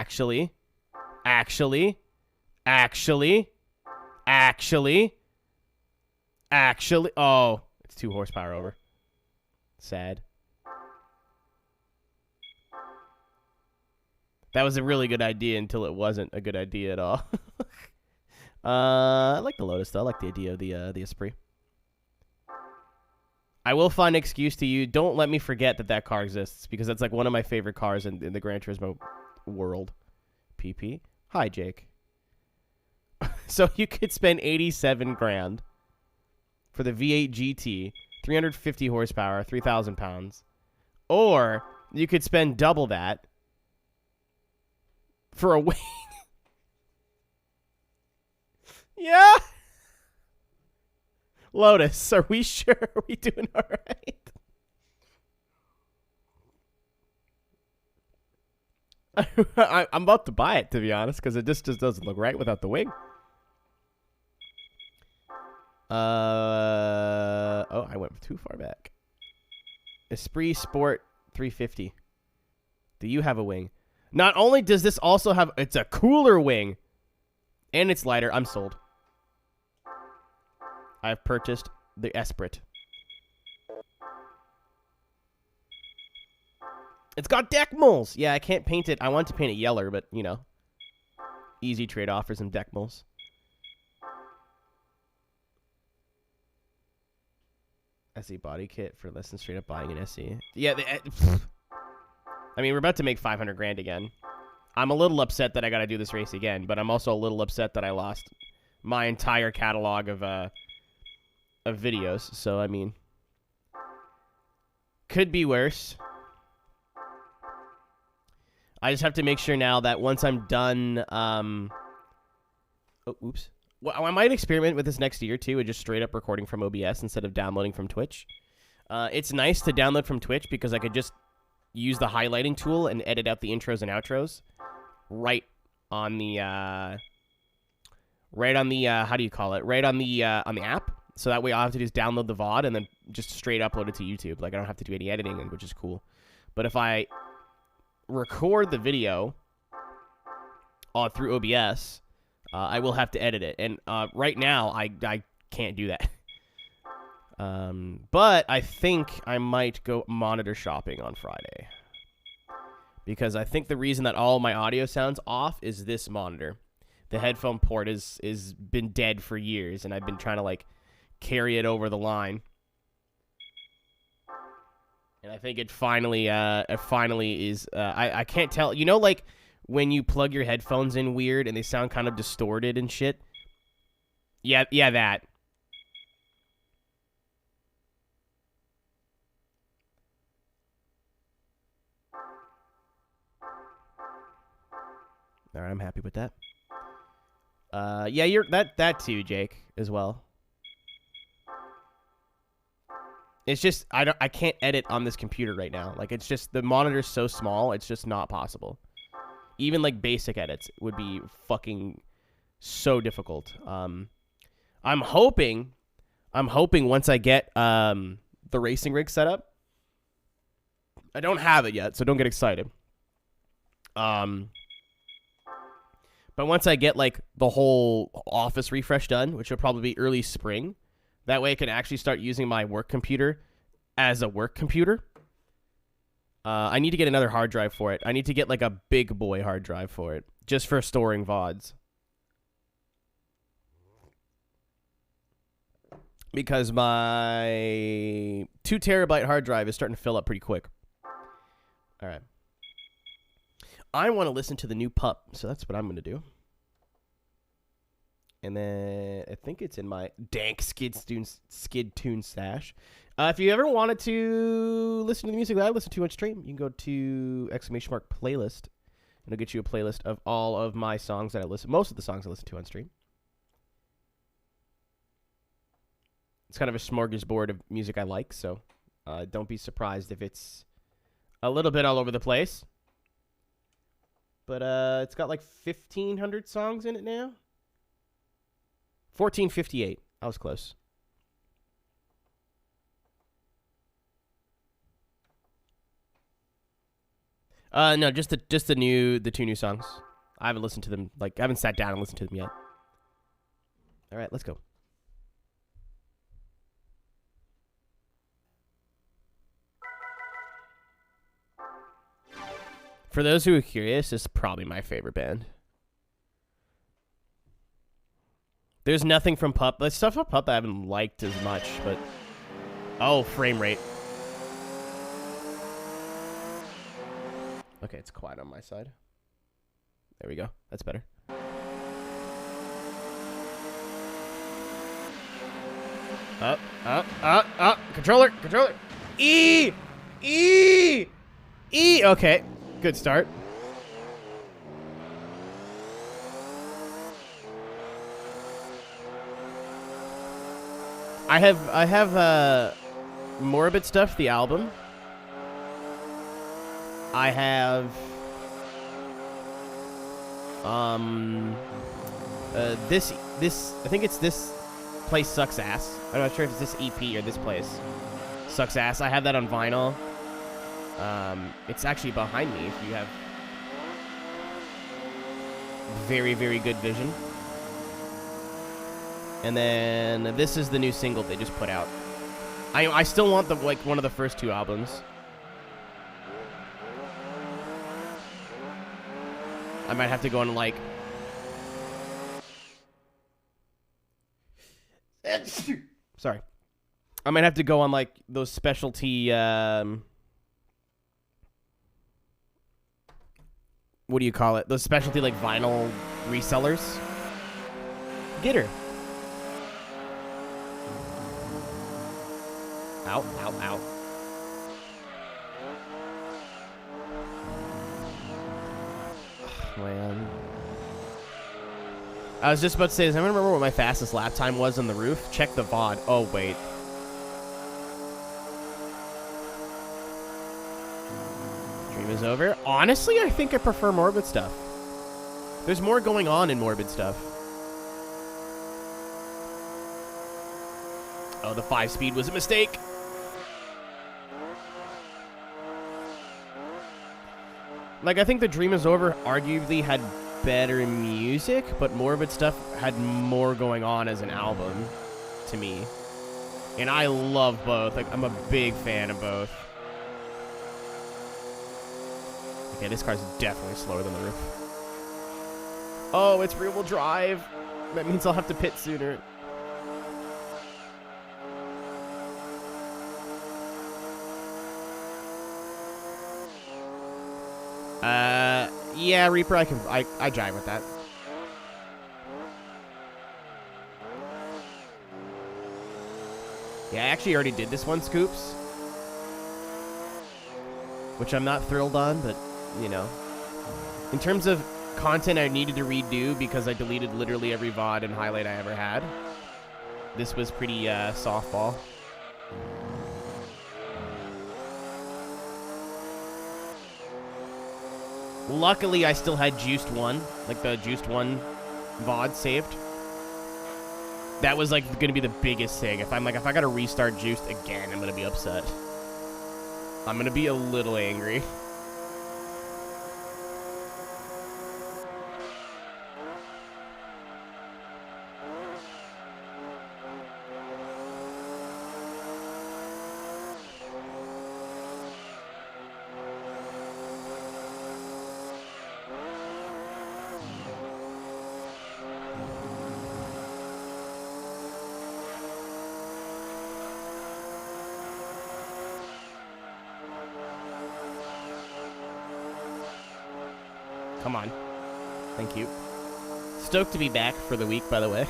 Actually. Oh, it's 2 horsepower over. Sad. That was a really good idea until it wasn't a good idea at all. I like the Lotus, though. I like the idea of the Esprit. I will find an excuse to you. Don't let me forget that car exists, because that's like one of my favorite cars in the Gran Turismo world. PP. Hi, Jake. So you could spend 87 grand for the V8 GT, 350 horsepower, 3,000 pounds. Or you could spend double that for a wing. Yeah. Lotus, are we sure? Are we doing all right? I'm about to buy it, to be honest, because it just doesn't look right without the wing. Oh, I went too far back. Esprit Sport 350. Do you have a wing? Not only does this also have... It's a cooler wing. And it's lighter. I'm sold. I've purchased the Esprit. It's got deck moles. Yeah, I can't paint it. I want to paint it yellow, but, you know. Easy trade-off for some deck moles. SE body kit for less than straight up buying an SE. Yeah, I mean, we're about to make 500 grand again. I'm a little upset that I got to do this race again, but I'm also a little upset that I lost my entire catalog of videos. So, I mean, could be worse. I just have to make sure now that once I'm done, oh, oops. Well, I might experiment with this next year, too, and just straight up recording from OBS instead of downloading from Twitch. It's nice to download from Twitch because I could just use the highlighting tool and edit out the intros and outros right on the, how do you call it? Right on the app. So that way I'll have to just download the VOD and then just straight upload it to YouTube. Like, I don't have to do any editing, which is cool. But if I record the video through OBS... I will have to edit it, and right now I can't do that. But I think I might go monitor shopping on Friday, because I think the reason that all my audio sounds off is this monitor. The headphone port is been dead for years, and I've been trying to like carry it over the line, and I think it finally is. I can't tell. You know, like, when you plug your headphones in weird and they sound kind of distorted and shit? Yeah, that. All right, I'm happy with that. Yeah, you're that too, Jake, as well. It's just I can't edit on this computer right now. Like, it's just the monitor's so small, it's just not possible. Even, like, basic edits would be fucking so difficult. I'm hoping once I get the racing rig set up. I don't have it yet, so don't get excited. But once I get, like, the whole office refresh done, which will probably be early spring, that way I can actually start using my work computer as a work computer. I need to get another hard drive for it. I need to get, like, a big boy hard drive for it, just for storing VODs. Because my 2 terabyte hard drive is starting to fill up pretty quick. All right. I want to listen to the new Pup, so that's what I'm going to do. And then I think it's in my dank skid tune stash. If you ever wanted to listen to the music that I listen to on stream, you can go to !playlist, and it'll get you a playlist of all of my songs that I listen, most of the songs I listen to on stream. It's kind of a smorgasbord of music I like, so don't be surprised if it's a little bit all over the place. But it's got like 1,500 songs in it now. 1,458. I was close. No, just the two new songs. I haven't listened to them. Like, I haven't sat down and listened to them yet. All right, let's go. For those who are curious, this is probably my favorite band. There's nothing from Pup. There's stuff from Pup I haven't liked as much, but... Oh, frame rate. Okay, it's quiet on my side. There we go. That's better. Controller. E! Okay, good start. I have Morbid Stuff, the album. I have this I think it's This Place Sucks Ass. I'm not sure if it's this EP or This Place Sucks Ass. I have that on vinyl. It's actually behind me if you have very, very good vision. And then this is the new single they just put out. I still want the one of the first two albums. I might have to go on like sorry. I might have to go on like those specialty what do you call it? Those specialty like vinyl resellers. Get her. Ow, ow, ow. Oh, man. I was just about to say this. I don't remember what my fastest lap time was on the roof. Check the VOD. Oh, wait. Dream is over. Honestly, I think I prefer Morbid Stuff. There's more going on in Morbid Stuff. Oh, the 5-speed was a mistake. Like, I think The Dream is Over arguably had better music, but Morbid Stuff had more going on as an album to me. And I love both. Like, I'm a big fan of both. Okay, this car's definitely slower than the roof. Oh, it's rear-wheel drive. That means I'll have to pit sooner. Yeah, Reaper, I jive with that. Yeah, I actually already did this one, Scoops. Which I'm not thrilled on, but, you know. In terms of content I needed to redo because I deleted literally every VOD and highlight I ever had, this was pretty softball. Luckily, I still had Juiced 1, like the Juiced 1 VOD saved. That was like going to be the biggest thing. If I got to restart Juiced again, I'm going to be upset. I'm going to be a little angry. Come on. Thank you. Stoked to be back for the week, by the way.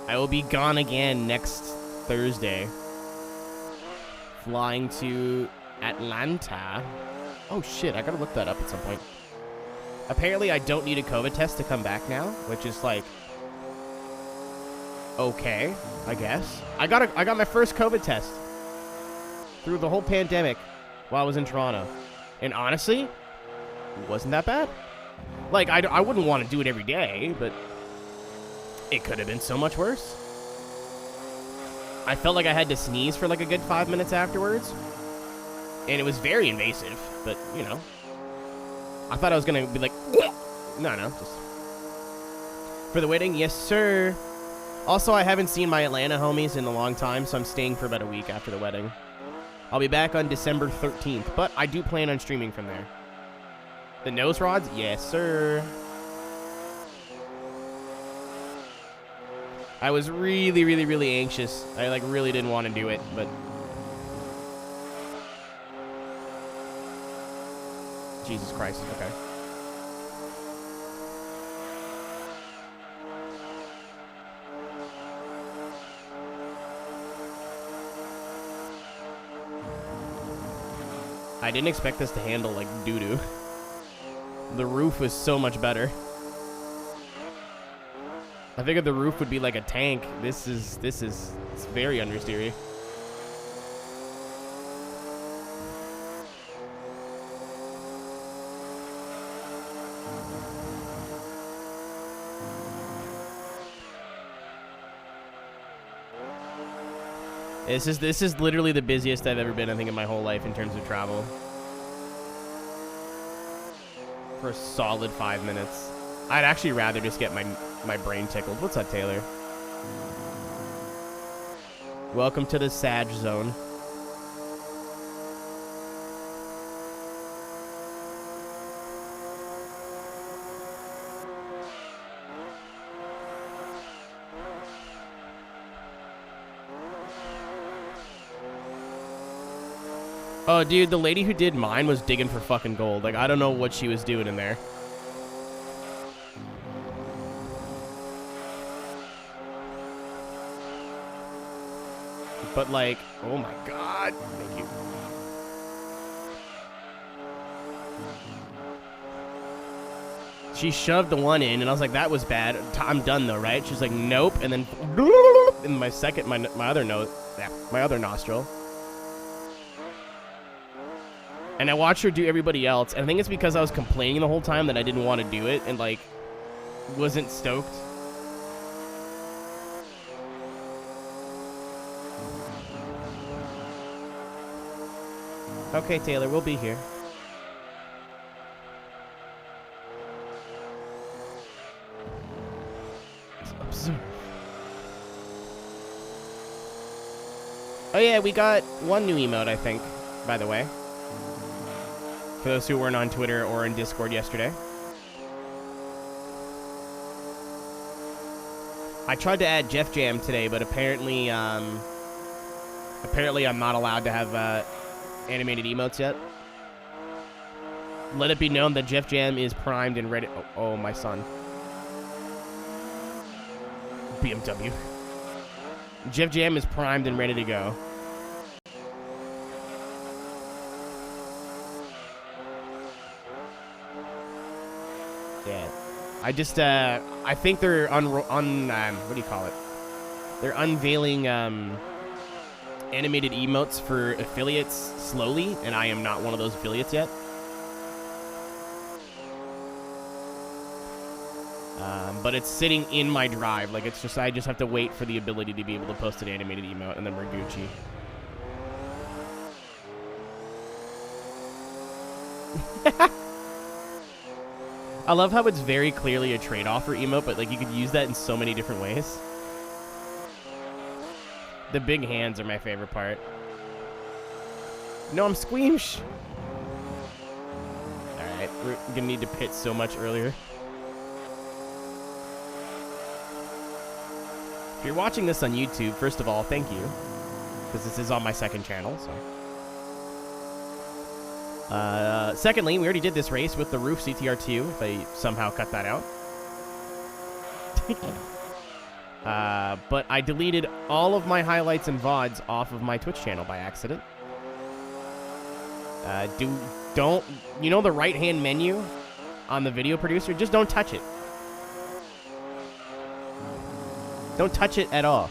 I will be gone again next Thursday. Flying to Atlanta. Oh, shit. I gotta look that up at some point. Apparently, I don't need a COVID test to come back now, which is, like, okay, I guess. I got my first COVID test through the whole pandemic while I was in Toronto. And honestly, it wasn't that bad. Like, I wouldn't want to do it every day, but it could have been so much worse. I felt like I had to sneeze for like a good 5 minutes afterwards. And it was very invasive, but, you know, I thought I was gonna be like, no, just for the wedding. Yes, sir. Also, I haven't seen my Atlanta homies in a long time, so I'm staying for about a week after the wedding. I'll be back on December 13th, but I do plan on streaming from there. The nose rods? Yes, sir. I was really, really, really anxious. I, like, really didn't want to do it, but... Jesus Christ, okay. I didn't expect this to handle like doo-doo. The roof was so much better. I figured the roof would be like a tank. It's very understeery. This is literally the busiest I've ever been, I think, in my whole life in terms of travel. For a solid 5 minutes. I'd actually rather just get my brain tickled. What's up, Taylor? Welcome to the Sag Zone. Oh, dude, the lady who did mine was digging for fucking gold. Like, I don't know what she was doing in there. But, like, oh my god. Thank you. She shoved the one in, and I was like, that was bad. I'm done, though, right? She's like, nope. And then, in my other nose, yeah, my other nostril. And I watched her do everybody else, and I think it's because I was complaining the whole time that I didn't want to do it, and, like, wasn't stoked. Okay, Taylor, we'll be here. Observe. Oh yeah, we got one new emote, I think, by the way. For those who weren't on Twitter or in Discord yesterday. I tried to add Jeff Jam today, but apparently I'm not allowed to have animated emotes yet. Let it be known that Jeff Jam is primed and ready. Oh, my son. BMW. Jeff Jam is primed and ready to go. Yeah. I think they're what do you call it? They're unveiling animated emotes for affiliates slowly, and I am not one of those affiliates yet. But it's sitting in my drive. Like, it's just, I just have to wait for the ability to be able to post an animated emote, and then we're Gucci. I love how it's very clearly a trade offer emote, but like you could use that in so many different ways. The big hands are my favorite part. No, I'm squeamish. Alright, we're gonna need to pit so much earlier. If you're watching this on YouTube, first of all, thank you. Because this is on my second channel, so. Secondly, we already did this race with the Roof CTR2, if I somehow cut that out. But I deleted all of my highlights and VODs off of my Twitch channel by accident. You know the right-hand menu on the video producer? Just don't touch it. Don't touch it at all.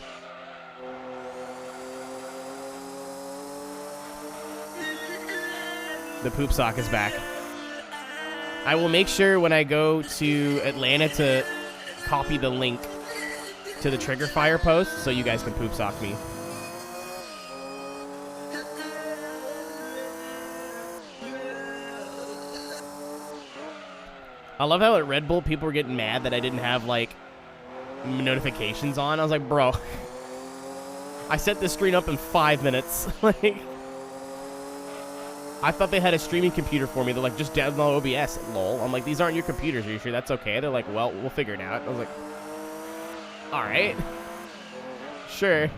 The poop sock is back. I will make sure when I go to Atlanta to copy the link to the Trigger Fire post so you guys can poop sock me. I love how at Red Bull people were getting mad that I didn't have, like, notifications on. I was like, bro, I set this screen up in 5 minutes. Like, I thought they had a streaming computer for me. They're like, just download OBS. Lol. I'm like, these aren't your computers. Are you sure that's okay? They're like, well, we'll figure it out. I was like, all right. Sure.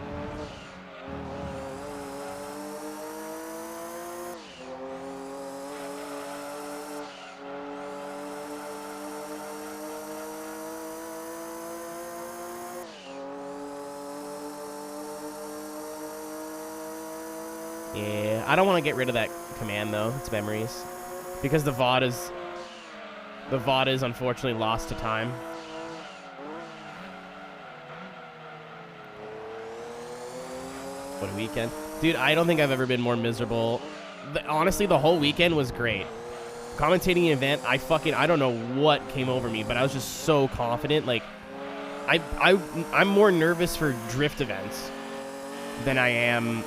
Yeah, I don't want to get rid of that command though. It's memories, because the VOD is unfortunately lost to time. What a weekend, dude! I don't think I've ever been more miserable. Honestly, the whole weekend was great. Commentating an event, I don't know what came over me, but I was just so confident. Like, I'm more nervous for drift events than I am.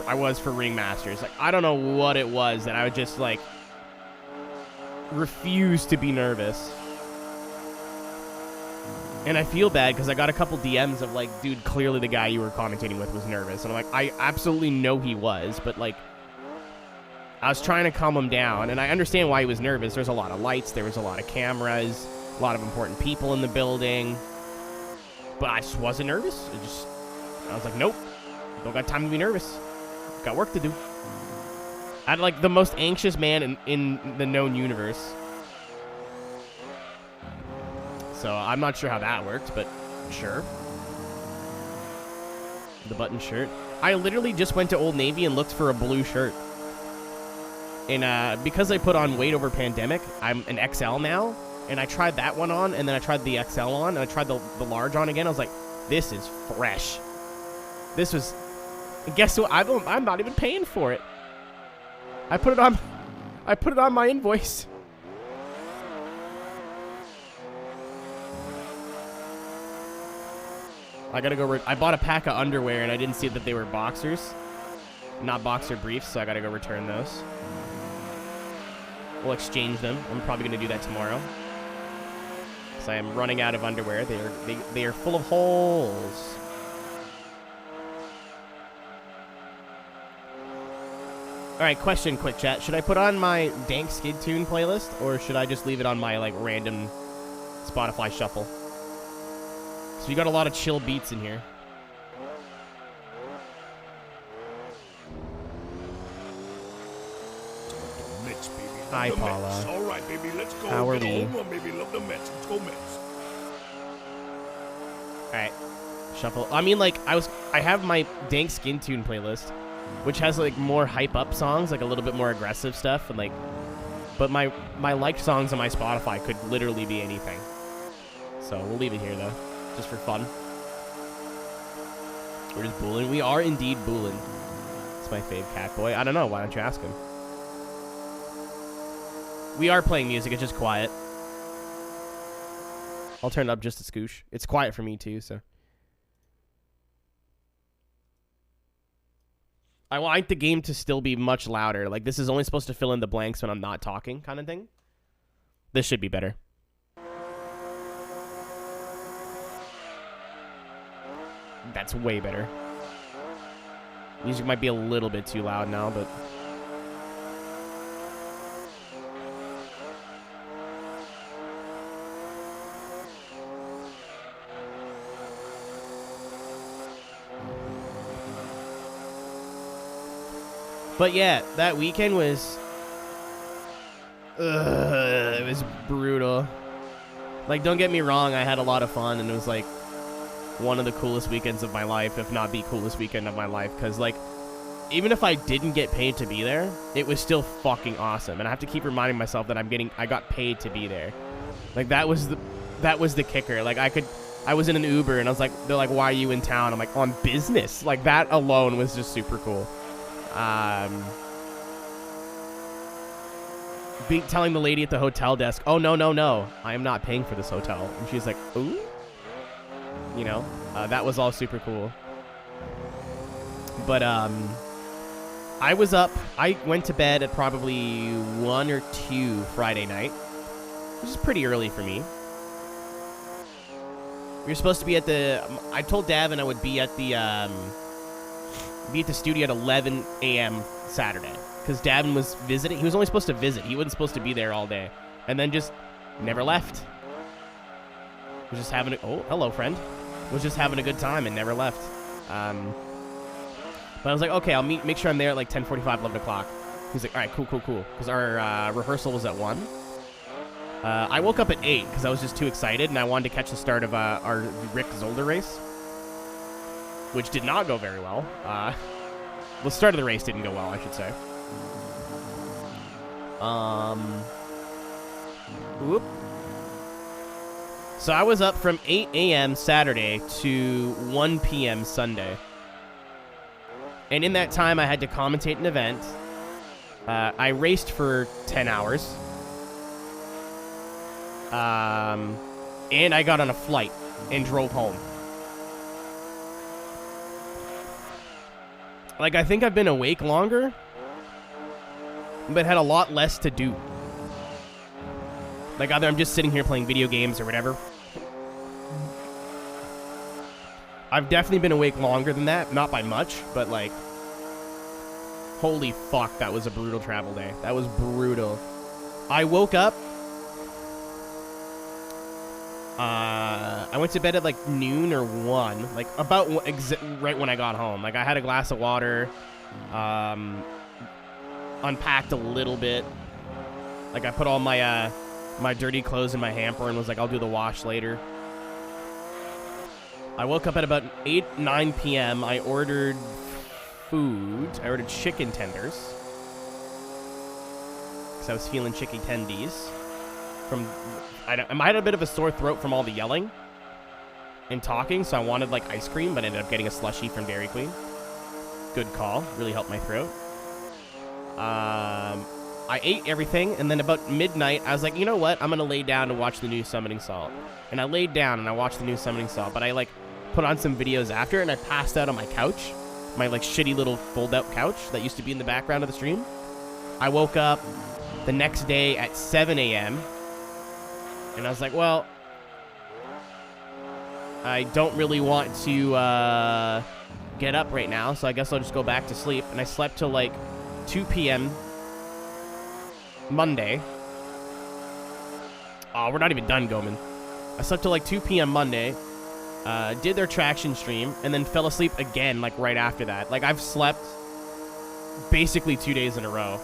I was for Ringmasters. Like, I don't know what it was that I would just, like, refuse to be nervous. And I feel bad because I got a couple DMs of, like, dude, clearly the guy you were commentating with was nervous. And I'm like, I absolutely know he was, but, like, I was trying to calm him down. And I understand why he was nervous. There's a lot of lights. There was a lot of cameras. A lot of important people in the building. But I just wasn't nervous. I was like, nope. Don't got time to be nervous. Got work to do. I'm like the most anxious man in the known universe. So I'm not sure how that worked, but sure. The button shirt. I literally just went to Old Navy and looked for a blue shirt. And because I put on weight over pandemic, I'm an XL now. And I tried that one on, and then I tried the XL on, and I tried the large on again. I was like, this is fresh. This was... And guess what? I'm not even paying for it. I put it on my invoice. I gotta go. I bought a pack of underwear and I didn't see that they were boxers, not boxer briefs. So I gotta go return those. We'll exchange them. I'm probably gonna do that tomorrow. So I am running out of underwear. They are full of holes. Alright, question, quick chat. Should I put on my Dank Skid Tune playlist, or should I just leave it on my, like, random Spotify shuffle? So you got a lot of chill beats in here. Mets, baby. Hi, Paula. All right, baby, let's go. How are we? Run, baby. Love the Mets. Let's go, Mets. Alright. Shuffle. I mean, like, I have my Dank Skin Tune playlist, which has, like, more hype-up songs, like, a little bit more aggressive stuff, and, like, but my liked songs on my Spotify could literally be anything. So we'll leave it here, though, just for fun. We're just booling. We are indeed booling. It's my fave cat boy. I don't know. Why don't you ask him? We are playing music. It's just quiet. I'll turn it up just a scoosh. It's quiet for me, too, so. I want the game to still be much louder. Like, this is only supposed to fill in the blanks when I'm not talking, kind of thing. This should be better. That's way better. Music might be a little bit too loud now, but... But yeah, that weekend was... it was brutal. Like, don't get me wrong, I had a lot of fun, and it was, like, one of the coolest weekends of my life, if not the coolest weekend of my life, because, like, even if I didn't get paid to be there, it was still fucking awesome, and I have to keep reminding myself that I got paid to be there. Like, that was the kicker. Like, I was in an Uber, and I was like, they're like, why are you in town? I'm like, on business. Like, that alone was just super cool. Telling the lady at the hotel desk, oh, no, I am not paying for this hotel. And she's like, ooh? You know, that was all super cool. But, I was up. I went to bed at probably 1 or 2 Friday night. which is pretty early for me. We were supposed to be at the. I told Davin I would be at the studio at 11 a.m. Saturday because Davin was visiting. He was only supposed to visit. He wasn't supposed to be there all day, and then just never left. Was just having a. Oh, hello, friend. Was just having a good time and never left. But I was like, okay, I'll make sure I'm there at like 10:45, 11 o'clock. He's like, all right, cool. Because our rehearsal was at 1. I woke up at 8 because I was just too excited and I wanted to catch the start of our Rick Zolder race, which did not go very well. The start of the race didn't go well, I should say. Whoop. So I was up from 8 a.m. Saturday to 1 p.m. Sunday. And in that time, I had to commentate an event. I raced for 10 hours. And I got on a flight and drove home. Like, I think I've been awake longer, but had a lot less to do. Like, either I'm just sitting here playing video games or whatever. I've definitely been awake longer than that. Not by much, but, like, holy fuck, that was a brutal travel day. That was brutal. I woke up. I went to bed at, like, noon or 1. Like, about right when I got home. Like, I had a glass of water. Unpacked a little bit. Like, I put all my, my dirty clothes in my hamper and was like, I'll do the wash later. I woke up at about 8, 9 p.m. I ordered food. I ordered chicken tenders. Because I was feeling chicken tendies. I might have a bit of a sore throat from all the yelling and talking, so I wanted, like, ice cream, but ended up getting a slushie from Dairy Queen. Good call. Really helped my throat. I ate everything, and then about midnight, I was like, you know what? I'm going to lay down to watch the new Summoning Salt. And I laid down, and I watched the new Summoning Salt, but I, like, put on some videos after, and I passed out on my couch. My, like, shitty little fold-out couch that used to be in the background of the stream. I woke up the next day at 7 a.m., and I was like, well, I don't really want to get up right now, so I guess I'll just go back to sleep. And I slept till, like, 2 p.m. Monday. Oh, we're not even done, Goman. I slept till, like, 2 p.m. Monday, did their traction stream, and then fell asleep again, like, right after that. Like, I've slept basically 2 days in a row.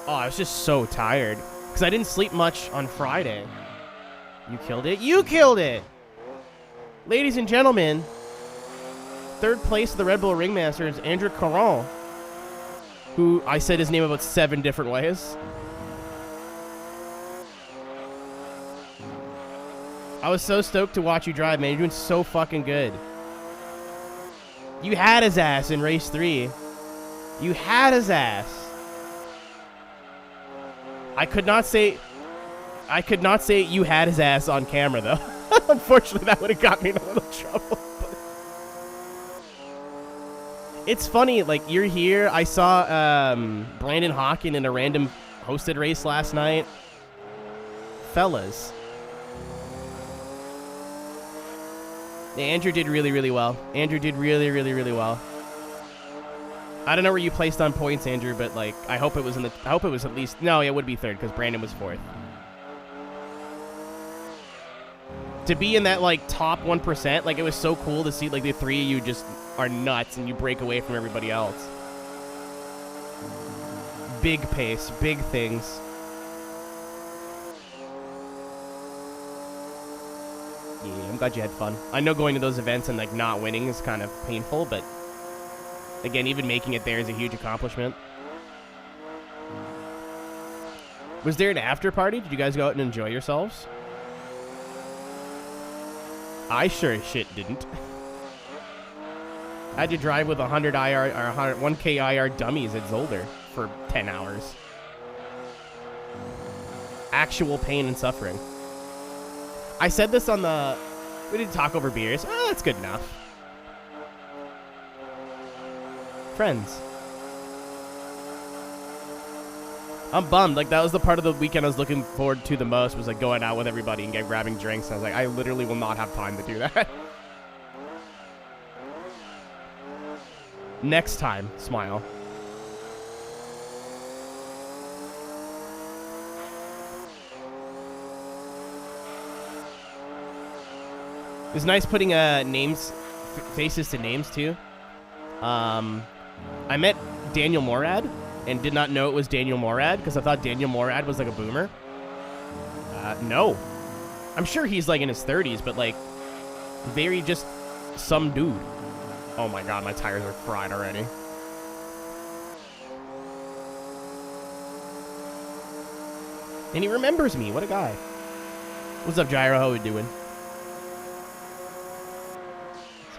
Oh, I was just so tired. Because I didn't sleep much on Friday. You killed it? You killed it! Ladies and gentlemen, third place of the Red Bull Ringmaster is Andrew Carroll, who I said his name about 7 different ways. I was so stoked to watch you drive, man. You're doing so fucking good. You had his ass in race 3. You had his ass. I could not say you had his ass on camera, though. Unfortunately, that would have got me in a little trouble. It's funny, like, you're here. I saw Brandon Hawkin in a random hosted race last night. Fellas. Yeah, Andrew did really, really well. Andrew did really, really, really well. I don't know where you placed on points, Andrew, but, like, I hope it was at least... No, it would be 3rd, because Brandon was 4th. To be in that, like, top 1%, like, it was so cool to see, like, the 3 of you just are nuts and you break away from everybody else. Big pace, big things. Yeah, I'm glad you had fun. I know going to those events and, like, not winning is kind of painful, but again, even making it there is a huge accomplishment. Was there an after party? Did you guys go out and enjoy yourselves? I sure as shit didn't. I had to drive with 100 IR or 1K IR dummies at Zolder for 10 hours. Actual pain and suffering. I said this on the... We didn't talk over beers. Oh, that's good enough. Friends. I'm bummed. Like, that was the part of the weekend I was looking forward to the most, was like going out with everybody and grabbing drinks. I was like, I literally will not have time to do that. Next time, smile. It was nice putting faces to names too. I met Daniel Morad and did not know it was Daniel Morad because I thought Daniel Morad was like a boomer. No. I'm sure he's like in his 30s, but like very just some dude. Oh my god, my tires are fried already. And he remembers me. What a guy. What's up, Gyro? How we doing?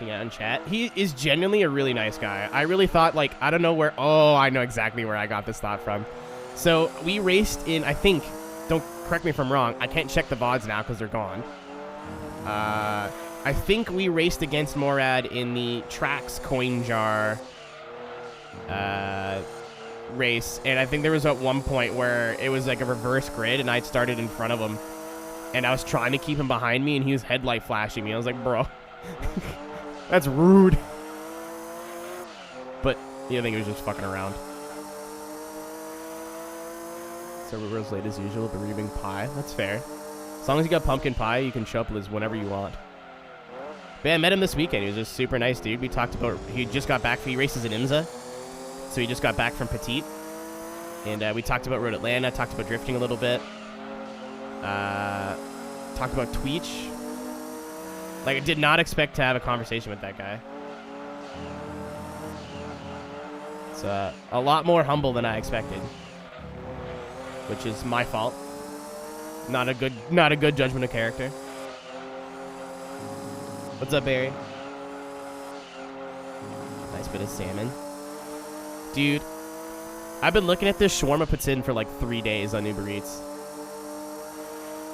Hang out in chat. He is genuinely a really nice guy. I really thought, like, I don't know where... Oh, I know exactly where I got this thought from. So, we raced in, I think... Don't correct me if I'm wrong. I can't check the VODs now because they're gone. I think we raced against Morad in the Trax Coin Jar race. And I think there was at one point where it was like a reverse grid and I'd started in front of him. And I was trying to keep him behind me and he was headlight flashing me. I was like, bro... That's rude. But yeah, I think he was just fucking around. So we were as late as usual, but we're eating pie. That's fair. As long as you got pumpkin pie, you can show up as whenever you want. But yeah, I met him this weekend. He was just super nice dude. We talked about... He just got back. He races in IMSA. So he just got back from Petite. And we talked about Road Atlanta. Talked about drifting a little bit. Talked about Tweech. Like, I did not expect to have a conversation with that guy. It's a lot more humble than I expected, which is my fault. Not a good judgment of character. What's up, Barry? Nice bit of salmon, dude. I've been looking at this shawarma puts in for like 3 days on Uber Eats.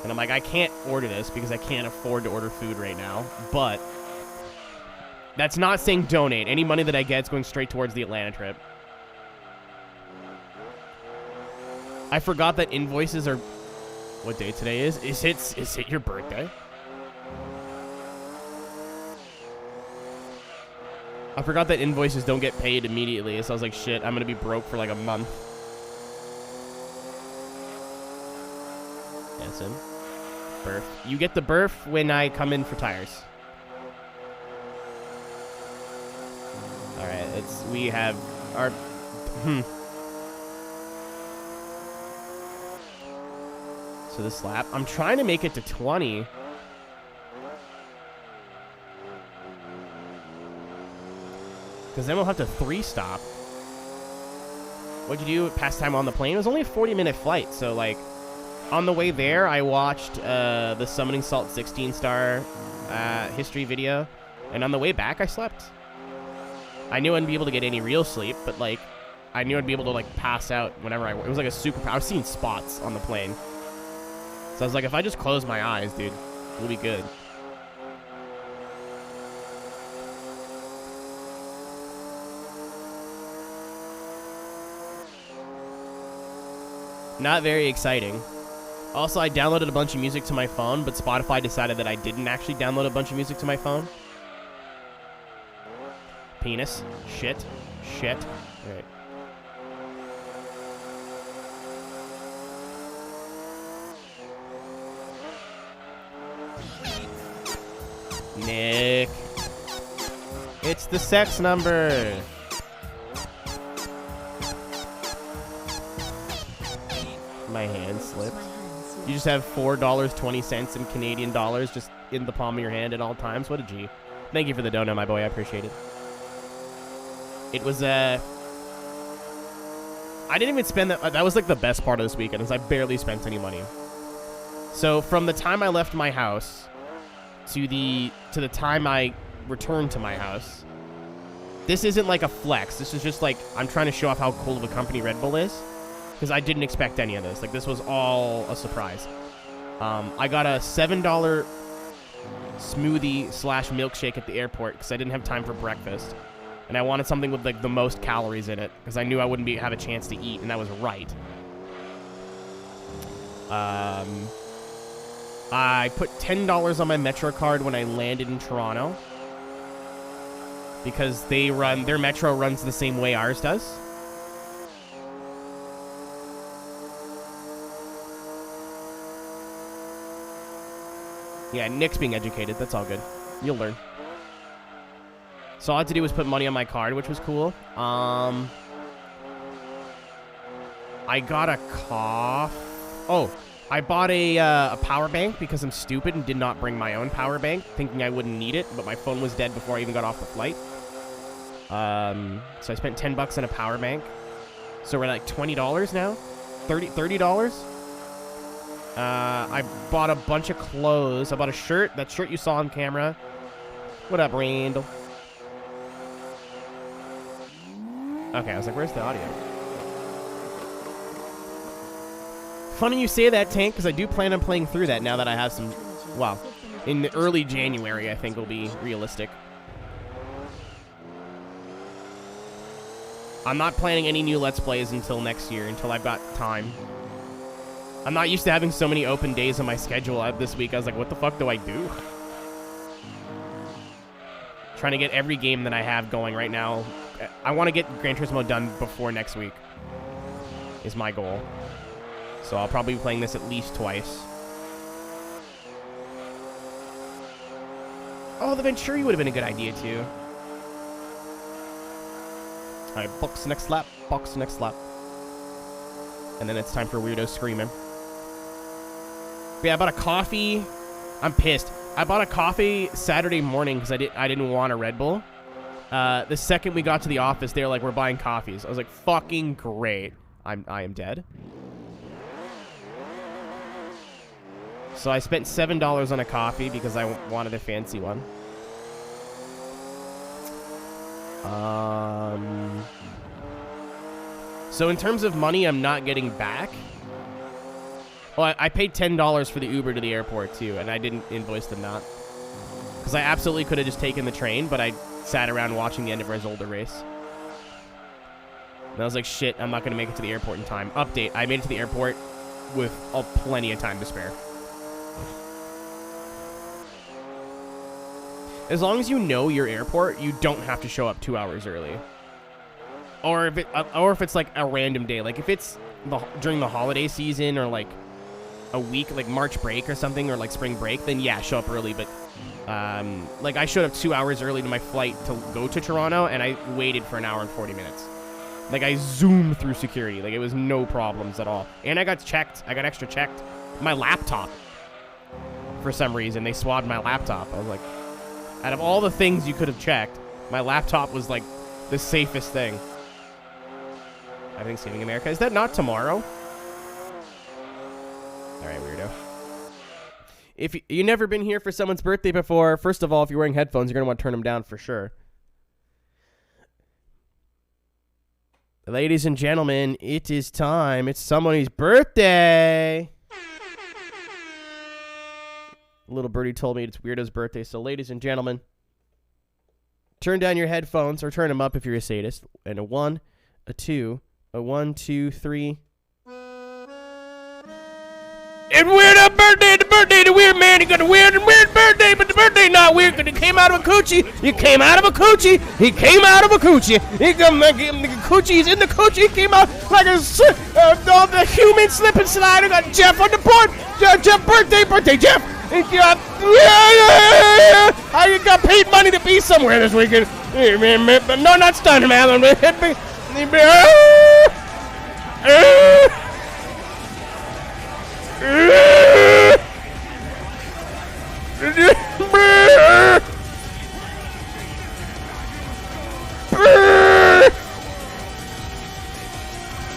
And I'm like, I can't order this because I can't afford to order food right now. But that's not saying donate. Any money that I get is going straight towards the Atlanta trip. I forgot that invoices are... What day today is? Is it your birthday? I forgot that invoices don't get paid immediately. So I was like, shit, I'm going to be broke for like a month. Yes, him. Burf. You get the burf when I come in for tires. Alright, we have our... So this lap, I'm trying to make it to 20. Because then we'll have to 3-stop. What'd you do? Pass time on the plane? It was only a 40-minute flight, so like... On the way there, I watched the Summoning Salt 16-star history video, and on the way back, I slept. I knew I wouldn't be able to get any real sleep, but, like, I knew I'd be able to, like, pass out whenever it was like a super... I was seeing spots on the plane. So I was like, if I just close my eyes, dude, we'll be good. Not very exciting. Also, I downloaded a bunch of music to my phone, but Spotify decided that I didn't actually download a bunch of music to my phone. Penis. Shit. Shit. Alright. Nick. It's the sex number. My hand slipped. You just have $4.20 in Canadian dollars just in the palm of your hand at all times. What a G. Thank you for the donut, my boy. I appreciate it. It was, I didn't even spend that. That was like the best part of this weekend, is I barely spent any money. So from the time I left my house to the time I returned to my house, this isn't like a flex. This is just like, I'm trying to show off how cool of a company Red Bull is. Because I didn't expect any of this. Like, this was all a surprise. I got a $7 smoothie / milkshake at the airport because I didn't have time for breakfast. And I wanted something with, like, the most calories in it because I knew I wouldn't have a chance to eat, and that was right. I put $10 on my Metro card when I landed in Toronto because their Metro runs the same way ours does. Yeah, Nick's being educated. That's all good. You'll learn. So all I had to do was put money on my card, which was cool. I got a cough. Oh, I bought a power bank because I'm stupid and did not bring my own power bank, thinking I wouldn't need it, but my phone was dead before I even got off the flight. So I spent $10 on a power bank. So we're like $20 now? $30? I bought a bunch of clothes. I bought a shirt. That shirt you saw on camera. What up, Randall? Okay, I was like, where's the audio? Funny you say that, Tank, because I do plan on playing through that now that I have some... Wow. In the early January, I think will be realistic. I'm not planning any new Let's Plays until next year, until I've got time. I'm not used to having so many open days on my schedule. This week, I was like, what the fuck do I do? Trying to get every game that I have going right now. I want to get Gran Turismo done before next week, is my goal. So I'll probably be playing this at least twice. Oh, the Venturi would have been a good idea, too. Alright, box next lap, box next lap. And then it's time for Weirdo Screaming. But yeah, I bought a coffee. I'm pissed. I bought a coffee Saturday morning because I didn't want a Red Bull. The second we got to the office, they were like, we're buying coffees. I was like, fucking great. I am dead. So I spent $7 on a coffee because I wanted a fancy one. So in terms of money, I'm not getting back. Well, I paid $10 for the Uber to the airport, too, and I didn't invoice them that. Because I absolutely could have just taken the train, but I sat around watching the end of Rezolda race. And I was like, shit, I'm not going to make it to the airport in time. Update, I made it to the airport with plenty of time to spare. As long as you know your airport, you don't have to show up 2 hours early. Or if it's like a random day, like if it's during the holiday season or like a week, like March break or something, or like spring break, then yeah, show up early. But like I showed up 2 hours early to my flight to go to Toronto, and I waited for an hour and 40 minutes. Like I zoomed through security, like it was no problems at all. And I got checked. I got extra checked. My laptop, for some reason, they swabbed my laptop. I was like, out of all the things you could have checked, my laptop was like the safest thing. I think Thanksgiving America. Is that not tomorrow? All right, weirdo. If you've never been here for someone's birthday before, first of all, if you're wearing headphones, you're going to want to turn them down for sure. Ladies and gentlemen, it is time. It's somebody's birthday. Little birdie told me it's Weirdo's birthday. So, ladies and gentlemen, turn down your headphones or turn them up if you're a sadist. And a 1, a 2, a 1, 2, 3. It's Weirdo's birthday. The birthday, the weird man. He got a weird birthday, but the birthday not weird because he came out of a coochie. He came out of a coochie. He came out of a coochie. He come the coochie's in the coochie. He came out like a all the human slip and slide. I got Jeff on the board. Jeff birthday, Jeff. I got paid money to be somewhere this weekend. No, not stunned, man.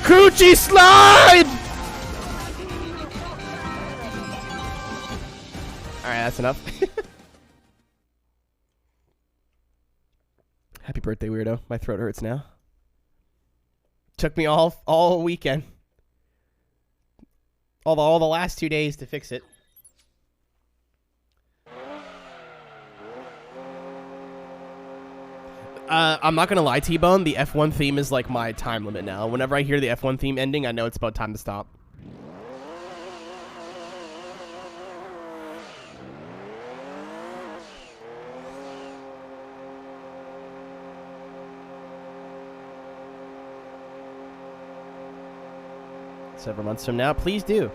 Coochie slide! Alright, that's enough. Happy birthday, weirdo. My throat hurts now. Took me all weekend. All the last 2 days to fix it. I'm not gonna lie, T-Bone. The F1 theme is like my time limit now. Whenever I hear the F1 theme ending, I know it's about time to stop. several months from now, please do.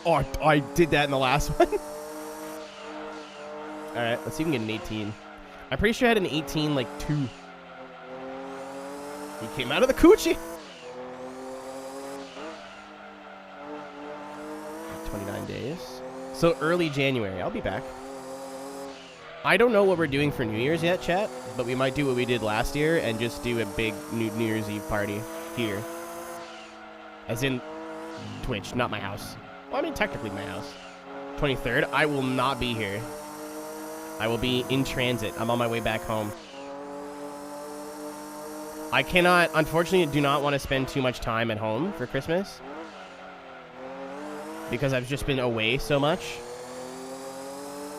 Oh, I did that in the last one. All right, let's see if we can get an 18. I'm pretty sure I had an 18, like, 2. He came out of the coochie. 29 days. So early January. I'll be back. I don't know what we're doing for New Year's yet, chat, but we might do what we did last year and just do a big New Year's Eve party here. As in Twitch, not my house. Well, I mean, technically my house. 23rd, I will not be here. I will be in transit. I'm on my way back home. I cannot, unfortunately, do not want to spend too much time at home for Christmas. Because I've just been away so much.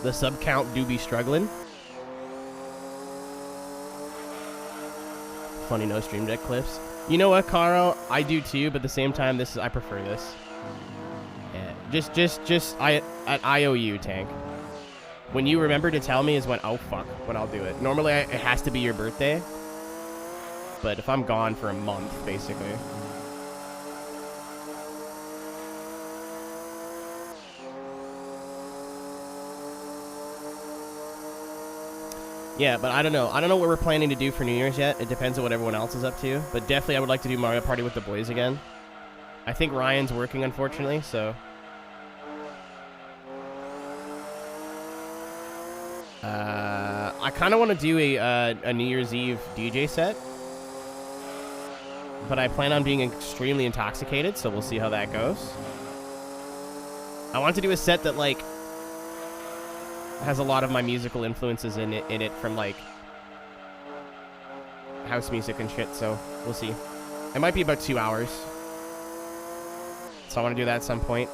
The sub count do be struggling. Funny no Stream Deck clips. You know what, Carl? I do too, but at the same time, I prefer this. Yeah, at IOU, Tank. When you remember to tell me is when, oh fuck, when I'll do it. Normally, it has to be your birthday. But if I'm gone for a month, basically. Yeah, but I don't know. I don't know what we're planning to do for New Year's yet. It depends on what everyone else is up to. But definitely I would like to do Mario Party with the boys again. I think Ryan's working, unfortunately, so... I kind of want to do a New Year's Eve DJ set. But I plan on being extremely intoxicated, so we'll see how that goes. I want to do a set that, like... has a lot of my musical influences in it from, like, house music and shit, so we'll see. It might be about 2 hours. So I want to do that at some point.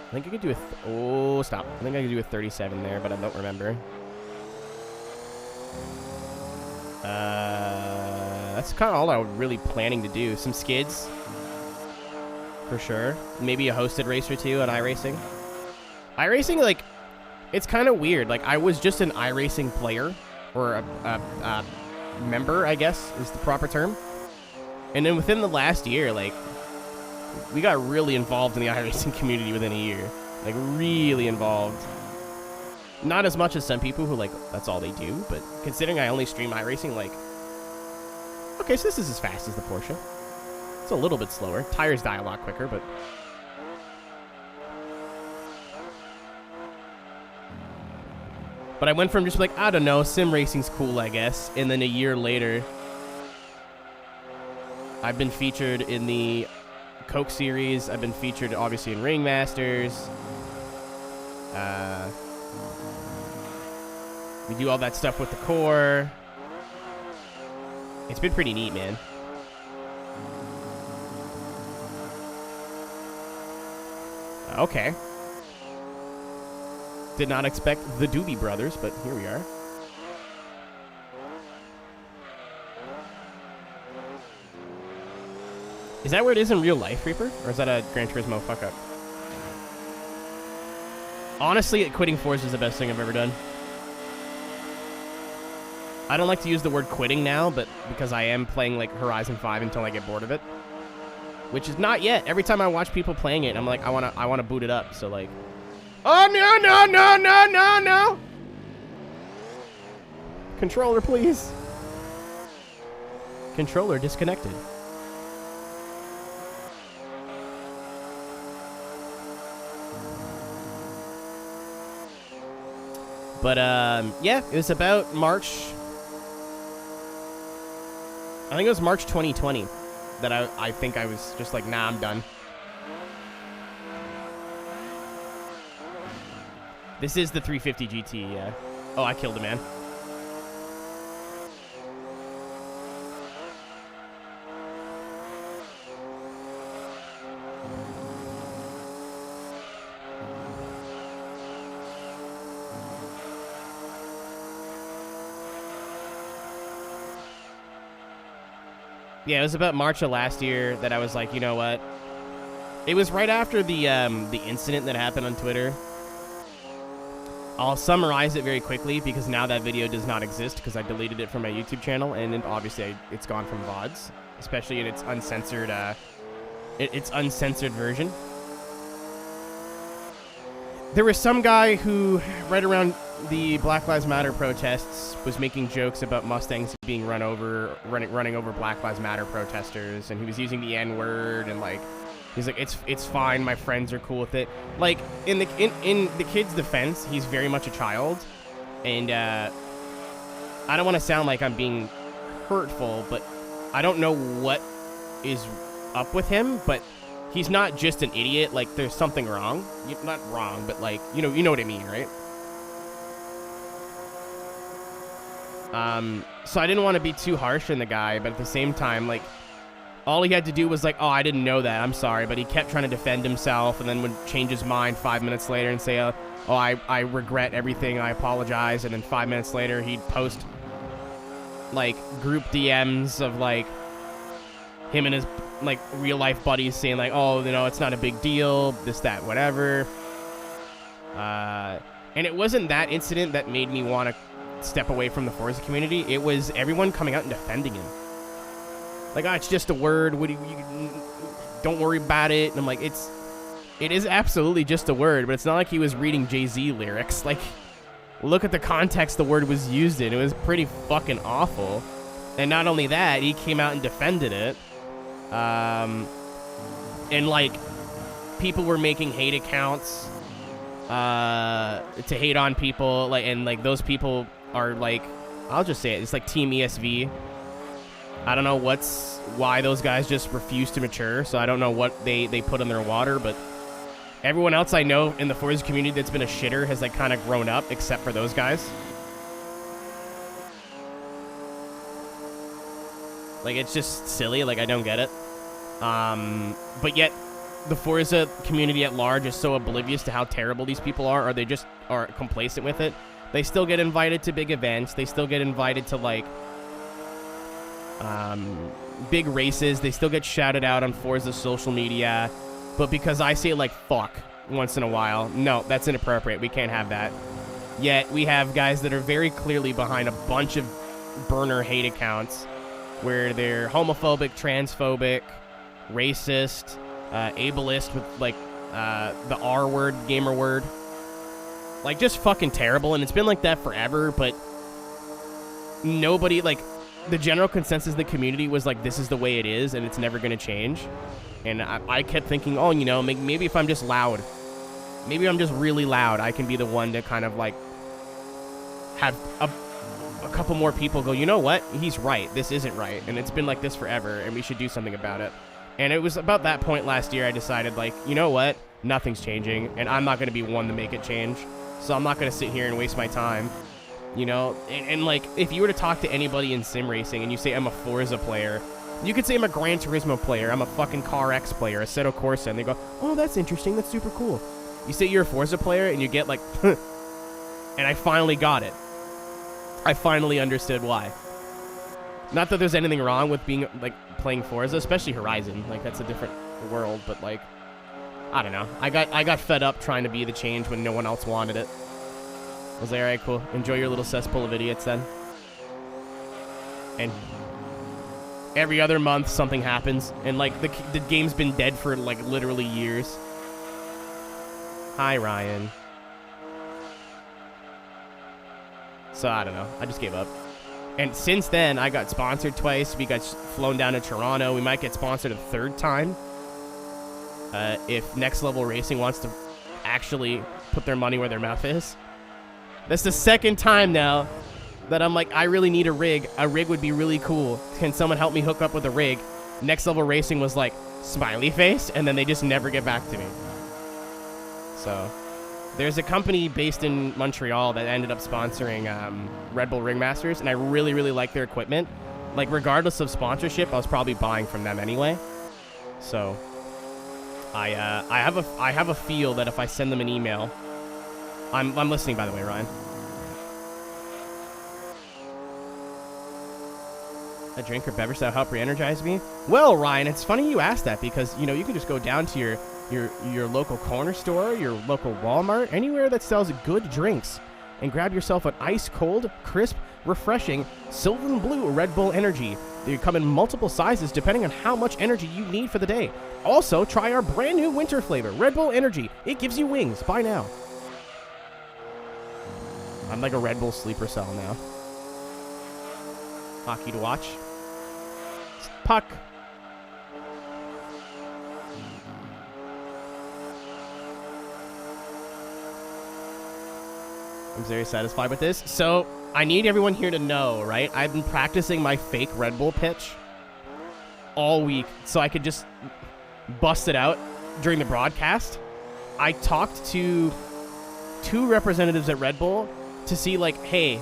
I think I could do oh, stop. I think I could do a 37 there, but I don't remember. That's kind of all I was really planning to do. Some skids. For sure. Maybe a hosted race or two on iRacing. iRacing, like, it's kind of weird. Like, I was just an iRacing player, or a member, I guess, is the proper term. And then within the last year, like, we got really involved in the iRacing community within a year. Like, really involved. Not as much as some people who, like, that's all they do, but considering I only stream iRacing, like, okay, so this is as fast as the Porsche. It's a little bit slower. Tires die a lot quicker, but... But I went from just like, I don't know, sim racing's cool, I guess. And then a year later, I've been featured in the Coke series. I've been featured, obviously, in Ringmasters. We do all that stuff with the core. It's been pretty neat, man. Okay. Did not expect the Doobie Brothers, but here we are. Is that where it is in real life, Reaper? Or is that a Gran Turismo fuck-up? Honestly, quitting Forza is the best thing I've ever done. I don't like to use the word quitting now, but because I am playing like Horizon 5 until I get bored of it. Which is not yet. Every time I watch people playing it, I'm like, I wanna boot it up. So like, oh no no no no no no! Controller, please. Controller disconnected. But yeah, it was about March. I think it was March 2020. That I think I was just like, nah, I'm done. This is the 350 GT, yeah. Oh, I killed a man. Yeah, it was about March of last year that I was like, you know what? It was right after the incident that happened on Twitter. I'll summarize it very quickly because now that video does not exist because I deleted it from my YouTube channel, and then obviously it's gone from VODs, especially in its uncensored, its uncensored version. There was some guy who, right around the Black Lives Matter protests, was making jokes about Mustangs being running over Black Lives Matter protesters, and he was using the N-word, and like, he's like, it's fine, my friends are cool with it. Like, in the kid's defense, he's very much a child, and I don't want to sound like I'm being hurtful, but I don't know what is up with him, but he's not just an idiot. Like, there's something wrong. Not wrong, but like, you know what I mean, right? So I didn't want to be too harsh on the guy, but at the same time, like, all he had to do was like, oh, I didn't know that, I'm sorry, but he kept trying to defend himself, and then would change his mind 5 minutes later and say, oh, I regret everything, I apologize, and then 5 minutes later, he'd post, like, group DMs of, like, him and his, like, real-life buddies saying, like, oh, you know, it's not a big deal, this, that, whatever. And it wasn't that incident that made me want to step away from the Forza community. It was everyone coming out and defending him. Like, it's just a word. What do you don't worry about it. And I'm like, it is absolutely just a word, but it's not like he was reading Jay-Z lyrics. Like, look at the context the word was used in. It was pretty fucking awful. And not only that, he came out and defended it. And like, people were making hate accounts to hate on people, like, and like those people are like, I'll just say it, it's like Team ESV. I don't know why those guys just refuse to mature, so I don't know what they put in their water, but everyone else I know in the Forza community that's been a shitter has like kind of grown up, except for those guys. Like, it's just silly, like, I don't get it. But yet, the Forza community at large is so oblivious to how terrible these people are, or they just are complacent with it. They still get invited to big events. They still get invited to, like, big races. They still get shouted out on Forza's social media. But because I say, like, fuck once in a while, no, that's inappropriate. We can't have that. Yet, we have guys that are very clearly behind a bunch of burner hate accounts where they're homophobic, transphobic, racist, ableist with, like, the R word, gamer word. Like, just fucking terrible, and it's been like that forever, but nobody, like, the general consensus of the community was like, this is the way it is, and it's never going to change. And I kept thinking, oh, you know, maybe if I'm just loud, maybe I'm just really loud, I can be the one to kind of, like, have a couple more people go, you know what, he's right, this isn't right, and it's been like this forever, and we should do something about it. And it was about that point last year I decided, like, you know what, nothing's changing, and I'm not going to be one to make it change, so I'm not going to sit here and waste my time, you know. And like, if you were to talk to anybody in sim racing and you say I'm a Forza player, you could say I'm a Gran Turismo player, I'm a fucking Car X player, a Assetto Corsa, and they go, oh, that's interesting, that's super cool. You say you're a Forza player and you get like, and I finally got it. I finally understood why. Not that there's anything wrong with being, like, playing Forza, especially Horizon. Like, that's a different world, but, like, I don't know. I got fed up trying to be the change when no one else wanted it. I was like, alright, cool. Enjoy your little cesspool of idiots then. And every other month something happens, and, like, the game's been dead for, like, literally years. Hi, Ryan. So, I don't know. I just gave up. And since then, I got sponsored twice. We got flown down to Toronto. We might get sponsored a third time. If Next Level Racing wants to actually put their money where their mouth is. That's the second time now that I'm like, I really need a rig. A rig would be really cool. Can someone help me hook up with a rig? Next Level Racing was like, smiley face, and then they just never get back to me. So... there's a company based in Montreal that ended up sponsoring Red Bull Ringmasters, and I really, really like their equipment. Like, regardless of sponsorship, I was probably buying from them anyway. So, I have a feel that if I send them an email, I'm listening, by the way, Ryan. A drink or beverage that'll help re-energize me? Well, Ryan, it's funny you asked that because, you know, you can just go down to your your local corner store, your local Walmart, anywhere that sells good drinks, and grab yourself an ice cold, crisp, refreshing silver and blue Red Bull Energy. They come in multiple sizes depending on how much energy you need for the day. Also, try our brand new winter flavor, Red Bull Energy. It gives you wings. Buy now. I'm like a Red Bull sleeper cell now. Hockey to watch. Puck. I'm very satisfied with this. So, I need everyone here to know, right? I've been practicing my fake Red Bull pitch all week so I could just bust it out during the broadcast. I talked to 2 representatives at Red Bull to see, like, hey,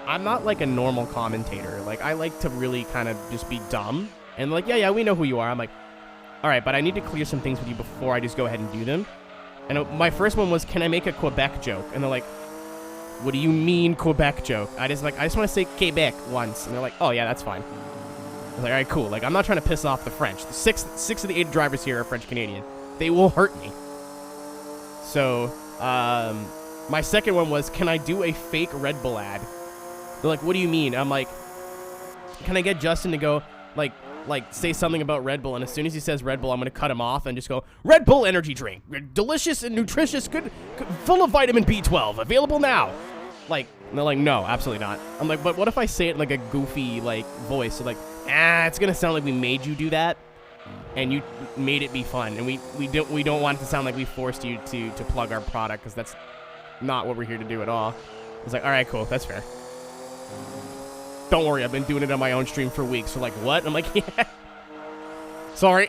I'm not like a normal commentator. Like, I like to really kind of just be dumb. And like, yeah, we know who you are. I'm like, all right, but I need to clear some things with you before I just go ahead and do them. And my first one was, can I make a Quebec joke? And they're like, what do you mean Quebec joke? I just want to say Quebec once. And they're like, oh yeah, that's fine. I was like, all right, cool. Like, I'm not trying to piss off the French. The six of the 8 drivers here are French Canadian. They will hurt me. So, my second one was, can I do a fake Red Bull ad? They're like, what do you mean? I'm like, can I get Justin to go, like say something about Red Bull, and as soon as he says Red Bull, I'm going to cut him off and just go, Red Bull energy drink, delicious and nutritious, good, full of vitamin B12, available now. Like, and they're like, no, absolutely not. I'm like, but what if I say it in like a goofy, like, voice? So like, it's going to sound like we made you do that, and you made it be fun, and we don't want it to sound like we forced you to plug our product, because that's not what we're here to do at all. It's like, all right, cool, that's fair. Don't worry, I've been doing it on my own stream for weeks. So like, what? I'm like, yeah. Sorry.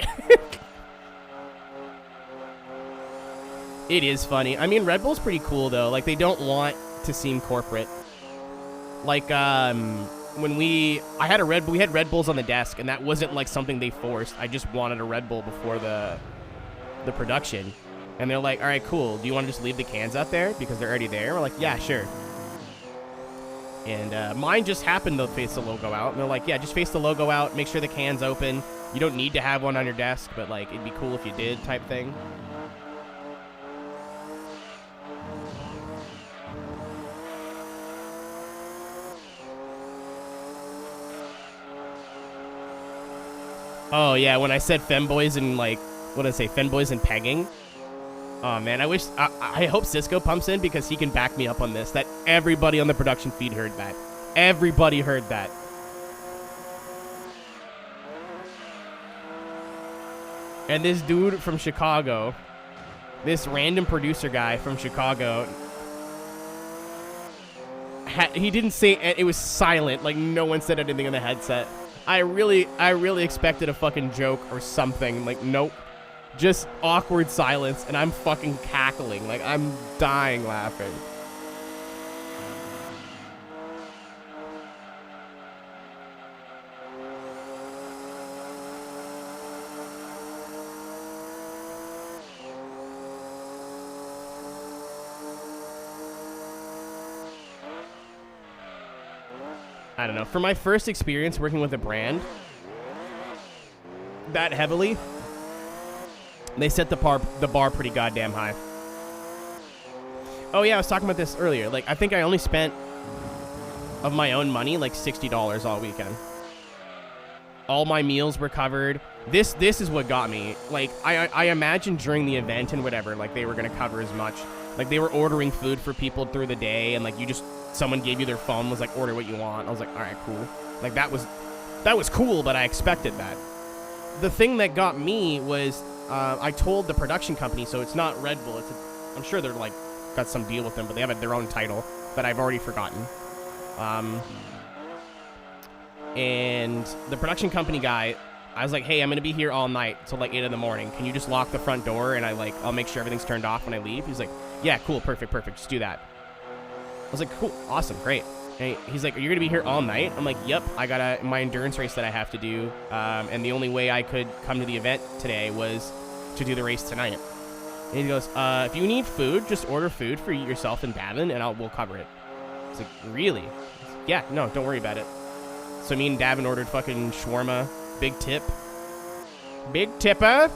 It is funny. I mean, Red Bull's pretty cool, though. Like, they don't want to seem corporate. Like, when we had Red Bulls on the desk, and that wasn't, like, something they forced. I just wanted a Red Bull before the production. And they're like, all right, cool. Do you want to just leave the cans out there? Because they're already there. We're like, yeah, sure. And mine just happened to face the logo out. And they're like, yeah, just face the logo out. Make sure the can's open. You don't need to have one on your desk, but, like, it'd be cool if you did type thing. Oh, yeah, when I said femboys and, like, what did I say? Femboys and pegging. Oh, man, I hope Cisco pumps in, because he can back me up on this, that everybody on the production feed heard that. Everybody heard that. And this dude from Chicago, this random producer guy from Chicago, he didn't say, it was silent, like no one said anything in the headset. I really expected a fucking joke or something, like, nope. Just awkward silence, and I'm fucking cackling. Like, I'm dying laughing. I don't know. For my first experience working with a brand that heavily, they set the bar pretty goddamn high. Oh, yeah, I was talking about this earlier. Like, I think I only spent, of my own money, like $60 all weekend. All my meals were covered. This is what got me. Like, I imagined during the event and whatever, like, they were going to cover as much. Like, they were ordering food for people through the day, and, like, someone gave you their phone, was like, order what you want. I was like, all right, cool. Like, that was cool, but I expected that. The thing that got me was, I told the production company, so it's not Red Bull. I'm sure they're, like, got some deal with them, but they have their own title that I've already forgotten. And the production company guy, I was like, hey, I'm going to be here all night till, like, 8 in the morning. Can you just lock the front door, and I'll make sure everything's turned off when I leave? He's like, yeah, cool, perfect, just do that. I was like, cool, awesome, great. And he's like, are you going to be here all night? I'm like, yep, I got my endurance race that I have to do, and the only way I could come to the event today was to do the race tonight. And he goes, if you need food, just order food for yourself and Davin, and we'll cover it. It's like, really? Yeah, no, don't worry about it. So me and Davin ordered fucking shawarma, big tip. Big tipper.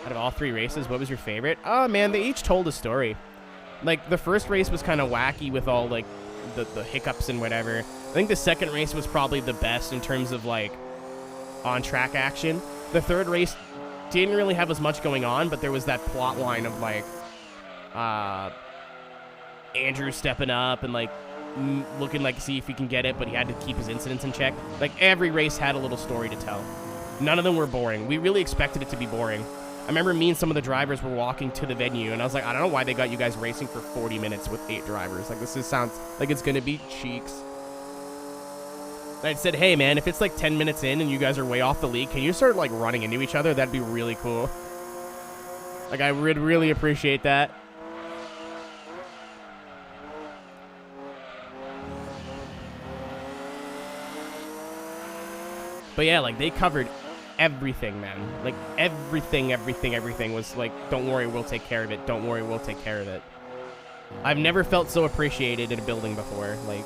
Out of all 3 races, what was your favorite? Oh, man, they each told a story. Like, the first race was kind of wacky with all, like, the hiccups and whatever. I think the second race was probably the best in terms of, like, on-track action. The third race didn't really have as much going on, but there was that plot line of, like, Andrew stepping up and, like, looking like see if he can get it, but he had to keep his incidents in check. Like, every race had a little story to tell. None of them were boring. We really expected it to be boring. I remember me and some of the drivers were walking to the venue, and I was like, I don't know why they got you guys racing for 40 minutes with 8 drivers. Like, sounds like it's going to be cheeks. And I said, hey, man, if it's like 10 minutes in and you guys are way off the lead, can you start, like, running into each other? That'd be really cool. Like, I would really appreciate that. But yeah, like, they covered everything, man. Like, everything was like, don't worry, we'll take care of it. Don't worry, we'll take care of it. I've never felt so appreciated in a building before. Like,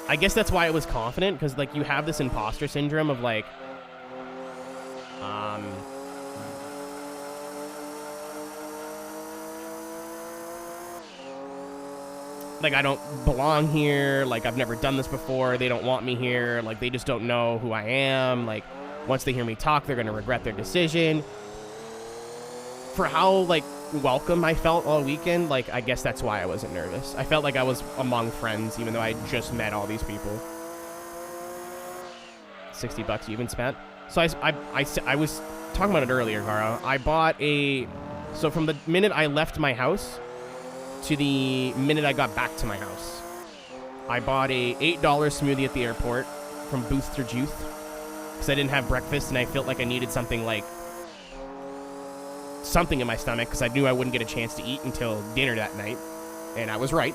I guess that's why I was confident, because, like, you have this imposter syndrome of, like, like, I don't belong here, like, I've never done this before, they don't want me here, like, they just don't know who I am, like, once they hear me talk, they're gonna regret their decision. For how, like, welcome I felt all weekend, like, I guess that's why I wasn't nervous. I felt like I was among friends, even though I just met all these people. $60 you even spent? So I was talking about it earlier, Carl. I bought so from the minute I left my house to the minute I got back to my house, I bought a $8 smoothie at the airport from Booster Juice because I didn't have breakfast and I felt like I needed something in my stomach because I knew I wouldn't get a chance to eat until dinner that night, and I was right.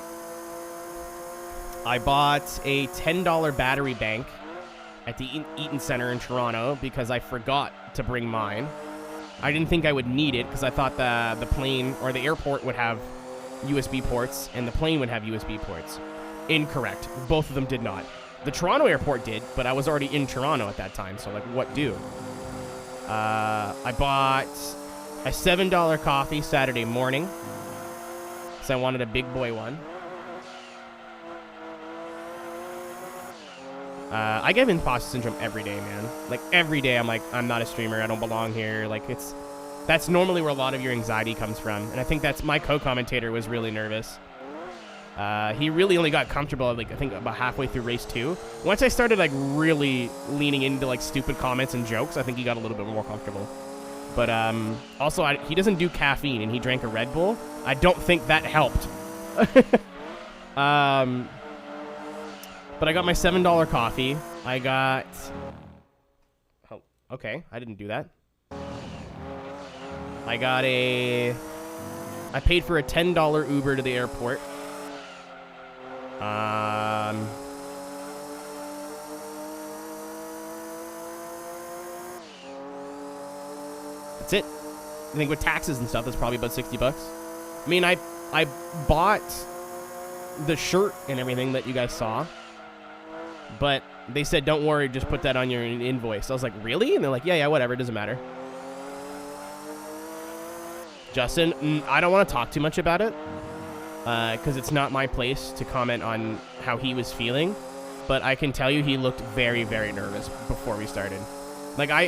I bought a $10 battery bank at the Eaton Center in Toronto because I forgot to bring mine. I didn't think I would need it because I thought the plane or the airport would have USB ports, and the plane would have USB ports. Incorrect. Both of them did not. The Toronto airport did, but I was already in Toronto at that time, so, like, what do? I bought a $7 coffee Saturday morning, because I wanted a big boy one. I get imposter syndrome every day, man. Like, every day I'm like, I'm not a streamer, I don't belong here. Like, that's normally where a lot of your anxiety comes from. And I think that's my co-commentator was really nervous. He really only got comfortable, like, I think about halfway through race 2. Once I started, like, really leaning into, like, stupid comments and jokes, I think he got a little bit more comfortable. But also, he doesn't do caffeine, and he drank a Red Bull. I don't think that helped. But I got my $7 coffee. I got... Oh, okay. I didn't do that. I paid for a $10 Uber to the airport. That's it. I think with taxes and stuff, that's probably about $60. I mean, I bought the shirt and everything that you guys saw, but they said, don't worry, just put that on your invoice. I was like, really? And they're like, yeah, whatever, it doesn't matter. Justin, I don't want to talk too much about it, because it's not my place to comment on how he was feeling, but I can tell you he looked very, very nervous before we started. Like, I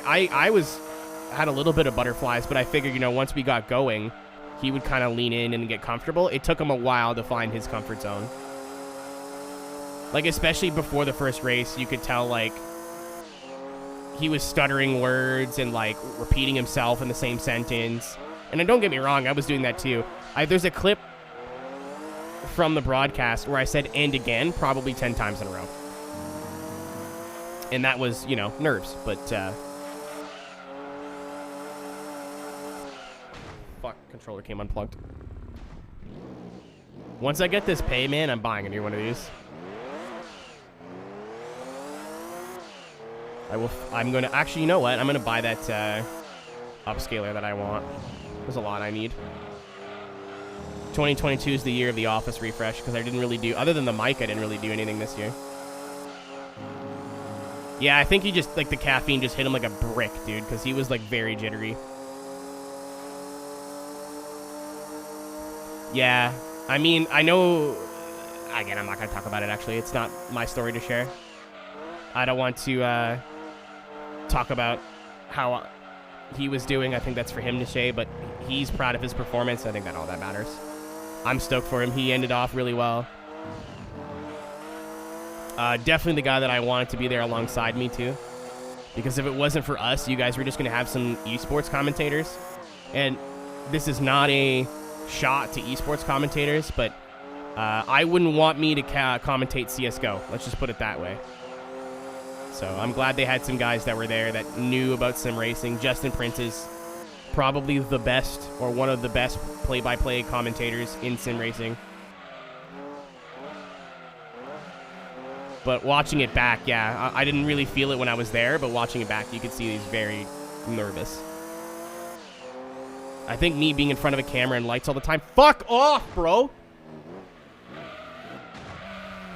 had a little bit of butterflies, but I figured, once we got going, he would kind of lean in and get comfortable. It took him a while to find his comfort zone. Like, especially before the first race, you could tell, like, he was stuttering words and, like, repeating himself in the same sentence. And don't get me wrong, I was doing that too. There's a clip from the broadcast where I said "and again" probably 10 times in a row. And that was, nerves, but, fuck, controller came unplugged. Once I get this pay, man, I'm buying a new one of these. I'm gonna, actually, you know what? I'm gonna buy that, upscaler that I want. There's a lot I need. 2022 is the year of the Office refresh, because I didn't really do, other than the mic, I didn't really do anything this year. Yeah, I think he just, like, the caffeine just hit him like a brick, dude, because he was, like, very jittery. Yeah, I mean, I know... Again, I'm not going to talk about it, actually. It's not my story to share. I don't want to talk about how he was doing. I think that's for him to say, but he's proud of his performance. I think that all that matters. I'm stoked for him. He ended off really well. Definitely the guy that I wanted to be there alongside me, too. Because if it wasn't for us, you guys were just going to have some esports commentators. And this is not a shot to esports commentators, but I wouldn't want me to commentate CSGO. Let's just put it that way. So I'm glad they had some guys that were there that knew about sim racing. Justin Prince is probably the best, or one of the best play-by-play commentators in sim racing. But watching it back, yeah, I didn't really feel it when I was there, but watching it back, you could see he's very nervous. I think me being in front of a camera and lights all the time... Fuck off, bro!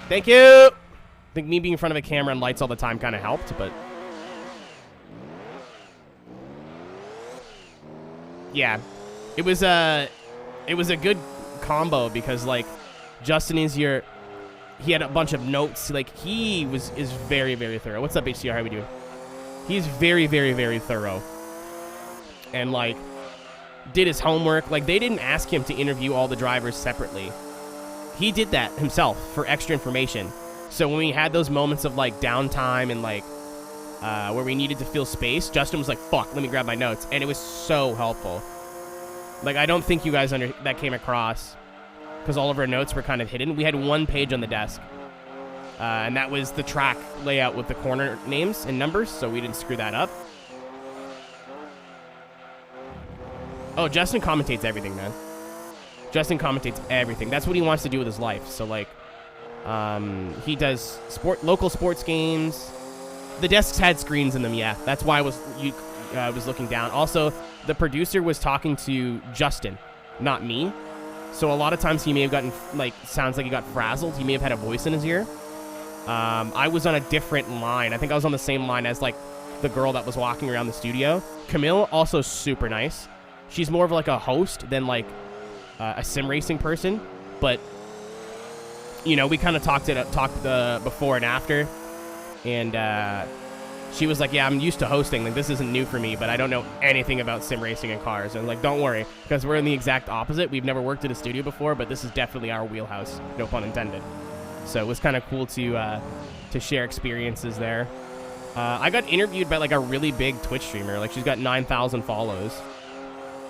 Thank you! I think me being in front of a camera and lights all the time kind of helped, but... Yeah. It was a good combo because, like, Justin is your... He had a bunch of notes. Like, he is very, very thorough. What's up, HCR? How we doing? He's very, very, very thorough. And, like, did his homework. Like, they didn't ask him to interview all the drivers separately. He did that himself for extra information. So when we had those moments of, like, downtime and, like, where we needed to fill space, Justin was like, fuck, let me grab my notes. And it was so helpful. Like, I don't think you guys that came across, because all of our notes were kind of hidden. We had one page on the desk, and that was the track layout with the corner names and numbers, so we didn't screw that up. Oh, Justin commentates everything, man. Justin commentates everything. That's what he wants to do with his life. So, like, he does local sports games. The desks had screens in them, yeah. That's why I was looking down. Also, the producer was talking to Justin, not me. So a lot of times he may have gotten, like, sounds like he got frazzled. He may have had a voice in his ear. I was on a different line. I think I was on the same line as, like, the girl that was walking around the studio. Camille, also super nice. She's more of, like, a host than, like, a sim racing person. But, you know, we kind of talked before and after. And she was like, yeah, I'm used to hosting. Like, this isn't new for me, but I don't know anything about sim racing and cars. And, like, don't worry, because we're in the exact opposite. We've never worked at a studio before, but this is definitely our wheelhouse. No pun intended. So it was kind of cool to share experiences there. I got interviewed by, like, a really big Twitch streamer. Like, she's got 9,000 follows.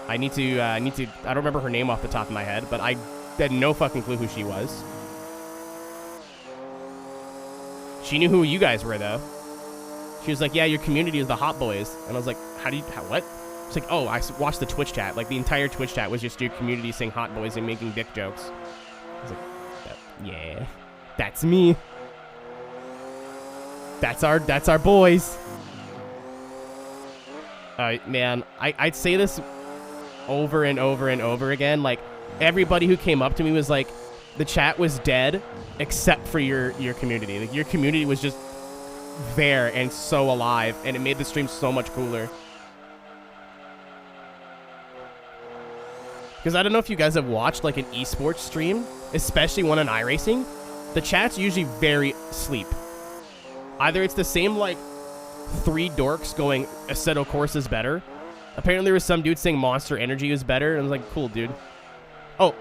I don't remember her name off the top of my head, but I had no fucking clue who she was. She knew who you guys were, though. She was like, yeah, your community is the Hot Boys. And I was like, what? It's like, oh, I watched the Twitch chat. Like, the entire Twitch chat was just your community saying Hot Boys and making dick jokes. I was like, yeah, that's me. That's our boys. Man, I'd say this over and over and over again. Like, everybody who came up to me was like, the chat was dead except for your community. Like, your community was just there and so alive, and it made the stream so much cooler. Because I don't know if you guys have watched, like, an esports stream, especially one on iRacing. The chat's usually very sleep. Either it's the same, like, 3 dorks going, Assetto Corsa is better. Apparently there was some dude saying Monster Energy was better. And I was like, cool, dude. Oh,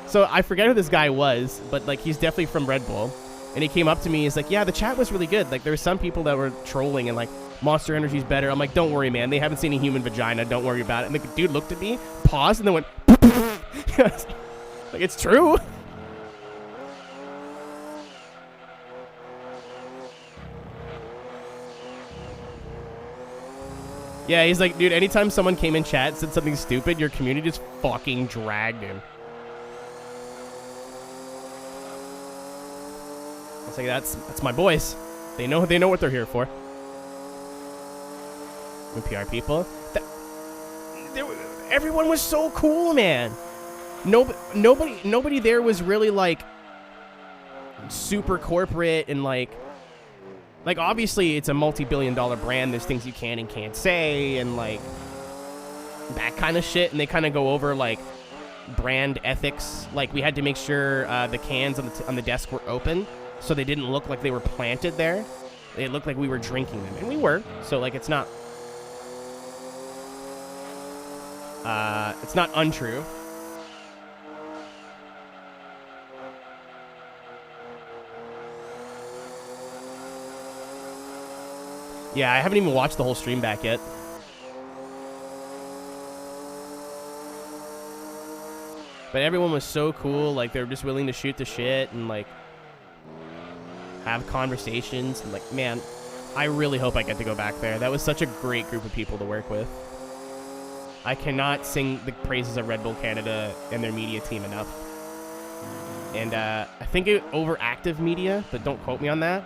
so I forget who this guy was, but, like, he's definitely from Red Bull. And he came up to me, he's like, yeah, the chat was really good. Like, there were some people that were trolling and, like, Monster Energy's better. I'm like, don't worry, man. They haven't seen a human vagina. Don't worry about it. And the dude looked at me, paused, and then went, like, it's true. Yeah, he's like, dude, anytime someone came in chat and said something stupid, your community just fucking dragged him. I was like, that's my boys. They know what they're here for. We PR people. Everyone was so cool, man. Nobody there was really, like, super corporate and, like, Like, obviously, it's a multi-billion-dollar brand. There's things you can and can't say, and, like, that kind of shit. And they kind of go over, like, brand ethics. Like, we had to make sure the cans on the desk were open, so they didn't look like they were planted there. It looked like we were drinking them, and we were. So, like, it's not untrue. Yeah, I haven't even watched the whole stream back yet. But everyone was so cool. Like, they were just willing to shoot the shit and, like, have conversations. And, like, man, I really hope I get to go back there. That was such a great group of people to work with. I cannot sing the praises of Red Bull Canada and their media team enough. And I think overactive media, but don't quote me on that.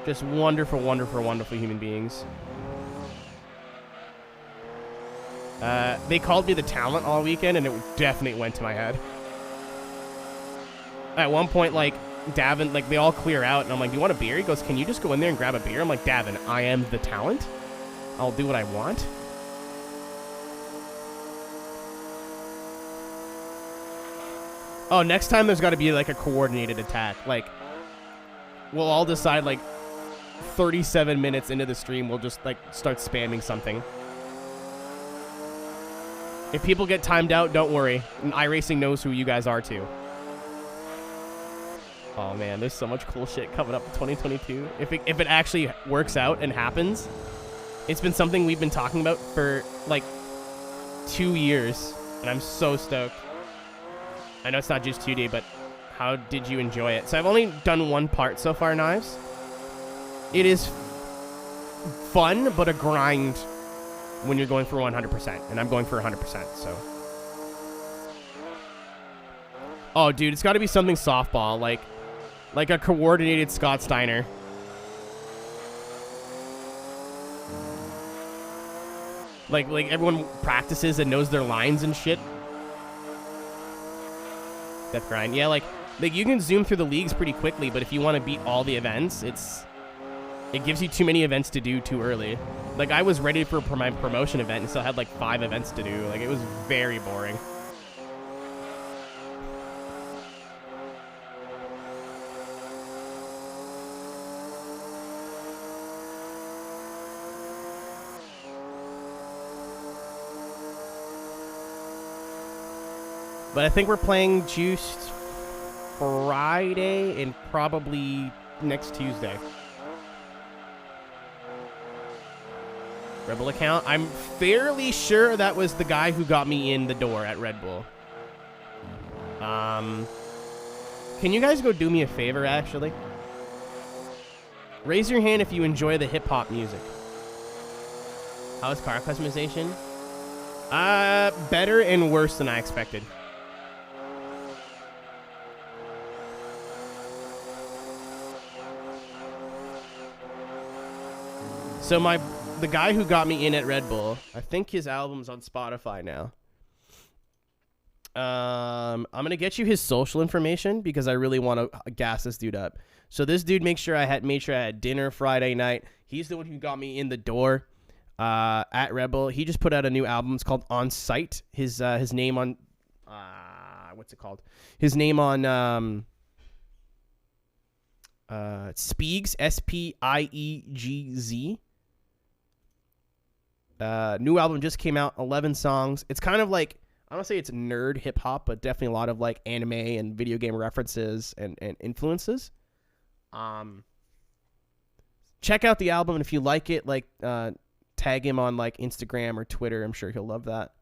Just wonderful, wonderful, wonderful human beings. They called me the talent all weekend, and it definitely went to my head. At one point, like, Davin, like, they all clear out, and I'm like, do you want a beer? He goes, can you just go in there and grab a beer? I'm like, Davin, I am the talent. I'll do what I want. Oh, next time there's got to be, like, a coordinated attack. Like, we'll all decide, like, 37 minutes into the stream, we'll just, like, start spamming something. If people get timed out, don't worry. And iRacing knows who you guys are, too. Oh, man, there's so much cool shit coming up in 2022. If it actually works out and happens, it's been something we've been talking about for, like, 2 years. And I'm so stoked. I know it's not just 2D, but how did you enjoy it? So I've only done one part so far, Knives. It is fun, but a grind when you're going for 100%. And I'm going for 100%, so. Oh, dude, it's got to be something softball, like a coordinated Scott Steiner. Like everyone practices and knows their lines and shit. Death grind. Yeah, like you can zoom through the leagues pretty quickly, but if you want to beat all the events, it gives you too many events to do too early. Like, I was ready for my promotion event and still had like 5 events to do. Like, it was very boring. But I think we're playing Juiced Friday and probably next Tuesday. Red Bull account. I'm fairly sure that was the guy who got me in the door at Red Bull. Can you guys go do me a favor, actually? Raise your hand if you enjoy the hip-hop music. How's car customization? Better and worse than I expected. So the guy who got me in at Red Bull, I think his album's on Spotify now. I'm going to get you his social information because I really want to gas this dude up. So this dude made sure I had dinner Friday night. He's the one who got me in the door at Red Bull. He just put out a new album. It's called On Site. His name on what's it called? His name on Spiegz, Spiegz. New album just came out, 11 songs. It's kind of like, I don't say it's nerd hip hop, but definitely a lot of like anime and video game references and influences. Check out the album, and if you like it, like tag him on like Instagram or Twitter. I'm sure he'll love that.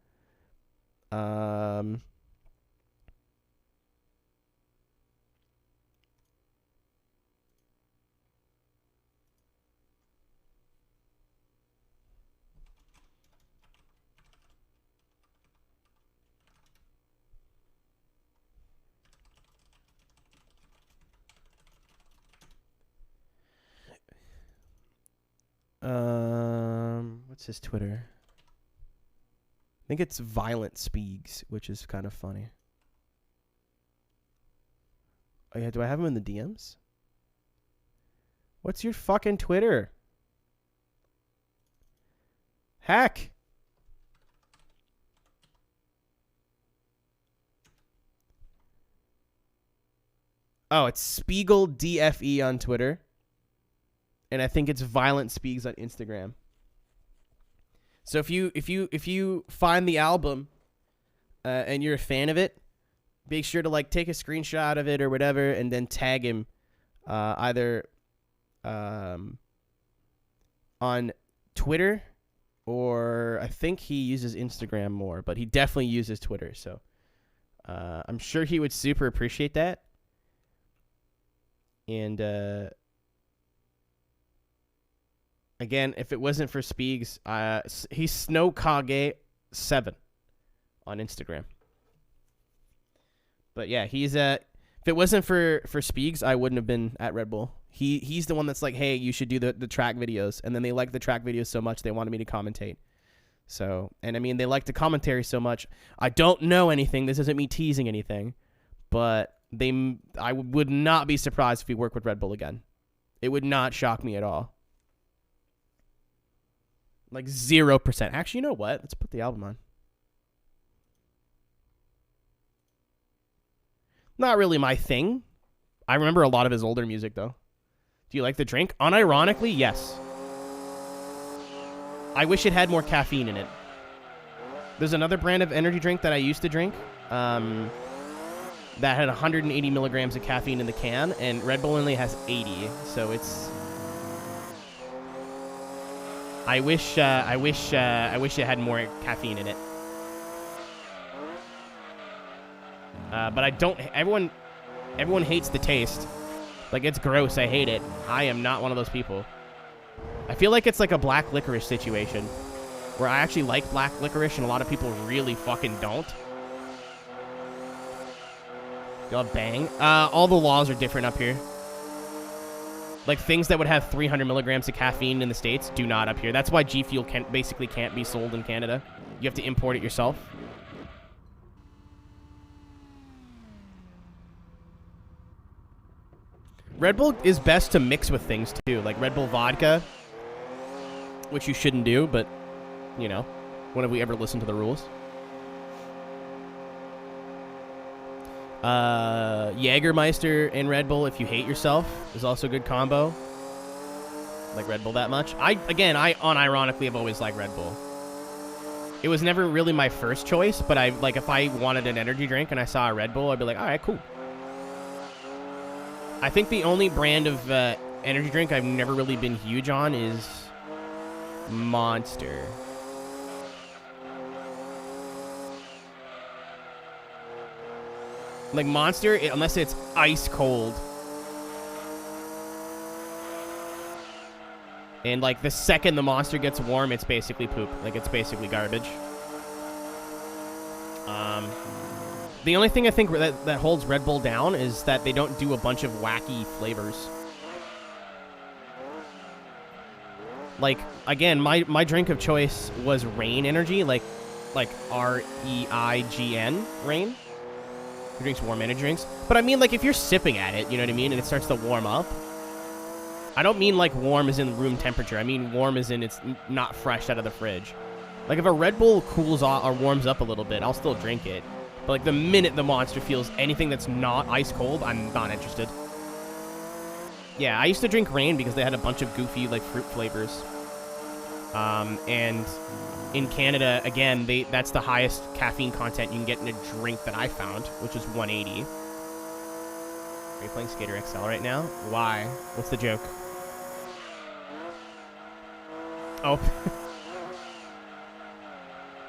What's his Twitter? I think it's Violent Spiegz, which is kind of funny. Oh yeah, do I have him in the DMs? What's your fucking Twitter? Heck. Oh, it's Spiegel DFE on Twitter. And I think it's Violent Spiegs on Instagram. So if you find the album and you're a fan of it, make sure to like take a screenshot of it or whatever, and then tag him either on Twitter, or I think he uses Instagram more, but he definitely uses Twitter. So I'm sure he would super appreciate that. And again, if it wasn't for Spiegs, he's Snowkage7 on Instagram. But yeah, he's if it wasn't for Spiegs, I wouldn't have been at Red Bull. He's the one that's like, hey, you should do the track videos, and then they like the track videos so much they wanted me to commentate. So, and I mean, they like the commentary so much. I don't know anything. This isn't me teasing anything, but I would not be surprised if we work with Red Bull again. It would not shock me at all. Like 0%. Actually, you know what? Let's put the album on. Not really my thing. I remember a lot of his older music, though. Do you like the drink? Unironically, yes. I wish it had more caffeine in it. There's another brand of energy drink that I used to drink that had 180 milligrams of caffeine in the can, and Red Bull only has 80, so it's... I wish it had more caffeine in it. But I don't... Everyone hates the taste. Like, it's gross. I hate it. I am not one of those people. I feel like it's like a black licorice situation, where I actually like black licorice, and a lot of people really fucking don't. God bang. All the laws are different up here. Like, things that would have 300 milligrams of caffeine in the States do not up here. That's why G Fuel basically can't be sold in Canada. You have to import it yourself. Red Bull is best to mix with things, too. Like Red Bull vodka, which you shouldn't do, but, you know, when have we ever listened to the rules? Jägermeister and Red Bull, if you hate yourself, is also a good combo. Like Red Bull that much. I unironically have always liked Red Bull. It was never really my first choice, but if I wanted an energy drink and I saw a Red Bull, I'd be like, all right, cool. I think the only brand of energy drink I've never really been huge on is Monster. Like Monster, unless it's ice cold. And like the second the Monster gets warm, it's basically poop. Like it's basically garbage. The only thing I think that holds Red Bull down is that they don't do a bunch of wacky flavors. Like, again, my drink of choice was Reign Energy, like REIGN, Reign. Who drinks warm energy drinks? But I mean, like, if you're sipping at it, you know what I mean, and it starts to warm up. I don't mean, like, warm as in room temperature. I mean warm as in it's not fresh out of the fridge. Like, if a Red Bull cools off or warms up a little bit, I'll still drink it. But, like, the minute the Monster feels anything that's not ice cold, I'm not interested. Yeah, I used to drink Reign because they had a bunch of goofy, like, fruit flavors. And in Canada, again, that's the highest caffeine content you can get in a drink that I found, which is 180. Are you playing Skater XL right now? Why? What's the joke? Oh.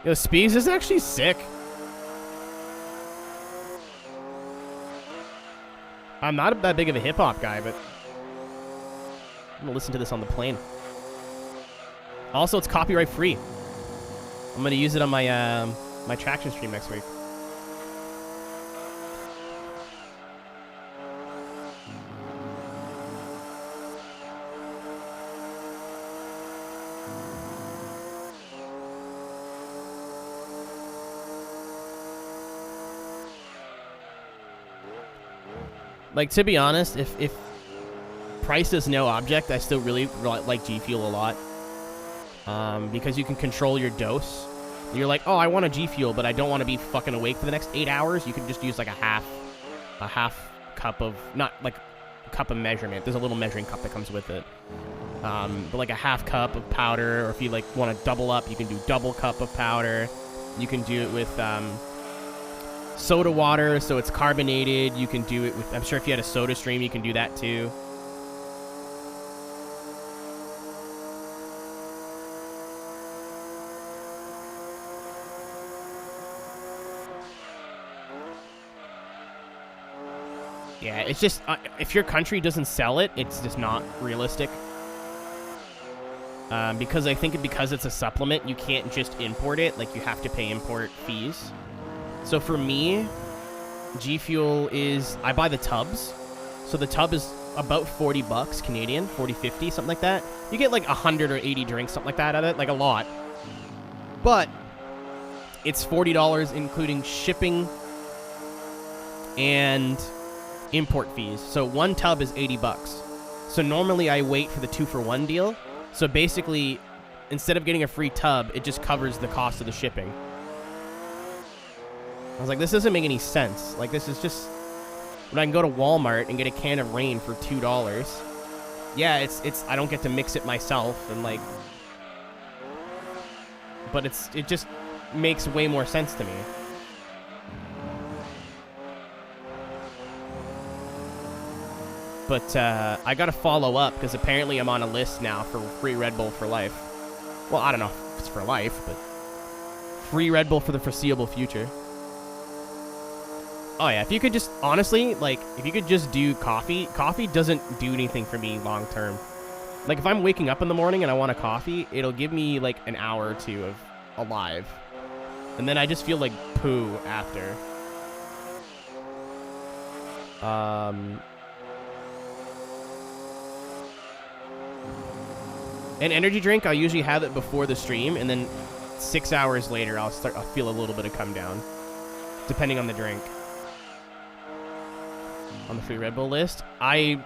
Yo, Speeds is actually sick. I'm not that big of a hip-hop guy, but I'm going to listen to this on the plane. Also, it's copyright free. I'm going to use it on my my traction stream next week. Like, to be honest, if price is no object. I still really like G Fuel a lot. Because you can control your dose. You're like, oh, I want a G Fuel, but I don't want to be fucking awake for the next 8 hours. You can just use like a half cup of, not like a cup of measurement. There's a little measuring cup that comes with it. But like a half cup of powder, or if you like want to double up, you can do double cup of powder. You can do it with soda water, so it's carbonated. You can do it with, I'm sure if you had a Soda Stream, you can do that too. Yeah, it's just, if your country doesn't sell it, it's just not realistic. Because I think because it's a supplement, you can't just import it. Like, you have to pay import fees. So for me, G Fuel is, I buy the tubs. So the tub is about 40 bucks Canadian, 40, 50, something like that. You get like 100 or 80 drinks, something like that out of it, like a lot. But it's $40 including shipping and import fees. So one tub is 80 bucks. So normally I wait for the 2-for-1 deal. So basically, instead of getting a free tub, it just covers the cost of the shipping. I was like, this doesn't make any sense. Like, this is just, when I can go to Walmart and get a can of Rain for $2. Yeah, it's I don't get to mix it myself, and like, but it just makes way more sense to me. But I gotta follow up, because apparently I'm on a list now for free Red Bull for life. Well, I don't know if it's for life, but free Red Bull for the foreseeable future. Oh yeah, if you could just, honestly, like, if you could just do coffee doesn't do anything for me long term. Like, if I'm waking up in the morning and I want a coffee, it'll give me like an hour or two of alive. And then I just feel like poo after. An energy drink, I'll usually have it before the stream, and then 6 hours later, I'll feel a little bit of come down, depending on the drink. On the free Red Bull list, I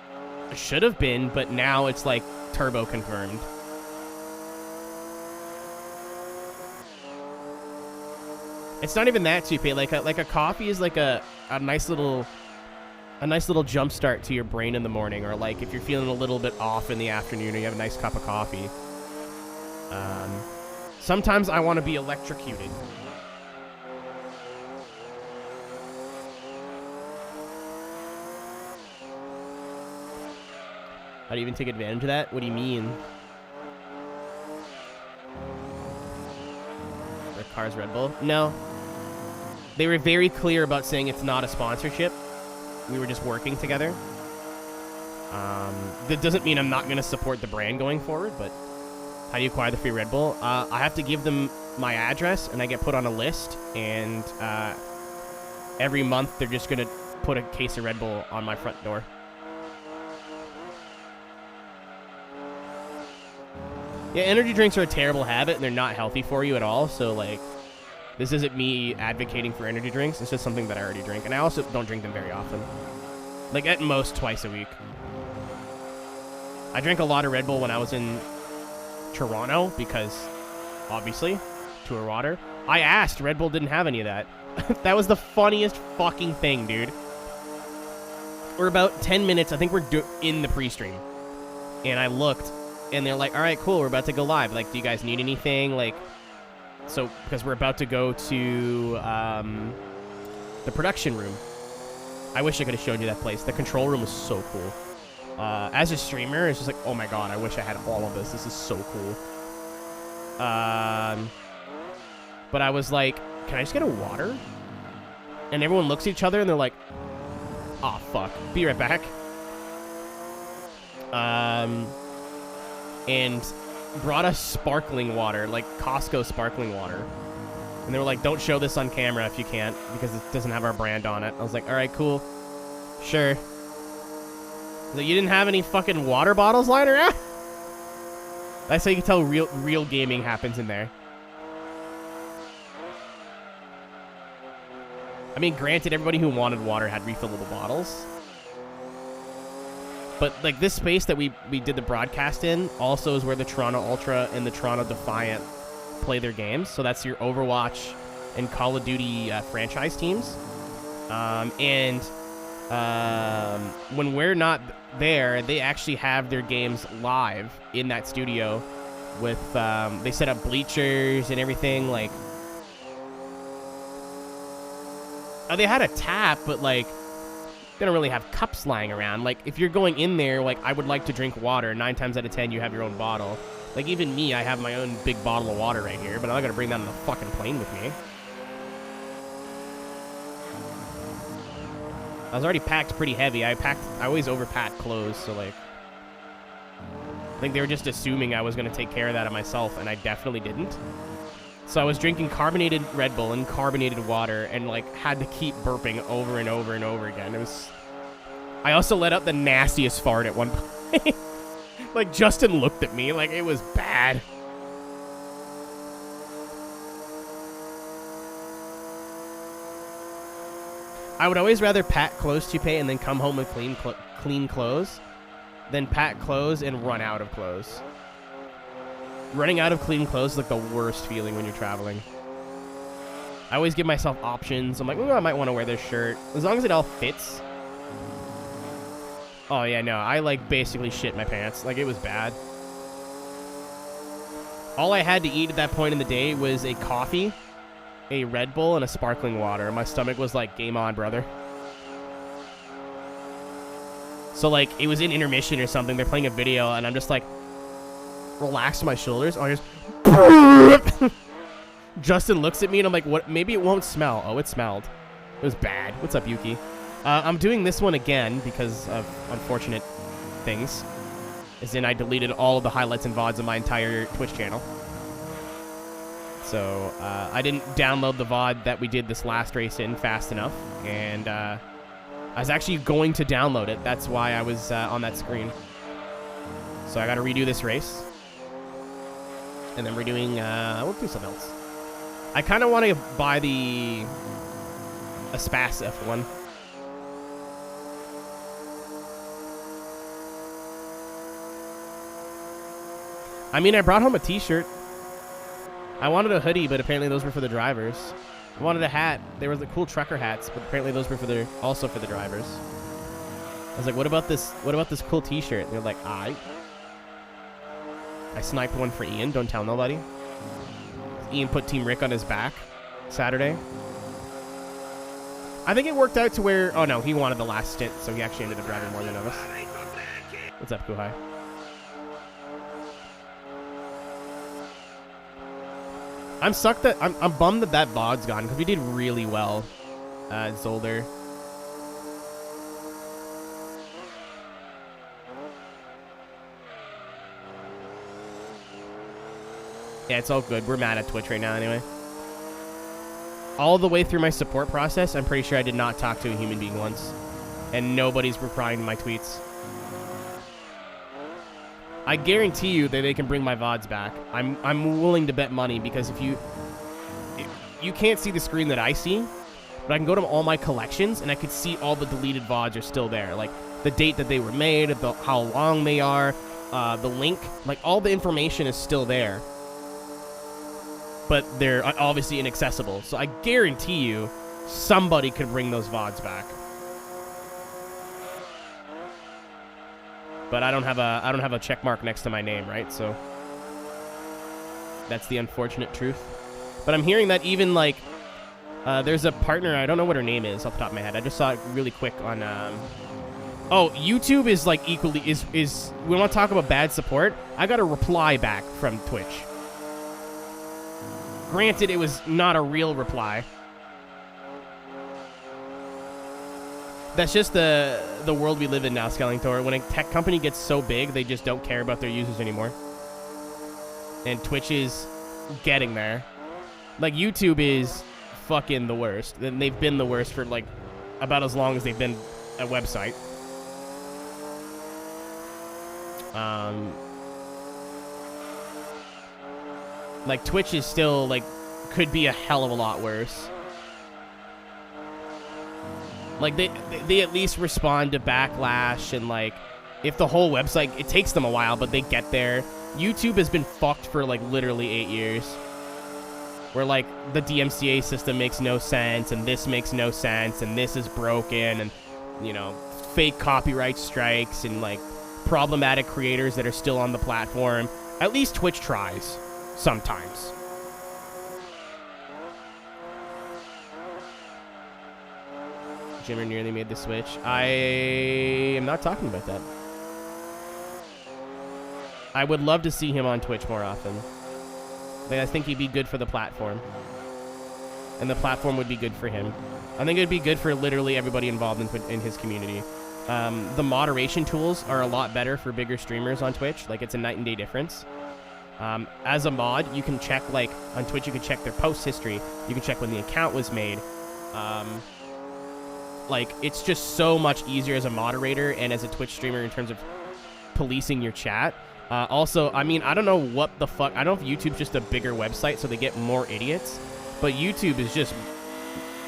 should have been, but now it's like turbo confirmed. It's not even that cheap. Like a coffee is like a nice little jump start to your brain in the morning, or like if you're feeling a little bit off in the afternoon and you have a nice cup of coffee. Sometimes I want to be electrocuted. How do you even take advantage of that? What do you mean? Red Cars Red Bull? No. They were very clear about saying it's not a sponsorship. We were just working together. That doesn't mean I'm not going to support the brand going forward, but how do you acquire the free Red Bull? I have to give them my address, and I get put on a list, and every month they're just going to put a case of Red Bull on my front door. Yeah, energy drinks are a terrible habit, and they're not healthy for you at all, so, like, this isn't me advocating for energy drinks. It's just something that I already drink, and I also don't drink them very often. Like, at most, twice a week. I drank a lot of Red Bull when I was in Toronto, because, obviously, tour water. I asked, Red Bull didn't have any of that. That was the funniest fucking thing, dude. We're about 10 minutes, I think we're in the pre-stream. And I looked, and they're like, all right, cool, we're about to go live. Like, do you guys need anything? Like, so, because we're about to go to the production room. I wish I could have showed you that place. The control room was so cool. As a streamer, it's just like, oh my god, I wish I had all of this. This is so cool. But I was like, can I just get a water? And everyone looks at each other and they're like, oh fuck, be right back. And brought us sparkling water, like Costco sparkling water. And they were like, don't show this on camera if you can't, because it doesn't have our brand on it. I was like, all right, cool. Sure. So you didn't have any fucking water bottles lying around? That's how you can tell real gaming happens in there. I mean, granted, everybody who wanted water had refillable bottles. But like this space that we did the broadcast in also is where the Toronto Ultra and the Toronto Defiant play their games. So that's your Overwatch and Call of Duty franchise teams. When we're not there, they actually have their games live in that studio with, they set up bleachers and everything. Like, they had a tap, but like, they don't really have cups lying around. Like, if you're going in there, like, I would like to drink water. 9 times out of 10, you have your own bottle. Like, even me, I have my own big bottle of water right here, but I'm not gonna bring that on the fucking plane with me. I was already packed pretty heavy. I always overpack clothes, so like, I think they were just assuming I was gonna take care of that of myself, and I definitely didn't. So I was drinking carbonated Red Bull and carbonated water, and like had to keep burping over and over and over again. It was. I also let out the nastiest fart at one point. Like Justin looked at me like it was bad. I would always rather pack clothes to pay and then come home with clean clothes than pack clothes and run out of clothes. Running out of clean clothes is like the worst feeling when you're traveling. I always give myself options. I'm like, I might want to wear this shirt. As long as it all fits. Oh, yeah, no. I, like, basically shit my pants. Like, it was bad. All I had to eat at that point in the day was a coffee, a Red Bull, and a sparkling water. My stomach was like, game on, brother. So, like, it was in intermission or something. They're playing a video, and I'm just like, relax my shoulders. Oh, here's... Justin looks at me, and I'm like, what? Maybe it won't smell. Oh, it smelled. It was bad. What's up, Yuki? I'm doing this one again because of unfortunate things. As in, I deleted all of the highlights and VODs of my entire Twitch channel. So, I didn't download the VOD that we did this last race in fast enough. And, I was actually going to download it. That's why I was on that screen. So I gotta redo this race. And then we're doing, we'll do something else. I kind of want to buy the Aspasif one. I mean, I brought home a t-shirt. I wanted a hoodie, but apparently those were for the drivers. I wanted a hat. They were the cool trucker hats, but apparently those were for also for the drivers. I was like, what about this cool t-shirt? And they're like, I sniped one for Ian. Don't tell nobody. Ian put Team Rick on his back Saturday. I think it worked out to where... Oh, no. He wanted the last stint, so he actually ended up driving more than us. What's up, Kuhai? I'm sucked that... I'm bummed that VOD's gone, because we did really well at Zolder. Yeah, it's all good. We're mad at Twitch right now anyway. All the way through my support process, I'm pretty sure I did not talk to a human being once. And nobody's replying to my tweets. I guarantee you that they can bring my VODs back. I'm willing to bet money because if you can't see the screen that I see, but I can go to all my collections and I could see all the deleted VODs are still there. Like the date that they were made, how long they are, the link, like all the information is still there. But they're obviously inaccessible. So I guarantee you somebody could bring those VODs back. But I don't have a check mark next to my name, right? So that's the unfortunate truth. But I'm hearing that even like there's a partner, I don't know what her name is off the top of my head. I just saw it really quick on oh, YouTube is like equally is we want to talk about bad support. I got a reply back from Twitch. Granted, it was not a real reply. That's just the world we live in now, Skellingtor. When a tech company gets so big, they just don't care about their users anymore. And Twitch is getting there. Like, YouTube is fucking the worst. And they've been the worst for, like, about as long as they've been a website. Like, Twitch is still, like, could be a hell of a lot worse. Like, they at least respond to backlash and, like, if the whole website, it takes them a while, but they get there. YouTube has been fucked for like literally 8 years. Where like the DMCA system makes no sense, and this makes no sense, and this is broken, and you know, fake copyright strikes, and like problematic creators that are still on the platform. At least Twitch tries sometimes. Jimmer nearly made the switch. I am not talking about that. I would love to see him on Twitch more often. Like, I think he'd be good for the platform. And the platform would be good for him. I think it'd be good for literally everybody involved in his community. The moderation tools are a lot better for bigger streamers on Twitch. Like, it's a night and day difference. As a mod, you can check, like, on Twitch, you can check their post history. You can check when the account was made. Like, it's just so much easier as a moderator and as a Twitch streamer in terms of policing your chat. Also, I mean, I don't know what the fuck. I don't know if YouTube's just a bigger website so they get more idiots. But YouTube is just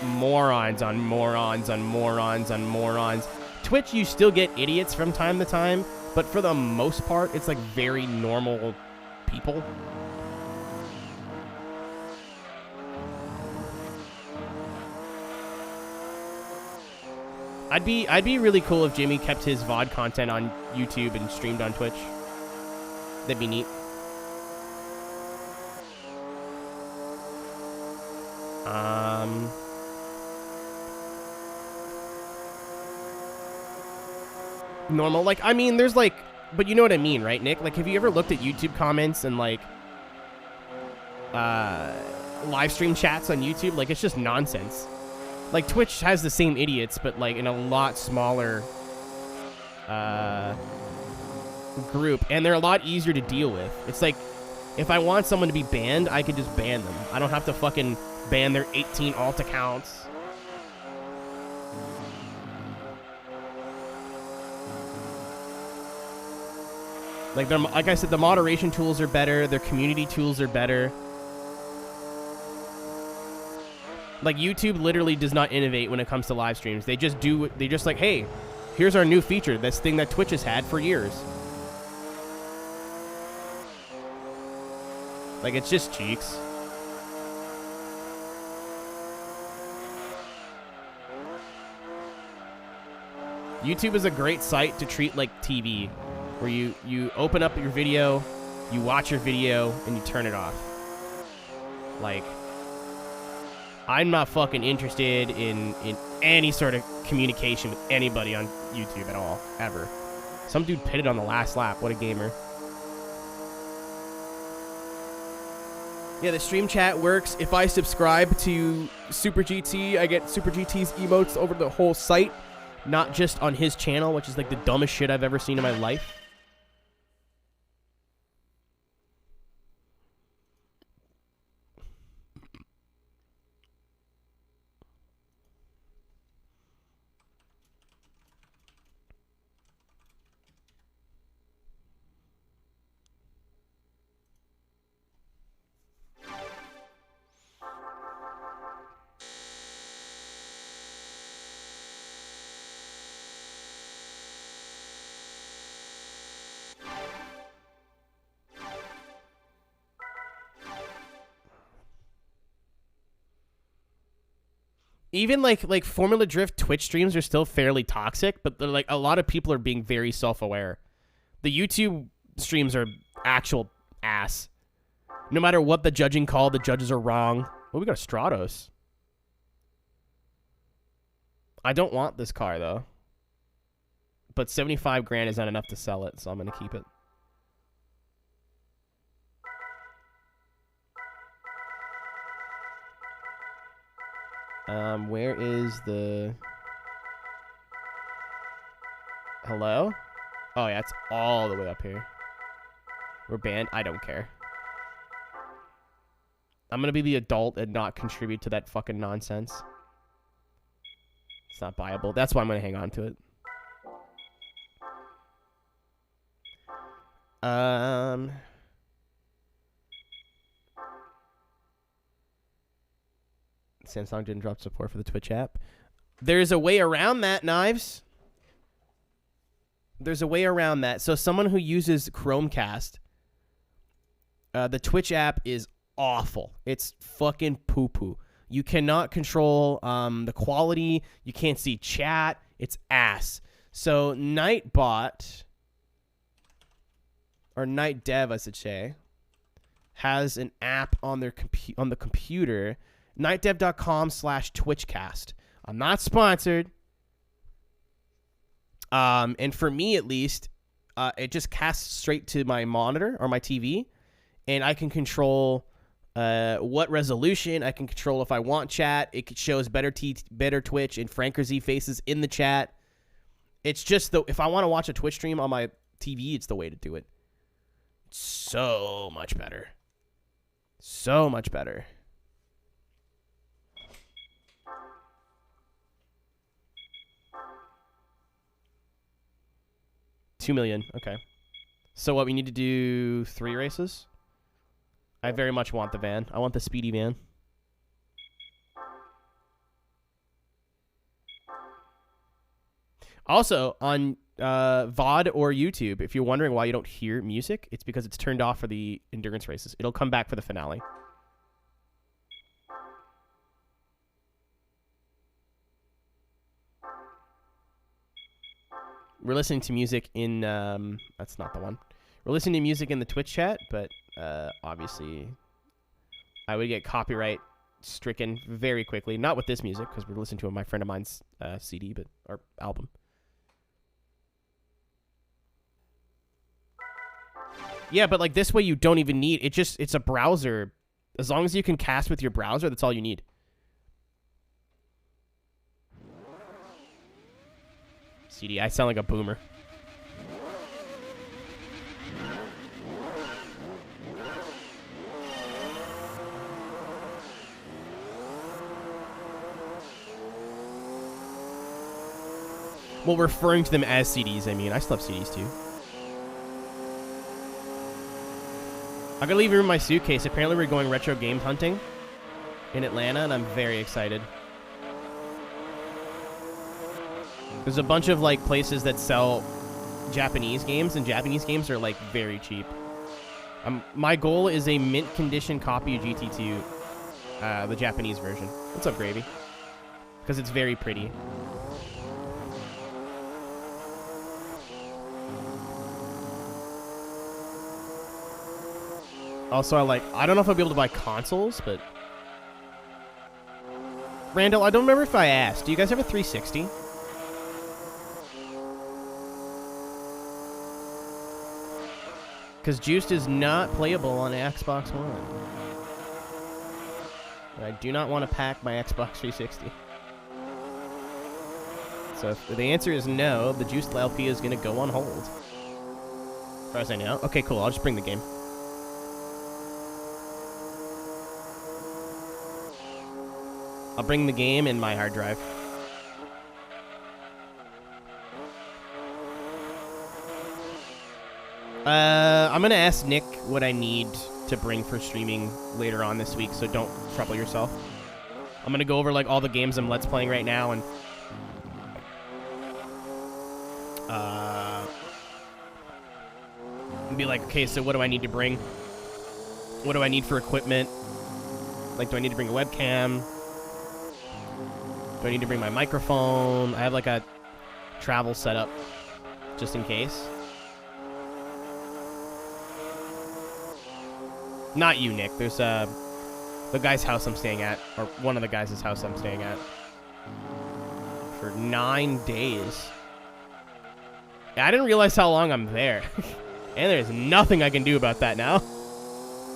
morons on morons on morons on morons. Twitch, you still get idiots from time to time. But for the most part, it's like very normal people. I'd be really cool if Jimmy kept his VOD content on YouTube and streamed on Twitch. That'd be neat. Normal, like, I mean, there's like, but you know what I mean, right, Nick? Like, have you ever looked at YouTube comments and like live stream chats on YouTube? Like, it's just nonsense. Like, Twitch has the same idiots, but like in a lot smaller group, and they're a lot easier to deal with. It's like, if I want someone to be banned, I could just ban them. I don't have to fucking ban their 18 alt accounts. Like, like I said, the moderation tools are better. Their community tools are better. Like, YouTube literally does not innovate when it comes to live streams. They just do, they just like, hey, here's our new feature, this thing that Twitch has had for years. Like, it's just cheeks. YouTube is a great site to treat like TV, where you open up your video, you watch your video, and you turn it off. Like, I'm not fucking interested in any sort of communication with anybody on YouTube at all, ever. Some dude pitted on the last lap. What a gamer. Yeah, the stream chat works. If I subscribe to Super GT, I get Super GT's emotes over the whole site, not just on his channel, which is like the dumbest shit I've ever seen in my life. Even like Formula Drift Twitch streams are still fairly toxic, but they're like, a lot of people are being very self-aware. The YouTube streams are actual ass. No matter what the judging call, the judges are wrong. Oh, we got a Stratos. I don't want this car though. But 75 grand is not enough to sell it, so I'm gonna keep it. Where is the... Hello? Oh, yeah, it's all the way up here. We're banned? I don't care. I'm gonna be the adult and not contribute to that fucking nonsense. It's not buyable. That's why I'm gonna hang on to it. Samsung didn't drop support for the Twitch app. There's a way around that, Knives. there's a way around that. So someone who uses Chromecast, the Twitch app is awful. It's fucking poo-poo. You cannot control the quality. You can't see chat. It's ass. So Nightbot, or Night Dev, I should say, has an app on their on the computer, nightdev.com/twitchcast. I'm not sponsored. And for me, at least, it just casts straight to my monitor or my TV, and I can control what resolution. I can control if I want chat. It shows better Twitch and Franker Z faces in the chat. It's just if I want to watch a Twitch stream on my TV, it's the way to do it. It's so much better. So much better. $2 million. Okay. So what, we need to do 3 races? I very much want the van. I want the speedy van. Also, on VOD or YouTube, if you're wondering why you don't hear music, it's because it's turned off for the endurance races. It'll come back for the finale. We're listening to music in... that's not the one. We're listening to music in the Twitch chat, but obviously I would get copyright stricken very quickly. Not with this music, because we're listening to my friend of mine's CD, or album. Yeah, but like this way you don't even need... It's a browser. As long as you can cast with your browser, that's all you need. CD, I sound like a boomer. Well, referring to them as CDs, I mean. I still have CDs too. I gotta leave it in my suitcase. Apparently we're going retro game hunting in Atlanta, and I'm very excited. There's a bunch of like places that sell Japanese games, and Japanese games are like very cheap. My goal is a mint condition copy of GT2, the Japanese version. What's up, Gravy? Because it's very pretty. Also, I don't know if I'll be able to buy consoles, but... Randall, I don't remember if I asked. Do you guys have a 360? Because Juiced is not playable on Xbox One. I do not want to pack my Xbox 360. So if the answer is no, the Juiced LP is going to go on hold. As far as I know. Okay, cool. I'll just bring the game. I'll bring the game and my hard drive. I'm going to ask Nick what I need to bring for streaming later on this week, so don't trouble yourself. I'm going to go over like all the games I'm Let's Playing right now and be like, okay, so what do I need to bring? What do I need for equipment? Like, do I need to bring a webcam? Do I need to bring my microphone? I have like a travel setup just in case. Not you, Nick. There's the guy's house I'm staying at, or one of the guys' house I'm staying at for 9 days. Yeah, I didn't realize how long I'm there. And there's nothing I can do about that now.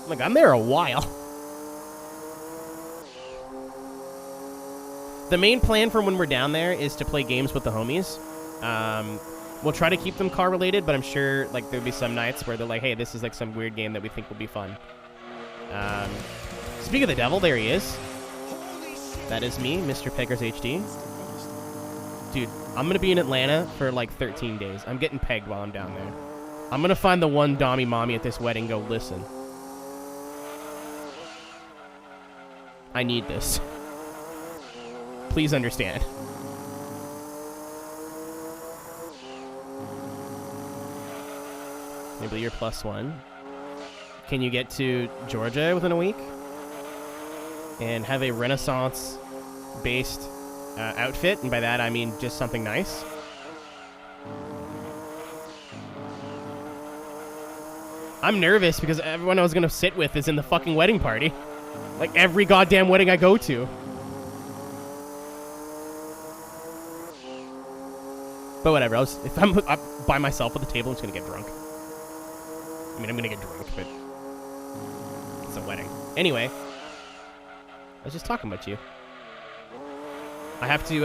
Like, I'm there a while. The main plan for when we're down there is to play games with the homies. We'll try to keep them car-related, but I'm sure like there'll be some nights where they're like, hey, this is like some weird game that we think will be fun. Speak of the devil, there he is. That is me, Mr. Peggers HD. Dude, I'm going to be in Atlanta for like 13 days. I'm getting pegged while I'm down there. I'm going to find the one Dommy Mommy at this wedding and go, listen. I need this. Please understand. Maybe you're +1. Can you get to Georgia within a week? And have a Renaissance-based outfit? And by that, I mean just something nice. I'm nervous because everyone I was going to sit with is in the fucking wedding party. Like, every goddamn wedding I go to. But whatever, if I'm by myself at the table, I'm just going to get drunk. I mean, I'm going to get drunk, but it's a wedding. Anyway, I was just talking about you. I have to,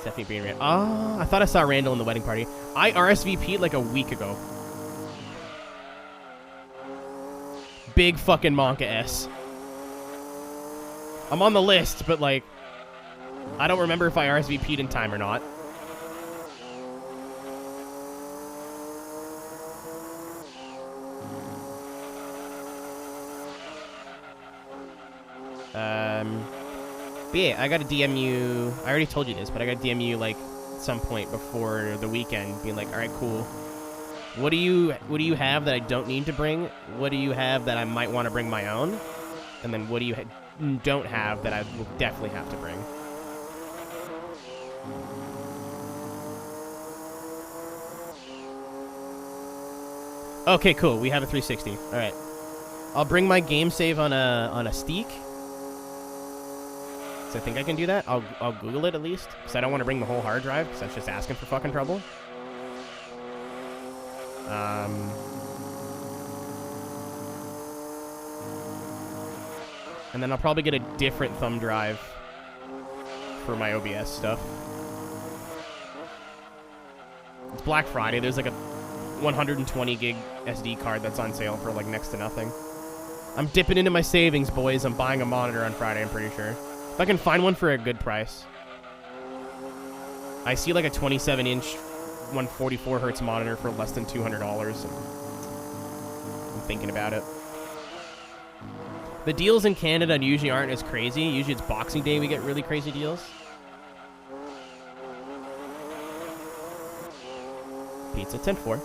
Stephanie Bean Randall. Oh, I thought I saw Randall in the wedding party. I RSVP'd like a week ago. Big fucking Monka S. I'm on the list, but like, I don't remember if I RSVP'd in time or not. But yeah, I gotta DM you. I already told you this, but I gotta DM you like some point before the weekend, being like, all right, cool. What do you have that I don't need to bring? What do you have that I might want to bring my own? And then what do you don't have that I will definitely have to bring? Okay, cool. We have a 360. All right. I'll bring my game save on a stick. So I think I can do that. I'll Google it at least, because I don't want to bring the whole hard drive, because that's just asking for fucking trouble. And then I'll probably get a different thumb drive for my OBS stuff. It's Black Friday. There's like a 120 gig SD card that's on sale for like next to nothing. I'm dipping into my savings, boys. I'm buying a monitor on Friday, I'm pretty sure. If I can find one for a good price. I see like a 27-inch 144 hertz monitor for less than $200. I'm thinking about it. The deals in Canada usually aren't as crazy. Usually it's Boxing Day we get really crazy deals. Pizza 10-4.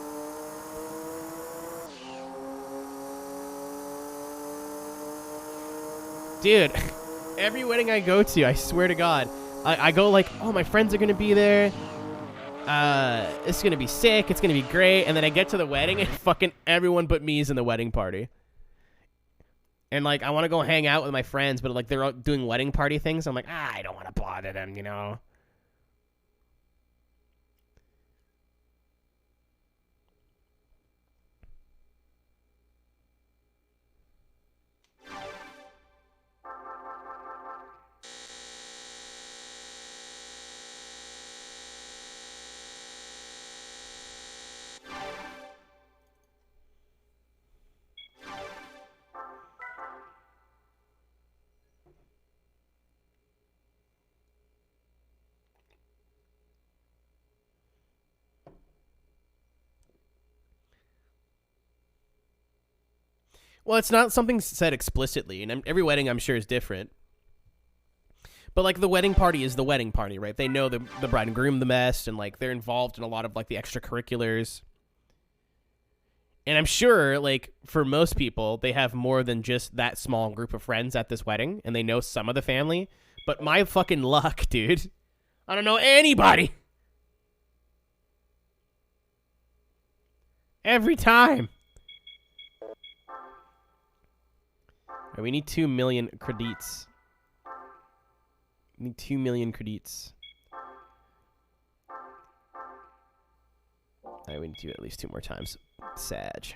Dude, every wedding I go to, I swear to God, I go like, oh, my friends are going to be there. It's going to be sick. It's going to be great. And then I get to the wedding and fucking everyone but me is in the wedding party. And like, I want to go hang out with my friends, but like they're all doing wedding party things. I'm like, I don't want to bother them, you know? Well, it's not something said explicitly, and every wedding I'm sure is different. But like the wedding party is the wedding party, right? They know the bride and groom the best, and like they're involved in a lot of like the extracurriculars. And I'm sure like for most people, they have more than just that small group of friends at this wedding, and they know some of the family. But my fucking luck, dude. I don't know anybody. Every time. Right, we need 2 million credits. We need 2 million credits. Alright, we need to do it at least 2 more times. Sag.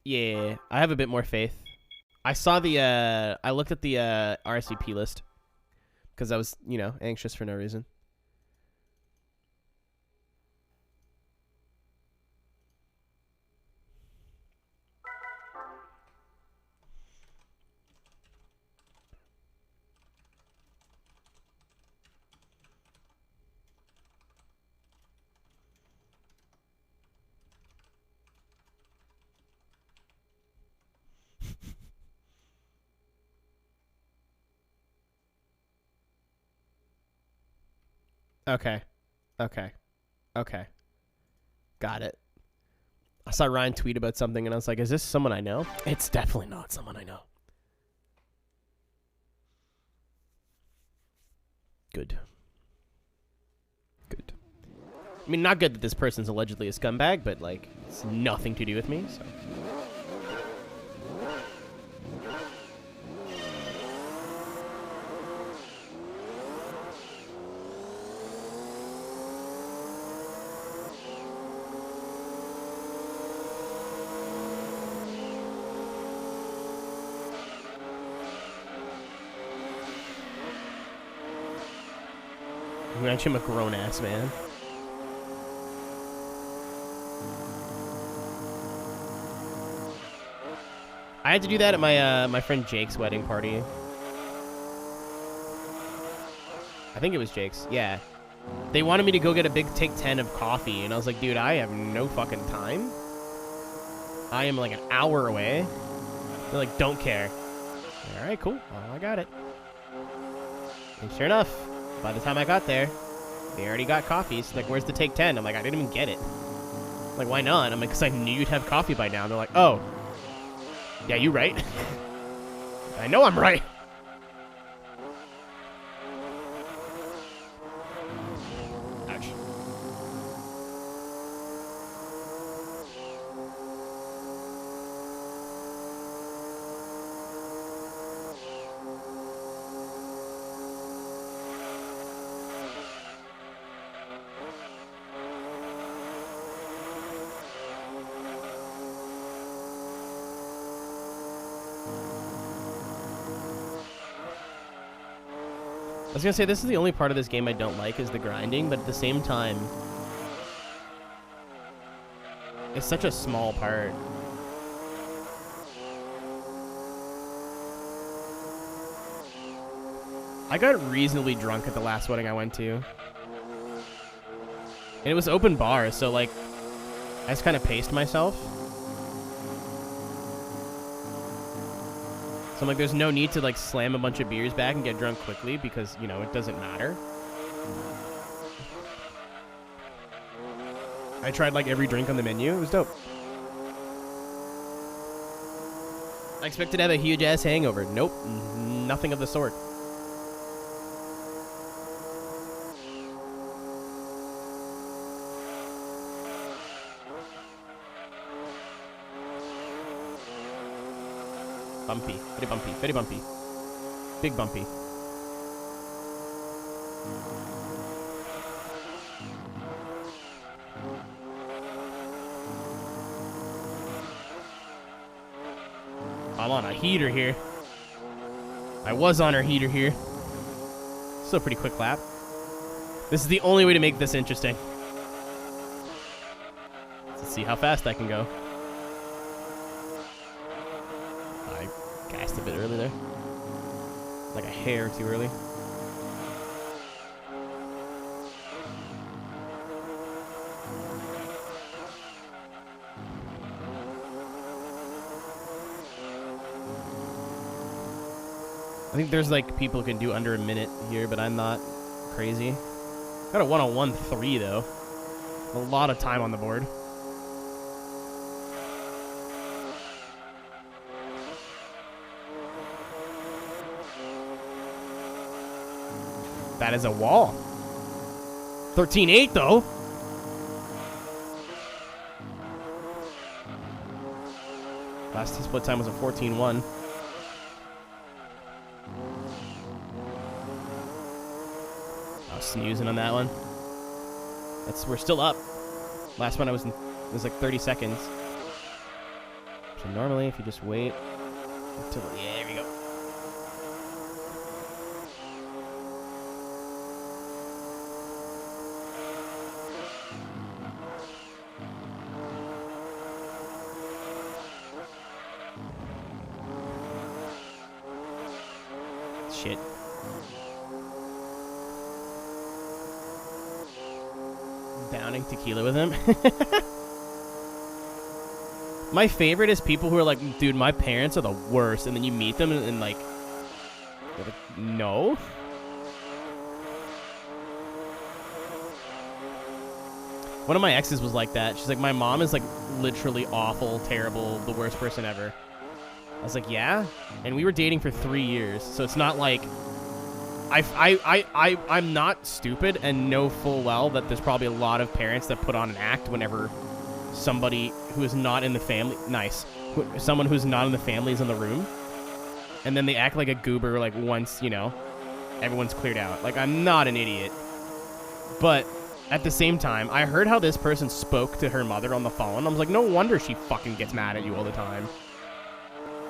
Yeah, I have a bit more faith. I saw the, I looked at the RSVP list. Because I was, you know, anxious for no reason. Okay. Okay. Okay. Got it. I saw Ryan tweet about something, and I was like, is this someone I know? It's definitely not someone I know. Good. Good. I mean, not good that this person's allegedly a scumbag, but, like, it's nothing to do with me, so... Imagine him a grown-ass man. I had to do that at my my friend Jake's wedding party. I think it was Jake's. Yeah. They wanted me to go get a big Take 10 of coffee, and I was like, dude, I have no fucking time. I am like an hour away. They're like, don't care. All right, cool. Oh, I got it. And sure enough, by the time I got there, they already got coffee. So like, where's the Take 10? I'm like, I didn't even get it. I'm like, why not? I'm like, because I knew you'd have coffee by now. And they're like, oh. Yeah, you right. I know I'm right. Ouch. I was gonna say, this is the only part of this game I don't like, is the grinding, but at the same time, it's such a small part. I got reasonably drunk at the last wedding I went to. And it was open bar, so like, I just kind of paced myself. So I'm like, there's no need to like slam a bunch of beers back and get drunk quickly because, you know, it doesn't matter. I tried like every drink on the menu. It was dope. I expected to have a huge ass hangover. Nope. Nothing of the sort. Bumpy. Very bumpy. Very bumpy. Big bumpy. I'm on a heater here. I was on our heater here. Still a pretty quick lap. This is the only way to make this interesting. Let's see how fast I can go. A bit early there. Like a hair too early. I think there's like people who can do under a minute here, but I'm not crazy. Got a 1:01.3 though. A lot of time on the board. That is a wall. 13.8 though. Last split time was a 14.1. I was snoozing on that one. We're still up. Last one it was like 30 seconds. So normally if you just wait until, yeah, there we go. Shit. Downing tequila with him. My favorite is people who are like, dude, my parents are the worst, and then you meet them and like, you're like, no. One of my exes was like that. She's like, my mom is like literally awful, terrible, the worst person ever. I was like, yeah? And we were dating for 3 years, so it's not like... I'm not stupid and know full well that there's probably a lot of parents that put on an act whenever somebody who is not in the family... Nice. Someone who's not in the family is in the room. And then they act like a goober, like, once, you know, everyone's cleared out. Like, I'm not an idiot. But at the same time, I heard how this person spoke to her mother on the phone. I was like, no wonder she fucking gets mad at you all the time.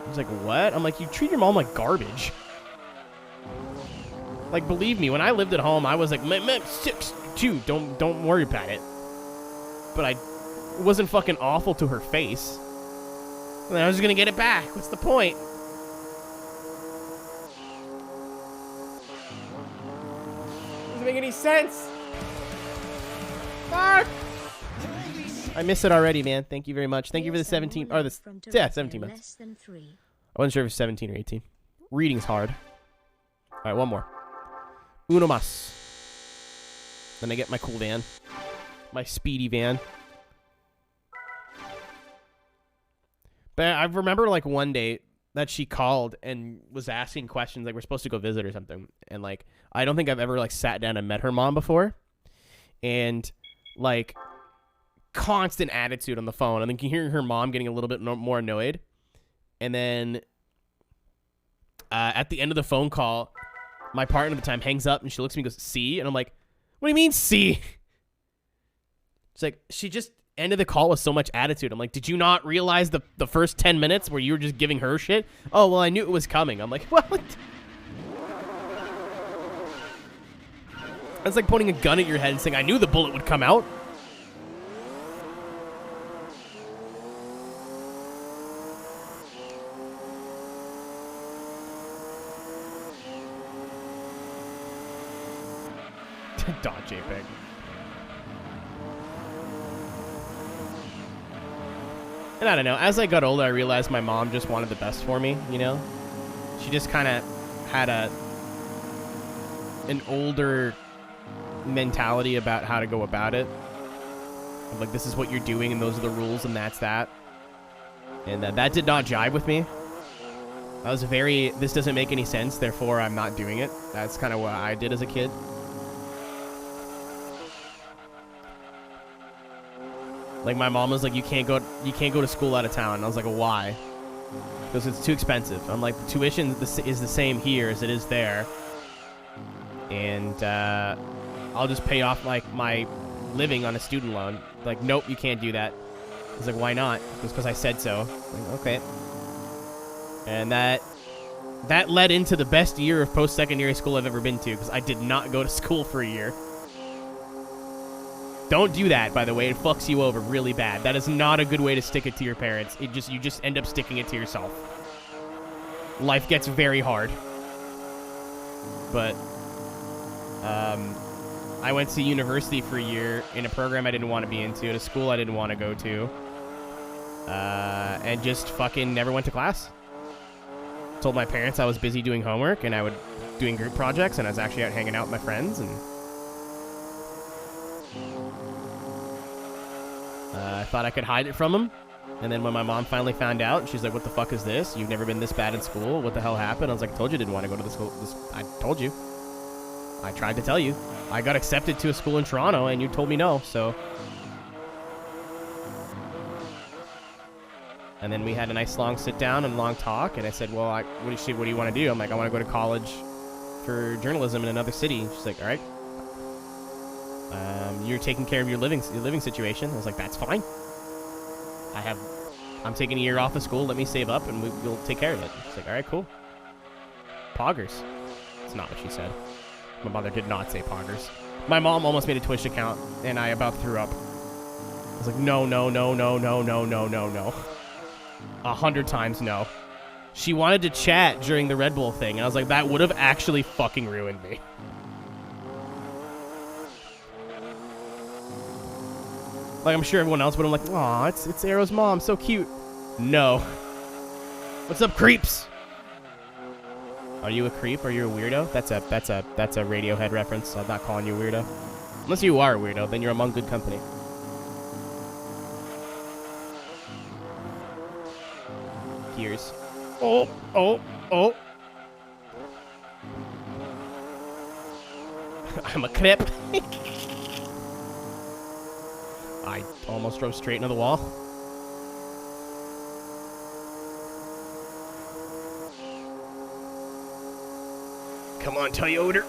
I was like, what? I'm like, you treat your mom like garbage. Like, believe me, when I lived at home, I was like, 6'2", don't worry about it. But I wasn't fucking awful to her face. And I was just gonna get it back. What's the point? Doesn't make any sense. Fuck! I miss it already, man. Thank you very much. Thank you for the 17, or the, yeah, 17 months. I wasn't sure if it was 17 or 18. Reading's hard. All right, one more. Uno mas. Then I get my cool van. My speedy van. But I remember, like, one day that she called and was asking questions, like, we're supposed to go visit or something. And, like, I don't think I've ever, like, sat down and met her mom before. And, like, constant attitude on the phone. And then you hear her mom getting a little bit more annoyed. And then at the end of the phone call, my partner at the time hangs up and she looks at me and goes, see? And I'm like, what do you mean, see? It's like, she just ended the call with so much attitude. I'm like, did you not realize the first 10 minutes where you were just giving her shit? Oh, well, I knew it was coming. I'm like, what? That's like pointing a gun at your head and saying, I knew the bullet would come out. .jpg. And I don't know, as I got older, I realized my mom just wanted the best for me, you know? She just kind of had an older mentality about how to go about it. Like, this is what you're doing, and those are the rules, and that's that. And that did not jive with me. I was very, this doesn't make any sense, therefore I'm not doing it. That's kind of what I did as a kid. Like, my mom was like, you can't go to school out of town. And I was like, why? Because it's too expensive. I'm like, the tuition is the same here as it is there. And I'll just pay off, like, my living on a student loan. Like, nope, you can't do that. I was like, why not? Just because I said so. Like, okay. And that led into the best year of post-secondary school I've ever been to, because I did not go to school for a year. Don't do that, by the way. It fucks you over really bad. That is not a good way to stick it to your parents. You just end up sticking it to yourself. Life gets very hard. But I went to university for a year in a program I didn't want to be into, at a school I didn't want to go to, and just fucking never went to class. Told my parents I was busy doing homework and I was doing group projects, and I was actually out hanging out with my friends, and I thought I could hide it from them. And then when my mom finally found out, she's like, what the fuck is this? You've never been this bad in school. What the hell happened? I was like, I told you I didn't want to go to the school. I told you. I tried to tell you. I got accepted to a school in Toronto, and you told me no, so. And then we had a nice long sit down and long talk, and I said, well, what do you want to do? I'm like, I want to go to college for journalism in another city. She's like, all right. You're taking care of your living situation. I was like, that's fine. I'm taking a year off of school. Let me save up, and we'll take care of it. She's like, all right, cool. Poggers. That's not what she said. My mother did not say poggers. My mom almost made a Twitch account, and I about threw up. I was like, no, no, no, no, no, no, no, no, no. 100 times no. She wanted to chat during the Red Bull thing, and I was like, that would have actually fucking ruined me. Like, I'm sure everyone else would have like, aw, it's Arrow's mom, so cute. No. What's up, creeps? Are you a creep? Are you a weirdo? That's a Radiohead reference. I'm not calling you a weirdo. Unless you are a weirdo, then you're among good company. appears. Oh, oh, oh. I'm a clip. I almost drove straight into the wall. Come on, Toyota.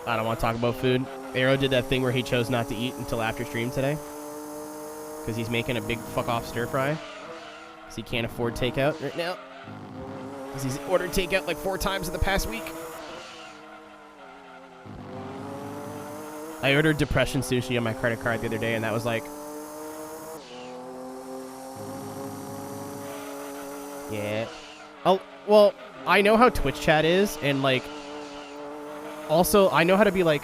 I don't want to talk about food. Aero did that thing where he chose not to eat until after stream today. Because he's making a big fuck-off stir-fry. Because he can't afford takeout right now. Because he's ordered takeout like 4 times in the past week. I ordered depression sushi on my credit card the other day, and that was like... Yeah. Oh, well, I know how Twitch chat is, and like... Also, I know how to be like...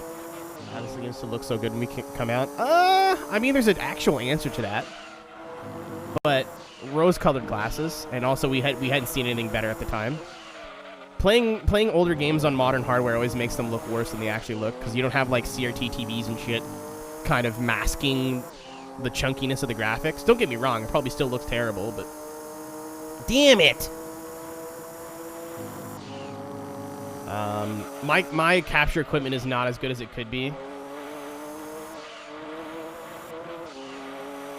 How does the game still look so good when we come out? I mean, there's an actual answer to that. But rose-colored glasses, and also we hadn't seen anything better at the time. Playing older games on modern hardware always makes them look worse than they actually look, because you don't have like CRT TVs and shit kind of masking the chunkiness of the graphics. Don't get me wrong, it probably still looks terrible, but damn it! My capture equipment is not as good as it could be.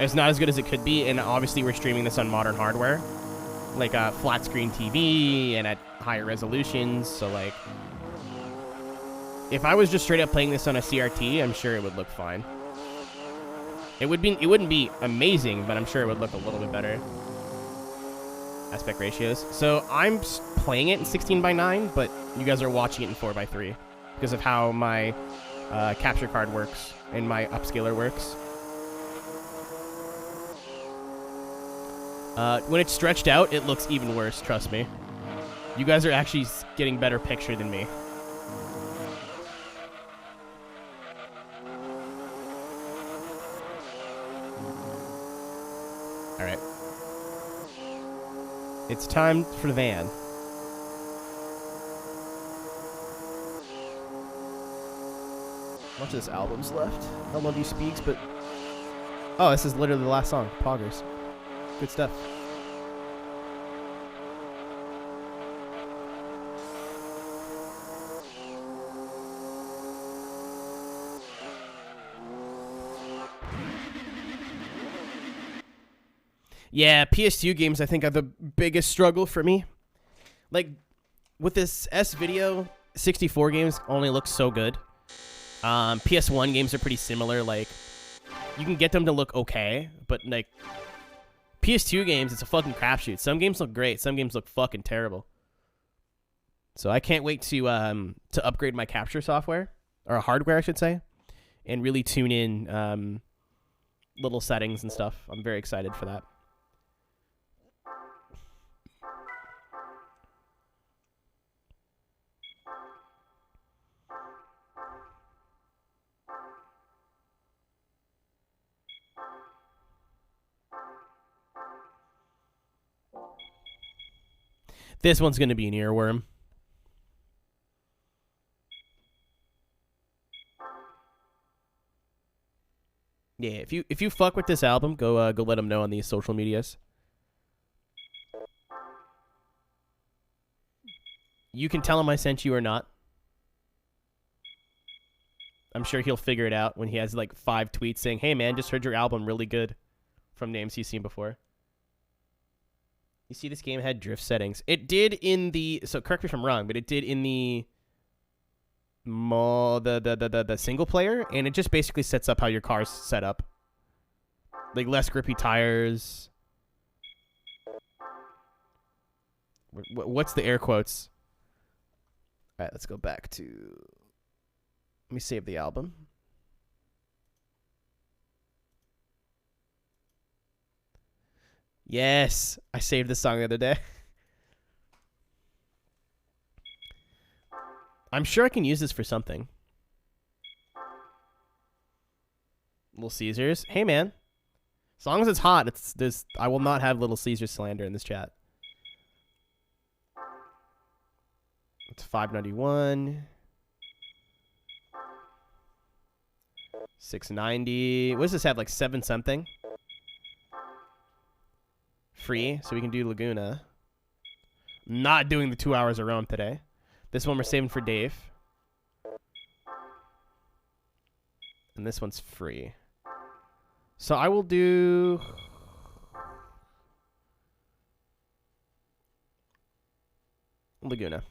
It's not as good as it could be, and obviously we're streaming this on modern hardware. Like a flat screen TV and at higher resolutions, so like... If I was just straight up playing this on a CRT, I'm sure it would look fine. It wouldn't be amazing, but I'm sure it would look a little bit better. Aspect ratios. So I'm playing it in 16:9, but you guys are watching it in 4:3 because of how my capture card works and my upscaler works. When it's stretched out, it looks even worse, trust me. You guys are actually getting better picture than me. Alright. It's time for the van. How much of this album's left? I love you speaks, but... Oh, this is literally the last song. Poggers. Good stuff. Yeah, PS2 games I think are the biggest struggle for me. Like, with this S-Video, 64 games only look so good. PS1 games are pretty similar. Like, you can get them to look okay, but like, PS2 games, it's a fucking crapshoot. Some games look great, some games look fucking terrible. So I can't wait to upgrade my capture software, or hardware, I should say, and really tune in little settings and stuff. I'm very excited for that. This one's going to be an earworm. Yeah, if you fuck with this album, go let them know on these social medias. You can tell him I sent you or not. I'm sure he'll figure it out when he has like 5 tweets saying, "Hey man, just heard your album, really good," from names he's seen before. You see, this game had drift settings. It did in the... So correct me if I'm wrong, but it did in the single player, and it just basically sets up how your car's set up. Like less grippy tires. What's the air quotes? All right, let's go back to... Let me save the album. Yes, I saved this song the other day. I'm sure I can use this for something. Little Caesars. Hey, man. As long as it's hot, I will not have Little Caesar slander in this chat. It's $5.91. $6.90. What does this have? Like 7 something? free, so we can do Laguna. Not doing the 2 hours of Rome today. This one we're saving for Dave. And this one's free. So I will do... Laguna.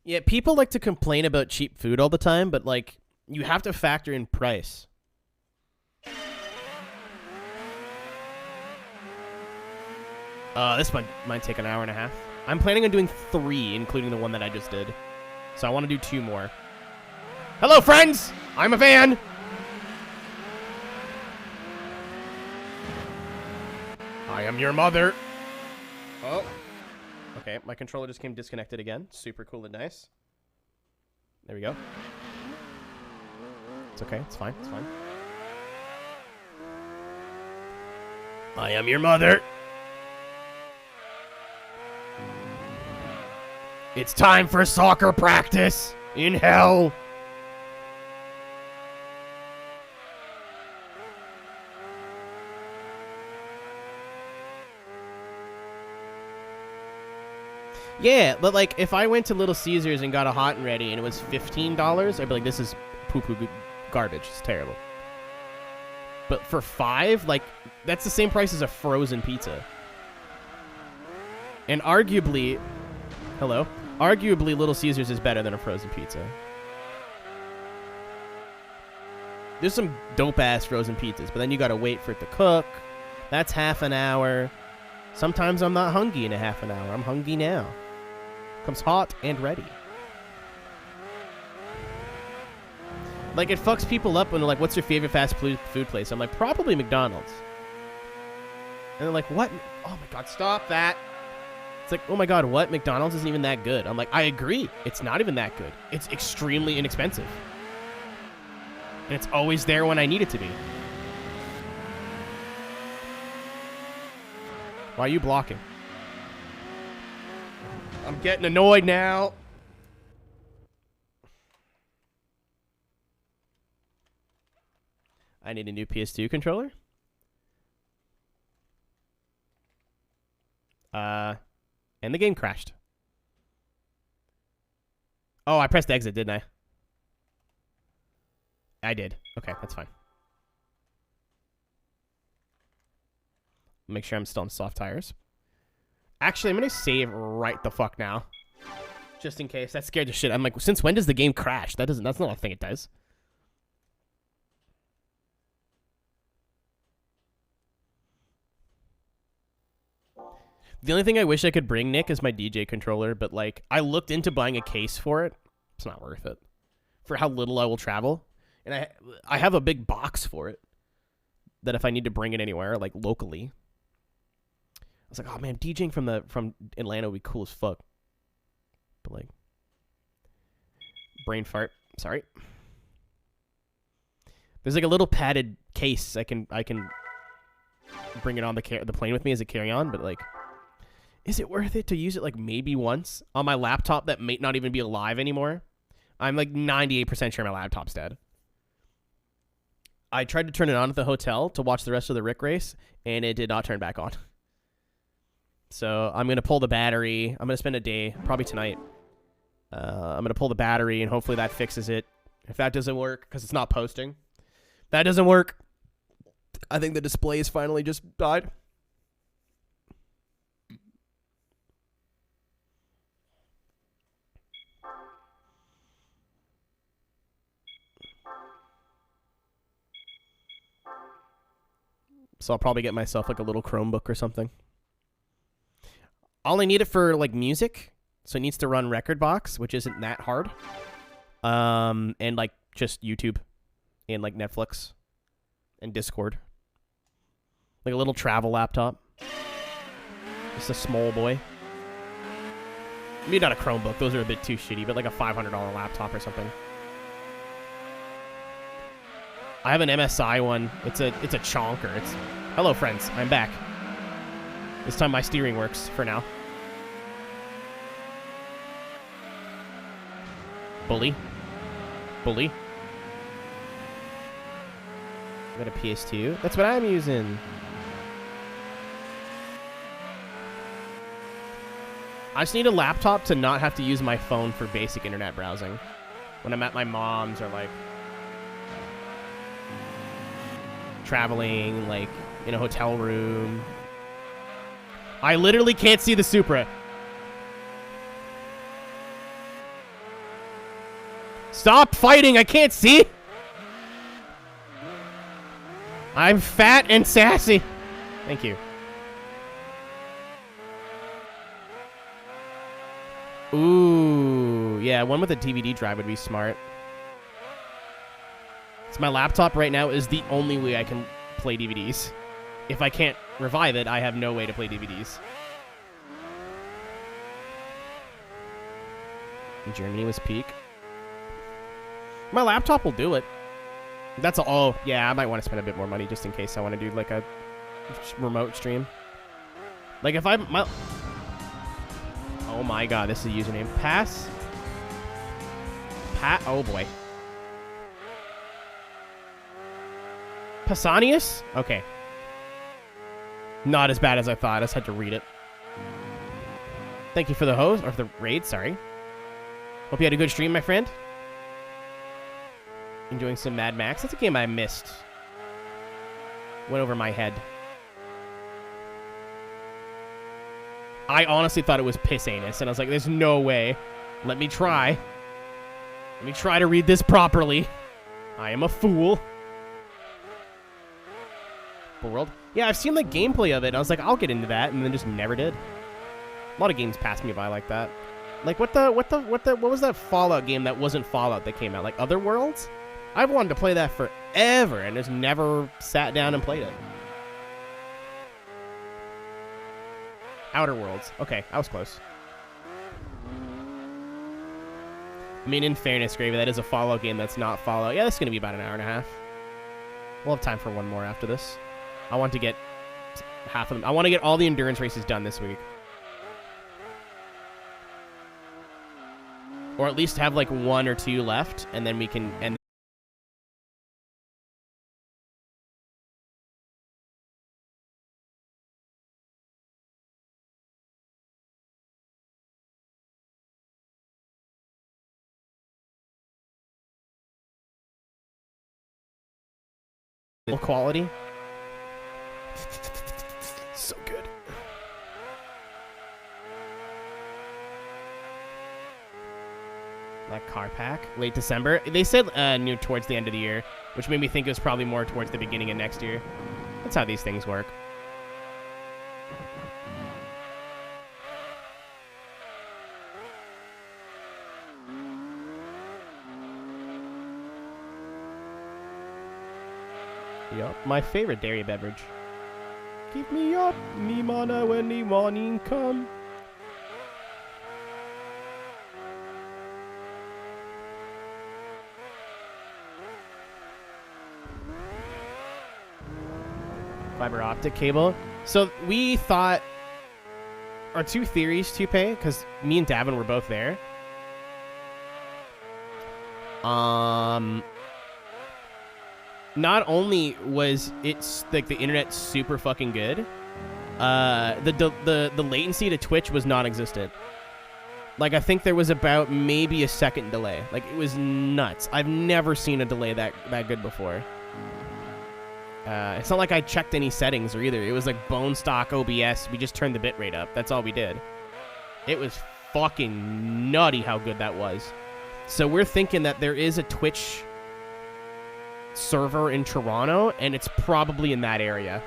Yeah, people like to complain about cheap food all the time, but, like, you have to factor in price. This one might take an hour and a half. I'm planning on doing 3, including the one that I just did. So I want to do 2 more. Hello, friends! I'm a fan! I am your mother. Oh. Okay, my controller just came disconnected again. Super cool and nice. There we go. It's okay. It's fine. It's fine. I am your mother. It's time for soccer practice in hell. Yeah, but like if I went to Little Caesars and got a hot and ready and it was $15, I'd be like, this is poo-poo garbage. It's terrible. But for $5, like that's the same price as a frozen pizza. And arguably, Little Caesars is better than a frozen pizza. There's some dope-ass frozen pizzas, but then you gotta wait for it to cook. That's half an hour. Sometimes I'm not hungry in a half an hour. I'm hungry now. Comes hot and ready. Like, it fucks people up when they're like, what's your favorite fast food place? I'm like, probably McDonald's. And they're like, what? Oh my god, stop that. It's like, oh my god, what? McDonald's isn't even that good. I'm like, I agree. It's not even that good. It's extremely inexpensive. And it's always there when I need it to be. Why are you blocking? I'm getting annoyed now. I need a new PS2 controller. And the game crashed. Oh, I pressed exit, didn't I? I did. Okay, that's fine. Make sure I'm still on soft tires. Actually, I'm going to save right the fuck now. Just in case. That scared the shit. I'm like, since when does the game crash? That's not a thing it does. The only thing I wish I could bring, Nick, is my DJ controller, but like, I looked into buying a case for it. It's not worth it. For how little I will travel. And I have a big box for it. That if I need to bring it anywhere, like locally. I was like, oh man, DJing from Atlanta would be cool as fuck. But like, brain fart. Sorry. There's like a little padded case I can bring it on the plane with me as a carry-on, but like, is it worth it to use it like maybe once on my laptop that may not even be alive anymore? I'm like 98% sure my laptop's dead. I tried to turn it on at the hotel to watch the rest of the Rick race, and it did not turn back on. So I'm going to pull the battery. I'm going to spend a day, probably tonight. I'm going to pull the battery, and hopefully that fixes it. If that doesn't work, because it's not posting. If that doesn't work, I think the display has finally just died. So I'll probably get myself like a little Chromebook or something. I'll only need it for like music. So it needs to run Rekordbox, which isn't that hard. And like just YouTube and like Netflix and Discord. Like a little travel laptop. Just a small boy. Maybe not a Chromebook. Those are a bit too shitty, but like a $500 laptop or something. I have an MSI one. It's a chonker. It's hello friends. I'm back. This time my steering works for now. Bully. Bully. I got a PS2. That's what I'm using. I just need a laptop to not have to use my phone for basic internet browsing. When I'm at my mom's or like traveling, like in a hotel room. I literally can't see the Supra. Stop fighting, I can't see. I'm fat and sassy. Thank you. Ooh, yeah, one with a DVD drive would be smart. So my laptop right now is the only way I can play DVDs. If I can't revive it, I have no way to play DVDs. Germany was peak. My laptop will do it. That's all. Yeah, I might want to spend a bit more money just in case I want to do like a remote stream. Like if my oh my god, this is a username. Oh boy. Pausanias? Okay. Not as bad as I thought. I just had to read it. Thank you for the host, or the raid, sorry. Hope you had a good stream, my friend. Enjoying some Mad Max. That's a game I missed. Went over my head. I honestly thought it was piss anus, and I was like, there's no way. Let me try. Let me try to read this properly. I am a fool. World. Yeah, I've seen the gameplay of it, and I was like, I'll get into that, and then just never did. A lot of games passed me by like that. Like, what was that Fallout game that wasn't Fallout that came out? Like, Other Worlds? I've wanted to play that forever, and just never sat down and played it. Outer Worlds. Okay, I was close. I mean, in fairness, Gravy, that is a Fallout game that's not Fallout. Yeah, that's going to be about an hour and a half. We'll have time for one more after this. I want to get half of them. I want to get all the endurance races done this week. Or at least have like 1 or 2 left, and then we can end. Quality. So good. That car pack. Late December. They said near towards the end of the year, which made me think it was probably more towards the beginning of next year. That's how these things work. Yup, my favorite dairy beverage. Give me up, me mana when the morning come. Fiber optic cable. So we thought, our 2 theories, Tupe, because me and Davin were both there. Not only was it like the internet super fucking good, the latency to Twitch was non-existent. Like I think there was about maybe a second delay. Like it was nuts. I've never seen a delay that good before. It's not like I checked any settings or either. It was like bone stock OBS. We just turned the bitrate up. That's all we did. It was fucking nutty how good that was. So we're thinking that there is a Twitch server in Toronto, and it's probably in that area.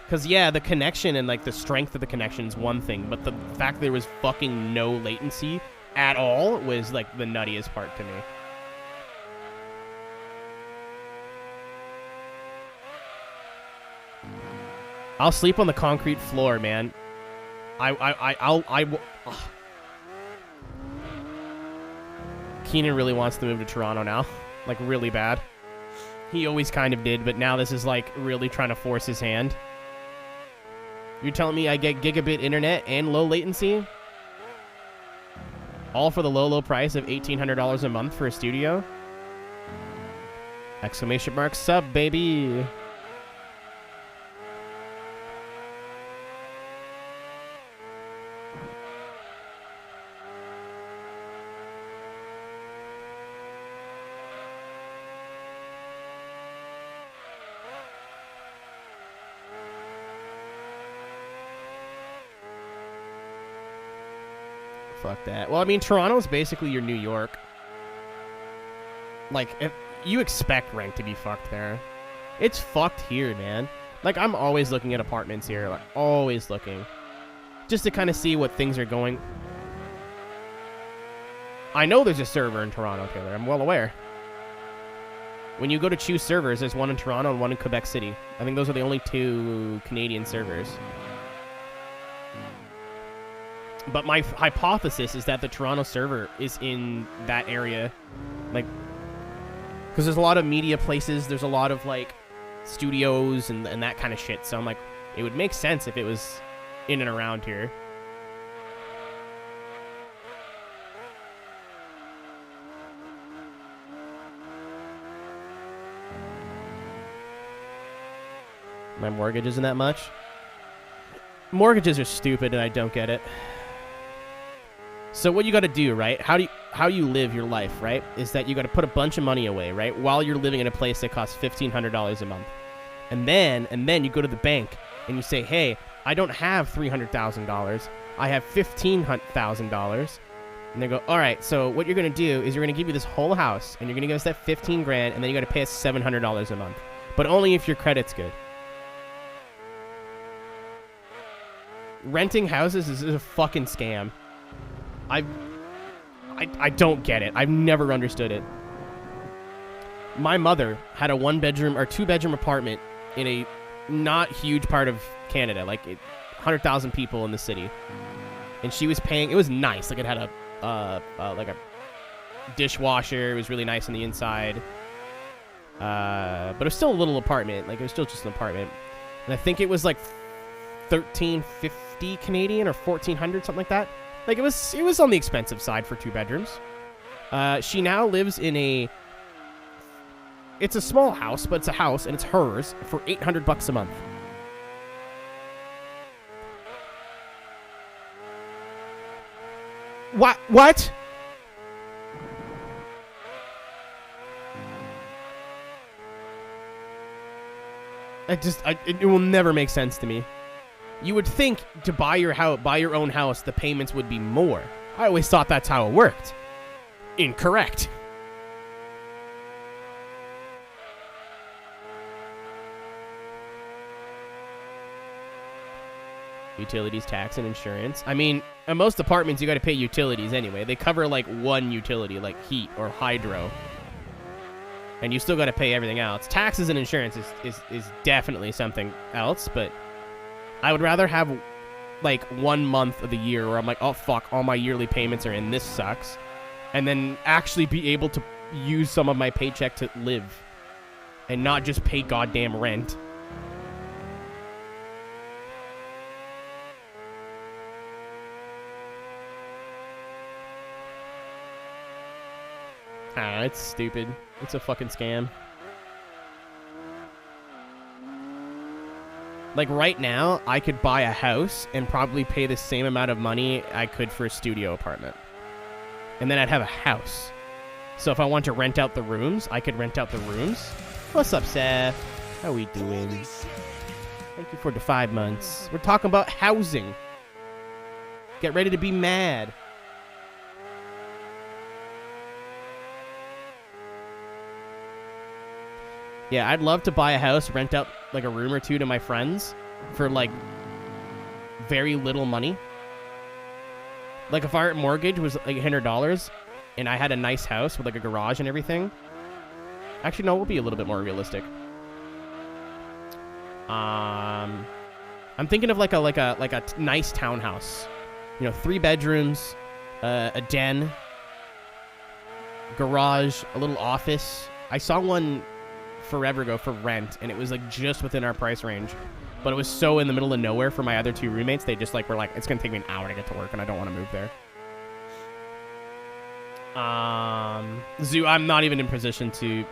Because, yeah, the connection and, like, the strength of the connection is one thing, but the fact there was fucking no latency at all was, like, the nuttiest part to me. I'll sleep on the concrete floor, man. Keenan really wants to move to Toronto now. Like, really bad. He always kind of did, but now this is, like, really trying to force his hand. You're telling me I get gigabit internet and low latency? All for the low price of $1,800 a month for a studio? Exclamation mark sub, baby. Fuck that. Well, I mean, Toronto's basically your New York. Like, if you expect rent to be fucked there. It's fucked here, man. Like, I'm always looking at apartments here. Like, always looking. Just to kind of see what things are going. I know there's a server in Toronto, Taylor. I'm well aware. When you go to choose servers, there's one in Toronto and one in Quebec City. I think those are the only 2 Canadian servers. But my hypothesis is that the Toronto server is in that area. Like, because there's a lot of media places. There's a lot of, like, studios and that kind of shit. So I'm like, it would make sense if it was in and around here. My mortgage isn't that much. Mortgages are stupid and I don't get it. So what you got to do, right? How you live your life, right? Is that you got to put a bunch of money away, right? While you're living in a place that costs $1,500 a month. And then you go to the bank and you say, "Hey, I don't have $300,000. I have $15,000." And they go, "All right, so what you're going to do is you're going to give you this whole house and you're going to give us that 15 grand and then you got to pay us $700 a month. But only if your credit's good." Renting houses is a fucking scam. I don't get it. I've never understood it. My mother had a 1-bedroom or 2-bedroom apartment in a not huge part of Canada, like 100,000 people in the city, and she was paying. It was nice. Like, it had a dishwasher. It was really nice on the inside, but it was still a little apartment. Like, it was still just an apartment, and I think it was like $1,350 Canadian or $1,400, something like that. Like, it was on the expensive side for 2 bedrooms. She now lives in it's a small house, but it's a house, and it's hers for $800 a month. What? It will never make sense to me. You would think to buy your own house, the payments would be more. I always thought that's how it worked. Incorrect. Utilities, tax, and insurance. I mean, in most apartments, you got to pay utilities anyway. They cover, like, one utility, like heat or hydro. And you still got to pay everything else. Taxes and insurance is definitely something else, but I would rather have, like, 1 month of the year where I'm like, oh, fuck, all my yearly payments are in, this sucks, and then actually be able to use some of my paycheck to live and not just pay goddamn rent. It's stupid. It's a fucking scam. Like, right now, I could buy a house and probably pay the same amount of money I could for a studio apartment. And then I'd have a house. So if I want to rent out the rooms, I could rent out the rooms. What's up, Seth? How we doing? Thank you for the 5 months. We're talking about housing. Get ready to be mad. Yeah, I'd love to buy a house, rent out, like, a room or two to my friends for, like, very little money. Like, if our mortgage was, like, $100 and I had a nice house with, like, a garage and everything. Actually, no, we'll be a little bit more realistic. I'm thinking of like a nice townhouse. 3 bedrooms, a den, garage, a little office. I saw one forever ago for rent, and it was like just within our price range. But it was so in the middle of nowhere for my other 2 roommates. They just were like, it's gonna take me an hour to get to work, and I don't want to move there. Zoo, I'm not even in position to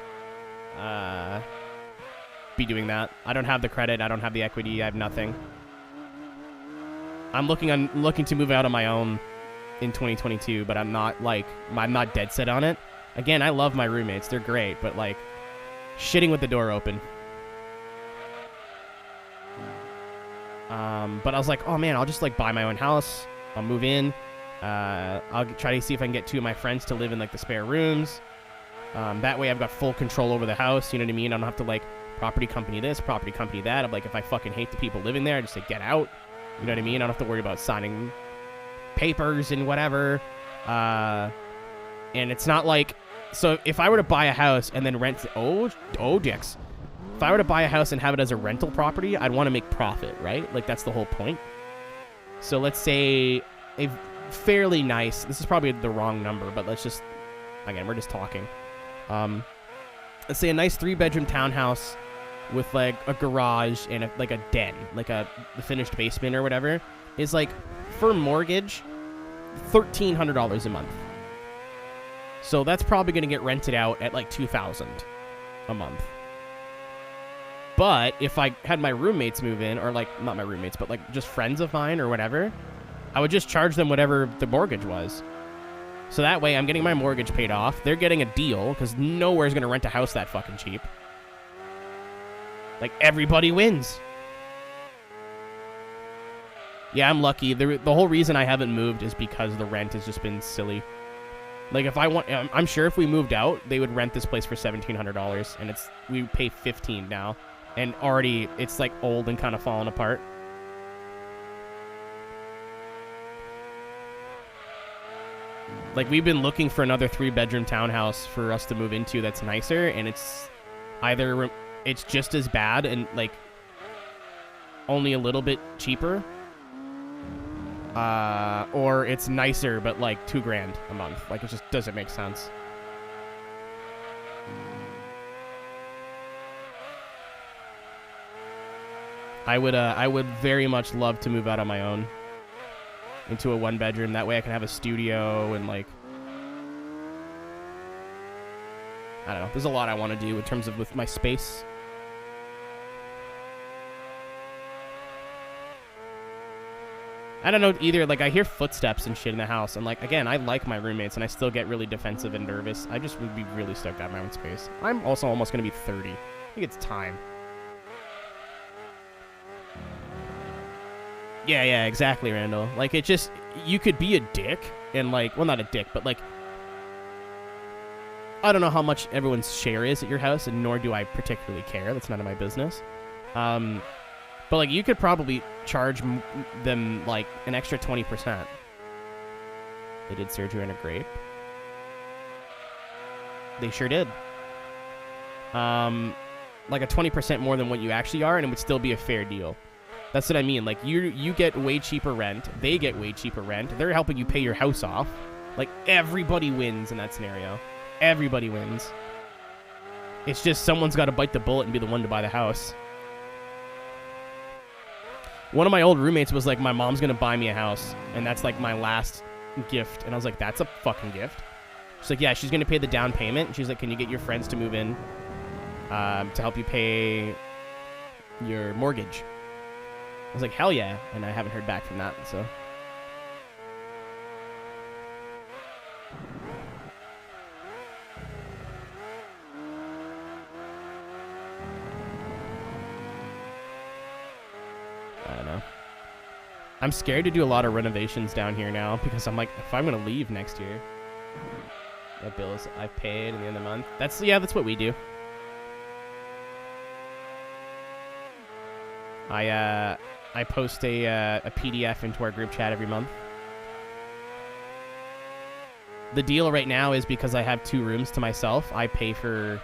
be doing that. I don't have the credit. I don't have the equity. I have nothing. I'm looking to move out on my own in 2022, but I'm not dead set on it. Again, I love my roommates. They're great, but like shitting with the door open. But I was like, oh man, I'll just like buy my own house. I'll move in. I'll try to see if I can get 2 of my friends to live in like the spare rooms. That way I've got full control over the house. You know what I mean? I don't have to like property company this, property company that. I'm like, if I fucking hate the people living there, I just say get out. You know what I mean? I don't have to worry about signing papers and whatever. And it's not like, so if I were to buy a house and then rent, dicks. If I were to buy a house and have it as a rental property, I'd want to make profit, right? Like that's the whole point. So let's say a fairly nice, this is probably the wrong number, but let's just, again, we're just talking. Let's say a nice 3-bedroom townhouse with like a garage and like a den, like the finished basement or whatever, is like for mortgage $1,300 a month. So that's probably going to get rented out at like $2,000 a month. But if I had my roommates move in, or like not my roommates, but like just friends of mine or whatever, I would just charge them whatever the mortgage was. So that way I'm getting my mortgage paid off. They're getting a deal because nowhere's going to rent a house that fucking cheap. Like everybody wins. Yeah, I'm lucky. The whole reason I haven't moved is because the rent has just been silly. Like if I'm sure if we moved out, they would rent this place for $1,700, and we pay $15 now, and already it's like old and kind of falling apart. Like we've been looking for another 3-bedroom townhouse for us to move into that's nicer, and it's either it's just as bad and like only a little bit cheaper, or it's nicer but like $2,000 a month. Like it just doesn't make sense. I would very much love to move out on my own into a 1-bedroom. That way I can have a studio and like, I don't know. There's a lot I want to do in terms of with my space. I don't know either. Like I hear footsteps and shit in the house, and like again, I like my roommates, and I still get really defensive and nervous. I just would be really stoked to have my own space. I'm also almost gonna be 30. I think it's time. Yeah, exactly, Randall. Like it just, you could be a dick and like, well, not a dick, but like, I don't know how much everyone's share is at your house, and nor do I particularly care. That's none of my business. But like you could probably charge them like an extra 20%. They did surgery on a grape. They sure did. Like a 20% more than what you actually are, and it would still be a fair deal. That's what I mean. Like you get way cheaper rent. They get way cheaper rent. They're helping you pay your house off. Like everybody wins in that scenario. Everybody wins. It's just someone's got to bite the bullet and be the one to buy the house. One of my old roommates was like, my mom's going to buy me a house, and that's like my last gift. And I was like, that's a fucking gift? She's like, yeah, she's going to pay the down payment. And she's like, can you get your friends to move in to help you pay your mortgage? I was like, hell yeah. And I haven't heard back from that, so. I don't know. I'm scared to do a lot of renovations down here now because I'm like, if I'm going to leave next year, the bills I've paid at the end of the month. That's what we do. I post a PDF into our group chat every month. The deal right now is because I have 2 rooms to myself, I pay for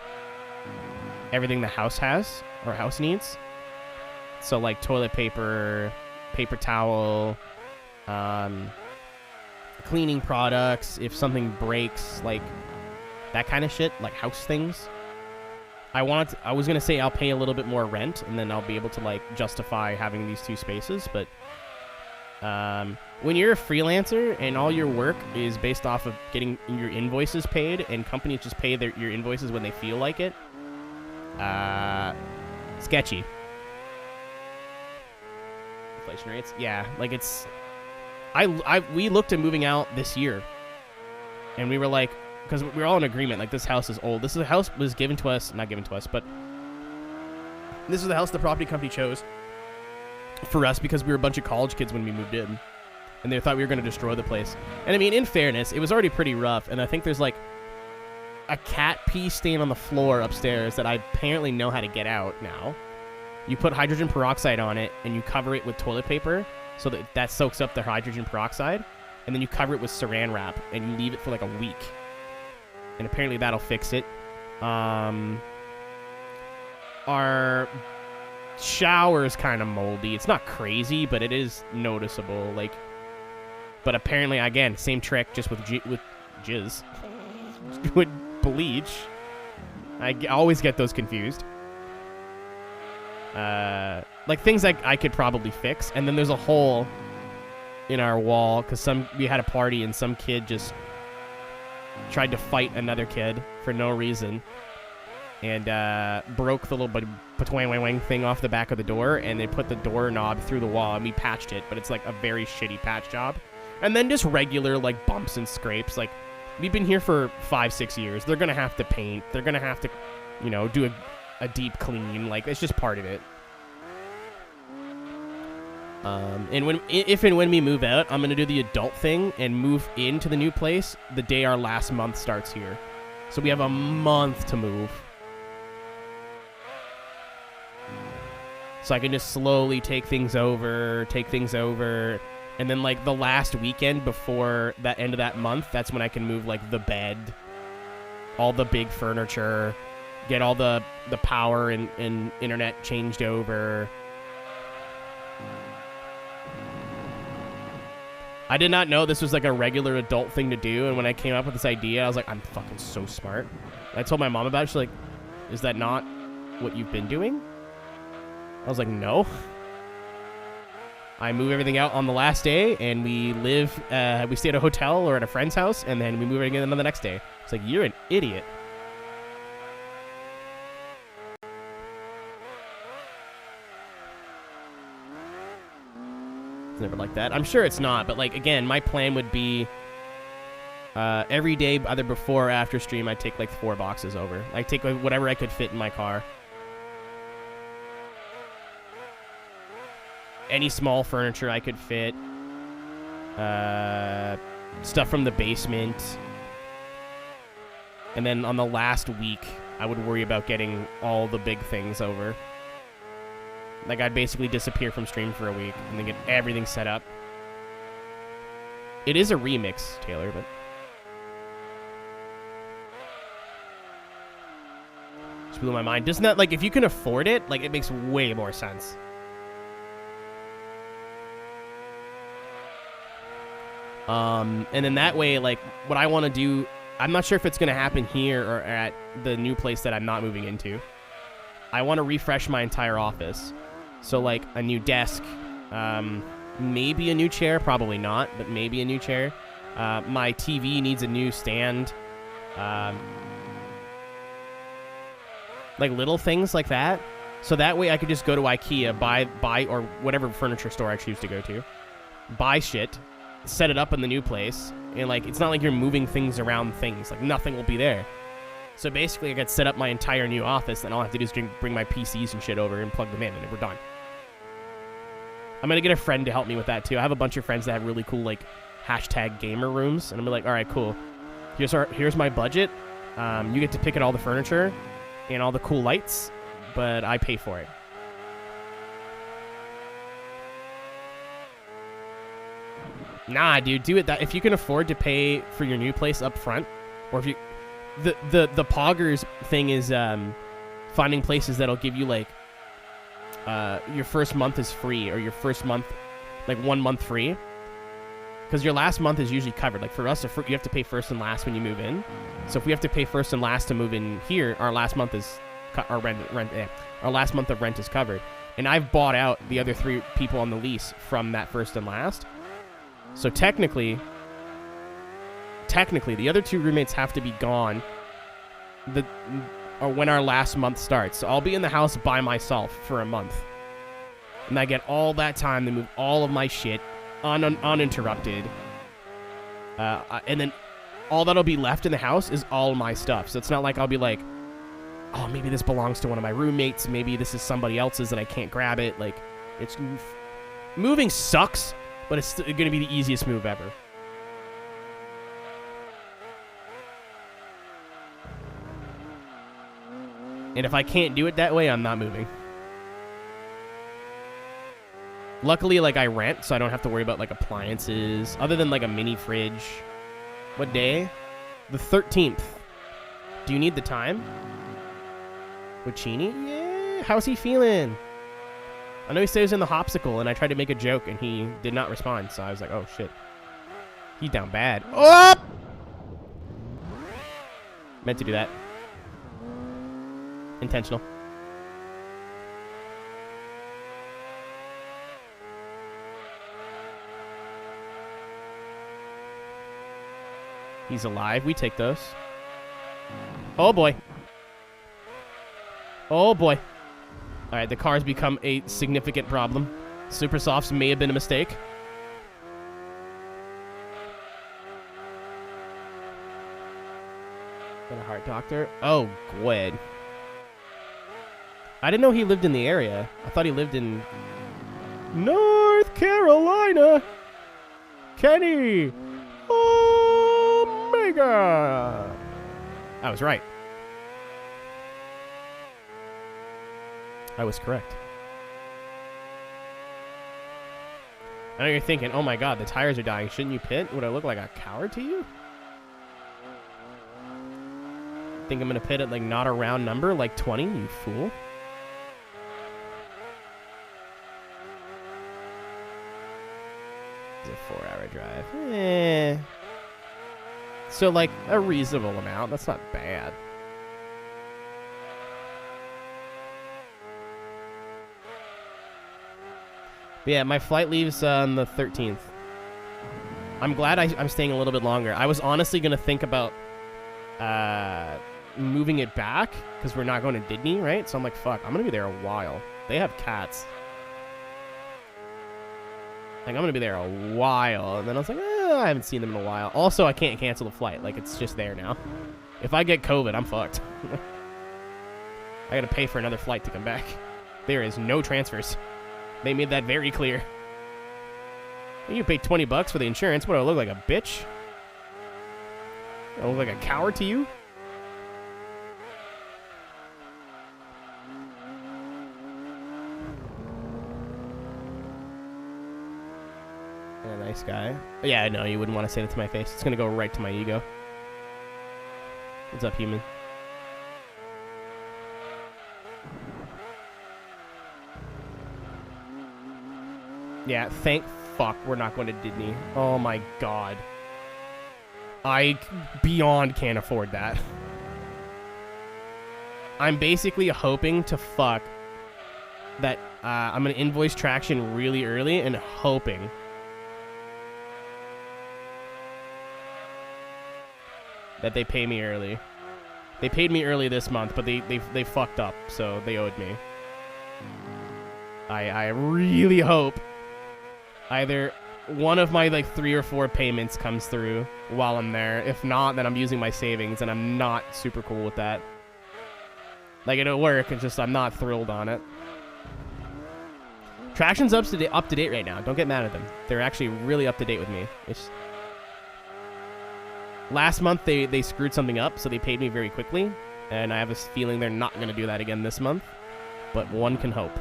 everything the house has or house needs. So like toilet paper, paper towel, cleaning products, if something breaks, like that kind of shit, like house things. I was gonna say I'll pay a little bit more rent, and then I'll be able to like justify having these 2 spaces. But when you're a freelancer and all your work is based off of getting your invoices paid, and companies just pay your invoices when they feel like it, sketchy. Inflation rates, yeah, like it's. We looked at moving out this year, and we were like, because we were all in agreement, like, this house is old. This is a house was given to us, not given to us, but this is the house the property company chose for us because we were a bunch of college kids when we moved in, and they thought we were going to destroy the place. And I mean, in fairness, it was already pretty rough, and I think there's like a cat pee stain on the floor upstairs that I apparently know how to get out now. You put hydrogen peroxide on it, and you cover it with toilet paper so that soaks up the hydrogen peroxide, and then you cover it with saran wrap, and you leave it for like a week. And apparently that'll fix it. Our shower is kind of moldy. It's not crazy, but it is noticeable. Like, but apparently, again, same trick, just with jizz, with bleach. I always get those confused. Like things like I could probably fix. And then there's a hole in our wall because we had a party and some kid just tried to fight another kid for no reason, and broke the little patwang thing off the back of the door, and they put the doorknob through the wall, and we patched it, but it's like a very shitty patch job. And then just regular like bumps and scrapes. Like, we've been here for 5-6 years. They're gonna have to paint. They're gonna have to, do a deep clean. Like, it's just part of it. And if and when we move out, I'm gonna do the adult thing and move into the new place the day our last month starts here. So we have a month to move. So I can just slowly take things over, and then like the last weekend before that end of that month, that's when I can move like the bed, all the big furniture, get all the power and internet changed over. I did not know this was like a regular adult thing to do, and when I came up with this idea, I was like, I'm fucking so smart. And I told my mom about it. She's like, is that not what you've been doing? I was like, no. I move everything out on the last day, and we stay at a hotel or at a friend's house, and then we move everything in on the next day. It's like, you're an idiot. It's never like that. I'm sure it's not, but like, again, my plan would be every day, either before or after stream, I'd take like 4 boxes over. I'd take like, whatever I could fit in my car. Any small furniture I could fit. Stuff from the basement. And then on the last week, I would worry about getting all the big things over. Like, I'd basically disappear from stream for a week and then get everything set up. It is a remix, Taylor, but... just blew my mind. Doesn't that, like, if you can afford it, like, it makes way more sense. And then that way, like, what I want to do... I'm not sure if it's going to happen here or at the new place that I'm not moving into. I want to refresh my entire office. So, like, a new desk, maybe a new chair, probably not, but maybe a new chair. My TV needs a new stand. Like, little things like that. So that way I could just go to IKEA, buy or whatever furniture store I choose to go to, buy shit, set it up in the new place, and, like, it's not like you're moving things around things. Like, nothing will be there. So basically, I could set up my entire new office, and all I have to do is bring my PCs and shit over and plug them in, and we're done. I'm going to get a friend to help me with that, too. I have a bunch of friends that have really cool, like, #gamer rooms, and I'm like, all right, cool. Here's my budget. You get to pick at all the furniture and all the cool lights, but I pay for it. Nah, dude, do it. If you can afford to pay for your new place up front, or if you... The Poggers thing is finding places that'll give you, like, your first month is free, or your first month, like 1 month free. Because your last month is usually covered. Like for us, you have to pay first and last when you move in. So if we have to pay first and last to move in here, our last month is our last month of rent is covered. And I've bought out the other 3 people on the lease from that first and last. So technically, the other 2 roommates have to be gone or when our last month starts. So I'll be in the house by myself for a month. And I get all that time to move all of my shit uninterrupted. And then all that'll be left in the house is all my stuff. So it's not like I'll be like, oh, maybe this belongs to one of my roommates. Maybe this is somebody else's and I can't grab it. Like, it's moving sucks, but it's going to be the easiest move ever. And if I can't do it that way, I'm not moving. Luckily, like, I rent, so I don't have to worry about, like, appliances. Other than, like, a mini fridge. What day? The 13th. Do you need the time? Wachini? Yeah. How's he feeling? I know he stays in the hopsicle, and I tried to make a joke, and he did not respond. So I was like, oh, shit. He's down bad. Oh! Meant to do that. Intentional. He's alive. We take those. Oh, boy. Oh, boy. All right, the car's become a significant problem. Super softs may have been a mistake. Got a heart doctor. Oh, good. I didn't know he lived in the area. I thought he lived in North Carolina. Kenny. Omega. I was right. I was correct. I know you're thinking, oh my god, the tires are dying. Shouldn't you pit? Would I look like a coward to you? Think I'm going to pit at, like, not a round number, like 20, you fool. It's a 4-hour drive. Eh. So, like, a reasonable amount. That's not bad. But yeah, my flight leaves on the 13th. I'm glad I'm staying a little bit longer. I was honestly going to think about moving it back because we're not going to Disney, right? So I'm like, fuck, I'm going to be there a while. They have cats. Like, I'm going to be there a while. And then I was like, I haven't seen them in a while. Also, I can't cancel the flight. Like, it's just there now. If I get COVID, I'm fucked. I got to pay for another flight to come back. There is no transfers. They made that very clear. You pay $20 for the insurance. What, do I look like a bitch? Do I look like a coward to you? Yeah, nice guy. Yeah, no, you wouldn't want to say that to my face. It's going to go right to my ego. What's up, human? Yeah, thank fuck we're not going to Disney. Oh my god. I beyond can't afford that. I'm basically hoping to fuck that I'm going to invoice Traction really early and hoping that they pay me early. They paid me early this month, but they fucked up, so they owed me. I really hope either one of my, like, 3 or 4 payments comes through while I'm there. If not, then I'm using my savings, and I'm not super cool with that. Like, it'll work, it's just I'm not thrilled on it. Traction's up to date right now. Don't get mad at them. They're actually really up to date with me. It's last month, they screwed something up, so they paid me very quickly, and I have a feeling they're not going to do that again this month, but one can hope.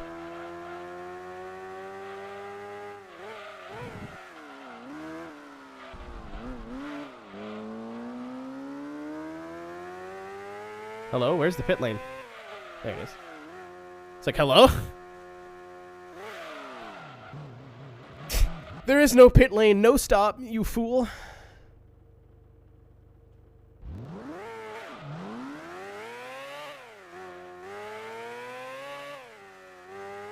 Hello, where's the pit lane? There it is. It's like, hello? There is no pit lane, no stop, you fool.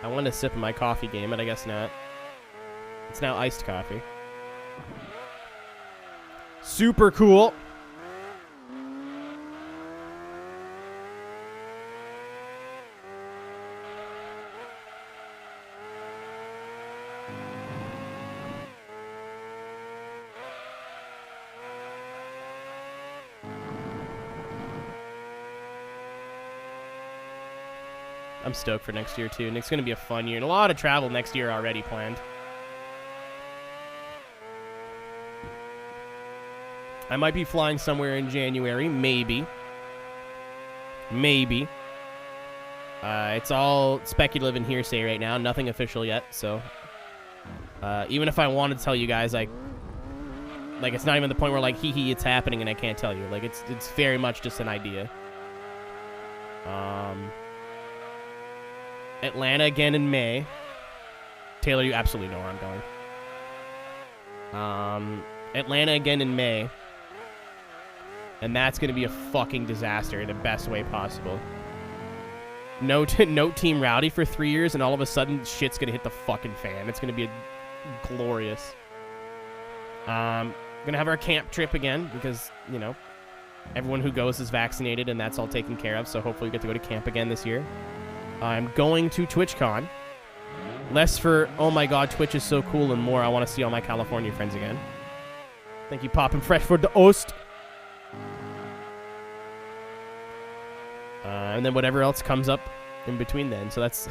I wanted to sip of my coffee game, but I guess not. It's now iced coffee. Super cool. I'm stoked for next year, too. And it's going to be a fun year. And a lot of travel next year already planned. I might be flying somewhere in January. Maybe. Maybe. It's all speculative and hearsay right now. Nothing official yet. So, even if I wanted to tell you guys, like it's not even the point where, like, hee, it's happening and I can't tell you. Like, it's very much just an idea. Atlanta again in May. Taylor, you absolutely know where I'm going. Atlanta again in May. And that's going to be a fucking disaster in the best way possible. No Team Rowdy for 3 years, and all of a sudden, shit's going to hit the fucking fan. It's going to be glorious. Going to have our camp trip again, because, you know, everyone who goes is vaccinated, and that's all taken care of, so hopefully we get to go to camp again this year. I'm going to TwitchCon. Less for, oh my god, Twitch is so cool, and more, I want to see all my California friends again. Thank you, Poppin' Fresh, for the host. And then whatever else comes up in between then. So that's...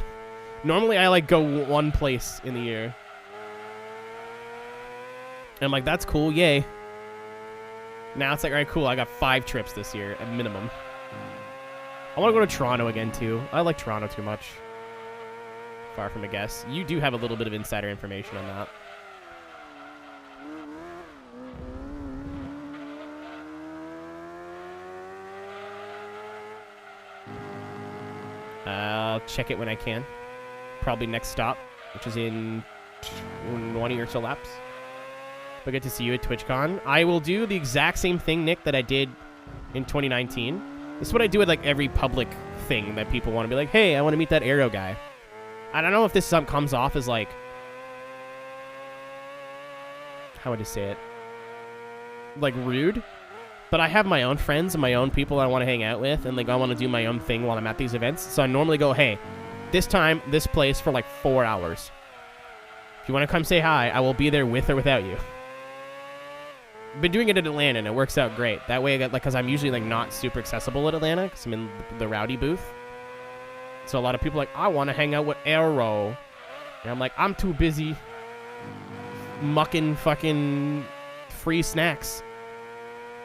Normally, I, like, go one place in the year. And I'm like, that's cool, yay. Now it's like, all right, cool, I got 5 trips this year, at minimum. I want to go to Toronto again, too. I like Toronto too much. Far from a guess. You do have a little bit of insider information on that. I'll check it when I can. Probably next stop, which is in 20 or so laps. But good to see you at TwitchCon. I will do the exact same thing, Nick, that I did in 2019. This is what I do with, like, every public thing that people want to be like, hey, I want to meet that aero guy. I don't know if this comes off as, like... How would I say it? Like, rude? But I have my own friends and my own people I want to hang out with, and, like, I want to do my own thing while I'm at these events. So I normally go, hey, this time, this place for, like, 4 hours. If you want to come say hi, I will be there with or without you. Been doing it in Atlanta, and it works out great. That way, I got, like, because I'm usually, like, not super accessible at Atlanta, because I'm in the Rowdy booth. So a lot of people are like, I want to hang out with Aero. And I'm like, I'm too busy mucking fucking free snacks.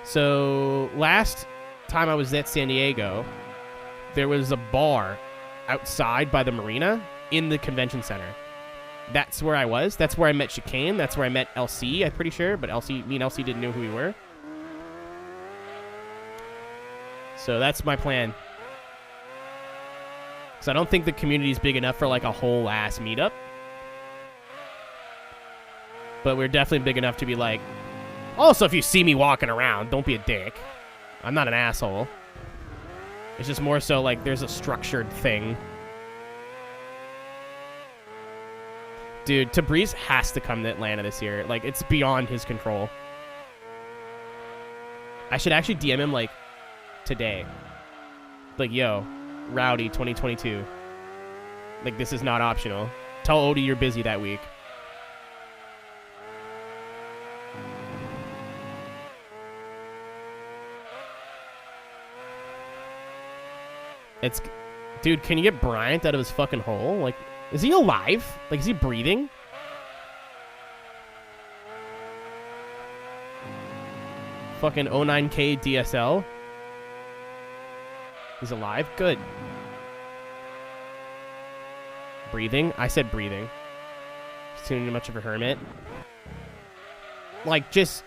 So last time I was at San Diego, there was a bar outside by the marina in the convention center. That's where I was. That's where I met Chicane. That's where I met LC, I'm pretty sure. But me and LC didn't know who we were. So that's my plan. Because I don't think the community is big enough for, like, a whole ass meetup. But we're definitely big enough to be like, also, if you see me walking around, don't be a dick. I'm not an asshole. It's just more so, like, there's a structured thing. Dude, Tabriz has to come to Atlanta this year. Like, it's beyond his control. I should actually DM him, like, today. Like, yo, Rowdy 2022. Like, this is not optional. Tell Odie you're busy that week. It's... Dude, can you get Bryant out of his fucking hole? Like... Is he alive? Like, is he breathing? Fucking 09K DSL. He's alive? Good. Breathing? I said breathing. He's too much of a hermit. Like, just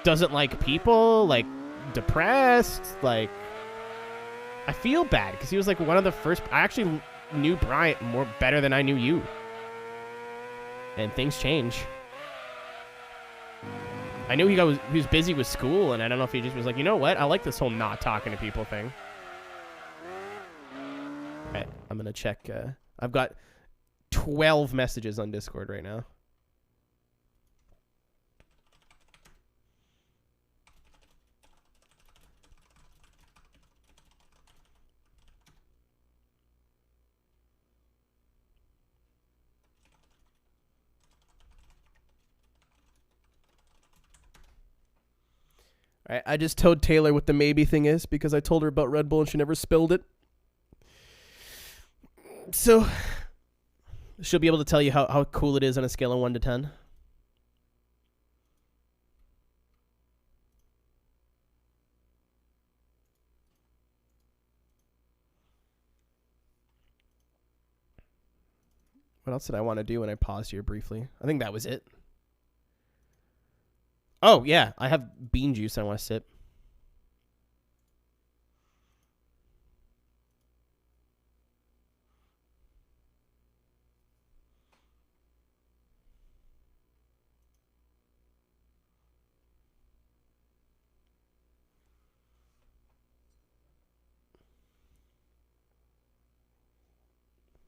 doesn't like people. Like, depressed. Like, I feel bad because he was, like, one of the first... I actually... knew Bryant better than I knew you. And things change. I knew he was busy with school, and I don't know if he just was like, you know what? I like this whole not talking to people thing. All right, I'm gonna check. I've got 12 messages on Discord right now. All right, I just told Taylor what the maybe thing is because I told her about Red Bull and she never spilled it. So she'll be able to tell you how cool it is on a scale of 1 to 10. What else did I want to do when I paused here briefly? I think that was it. Oh, yeah. I have bean juice I want to sip.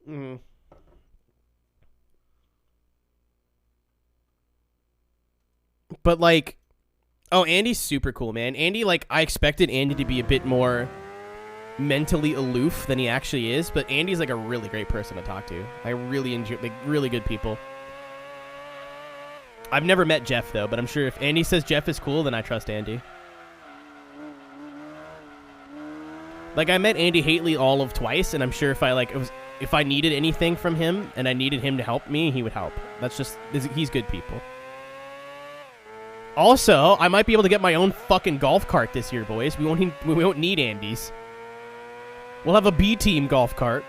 Mm. But, like, oh, Andy's super cool, man. Andy, like, I expected Andy to be a bit more mentally aloof than he actually is, but Andy's, like, a really great person to talk to. I really enjoy, like, really good people. I've never met Jeff, though, but I'm sure if Andy says Jeff is cool, then I trust Andy. Like, I met Andy Haitley all of twice, and I'm sure if I needed anything from him and I needed him to help me, he would help. That's just, he's good people. Also, I might be able to get my own fucking golf cart this year, boys. We won't need Andy's. We'll have a B-team golf cart.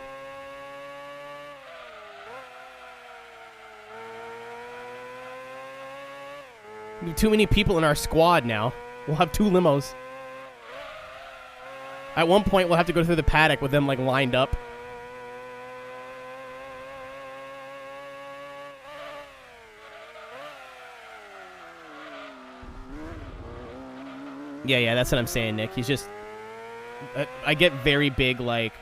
We have too many people in our squad now. We'll have 2 limos. At one point, we'll have to go through the paddock with them, like, lined up. Yeah, that's what I'm saying, Nick. He's just... I get very big, like,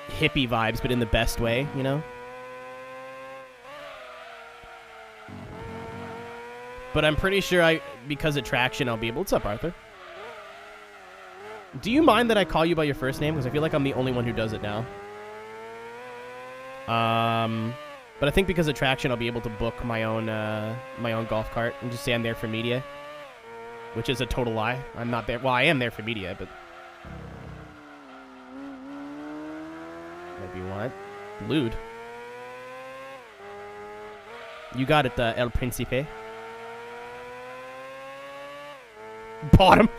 hippie vibes, but in the best way, you know? But I'm pretty sure because of traction, I'll be able... What's up, Arthur? Do you mind that I call you by your first name? Because I feel like I'm the only one who does it now. But I think because of traction, I'll be able to book my own golf cart and just say I'm there for media. Which is a total lie. I'm not there. Well, I am there for media, but... Maybe you want. Lewd. You got it, El Principe. Bottom.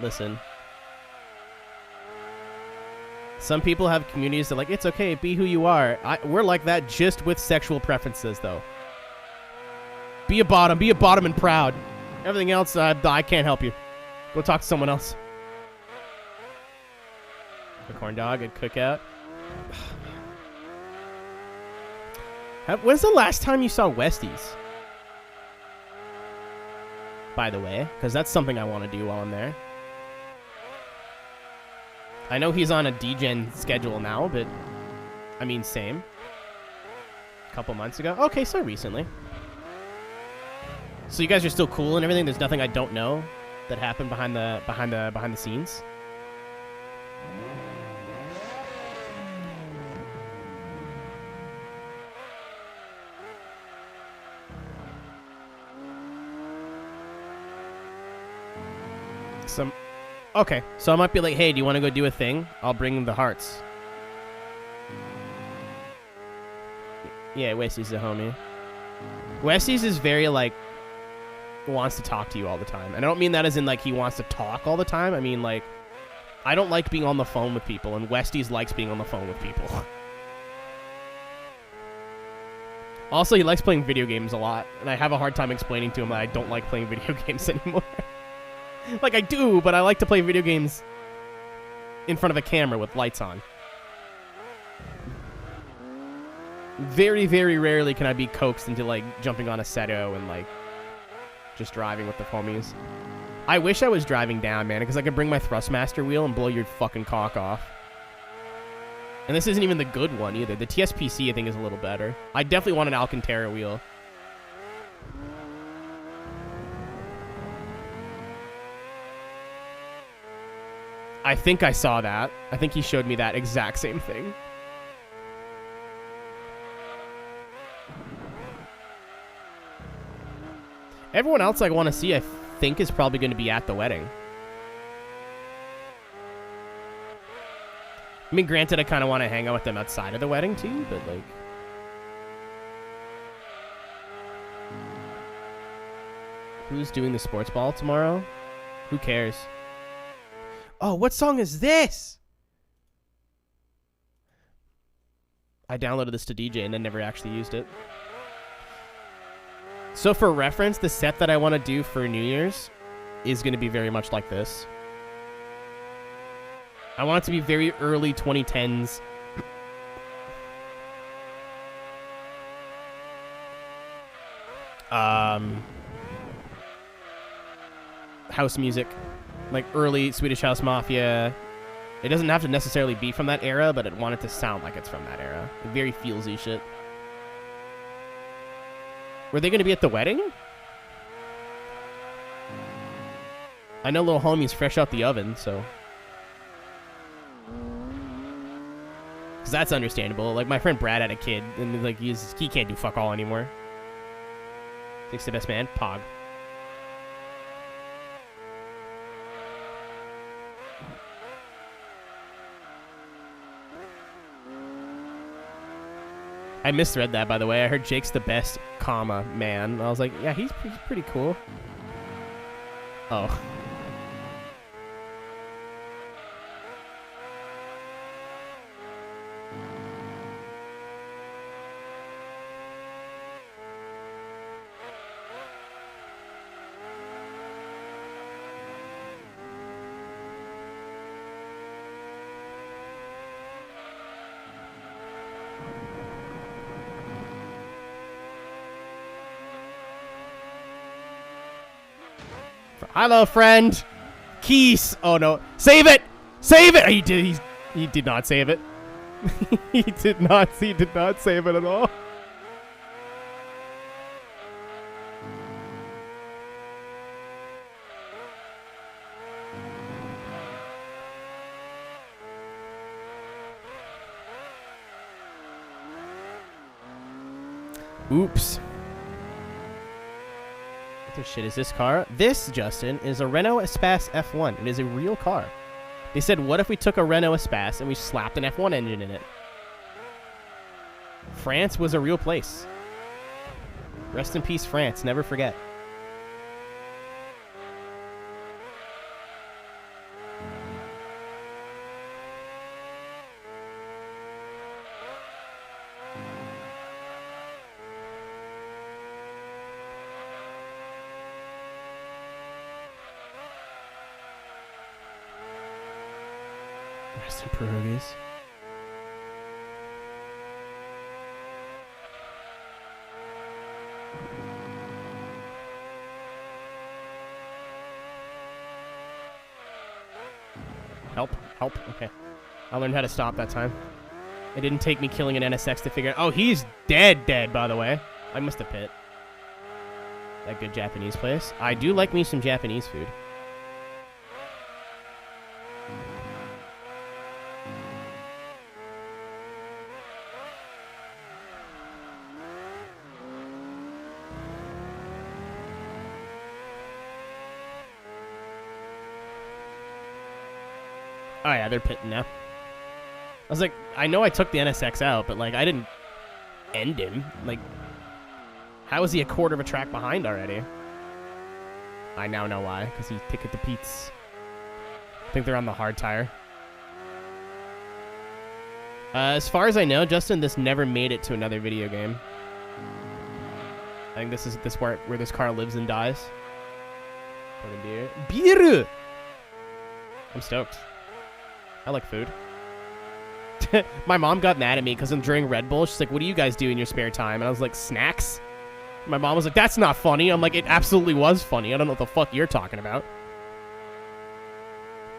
Listen. Some people have communities that are like, it's okay, be who you are. We're like that just with sexual preferences, though. Be a bottom and proud. Everything else, I can't help you. Go talk to someone else. A corn dog, a cookout. When's the last time you saw Westies? By the way, because that's something I want to do while I'm there. I know he's on a DGen schedule now, but I mean, same. A couple months ago. Okay, so recently. So you guys are still cool and everything. There's nothing I don't know that happened behind the scenes. Okay, so I might be like, hey, do you want to go do a thing? I'll bring the hearts. Yeah, Westies a homie. Westies is very, like, wants to talk to you all the time. And I don't mean that as in, like, he wants to talk all the time. I mean, like, I don't like being on the phone with people, and Westies likes being on the phone with people. Also, he likes playing video games a lot, and I have a hard time explaining to him that I don't like playing video games anymore. Like, I do, but I like to play video games in front of a camera with lights on. Very, very rarely can I be coaxed into, like, jumping on a Seto and, like, just driving with the homies. I wish I was driving down, man, because I could bring my Thrustmaster wheel and blow your fucking cock off. And this isn't even the good one, either. The TSPC, I think, is a little better. I definitely want an Alcantara wheel. I think I saw that. I think he showed me that exact same thing. Everyone else I want to see, I think, is probably going to be at the wedding. I mean, granted, I kind of want to hang out with them outside of the wedding, too, but, like... Who's doing the sports ball tomorrow? Who cares? Oh, what song is this? I downloaded this to DJ and then never actually used it. So for reference, the set that I want to do for New Year's is going to be very much like this. I want it to be very early 2010s. House music. Like early Swedish House Mafia. It doesn't have to necessarily be from that era, but I want it to sound like it's from that era. Like very feelsy shit. Were they going to be at the wedding? I know little homie's fresh out the oven, so... Because that's understandable. Like, my friend Brad had a kid, and like he can't do fuck all anymore. Thanks to the best man, Pog. I misread that, by the way. I heard Jake's the best, comma, man. I was like, yeah, he's pretty cool. Oh. Hello, friend. Keys. Oh no! Save it! Save it! He did not save it. He did not save it at all. Oops. What the shit is this car? This, Justin, is a Renault Espace F1. It is a real car. They said, what if we took a Renault Espace and we slapped an F1 engine in it? France was a real place. Rest in peace, France. Never forget. Rest in pierogies. Help. Help. Okay. I learned how to stop that time. It didn't take me killing an NSX to figure out. Oh, he's dead, by the way. I must have pit. That good Japanese place. I do like me some Japanese food. Oh yeah, they're pitting now. I was like, I know I took the NSX out, but like I didn't end him. Like, how is he a quarter of a track behind already? I now know why, because he ticket the Pete's. I think they're on the hard tire. As far as I know, Justin, this never made it to another video game. I think this is where this car lives and dies. Beer! I'm stoked. I like food. My mom got mad at me because during Red Bull, she's like, what do you guys do in your spare time? And I was like, snacks? My mom was like, that's not funny. I'm like, it absolutely was funny. I don't know what the fuck you're talking about.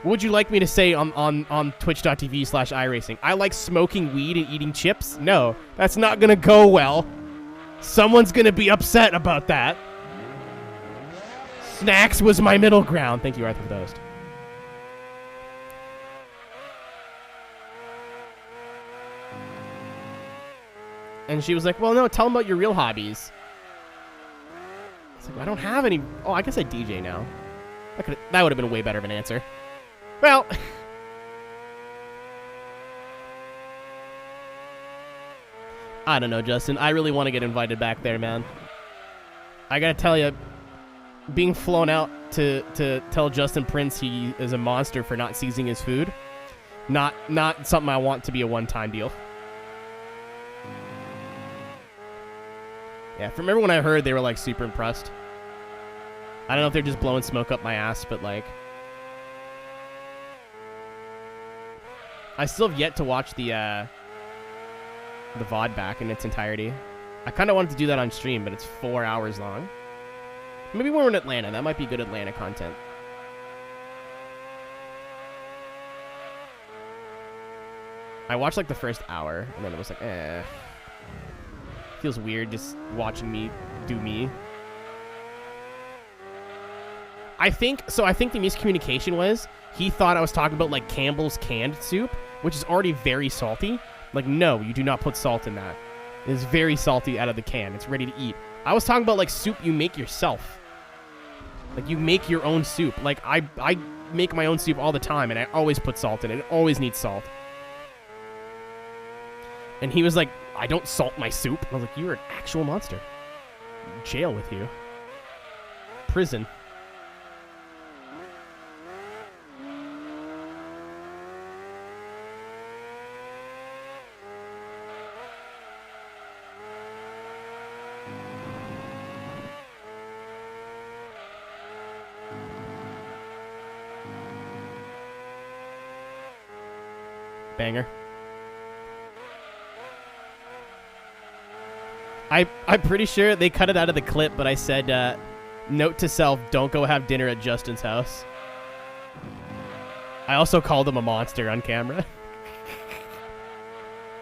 What would you like me to say on twitch.tv/iRacing? I like smoking weed and eating chips? No, that's not going to go well. Someone's going to be upset about that. Snacks was my middle ground. Thank you, Arthur, for those. And she was like, well, no, tell them about your real hobbies. I was like, I don't have any. Oh, I guess I DJ now. That would have been way better of an answer. Well, I don't know, Justin. I really want to get invited back there, man. I gotta tell you, being flown out to tell Justin Prince he is a monster for not seizing his food, not something I want to be a one-time deal. Yeah, remember when I heard they were, like, super impressed? I don't know if they're just blowing smoke up my ass, but, like, I still have yet to watch the VOD back in its entirety. I kind of wanted to do that on stream, but it's 4 hours long. Maybe when we're in Atlanta. That might be good Atlanta content. I watched, like, the first hour, and then it was like, eh. Feels weird just watching me do me. I think the miscommunication was he thought I was talking about, like, Campbell's canned soup, which is already very salty. Like, no, you do not put salt in that. It is very salty out of the can. It's ready to eat. I was talking about, like, soup you make yourself. Like, you make your own soup. Like, I make my own soup all the time, and I always put salt in it. It always needs salt. And he was like, I don't salt my soup. I was like, you're an actual monster. Jail with you. Prison. Banger. I'm pretty sure they cut it out of the clip, but I said, note to self, don't go have dinner at Justin's house. I also called him a monster on camera.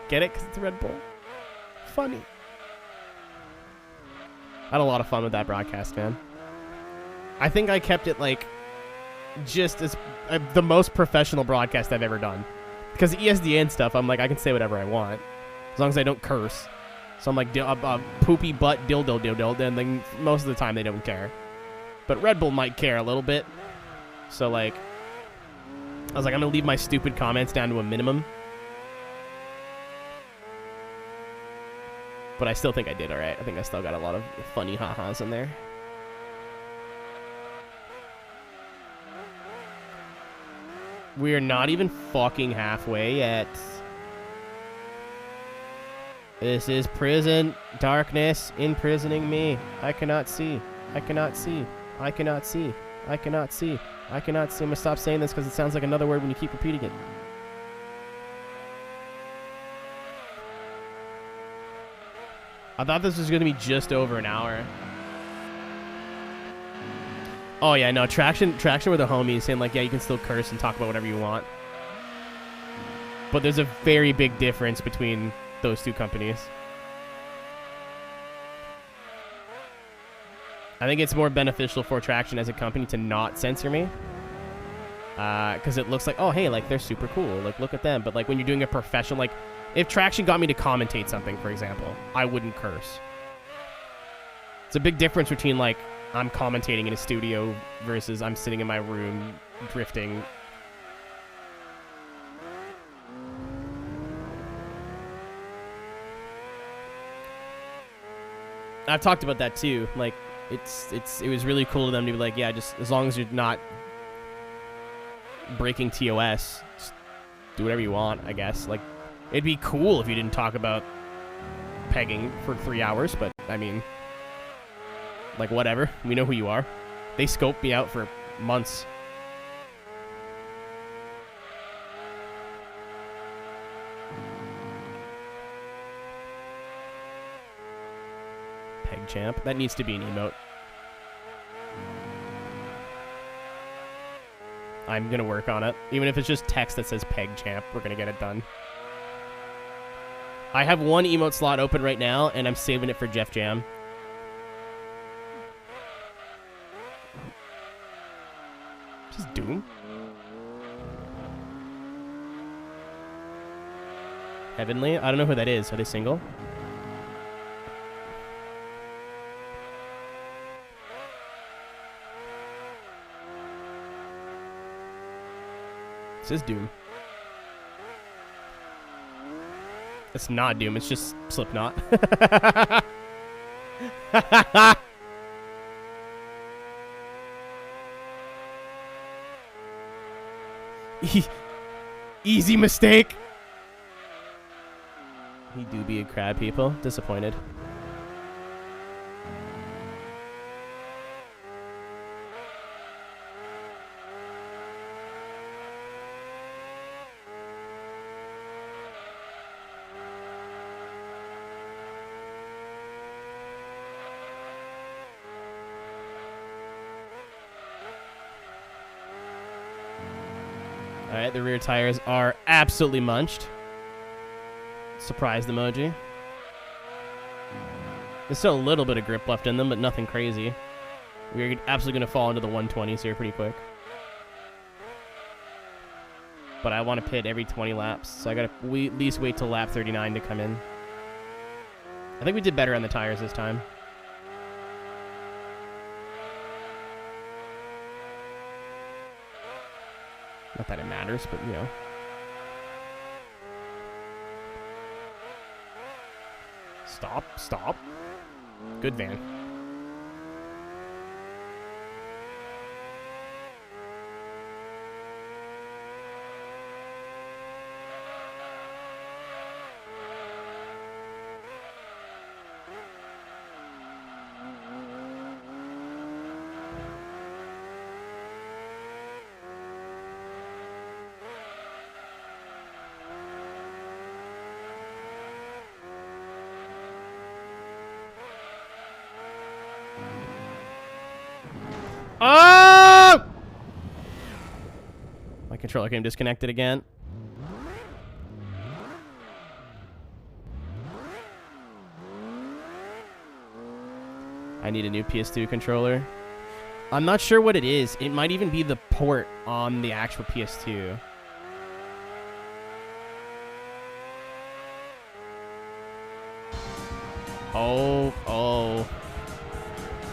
Get it? Because it's Red Bull. Funny. I had a lot of fun with that broadcast, man. I think I kept it, like, just as the most professional broadcast I've ever done. Because ESDN stuff, I'm like, I can say whatever I want. As long as I don't curse. So I'm like, poopy butt dildo, and then most of the time they don't care. But Red Bull might care a little bit. So, like, I was like, I'm going to leave my stupid comments down to a minimum. But I still think I did alright. I think I still got a lot of funny ha-has in there. We're not even fucking halfway yet. This is prison. Darkness imprisoning me. I cannot see. I cannot see. I cannot see. I cannot see. I cannot see. I'm gonna stop saying this because it sounds like another word when you keep repeating it. I thought this was gonna be just over an hour. Oh yeah, no, Traction were the homies saying like, yeah, you can still curse and talk about whatever you want. But there's a very big difference between those two companies. I think it's more beneficial for Traction as a company to not censor me. Because it looks like, oh, hey, like, they're super cool. Like, look at them. But, like, when you're doing a professional, like, if Traction got me to commentate something, for example, I wouldn't curse. It's a big difference between, like, I'm commentating in a studio versus I'm sitting in my room drifting. I've talked about that too. Like, it was really cool to them to be like, yeah, just as long as you're not breaking TOS, just do whatever you want, I guess. Like, it'd be cool if you didn't talk about pegging for 3 hours, but I mean, like, whatever. We know who you are. They scoped me out for months. Peg champ. That needs to be an emote. I'm going to work on it. Even if it's just text that says peg champ, we're going to get it done. I have one emote slot open right now, and I'm saving it for Jeff Jam. Just Doom. Heavenly? I don't know who that is. Are they single? This is Doom. It's not Doom. It's just Slipknot. Easy mistake. He do be a crab, people. Disappointed. Alright, the rear tires are absolutely munched. Surprised emoji. There's still a little bit of grip left in them, but nothing crazy. We're absolutely going to fall into the 120s here pretty quick. But I want to pit every 20 laps, so I got to at least wait till lap 39 to come in. I think we did better on the tires this time. Not that it matters, but you know. Stop, stop. Good van. Oh! My controller came disconnected again. I need a new PS2 controller. I'm not sure what it is. It might even be the port on the actual PS2. Oh.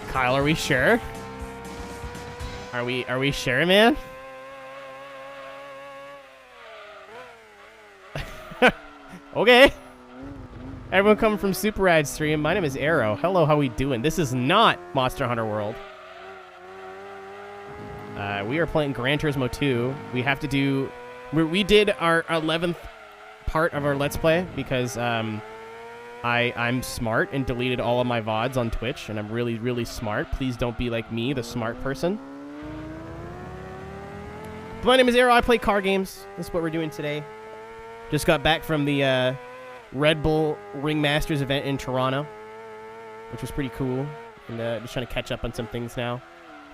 Kyle, are we sure? Are we sure, man? Okay. Everyone coming from Super Rad stream. My name is Arrow. Hello, how we doing? This is not Monster Hunter World. We are playing Gran Turismo 2. We have to do... We did our 11th part of our Let's Play because I'm smart and deleted all of my VODs on Twitch, and I'm really, really smart. Please don't be like me, the smart person. My name is Arrow. I play car games. This is what we're doing today. Just got back from the Red Bull Ringmasters event in Toronto, which was pretty cool. And just trying to catch up on some things now.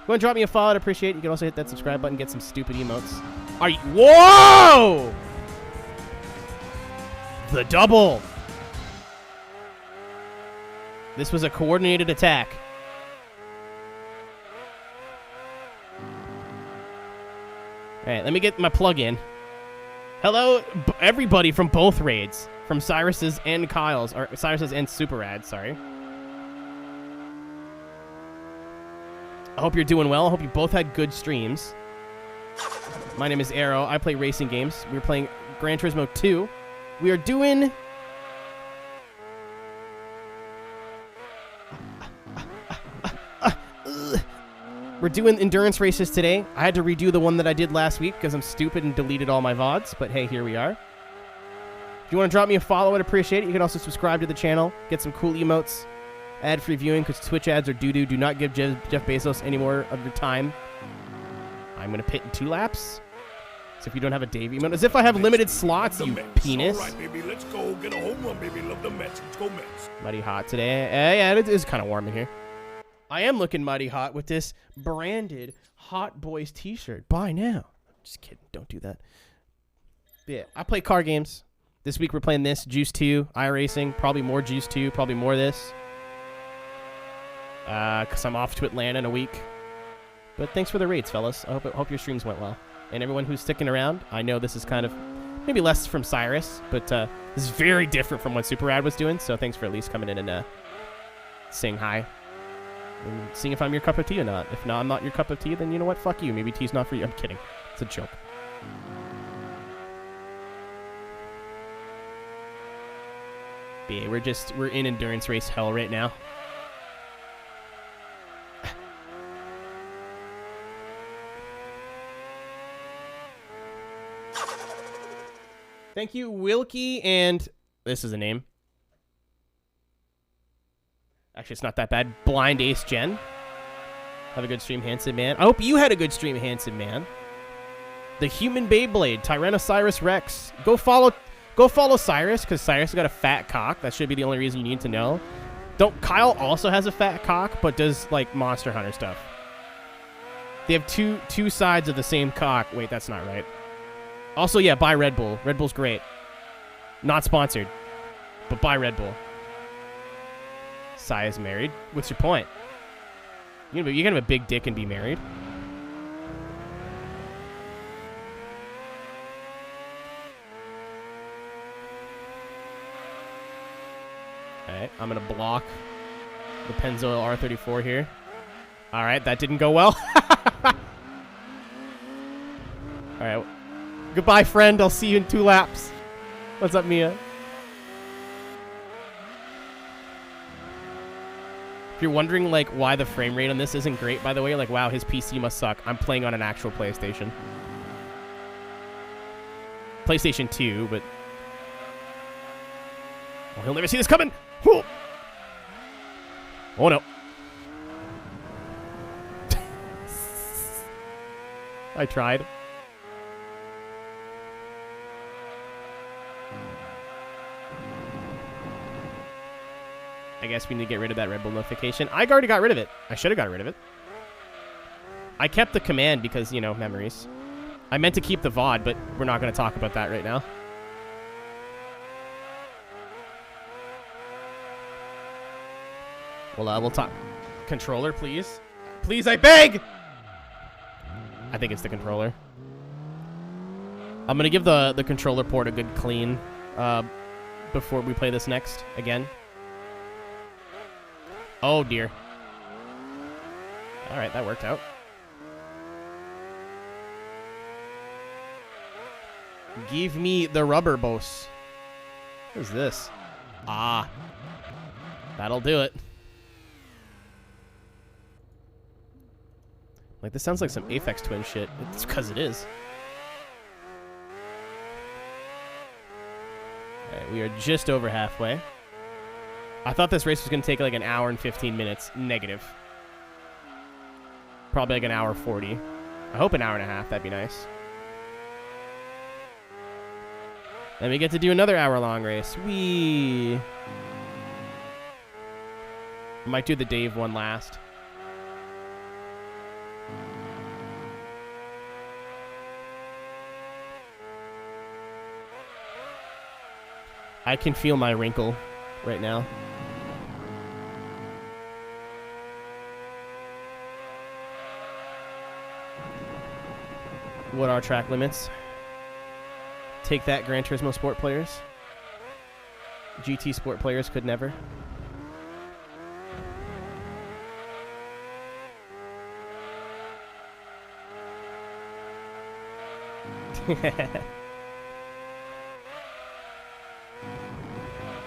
Go and drop me a follow. I'd appreciate it. You can also hit that subscribe button, get some stupid emotes. Are you... Whoa! The double. This was a coordinated attack. Alright, let me get my plug-in. Hello, everybody from both raids. From Cyrus's and Kyle's. Or Cyrus's and Super Rad, sorry. I hope you're doing well. I hope you both had good streams. My name is Arrow. I play racing games. We're playing Gran Turismo 2. We are doing... We're doing endurance races today. I had to redo the one that I did last week because I'm stupid and deleted all my VODs, but hey, here we are. If you want to drop me a follow, I'd appreciate it. You can also subscribe to the channel, get some cool emotes, ad-free viewing because Twitch ads are doo-doo. Do not give Jeff Bezos any more of your time. I'm going to pit in 2 laps. So if you don't have a Dave emote, as if I have limited slots, you penis. All right, baby, let's go. Get a home run, baby. Love the Mets. Let's go Mets. Mighty hot today. Yeah, it is kind of warm in here. I am looking mighty hot with this branded Hot Boys t-shirt. Buy now. Just kidding. Don't do that. But yeah, I play car games. This week we're playing this, Juice 2, iRacing. Probably more Juice 2, probably more this. Because I'm off to Atlanta in a week. But thanks for the rates, fellas. I hope your streams went well. And everyone who's sticking around, I know this is kind of maybe less from Cyrus, but this is very different from what Super Rad was doing. So thanks for at least coming in and saying hi. And seeing if I'm your cup of tea or not. If not, I'm not your cup of tea, then you know what? Fuck you. Maybe tea's not for you. I'm kidding. It's a joke. But yeah, we're in endurance race hell right now. Thank you, Wilkie, and this is a name. Actually, it's not that bad. Blind Ace Gen. Have a good stream, Handsome Man. I hope you had a good stream, Handsome Man. The Human Beyblade, Tyrannosaurus Rex. Go follow Cyrus, because Cyrus got a fat cock. That should be the only reason you need to know. Kyle also has a fat cock, but does like Monster Hunter stuff. They have two sides of the same cock. Wait, that's not right. Also, yeah, buy Red Bull. Red Bull's great. Not sponsored, but buy Red Bull. Sai is married. What's your point? You're gonna have a big dick and be married? Alright, I'm gonna block the Pennzoil R34 here. Alright, that didn't go well. Alright. Goodbye, friend. I'll see you in 2 laps. What's up, Mia? If you're wondering, like, why the frame rate on this isn't great, by the way, like, wow, his PC must suck. I'm playing on an actual PlayStation. PlayStation 2, but... oh, he'll never see this coming! Whoa. Oh, no. I tried. I guess we need to get rid of that Red Bull notification. I already got rid of it. I should have got rid of it. I kept the command because, you know, memories. I meant to keep the VOD, but we're not going to talk about that right now. Well, we'll talk. Controller, please. Please, I beg! I think it's the controller. I'm going to give the controller port a good clean before we play this next again. Oh, dear. All right, that worked out. Give me the rubber, boss. What is this? Ah. That'll do it. Like, this sounds like some Aphex Twin shit. It's because it is. All right, we are just over halfway. I thought this race was going to take like an hour and 15 minutes. Negative. Probably like an hour 40. I hope an hour and a half. That'd be nice. Then we get to do another hour-long race. Whee! I might do the Dave one last. I can feel my wrinkle right now. What are track limits? Take that, Gran Turismo Sport players. GT Sport players could never.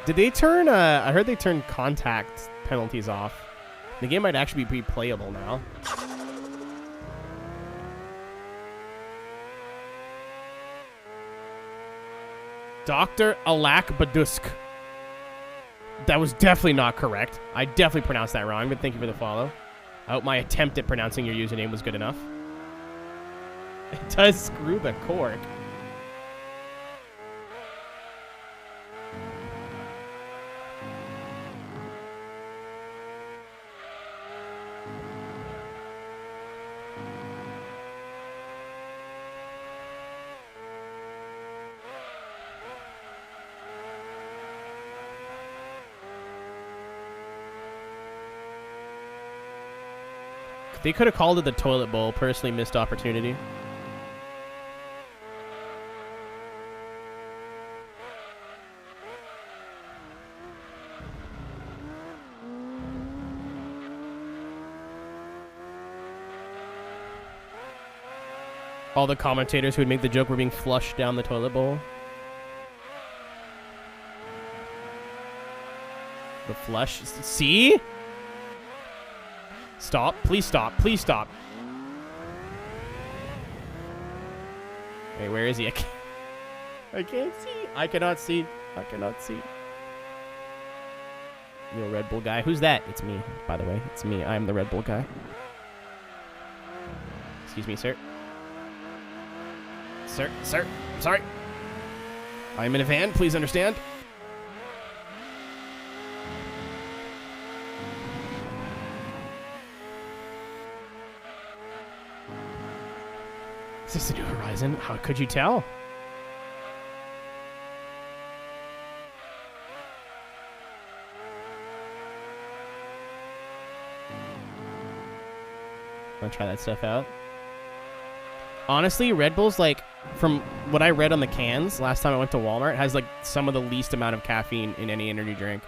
Did they turn, I heard they turned contact penalties off. The game might actually be playable now. Dr. Alak Badusk. That was definitely not correct. I definitely pronounced that wrong, but thank you for the follow. I hope my attempt at pronouncing your username was good enough. It does screw the cork. They could have called it the toilet bowl. Personally, missed opportunity. All the commentators who would make the joke were being flushed down the toilet bowl. The flush. See? Stop. Please stop. Please stop. Hey, where is he? I can't see. I cannot see. I cannot see. You a Red Bull guy? Who's that? It's me, by the way. It's me. I'm the Red Bull guy. Excuse me, sir. Sir, I'm sorry. I'm in a van. Please understand. Is this a new horizon? How could you tell? Wanna try that stuff out? Honestly, Red Bull's like, from what I read on the cans last time I went to Walmart, has like some of the least amount of caffeine in any energy drink.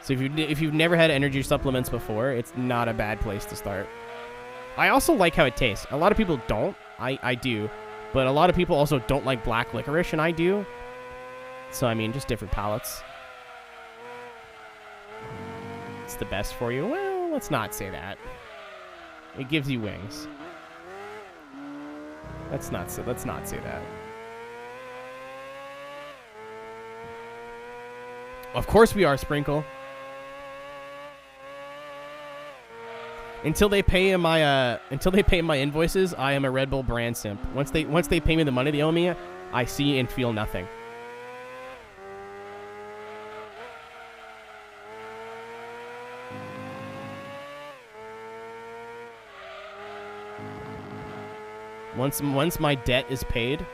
So if you've never had energy supplements before, it's not a bad place to start. I also like how it tastes. A lot of people don't. I do. But a lot of people also don't like black licorice, and I do. So, I mean, just different palates. It's the best for you. Well, let's not say that. It gives you wings. Let's not say that. Of course we are, Sprinkle. Until they pay my invoices, I am a Red Bull brand simp. Once they pay me the money they owe me, I see and feel nothing. Once my debt is paid,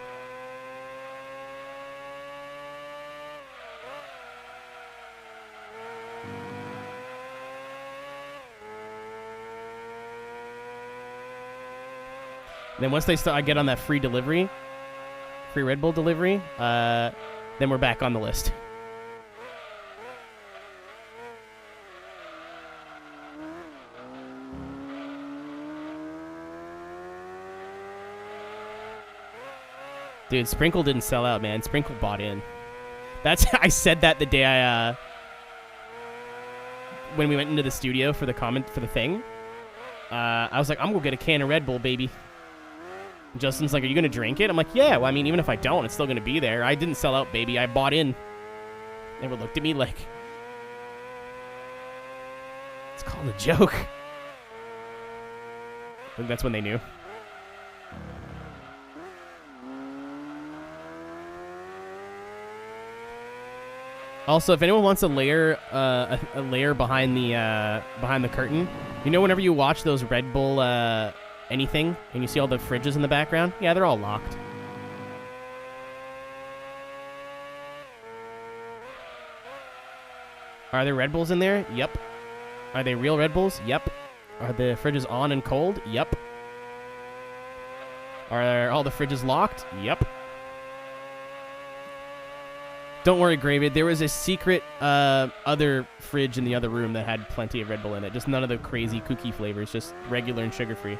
then once I get on that free Red Bull delivery, then we're back on the list. Dude, Sprinkle didn't sell out, man. Sprinkle bought in. I said that the day when we went into the studio for the thing. I was like, I'm gonna get a can of Red Bull, baby. Justin's like, are you gonna drink it? I'm like, yeah. Well, I mean, even if I don't, it's still gonna be there. I didn't sell out, baby. I bought in. Everyone looked at me like, it's called a joke. I think that's when they knew. Also, if anyone wants a layer behind the curtain, you know, whenever you watch those Red Bull anything and you see all the fridges in the background, yeah, they're all locked. Are there Red Bulls in there? Yep. Are they real Red Bulls? Yep. Are the fridges on and cold? Yep. Are all the fridges locked? Yep. Don't worry, Gravy. There was a secret other fridge in the other room that had plenty of Red Bull in it. Just none of the crazy kooky flavors. Just regular and sugar-free.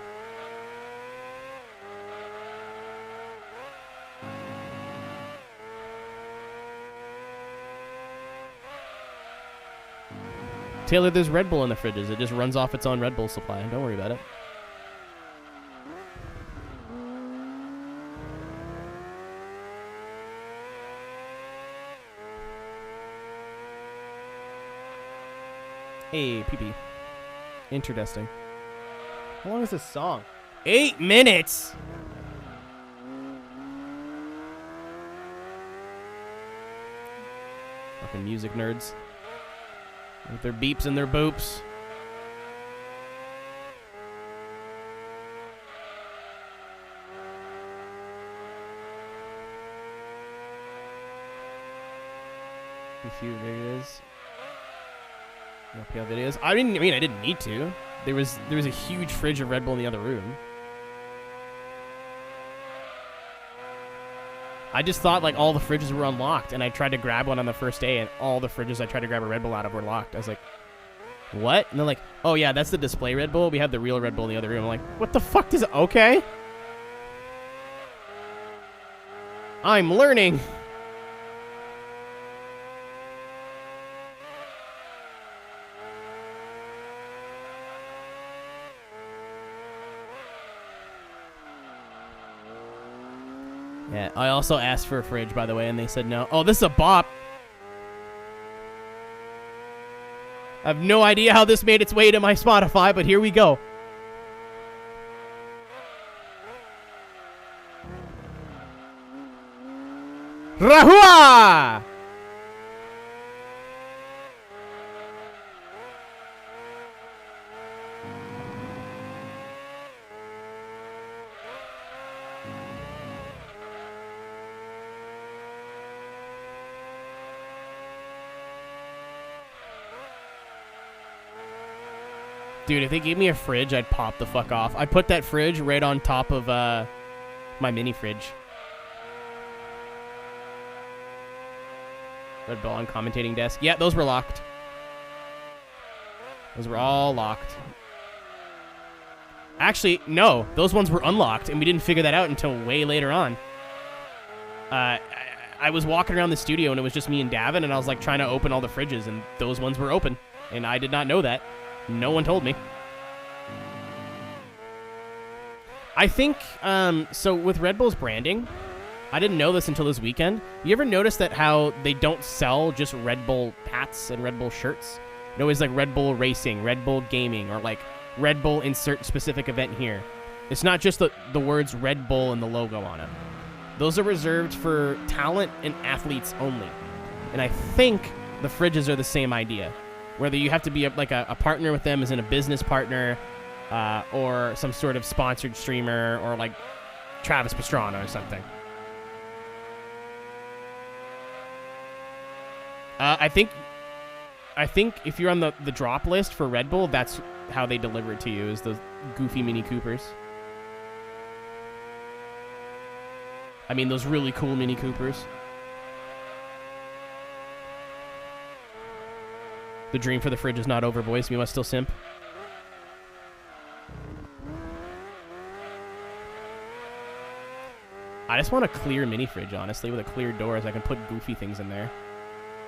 Taylor, there's Red Bull in the fridges. It just runs off its own Red Bull supply. Don't worry about it. Hey, PP. Interesting. How long is this song? 8 minutes. Fucking music nerds. With their beeps and their boops. Few videos. LPL videos. I didn't need to. There was a huge fridge of Red Bull in the other room. I just thought like all the fridges were unlocked, and I tried to grab one on the first day, and all the fridges I tried to grab a Red Bull out of were locked. I was like, what? And they're like, oh yeah, that's the display Red Bull. We have the real Red Bull in the other room. I'm like, what the fuck does it? Okay. I'm learning. Yeah, I also asked for a fridge, by the way, and they said no. Oh, this is a bop. I have no idea how this made its way to my Spotify, but here we go. Rahua! Dude, if they gave me a fridge, I'd pop the fuck off. I put that fridge right on top of my mini fridge. Red Bull on commentating desk. Yeah, those were locked. Those were all locked. Actually, no. Those ones were unlocked, and we didn't figure that out until way later on. I was walking around the studio, and it was just me and Davin, and I was like trying to open all the fridges, and those ones were open. And I did not know that. No one told me. I think, so with Red Bull's branding, I didn't know this until this weekend. You ever notice that how they don't sell just Red Bull hats and Red Bull shirts? It always like Red Bull Racing, Red Bull Gaming, or like Red Bull insert specific event here. It's not just the words Red Bull and the logo on it. Those are reserved for talent and athletes only. And I think the fridges are the same idea. Whether you have to be a partner with them as in a business partner, or some sort of sponsored streamer, or like Travis Pastrana or something. I think if you're on the drop list for Red Bull, that's how they deliver it to you, is those goofy Mini Coopers. I mean, those really cool Mini Coopers. The dream for the fridge is not over, boys. We must still simp. I just want a clear mini fridge, honestly, with a clear door, so I can put goofy things in there.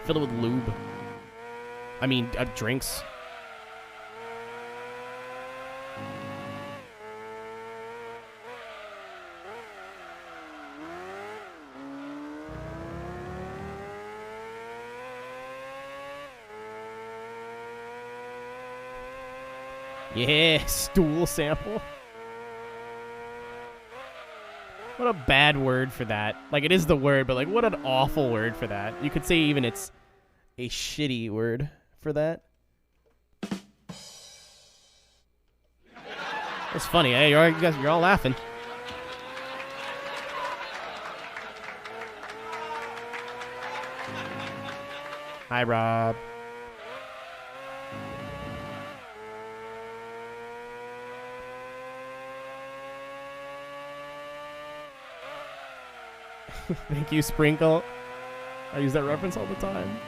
Fill it with lube. I mean, drinks. Yeah, stool sample. What a bad word for that. Like, it is the word, but like, what an awful word for that. You could say even it's a shitty word for that. That's funny, eh? You're all laughing. Hi, Rob. Thank you, Sprinkle. I use that reference all the time.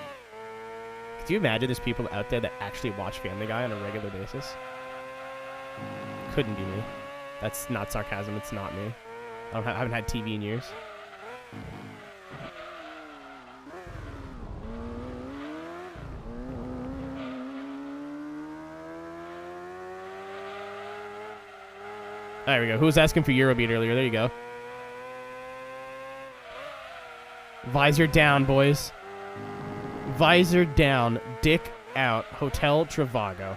Could you imagine there's people out there that actually watch Family Guy on a regular basis? Couldn't be me. That's not sarcasm. It's not me. I haven't had TV in years. There we go. Who was asking for Eurobeat earlier? There you go. Visor down, boys. Visor down. Dick out. Hotel Trivago.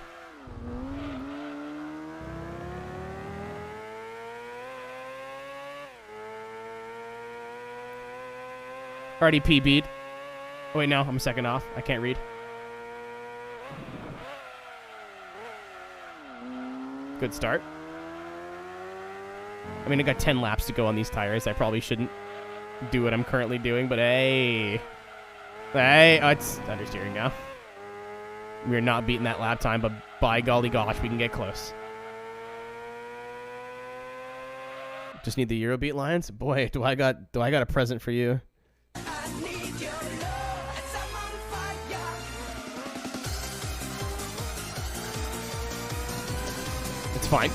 Already PB'd. Oh, wait, no. I'm a second off. I can't read. Good start. I mean, I got 10 laps to go on these tires. I probably shouldn't do what I'm currently doing, but hey. Hey, oh, it's understeering now. We're not beating that lap time, but by golly gosh, we can get close. Just need the Eurobeat lines. Boy, do I got a present for you. It's fine.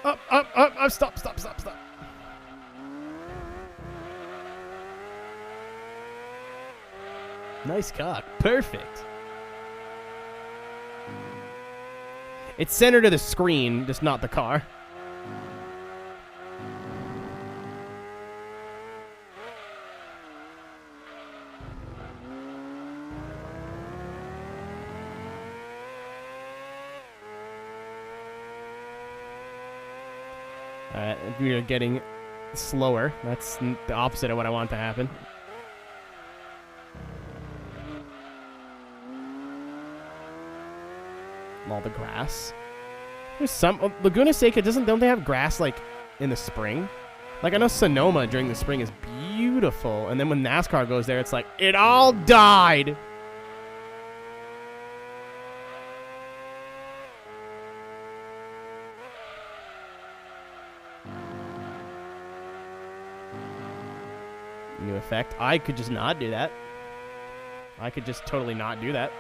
Up, stop. Nice cock. Perfect. It's centered to the screen, just not the car. We are getting slower. That's the opposite of what I want to happen. All the grass. There's some Laguna Seca don't they have grass like in the spring? Like I know Sonoma during the spring is beautiful, and then when NASCAR goes there, it's like it all died. New effect. I could just not do that. I could just totally not do that.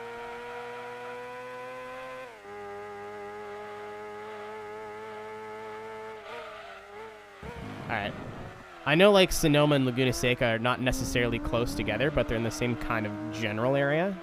Alright. I know like Sonoma and Laguna Seca are not necessarily close together, but they're in the same kind of general area.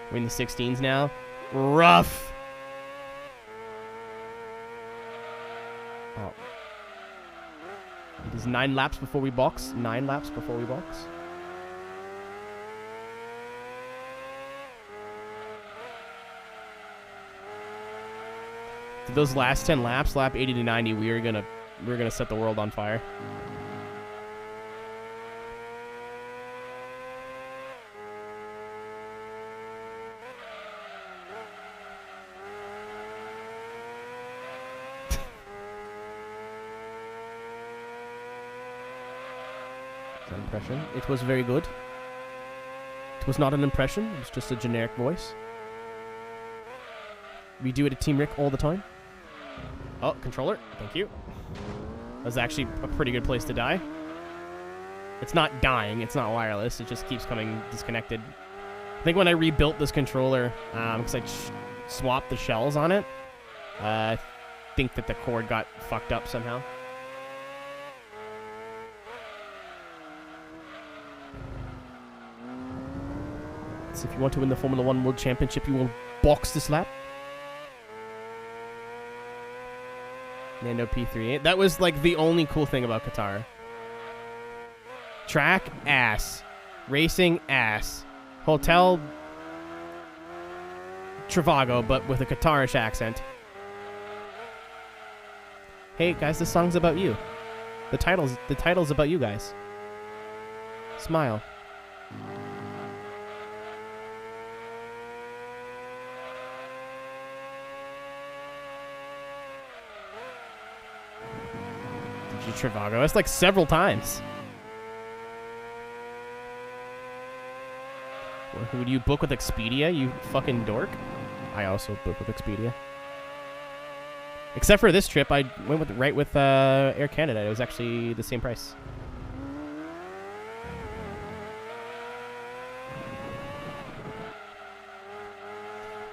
We're in the 16s now. Rough. Oh. It is 9 laps before we box. 9 laps before we box. Those last 10 laps, lap 80 to 90, we're gonna set the world on fire. Impression. It was very good. It was not an impression. It was just a generic voice. We do it at Team Rick all the time. Oh, controller. Thank you. That was actually a pretty good place to die. It's not dying. It's not wireless. It just keeps coming disconnected. I think when I rebuilt this controller, because I swapped the shells on it, I think that the cord got fucked up somehow. If you want to win the Formula 1 World Championship, you will box this lap. Nando P38. That was like the only cool thing about Qatar. Track, ass. Racing, ass. Hotel, Trivago, but with a Qatarish accent. Hey guys, this song's about you. The title's about you guys. Smile. Trivago. It's like several times. Well, who do you book with Expedia, you fucking dork? I also book with Expedia. Except for this trip, I went with Air Canada. It was actually the same price.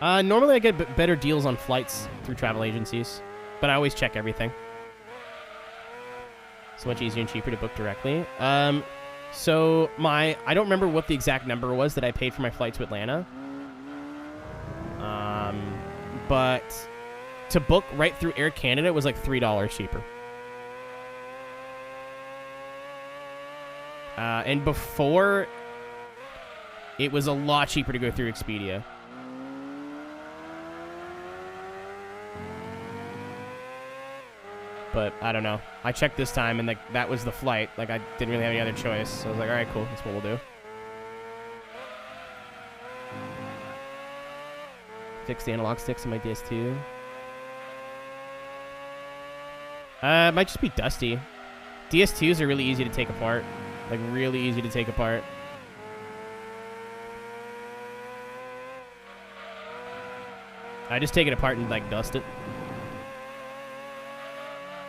Normally I get better deals on flights through travel agencies, but I always check everything. So much easier and cheaper to book directly. So I don't remember what the exact number was that I paid for my flight to Atlanta. But to book right through Air Canada was like $3 cheaper. And before, it was a lot cheaper to go through Expedia. But I don't know. I checked this time, and like that was the flight. Like I didn't really have any other choice. So I was like, all right, cool. That's what we'll do. Fix the analog sticks in my DS2. It might just be dusty. DS2s are really easy to take apart. Like really easy to take apart. I just take it apart and like dust it.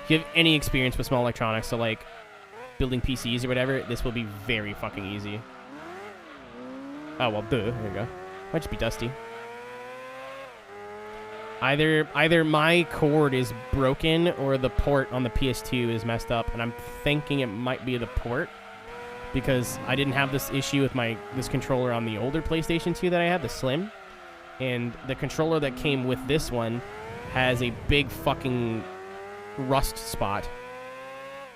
If you have any experience with small electronics, so like building PCs or whatever, this will be very fucking easy. Oh, well, duh. There you go. Might just be dusty. Either my cord is broken or the port on the PS2 is messed up, and I'm thinking it might be the port because I didn't have this issue with this controller on the older PlayStation 2 that I had, the Slim, and the controller that came with this one has a big fucking rust spot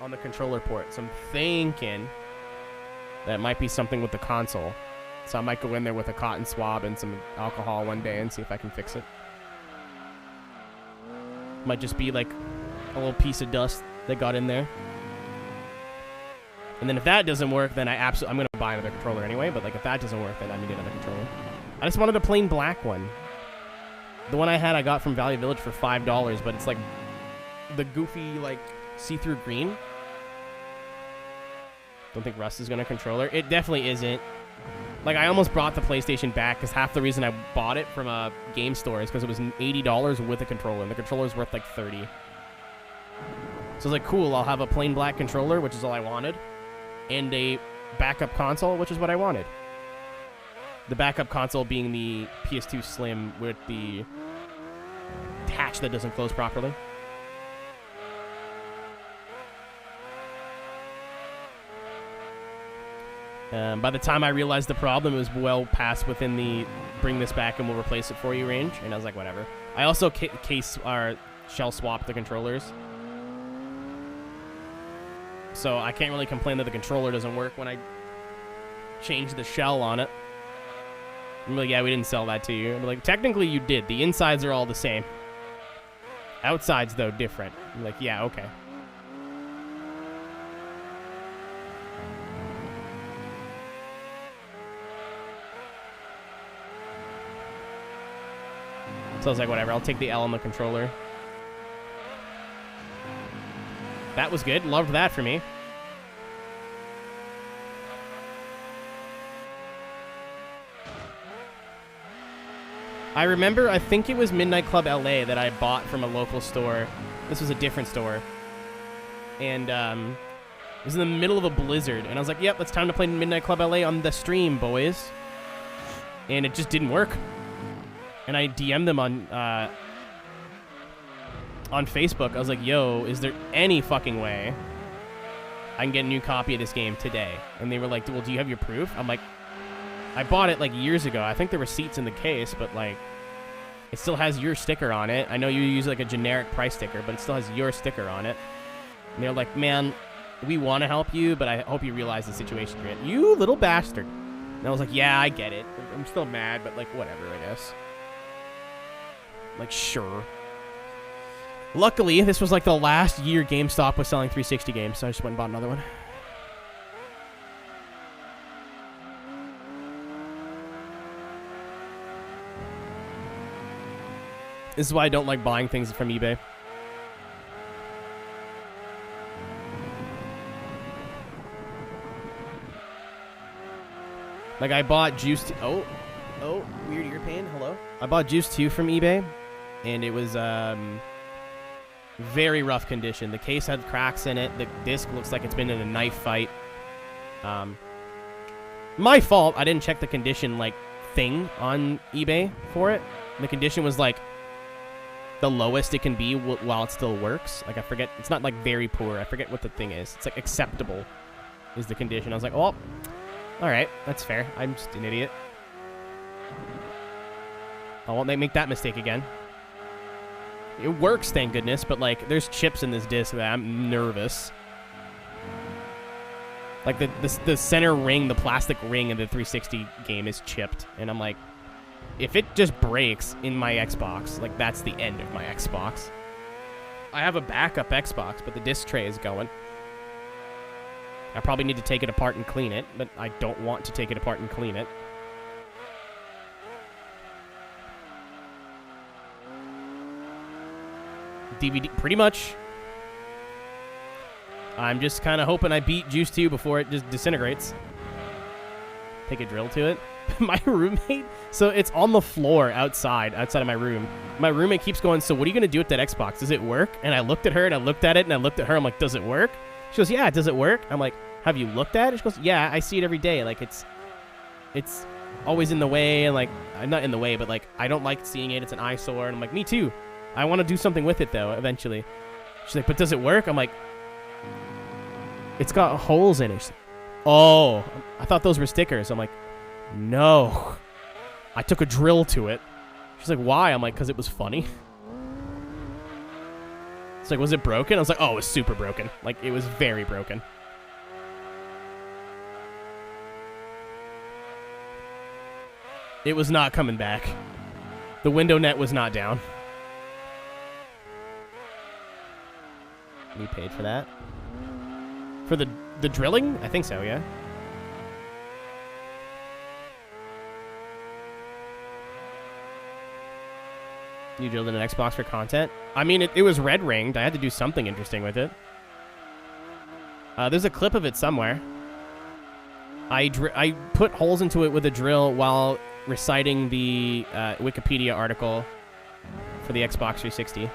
on the controller port. So I'm thinking that it might be something with the console. So I might go in there with a cotton swab and some alcohol one day and see if I can fix it. Might just be like a little piece of dust that got in there. And then if that doesn't work, then I'm going to buy another controller anyway. But like if that doesn't work, then I need another controller. I just wanted a plain black one. The one I had I got from Value Village for $5, but it's like the goofy like see-through green. Don't think rust is going to controller. It definitely isn't. Like I almost brought the PlayStation back because half the reason I bought it from a game store is because it was $80 with a controller, and the controller's worth like $30. So I was like, cool, I'll have a plain black controller, which is all I wanted, and a backup console, which is what I wanted. The backup console being the PS2 Slim with the hatch that doesn't close properly. By the time I realized the problem, it was well past within the bring this back and we'll replace it for you range, and I was like, whatever. I also shell swapped the controllers, so I can't really complain that the controller doesn't work when I change the shell on it. I'm like, yeah, we didn't sell that to you. I'm like, technically you did. The insides are all the same. Outsides, though, different. I'm like, yeah, okay. So I was like, whatever, I'll take the L on the controller. That was good. Loved that for me. I remember, I think it was Midnight Club LA that I bought from a local store. This was a different store. And it was in the middle of a blizzard. And I was like, yep, it's time to play Midnight Club LA on the stream, boys. And it just didn't work. And I DM'd them on Facebook. I was like, yo, is there any fucking way I can get a new copy of this game today? And they were like, well, do you have your proof? I'm like, I bought it like years ago. I think there were receipts in the case, but like, it still has your sticker on it. I know you use like a generic price sticker, but it still has your sticker on it. And they're like, man, we want to help you, but I hope you realize the situation you're in. You little bastard. And I was like, yeah, I get it. I'm still mad, but like, whatever, I guess. Like, sure. Luckily, this was like the last year GameStop was selling 360 games, so I just went and bought another one. This is why I don't like buying things from eBay. Like, I bought Juice 2. Oh, weird ear pain. Hello? I bought Juice 2 from eBay, and it was very rough condition. The case had cracks in it. The disc looks like it's been in a knife fight. My fault. I didn't check the condition, like, thing on eBay for it. The condition was, like, the lowest it can be while it still works. Like, I forget. It's not, like, very poor. I forget what the thing is. It's, like, acceptable is the condition. I was like, well, all right. That's fair. I'm just an idiot. I won't make that mistake again. It works, thank goodness, but, like, there's chips in this disc that I'm nervous. Like, the center ring, the plastic ring in the 360 game is chipped, and I'm like, if it just breaks in my Xbox, like, that's the end of my Xbox. I have a backup Xbox, but the disc tray is going. I probably need to take it apart and clean it, but I don't want to take it apart and clean it. DVD, pretty much. I'm just kind of hoping I beat Juice 2 before it just disintegrates. Take a drill to it. My roommate, so it's on the floor outside of my room. My roommate keeps going, so what are you going to do with that Xbox? Does it work? And I looked at her, and I looked at it, and I looked at her. I'm like, does it work? She goes, yeah, does it work? I'm like, have you looked at it? She goes, yeah, I see it every day. Like, it's always in the way, and, like, I'm not in the way, but, like, I don't like seeing it. It's an eyesore. And I'm like, me too. I want to do something with it, though, eventually. She's like, but does it work? I'm like, it's got holes in it. She's like, oh, I thought those were stickers. I'm like, no. I took a drill to it. She's like, why? I'm like, because it was funny. It's like, was it broken? I was like, oh, it was super broken. Like, it was very broken. It was not coming back. The window net was not down. We paid for that. For the drilling? I think so, yeah. You drilled in an Xbox for content? I mean, it was red ringed. I had to do something interesting with it. There's a clip of it somewhere. I put holes into it with a drill while reciting the Wikipedia article for the Xbox 360.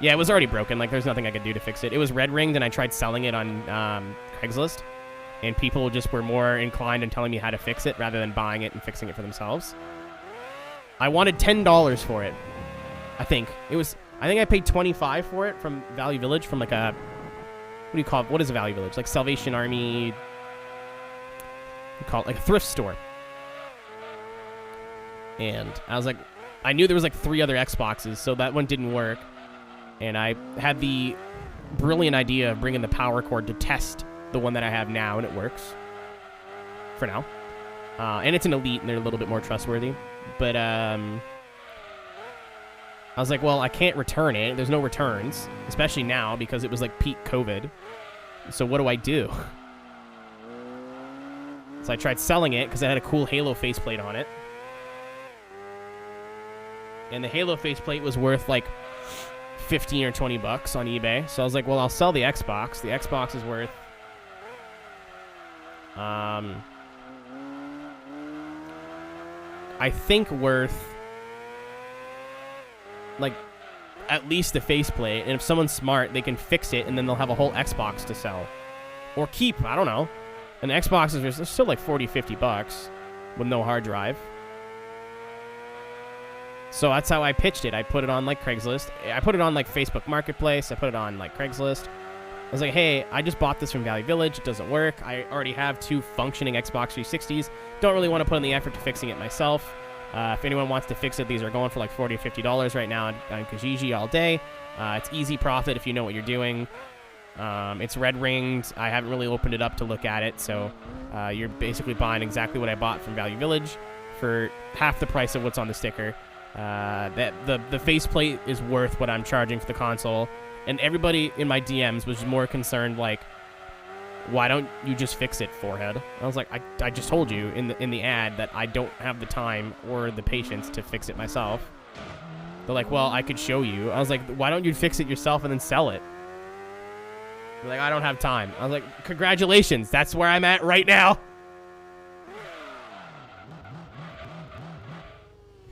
Yeah, it was already broken. Like, there's nothing I could do to fix it. It was red ringed, and I tried selling it on Craigslist. And people just were more inclined in telling me how to fix it rather than buying it and fixing it for themselves. I wanted $10 for it. I think I paid $25 for it from Value Village, from like a, what do you call it? What is a Value Village? Like Salvation Army, you call it like a thrift store. And I was like, I knew there was like 3 other Xboxes, so that one didn't work. And I had the brilliant idea of bringing the power cord to test the one that I have now, and it works for now. And it's an Elite, and they're a little bit more trustworthy. But I was like, well, I can't return it. There's no returns, especially now because it was like peak COVID. So what do I do? So I tried selling it because it had a cool Halo faceplate on it. And the Halo faceplate was worth like 15 or 20 bucks on eBay. So I was like, well, I'll sell the Xbox. The Xbox is worth I think worth like at least the faceplate, and if someone's smart, they can fix it, and then they'll have a whole Xbox to sell or keep. I don't know. And the Xbox is still like 40, 50 bucks with no hard drive. So that's how I pitched it. I put it on like Craigslist. I put it on like Facebook Marketplace. I put it on like Craigslist. I was like, hey, I just bought this from Value Village. It doesn't work. I already have 2 functioning Xbox 360s. Don't really want to put in the effort to fixing it myself. If anyone wants to fix it, these are going for like $40 or $50 right now on Kijiji all day. It's easy profit if you know what you're doing. It's red ringed. I haven't really opened it up to look at it, so you're basically buying exactly what I bought from Value Village for half the price of what's on the sticker. The faceplate is worth what I'm charging for the console. And everybody in my DMs was more concerned, like, why don't you just fix it, forehead? I was like, I just told you in the ad that I don't have the time or the patience to fix it myself. They're like, well, I could show you. I was like, why don't you fix it yourself and then sell it? They're like, I don't have time. I was like, congratulations. That's where I'm at right now.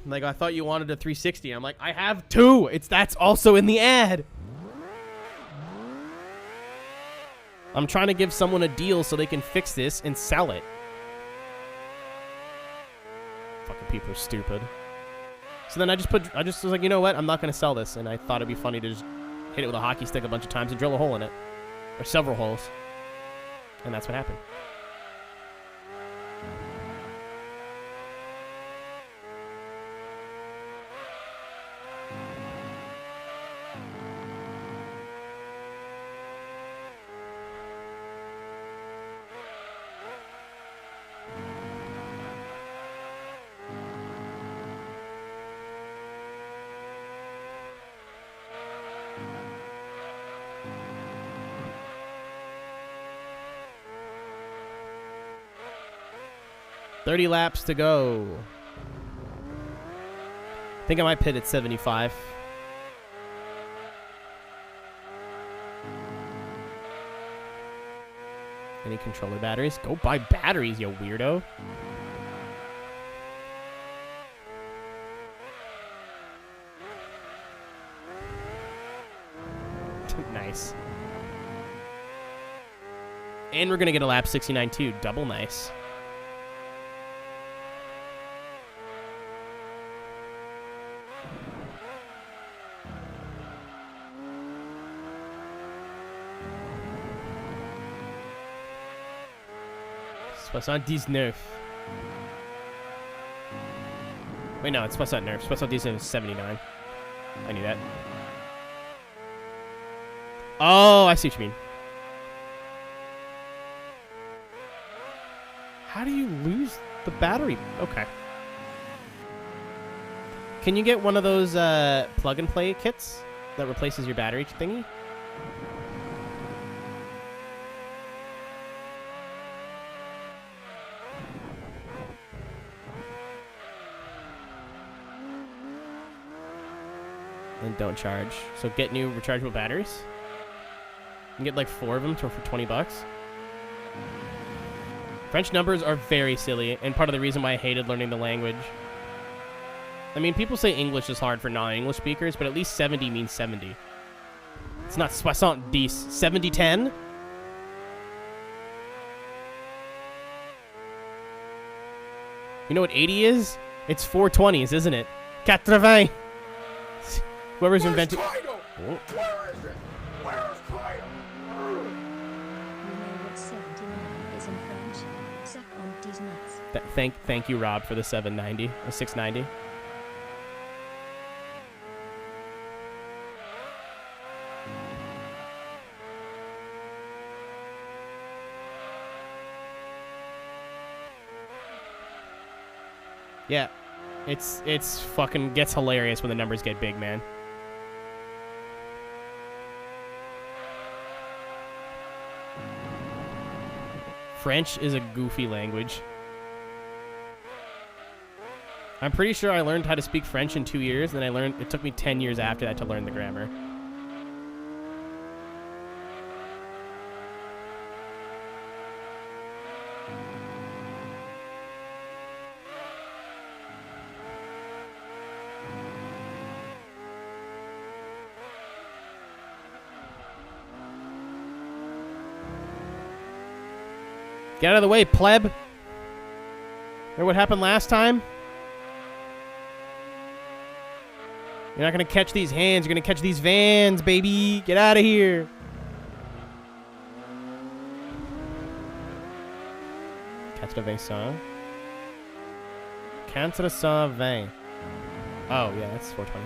Like, I thought you wanted a 360. I'm like, I have 2. That's also in the ad. I'm trying to give someone a deal so they can fix this and sell it. Fucking People are stupid. So then I just was like, you know what? I'm not going to sell this. And I thought it'd be funny to just hit it with a hockey stick a bunch of times and drill a hole in it. Or several holes. And that's what happened. $30 laps to go. I think I might pit at 75. Any controller batteries? Go buy batteries, you weirdo. Nice. And we're going to get a lap 69 too. Double nice. $79. Wait, no, it's $79. $79 is 79. I knew that. Oh, I see what you mean. How do you lose the battery? Okay. Can you get one of those plug-and-play kits that replaces your battery thingy? And don't charge. So get new rechargeable batteries. You can get like 4 of them for $20. French numbers are very silly, and part of the reason why I hated learning the language. I mean, people say English is hard for non-English speakers, but at least 70 means 70. It's not 70. 70-10? You know what 80 is? It's 420s, isn't it? 80. Whoever's invented. Where is it? Where's Kyle? You know what 79 is in French? Suck on these nuts. Thank you, Rob, for the 790 or 690. Yeah, it's fucking gets hilarious when the numbers get big, man. French is a goofy language. I'm pretty sure I learned how to speak French in 2 years, and it took me 10 years after that to learn the grammar. Get out of the way, pleb. Remember what happened last time? You're not going to catch these hands. You're going to catch these vans, baby. Get out of here. Quatre Vincent. 420. Oh, yeah, that's 420.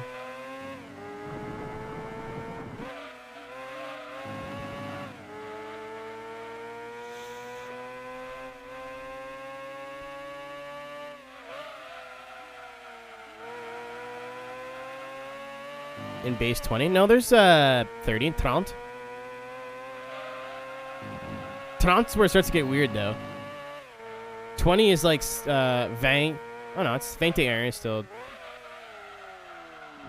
In base 20? No, there's 30 and 30. 30 is where it starts to get weird, though. 20 is like 20. Oh, no, it's 21 is still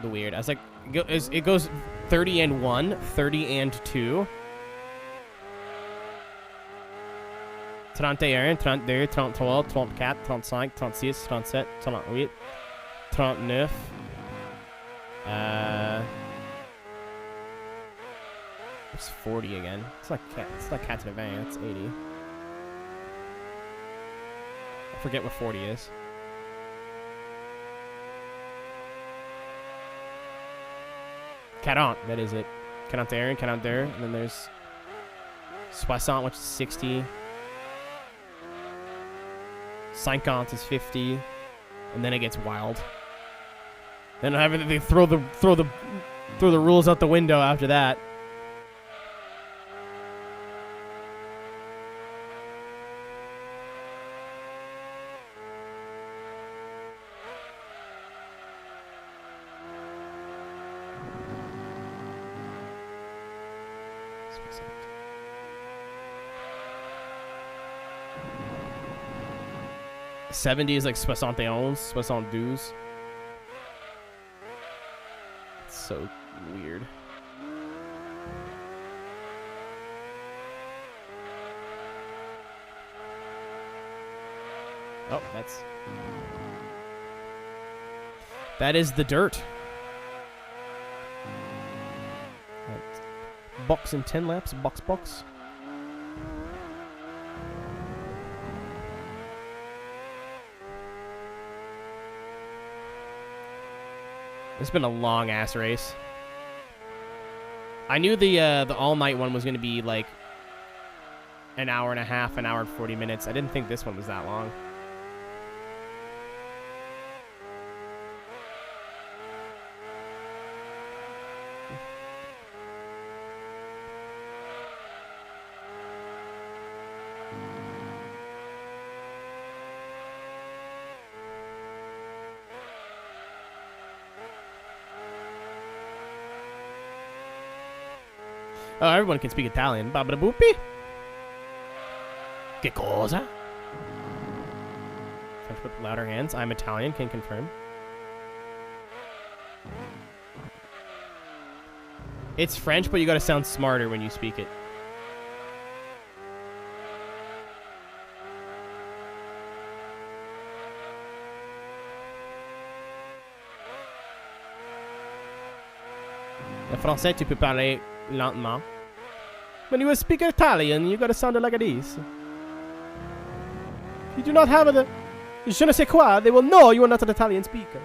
the weird. I was like, it goes 30 and 1, 30 and 2. 31, 32, 33, 34, 35, 36, 37, 38, 39. It's 40 again. It's not Cats in a Van. It's 80. I forget what 40 is. 40, that is it. 41, 42, and then there's 60, which is 60. 50 is 50, and then it gets wild. Then they throw the rules out the window after that. '70 is like 71, 72. It's so weird. Oh, that is the dirt. Box in 10 laps, box. It's been a long ass race. I knew the all night one was gonna be like an hour and a half, an hour and 40 minutes. I didn't think this one was that long. Oh, everyone can speak Italian. Babada boopy. Che cosa? French with louder hands. I'm Italian, can confirm. It's French, but you gotta sound smarter when you speak it. En français, tu peux parler lentement. When you speak Italian, you gotta sound like this. If you do not have the je ne sais quoi, they will know you are not an Italian speaker.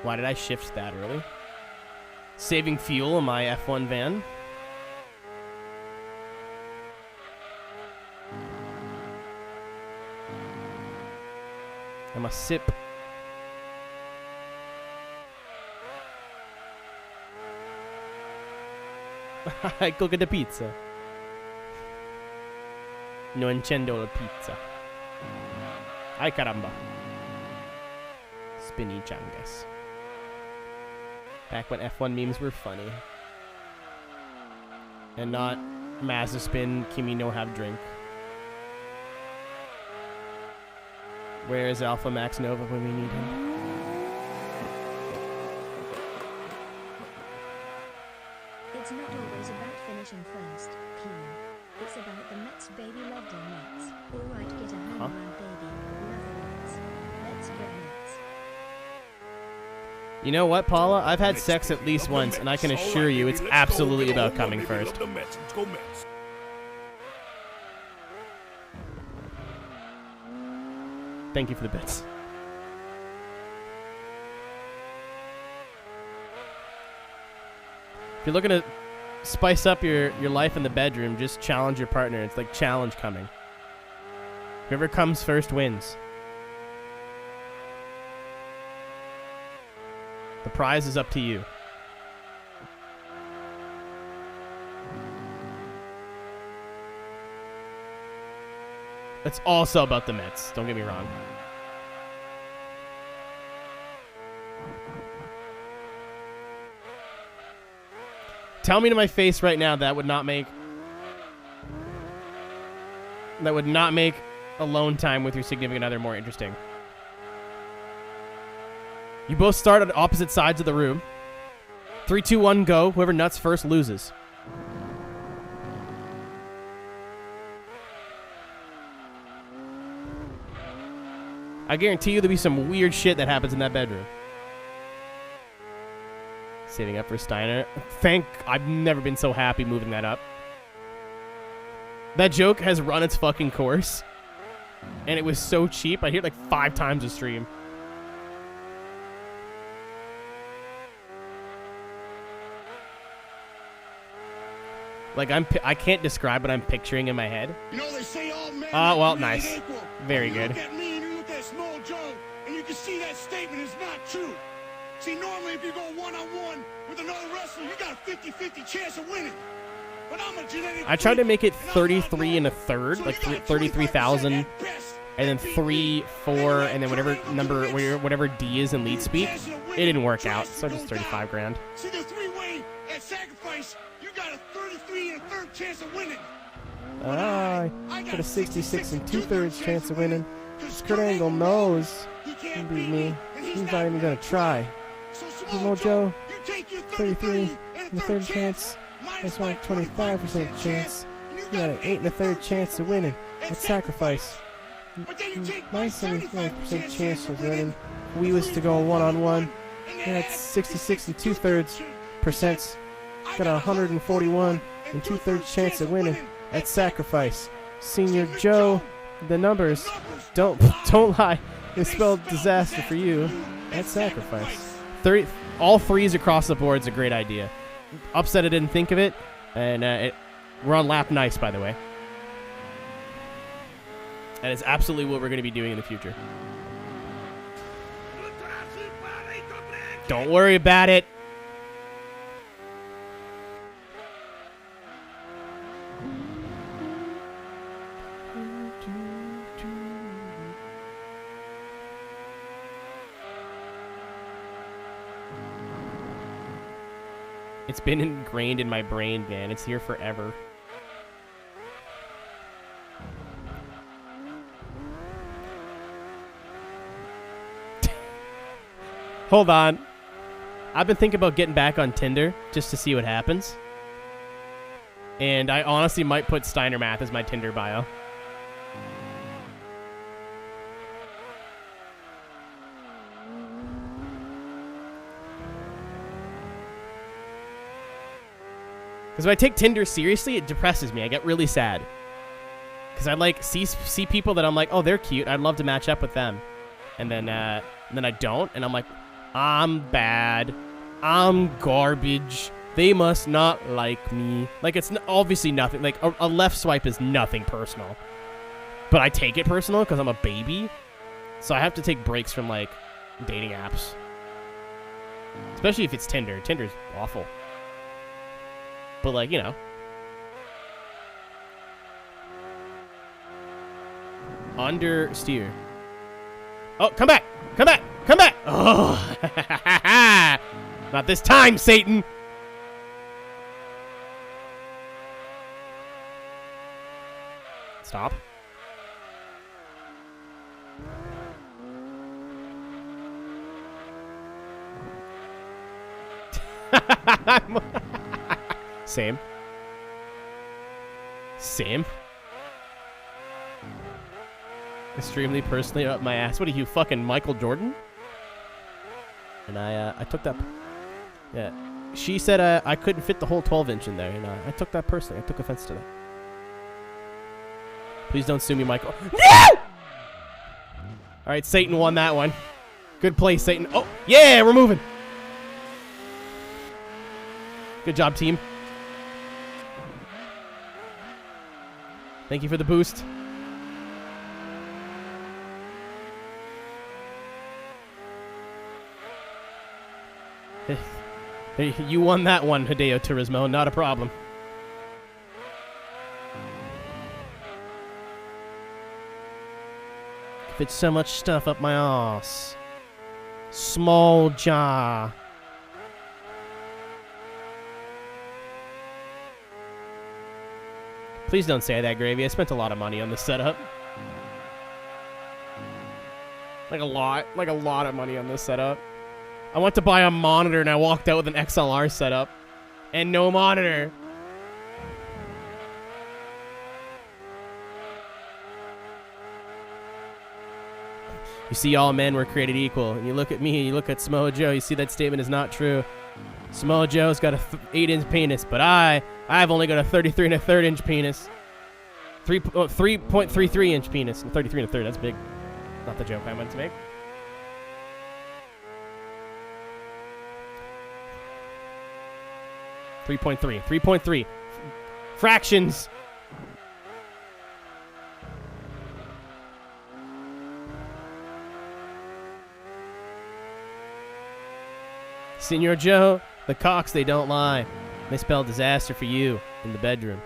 Why did I shift that early? Saving fuel in my F1 van. I must sip. I cook the pizza. No encendo la pizza. Ay caramba. Spinny changas. Back when F1 memes were funny. And not Mazda spin, Kimi no have drink. Where is Alpha Max Nova when we need him? It's not always about finishing first, Keen. It's about the Mets, baby. Love the Mets. Alright, get a home run, baby. Love the Mets. Let's go Mets. You know what, Paula? I've had sex at least once, and I can assure you it's absolutely about coming first. Thank you for the bits. If you're looking to spice up your life in the bedroom, just challenge your partner. It's like challenge coming. Whoever comes first wins. The prize is up to you. It's also about the Mets. Don't get me wrong. Tell me to my face right now that would not make alone time with your significant other more interesting. You both start on opposite sides of the room. 3, 2, 1, go. Whoever nuts first loses. I guarantee you there'll be some weird shit that happens in that bedroom. Saving up for Steiner. I've never been so happy moving that up. That joke has run its fucking course. And it was so cheap. I hear it like 5 times a stream. Like I can't describe what I'm picturing in my head. You know they say all men Well, nice. Very good. Look at me and you look at Small Joe, and you can see that statement is not true. See, normally if you go one-on-one with another wrestler, you got a 50-50 chance of winning. But I'm a genetic I tried to make it freak, 33 and a third, like 33,000, and then 3, 4, and then whatever D is in lead speed. It didn't work out, so just 35 grand. See the three-way at sacrifice, you got a 33 and a third chance of winning. I got a 66 and 2/3 chance of winning. Kurt Angle knows he can beat me. He's not even gonna try. Small Joe, 33 and a third chance. That's only 25% chance. You got an 8 and a third chance of winning. That's sacrifice. My 75% chance of winning. We was to go one-on-one. That's 66 and 2/3%. Got a 141 and 2/3 chance of winning. That's sacrifice. Senior Joe, the numbers don't lie. They spelled disaster for you. That's sacrifice. All 3s across the board is a great idea. Upset I didn't think of it, and we're on lap nice, by the way. And it's absolutely what we're going to be doing in the future. Don't worry about it. It's been ingrained in my brain, man. It's here forever. Hold on. I've been thinking about getting back on Tinder just to see what happens. And I honestly might put Steiner Math as my Tinder bio. Because when I take Tinder seriously, it depresses me. I get really sad. Because I like see people that I'm like, oh, they're cute. I'd love to match up with them. And then I don't. And I'm like, I'm bad. I'm garbage. They must not like me. Like, it's obviously nothing. Like, a left swipe is nothing personal. But I take it personal because I'm a baby. So I have to take breaks from, like, dating apps. Especially if it's Tinder. Tinder's awful. But, like, you know. Understeer. Oh, come back! Come back! Come back! Oh! Not this time, Satan! Stop. Same. Same. Extremely personally up my ass. What are you, fucking Michael Jordan? And I took that. Yeah. She said I couldn't fit the whole 12-inch in there, and I took that personally. I took offense to that. Please don't sue me, Michael. No! All right, Satan won that one. Good play, Satan. Oh, yeah, we're moving. Good job, team. Thank you for the boost. Hey, you won that one, Hideo Turismo. Not a problem. Fits so much stuff up my ass. Small jaw. Please don't say that, Gravy. I spent a lot of money on this setup. Like a lot of money on this setup. I went to buy a monitor and I walked out with an XLR setup. And no monitor. You see, all men were created equal. And you look at me, and you look at Samoa Joe, you see that statement is not true. Samoa Joe's got a 8-inch penis, but I've only got a 33 1/3 inch penis. 3.33 inch penis. 33 1/3. That's big. Not the joke I meant to make. .3. Fractions. Senor Joe, the cocks, they don't lie. They spell disaster for you in the bedroom.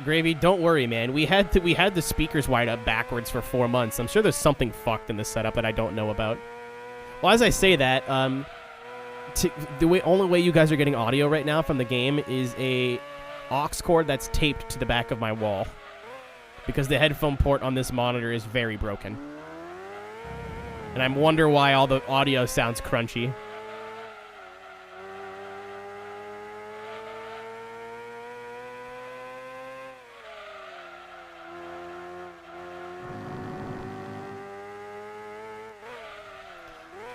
Gravy, don't worry, man. We had the speakers wired up backwards for 4 months. I'm sure there's something fucked in this setup that I don't know about. Well, as I say that, only way you guys are getting audio right now from the game is a aux cord that's taped to the back of my wall, because the headphone port on this monitor is very broken, and I wonder why all the audio sounds crunchy.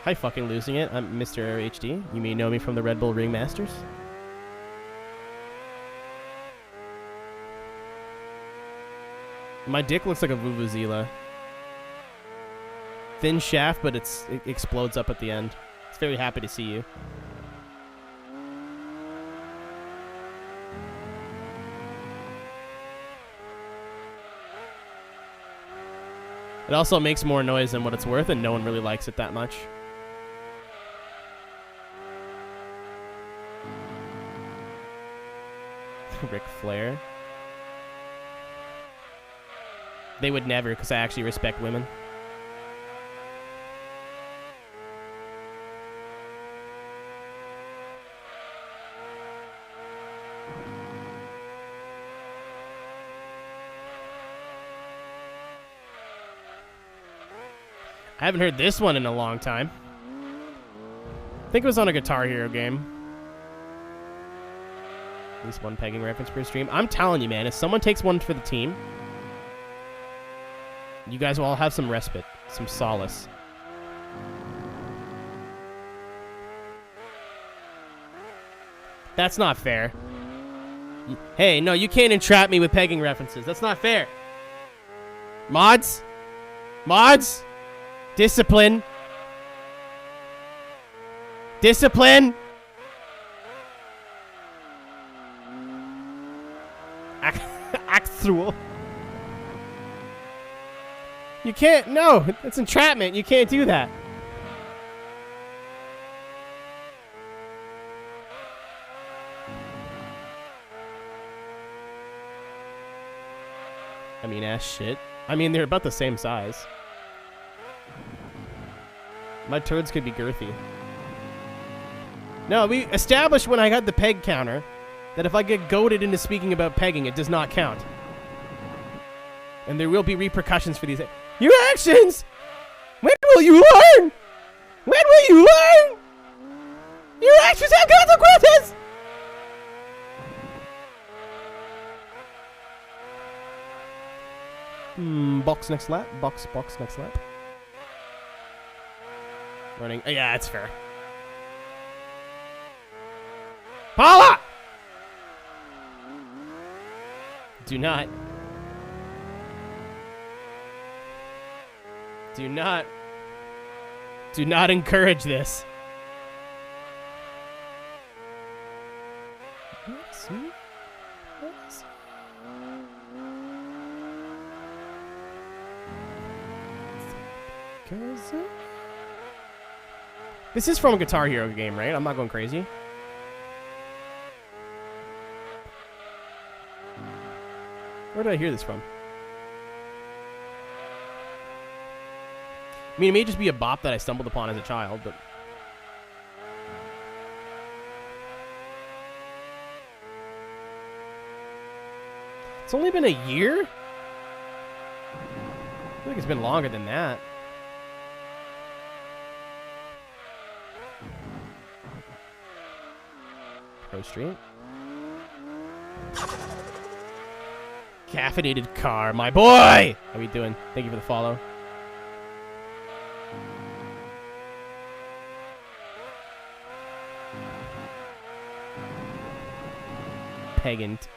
Hi, fucking losing it. I'm Mr. HD. You may know me from the Red Bull Ringmasters. My dick looks like a vuvuzela. Thin shaft, but it explodes up at the end. It's very happy to see you. It also makes more noise than what it's worth, and no one really likes it that much. Ric Flair. They would never, because I actually respect women. I haven't heard this one in a long time. I think it was on a Guitar Hero game. At least one pegging reference per stream. I'm telling you, man, if someone takes one for the team, you guys will all have some respite, some solace. That's not fair. Hey, no, you can't entrap me with pegging references. That's not fair. Mods? Mods? Discipline. Discipline. Actual. You can't. No, it's entrapment. You can't do that. I mean, ass shit. I mean, they're about the same size. My turds could be girthy. No, we established when I got the peg counter that if I get goaded into speaking about pegging, it does not count. And there will be repercussions for these. Your actions! When will you learn? When will you learn? Your actions have consequences! Box next lap. Box next lap. Running. Yeah, that's fair. Paula! Do not encourage this. This is from a Guitar Hero game, right? I'm not going crazy. Where did I hear this from? I mean, it may just be a bop that I stumbled upon as a child, but... It's only been a year? I feel like it's been longer than that. Pro Street. Caffeinated car, my boy! How we doing? Thank you for the follow. Pegant.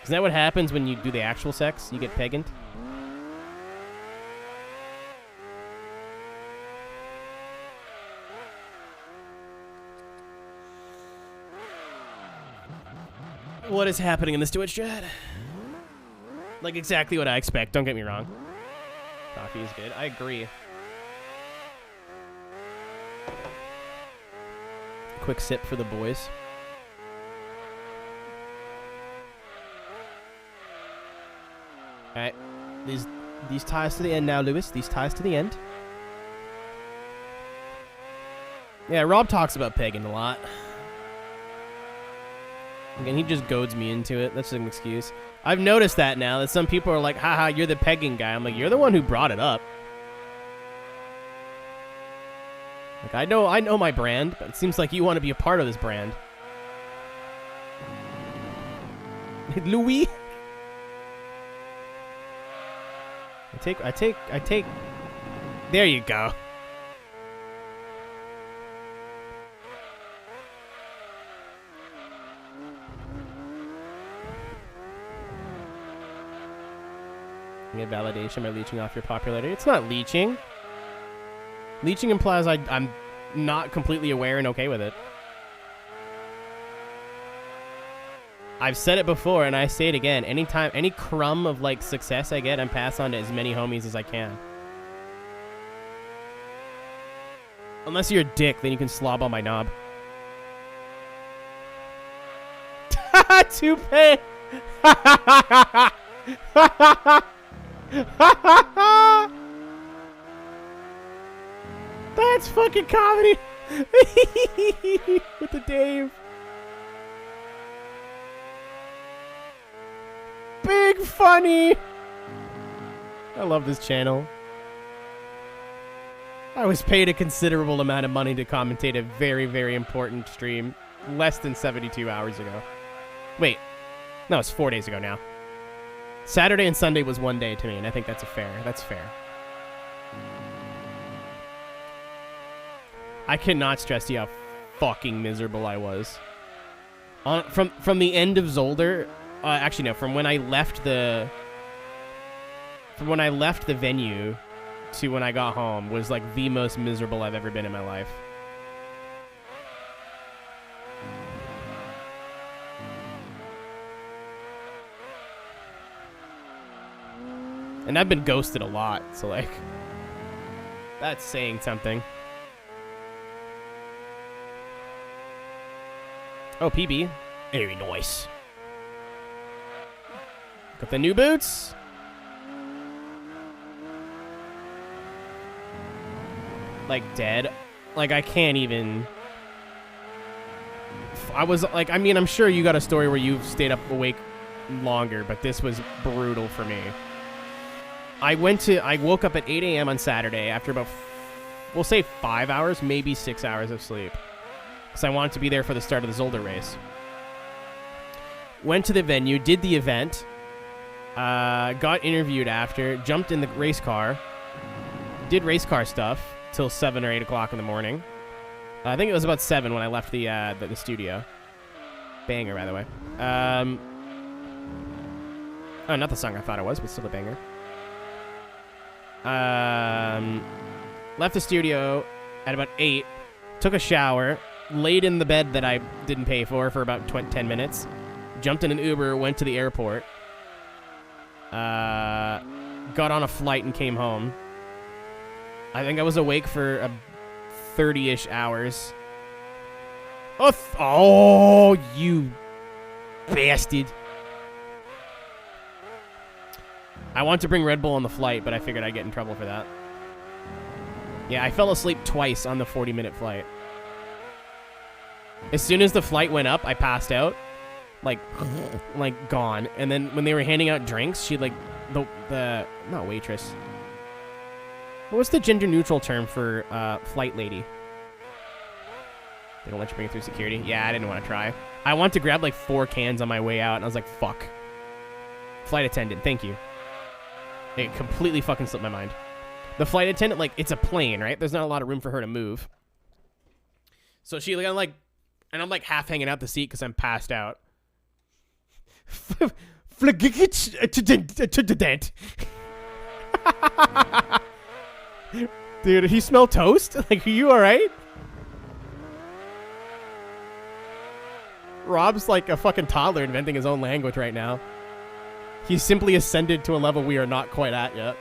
Isn't that what happens when you do the actual sex? You get pegant? What is happening in this Twitch chat? Like exactly what I expect, don't get me wrong. Coffee is good, I agree. Quick sip for the boys. Alright, these ties to the end now, Lewis. These ties to the end. Yeah, Rob talks about pegging a lot. And he just goads me into it. That's an excuse. I've noticed that now, that some people are like, haha, you're the pegging guy. I'm like, you're the one who brought it up. Like, I know my brand, but it seems like you want to be a part of this brand. Louis? I take. There you go. You get validation by leeching off your popularity. It's not leeching. Leeching implies I'm not completely aware and okay with it. I've said it before and I say it again. Anytime, any crumb of like success I get, I'm passed on to as many homies as I can. Unless you're a dick, then you can slob on my knob. Toupee! That's fucking comedy! With the Dave. Big funny! I love this channel. I was paid a considerable amount of money to commentate a very, very important stream less than 72 hours ago. Wait. No, it's 4 days ago now. Saturday and Sunday was 1 day to me, and I think that's fair. I cannot stress to you how fucking miserable I was. From the end of Zolder, actually no, from when I left the venue to when I got home was like the most miserable I've ever been in my life. And I've been ghosted a lot, so like, that's saying something. Oh, PB. Very nice. Got the new boots. Like, dead. Like, I can't even... I was, like, I mean, I'm sure you got a story where you've stayed up awake longer, but this was brutal for me. I woke up at 8 a.m. on Saturday after about, we'll say 5 hours, maybe 6 hours of sleep. Because I wanted to be there for the start of the Zolder race. Went to the venue, did the event, got interviewed after, jumped in the race car, did race car stuff till 7 or 8 o'clock in the morning. I think it was about 7 when I left the studio. Banger, by the way. Oh, not the song I thought it was, but still a banger. Left the studio at about 8, took a shower, laid in the bed that I didn't pay for about 10 minutes, jumped in an Uber, went to the airport, got on a flight and came home. I think I was awake for 30-ish hours. Oh, you bastard. I want to bring Red Bull on the flight, but I figured I'd get in trouble for that. Yeah, I fell asleep twice on the 40-minute flight. As soon as the flight went up, I passed out. Like gone. And then when they were handing out drinks, she like, the not waitress. What's the gender-neutral term for flight lady? They don't let you bring it through security? Yeah, I didn't want to try. I wanted to grab like 4 cans on my way out, and I was like, fuck. Flight attendant, thank you. It completely fucking slipped my mind. The flight attendant, like, it's a plane, right? There's not a lot of room for her to move. So she, like, I'm like half hanging out the seat because I'm passed out. Dude, did he smell toast? Like, are you alright? Rob's like a fucking toddler inventing his own language right now. He's simply ascended to a level we are not quite at yet.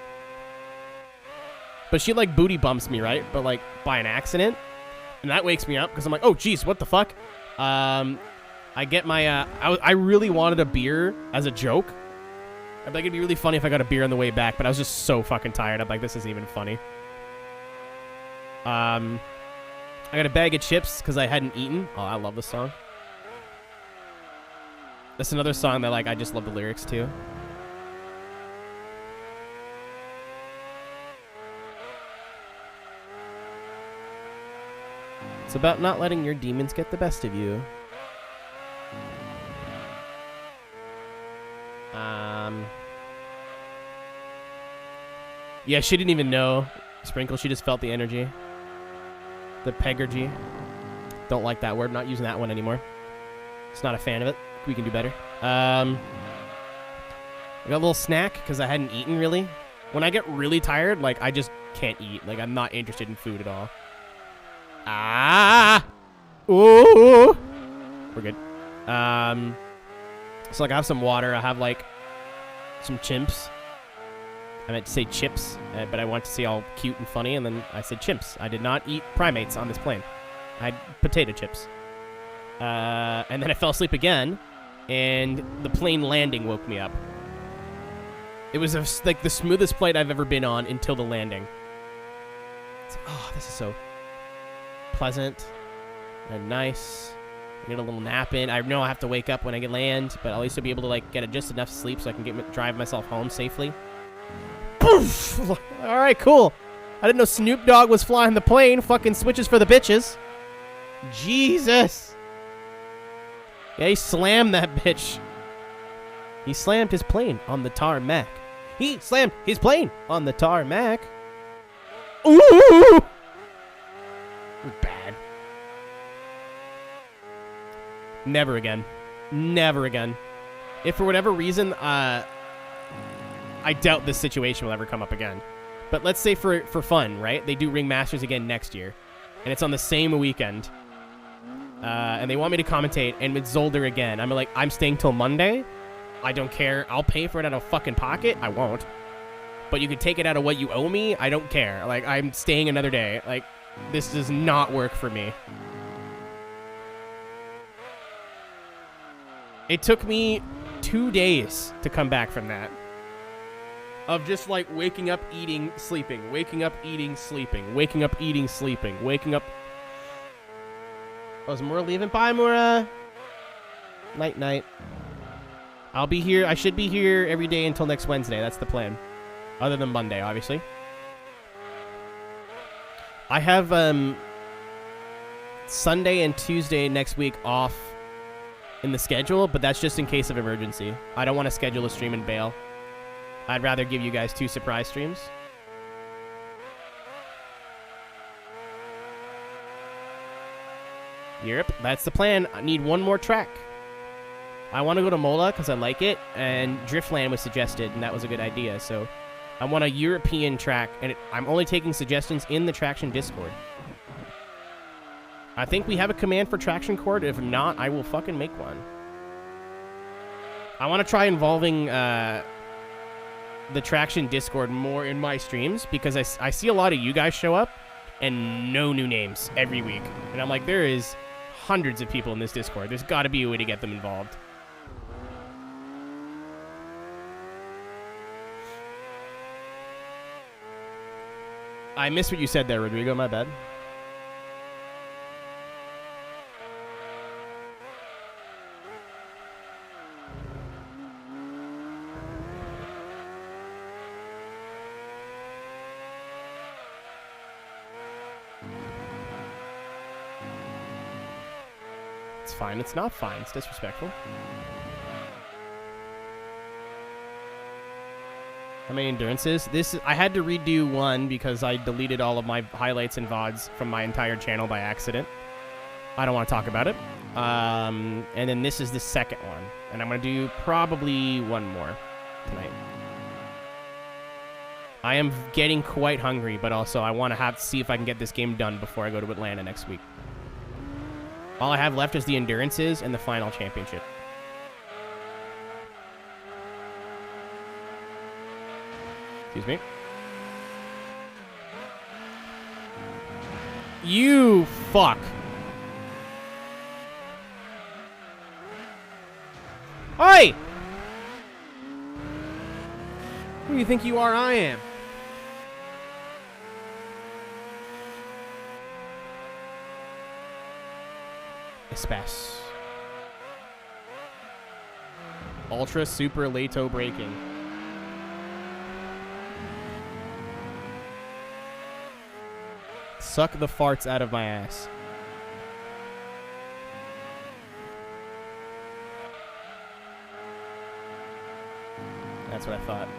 But she, like, booty bumps me, right? But, like, by an accident. And that wakes me up because I'm like, oh, jeez, what the fuck? I get my, I really wanted a beer as a joke. I'd like, it'd be really funny if I got a beer on the way back, but I was just so fucking tired. I'm like, this isn't even funny. I got a bag of chips because I hadn't eaten. Oh, I love this song. That's another song that, like, I just love the lyrics to. It's about not letting your demons get the best of you. Yeah, she didn't even know. Sprinkle, she just felt the energy. The pegergy. Don't like that word. Not using that one anymore. Just not a fan of it. We can do better. I got a little snack because I hadn't eaten really. When I get really tired, like, I just can't eat. Like, I'm not interested in food at all. Ah! Ooh! We're good. So, like, I have some water. I have, like, some chimps. I meant to say chips, but I wanted to see all cute and funny, and then I said chimps. I did not eat primates on this plane. I had potato chips. And then I fell asleep again, and the plane landing woke me up. It was, like, the smoothest flight I've ever been on until the landing. It's like, oh, this is so pleasant and nice. I get a little nap in. I know I have to wake up when I land, but I'll at least be able to, like, get just enough sleep so I can drive myself home safely. Poof! All right, cool. I didn't know Snoop Dogg was flying the plane. Fucking switches for the bitches. Jesus. Yeah, he slammed that bitch. He slammed his plane on the tarmac. He slammed his plane on the tarmac. Ooh! It was bad. Never again. Never again. If for whatever reason, I doubt this situation will ever come up again. But let's say for fun, right? They do Ring Masters again next year. And it's on the same weekend. And they want me to commentate, and with Zolder again. I'm like, I'm staying till Monday. I don't care. I'll pay for it out of fucking pocket. I won't. But you can take it out of what you owe me. I don't care. Like, I'm staying another day. Like, this does not work for me. It took me 2 days to come back from that. Of just, like, waking up, eating, sleeping. Waking up, eating, sleeping. Waking up, eating, sleeping. Waking up. Oh, is Mora leaving? Bye, Mora. Night, night. I'll be here. I should be here every day until next Wednesday. That's the plan. Other than Monday, obviously. I have Sunday and Tuesday next week off in the schedule, but that's just in case of emergency. I don't want to schedule a stream and bail. I'd rather give you guys 2 surprise streams. Yep, that's the plan. I need one more track. I want to go to Mola because I like it, and Driftland was suggested, and that was a good idea. So I want a European track, and I'm only taking suggestions in the Traction Discord. I think we have a command for Traction Chord. If not, I will fucking make one. I want to try involving the Traction Discord more in my streams, because I see a lot of you guys show up, and no new names every week. And I'm like, there is hundreds of people in this Discord. There's got to be a way to get them involved. I missed what you said there, Rodrigo. My bad. It's fine. It's not fine. It's disrespectful. How many endurances? I had to redo one because I deleted all of my highlights and VODs from my entire channel by accident. I don't want to talk about it. And then this is the second one. And I'm going to do probably one more tonight. I am getting quite hungry, but also I want to see if I can get this game done before I go to Atlanta next week. All I have left is the endurances and the final championship. Excuse me. You fuck. Hey! Who do you think you are? I am. Espace. Ultra Super Lato Braking. Suck the farts out of my ass. That's what I thought.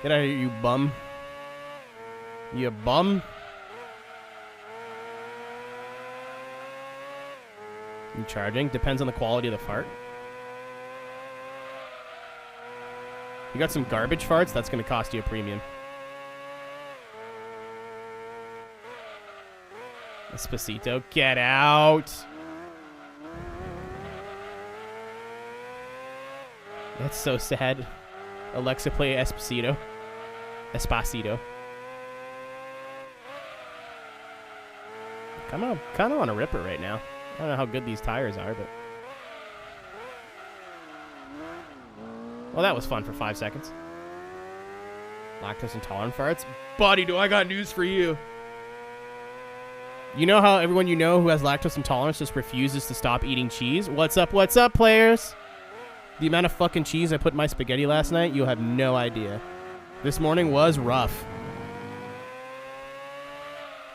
Get out of here, you bum. You bum. You charging? Depends on the quality of the fart. You got some garbage farts? That's going to cost you a premium. Despacito, get out. That's so sad. Alexa, play Espacito. Espacito. Kind of on a ripper right now. I don't know how good these tires are, but... Well, that was fun for 5 seconds. Lactose intolerant farts? Buddy, do I got news for you. You know how everyone you know who has lactose intolerance just refuses to stop eating cheese? What's up, players? The amount of fucking cheese I put in my spaghetti last night, you'll have no idea. This morning was rough.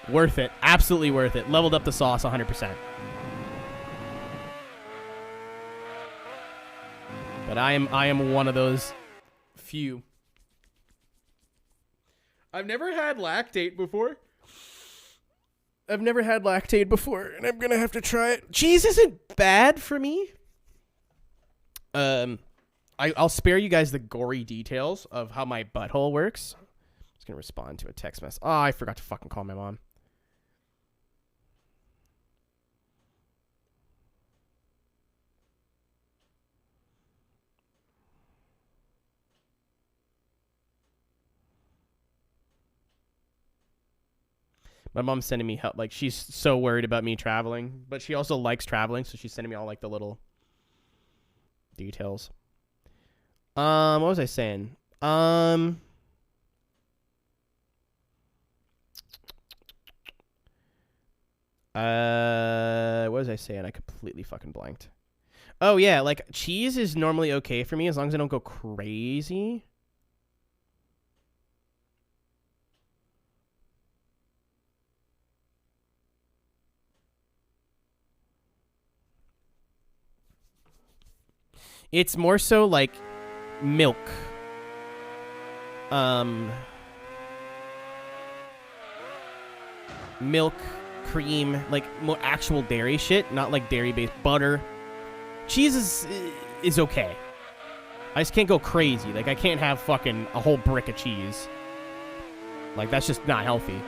Worth it. Absolutely worth it. Leveled up the sauce 100%. But I am one of those few. I've never had lactate before. And I'm gonna have to try it. Cheese isn't bad for me. I'll spare you guys the gory details of how my butthole works. I'm just gonna respond to a text message. Oh, I forgot to fucking call my mom. My mom's sending me help. Like, she's so worried about me traveling, but she also likes traveling, so she's sending me all like the little details. What was I saying? What was I saying? I completely fucking blanked. Oh yeah, like cheese is normally okay for me as long as I don't go crazy. It's more so like milk. Milk, cream, like more actual dairy shit, not like dairy-based butter. Cheese is okay. I just can't go crazy. Like, I can't have fucking a whole brick of cheese. Like, that's just not healthy.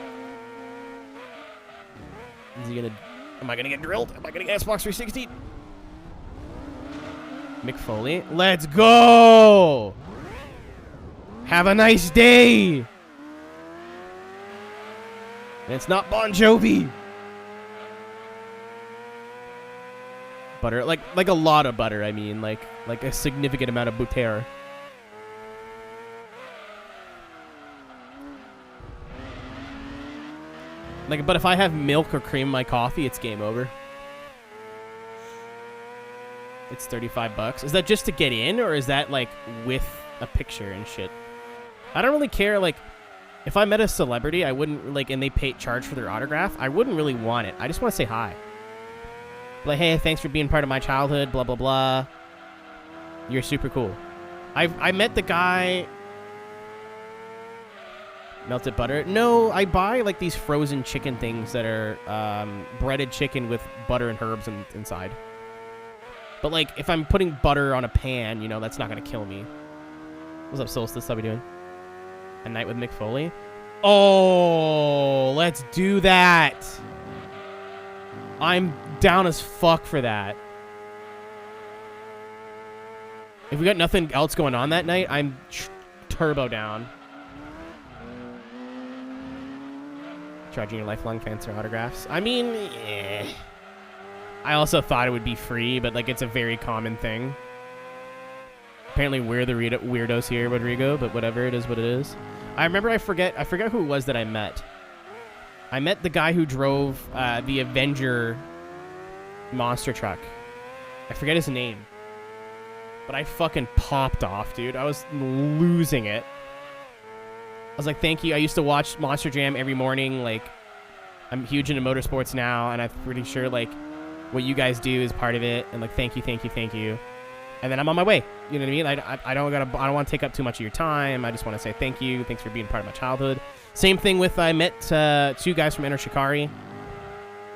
Am I gonna get drilled? Am I gonna get Xbox 360? Mick Foley. Let's go! Have a nice day! And it's not Bon Jovi. Butter. Like a lot of butter, I mean. Like a significant amount of butter. Like, but if I have milk or cream in my coffee, it's game over. It's $35. Is that just to get in, or is that like with a picture and shit? I don't really care. Like, if I met a celebrity, I wouldn't like, and they charge for their autograph, I wouldn't really want it. I just want to say hi. Like, hey, thanks for being part of my childhood. Blah blah blah. You're super cool. I met the guy Melted butter? No, I buy like these frozen chicken things that are breaded chicken with butter and herbs inside. But like, if I'm putting butter on a pan, you know, that's not gonna kill me. What's up, Solstice? How we doing? A night with Mick Foley? Oh, let's do that. I'm down as fuck for that. If we got nothing else going on that night, I'm turbo down. Charging your lifelong fans for autographs. I mean, eh. I also thought it would be free, but like it's a very common thing. Apparently we're the weirdos here, Rodrigo, but whatever, it is what it is. I remember, I forget who it was that I met. I met the guy who drove the Avenger monster truck. I forget his name. But I fucking popped off, dude. I was losing it. I was like, thank you. I used to watch Monster Jam every morning. Like, I'm huge into motorsports now, and I'm pretty sure, like, what you guys do is part of it. And, like, thank you, thank you, thank you. And then I'm on my way. You know what I mean? I don't want to take up too much of your time. I just want to say thank you. Thanks for being part of my childhood. Same thing with, I met 2 guys from Enter Shikari.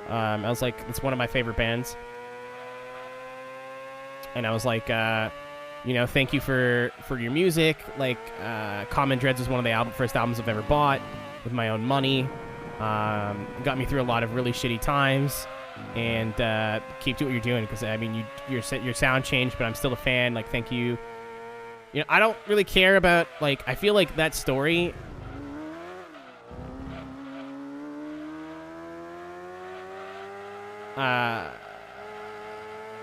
I was like, it's one of my favorite bands. And I was like, you know, thank you for your music. Like, Common Dreads was one of the first albums I've ever bought with my own money. Got me through a lot of really shitty times. And keep doing what you're doing, because I mean, your sound changed, but I'm still a fan. Like, thank you. You know, I don't really care about, like, I feel like that story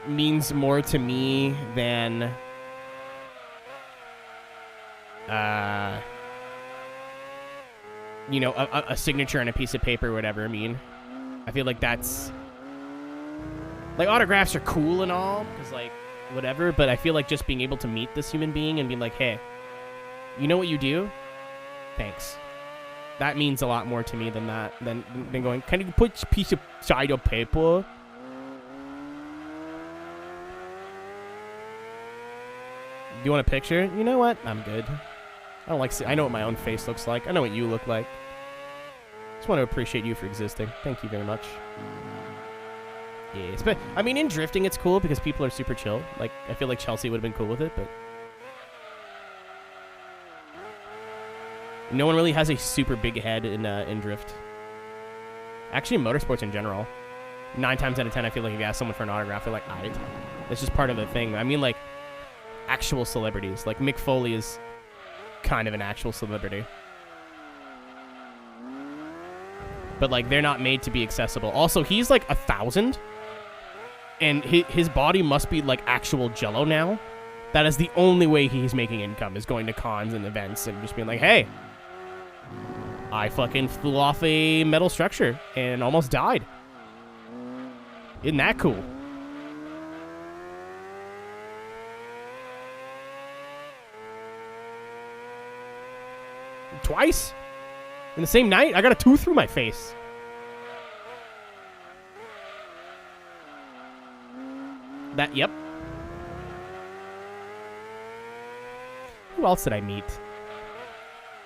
means more to me than you know, a signature on a piece of paper or whatever. I mean, I feel like that's, like, autographs are cool and all, because, like, whatever, but I feel like just being able to meet this human being and being like, hey, you know what you do? Thanks. That means a lot more to me than that, than going, can you put a piece of side of paper? Do you want a picture? You know what? I'm good. I don't like, I know what my own face looks like. I know what you look like. Just want to appreciate you for existing. Thank you very much. Yes, but I mean, in drifting, it's cool because people are super chill. Like, I feel like Chelsea would have been cool with it, but no one really has a super big head in drift. Actually, in motorsports in general, 9 times out of 10, I feel like if you ask someone for an autograph, they're like, "Alright." That's just part of the thing. I mean, like, actual celebrities. Like, Mick Foley is kind of an actual celebrity. But, like, they're not made to be accessible. Also, he's, like, 1,000. And his body must be, like, actual jello now. That is the only way he's making income, is going to cons and events and just being like, hey, I fucking flew off a metal structure and almost died. Isn't that cool? Twice? In the same night? I got a tooth through my face. Yep. Who else did I meet?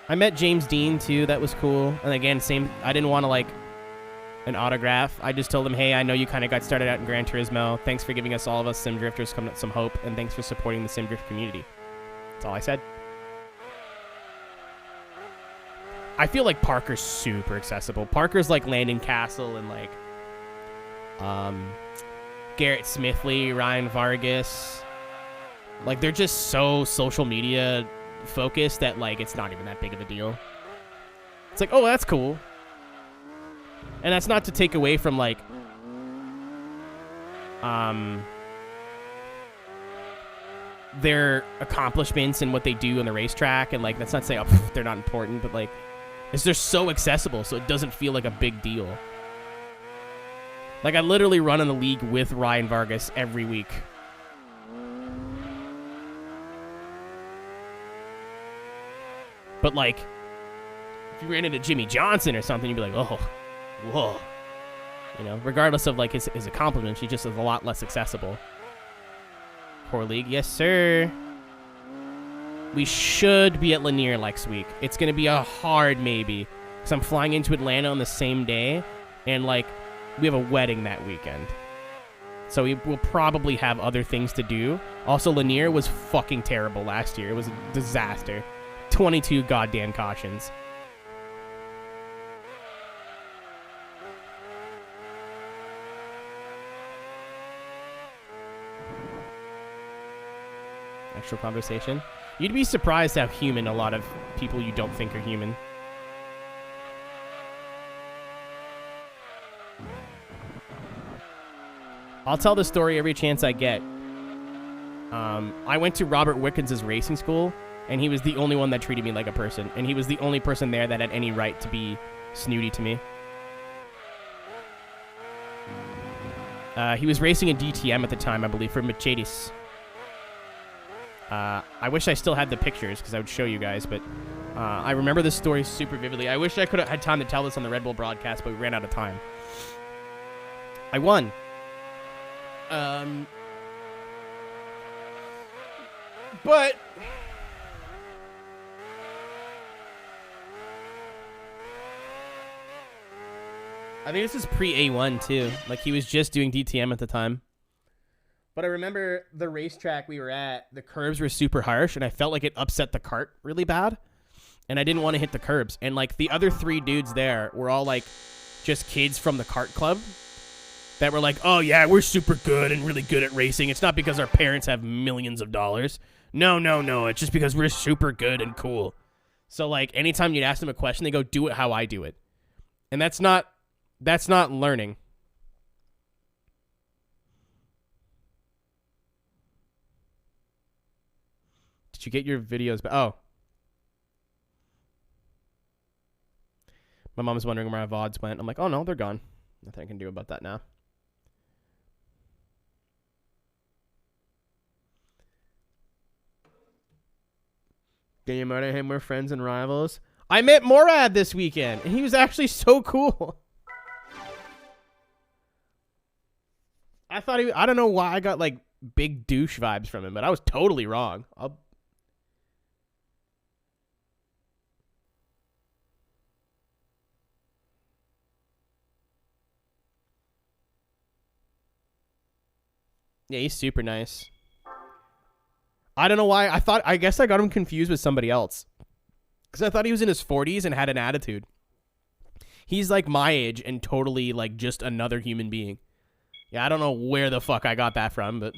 I met James Dean, too. That was cool. And again, same. I didn't want to, like, an autograph. I just told him, hey, I know you kind of got started out in Gran Turismo. Thanks for giving all of us sim drifters some hope. And thanks for supporting the sim drift community. That's all I said. I feel like Parker's super accessible. Parker's like Landon Castle and like Garrett Smithley, Ryan Vargas. Like, they're just so social media focused that, like, it's not even that big of a deal. It's like, oh, that's cool. And that's not to take away from, like, their accomplishments and what they do on the racetrack. And, like, that's not to say, oh, they're not important, but, like, they're so accessible, so it doesn't feel like a big deal. Like, I literally run in the league with Ryan Vargas every week. But, like, if you ran into Jimmy Johnson or something, you'd be like, oh, whoa. You know, regardless of, like, his accomplishments, he just is a lot less accessible. Core League, yes, sir. We should be at Lanier next week. It's going to be a hard maybe, because I'm flying into Atlanta on the same day, and, like, we have a wedding that weekend. So we will probably have other things to do. Also, Lanier was fucking terrible last year. It was a disaster. 22 goddamn cautions. Actual conversation. You'd be surprised how human a lot of people you don't think are human. I'll tell the story every chance I get. I went to Robert Wickens' racing school, and he was the only one that treated me like a person, and he was the only person there that had any right to be snooty to me. He was racing a DTM at the time, I believe, for Mercedes. I wish I still had the pictures, because I would show you guys, but I remember this story super vividly. I wish I could have had time to tell this on the Red Bull broadcast, but we ran out of time. I won. But I think this is pre-A1 too. Like, he was just doing DTM at the time. But I remember the racetrack we were at, the curbs were super harsh, and I felt like it upset the cart really bad. And I didn't want to hit the curbs. And, like, the other 3 dudes there were all, like, just kids from the kart club that were like, oh, yeah, we're super good and really good at racing. It's not because our parents have millions of dollars. No. It's just because we're super good and cool. So, like, anytime you'd ask them a question, they go, do it how I do it. And that's not learning. Did you get your videos back? Oh. My mom's wondering where my VODs went. I'm like, oh, no, they're gone. Nothing I can do about that now. Can you murder him? We're friends and rivals. I met Morad this weekend, and he was actually so cool. I thought I don't know why I got, like, big douche vibes from him, but I was totally wrong. Yeah, he's super nice. I don't know why. I guess I got him confused with somebody else. Because I thought he was in his 40s and had an attitude. He's like my age and totally like just another human being. Yeah, I don't know where the fuck I got that from, but...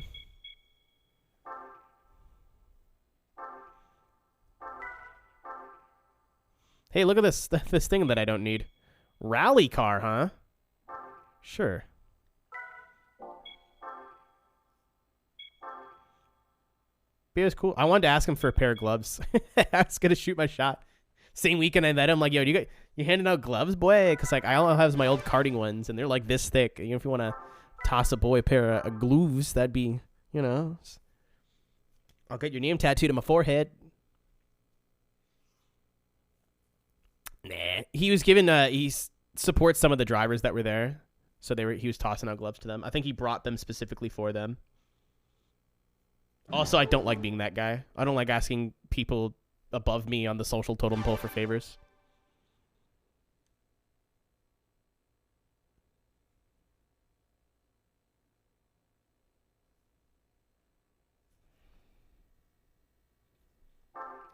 Hey, look at this thing that I don't need. Rally car, huh? Sure. It was cool. I wanted to ask him for a pair of gloves. I was gonna shoot my shot. Same weekend I met him, like, yo, you handing out gloves, boy? Because like I only have my old karting ones, and they're like this thick. You know, if you want to toss a boy a pair of gloves, that'd be, you know. I'll get your name tattooed on my forehead. Nah, he was given. He supports some of the drivers that were there, so he was tossing out gloves to them. I think he brought them specifically for them. Also, I don't like being that guy. I don't like asking people above me on the social totem pole for favors.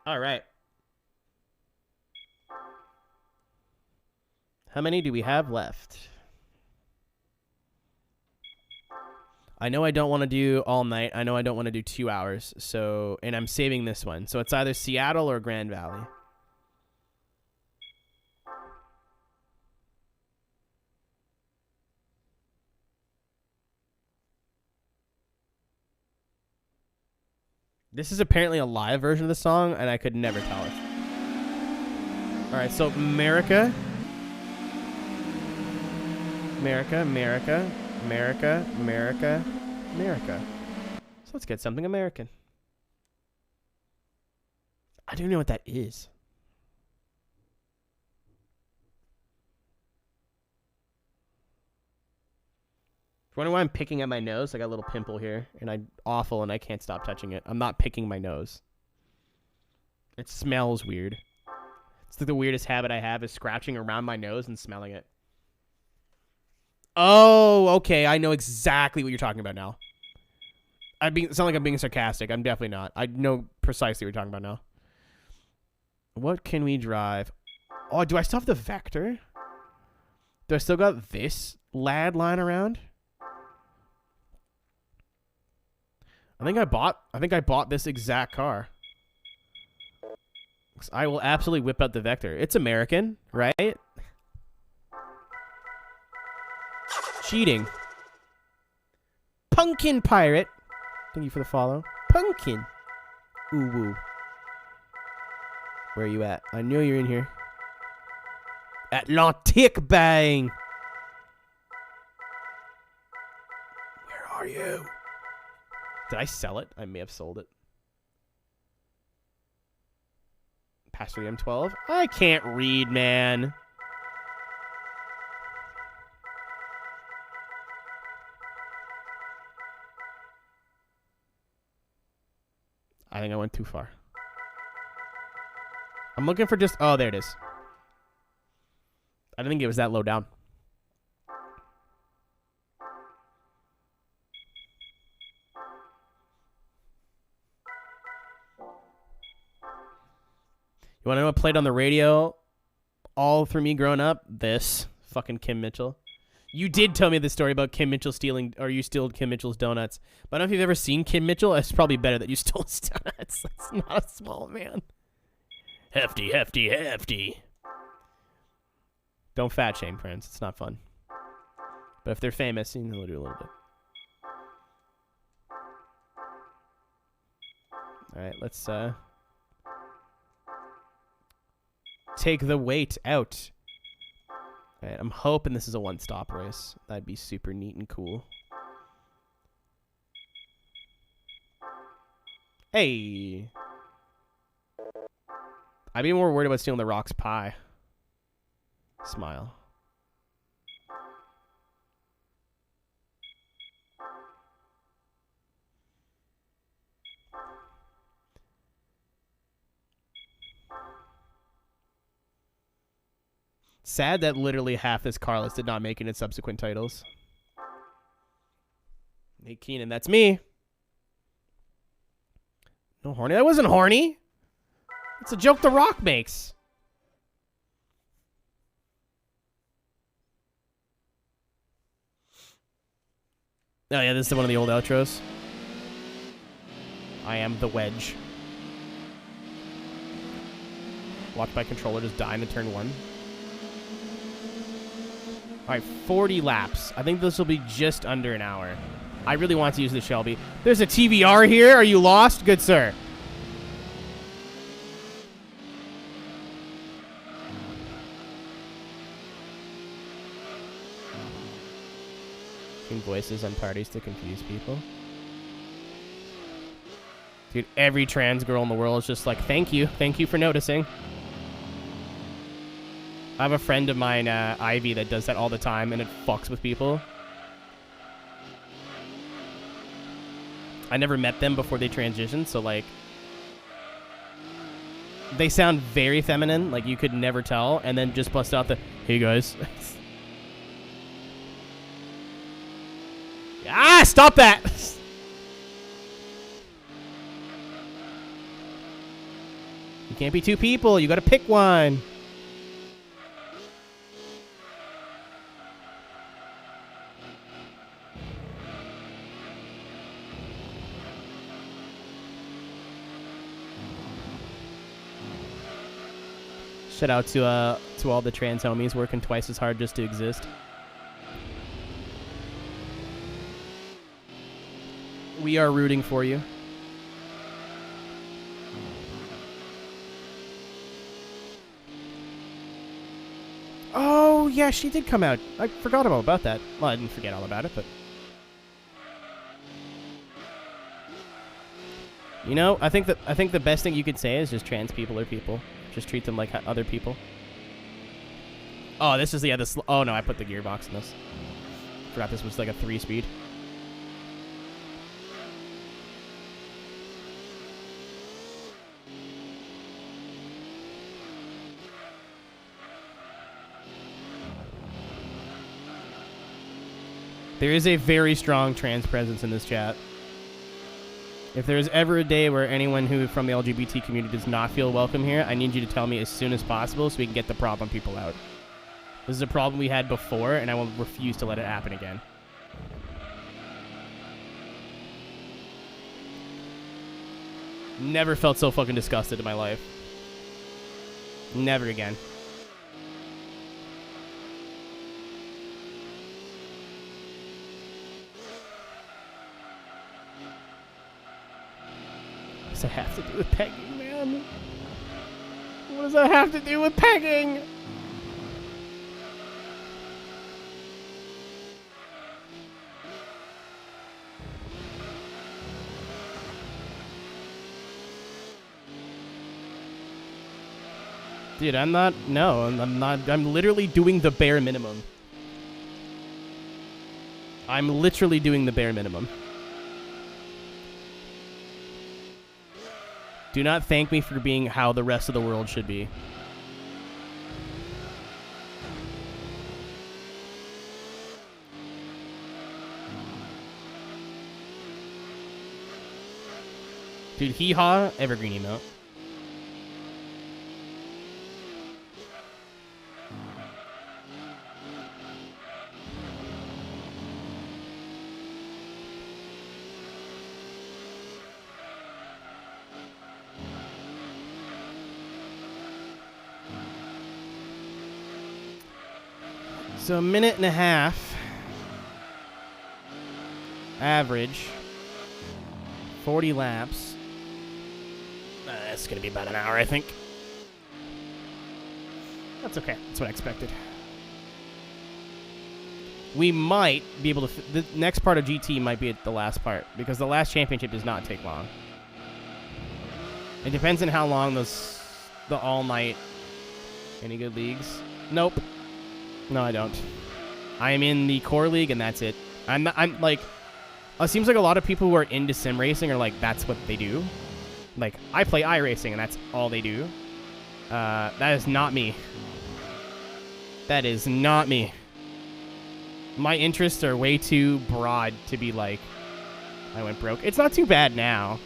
All right. How many do we have left? I know I don't want to do all night. I know I don't want to do 2 hours. So, and I'm saving this one. So it's either Seattle or Grand Valley. This is apparently a live version of the song, and I could never tell it. All right, so America. America, America. America, America, America. So let's get something American. I don't know what that is. Wondering why I'm picking at my nose? I got a little pimple here, and I'm awful, and I can't stop touching it. I'm not picking my nose. It smells weird. It's like the weirdest habit I have is scratching around my nose and smelling it. Oh, okay. I know exactly what you're talking about now. Sound like I'm being sarcastic. I'm definitely not. I know precisely what you're talking about now. What can we drive? Oh, do I still have the Vector? Do I still got this lad lying around? I think I bought this exact car. I will absolutely whip out the Vector. It's American, right? Cheating. Pumpkin Pirate. Thank you for the follow. Pumpkin. Ooh woo. Where are you at? I know you're in here. Aeroteq bang. Where are you? Did I sell it? I may have sold it. Pastor M12. I can't read, man. I think I went too far. I'm looking for just... Oh, there it is. I didn't think it was that low down. You want to know what played on the radio all through me growing up? This. Fucking Kim Mitchell. You did tell me the story about Kim Mitchell stealing, or you stole Kim Mitchell's donuts. But I don't know if you've ever seen Kim Mitchell. It's probably better that you stole his donuts. That's not a small man. Hefty, hefty, hefty. Don't fat shame, friends. It's not fun. But if they're famous, you know, they'll do a little bit. All right, let's take the weight out. All right, I'm hoping this is a one-stop race. That'd be super neat and cool. Hey. I'd be more worried about stealing the Rock's pie. Smile. Sad that literally half this car list did not make it in subsequent titles. Hey, Keenan, that's me. No horny. That wasn't horny. It's a joke The Rock makes. Oh, yeah, this is one of the old outros. I am the wedge. Watch my controller just die in turn 1. All right, 40 laps. I think this will be just under an hour. I really want to use the Shelby. There's a TVR here. Are you lost? Good sir. Voices on parties to confuse people. Dude, every trans girl in the world is just like, thank you for noticing. I have a friend of mine, Ivy, that does that all the time, and it fucks with people. I never met them before they transitioned, so like, they sound very feminine, like you could never tell, and then just bust out the, hey guys. Ah, stop that! You can't be two people. You gotta pick one. Shout out to all the trans homies working twice as hard just to exist. We are rooting for you. Oh, yeah, she did come out. I forgot all about that. Well, I didn't forget all about it, but... You know, I think the best thing you could say is just trans people are people. Just treat them like other people. Oh, this is, yeah, this... Oh, no, I put the gearbox in this. Forgot this was like a 3-speed. There is a very strong trans presence in this chat. If there's ever a day where anyone who from the LGBT community does not feel welcome here, I need you to tell me as soon as possible so we can get the problem people out. This is a problem we had before, and I will refuse to let it happen again. Never felt so fucking disgusted in my life. Never again. What does that have to do with pegging, man? What does that have to do with pegging? Dude, I'm not, no, I'm not, I'm literally doing the bare minimum. I'm literally doing the bare minimum. Do not thank me for being how the rest of the world should be. Dude, hee-haw, evergreen emote. So a minute and a half average, 40 laps. That's gonna be about an hour, I think. That's okay. That's what I expected. We might be able to. The next part of GT might be at the last part because the last championship does not take long. It depends on how long the all night. Any good leagues? Nope. No, I don't. I am in the core league, and that's it. I'm like, it seems like a lot of people who are into sim racing are like, that's what they do. Like, I play iRacing, and that's all they do. That is not me. That is not me. My interests are way too broad to be like, I went broke. It's not too bad now.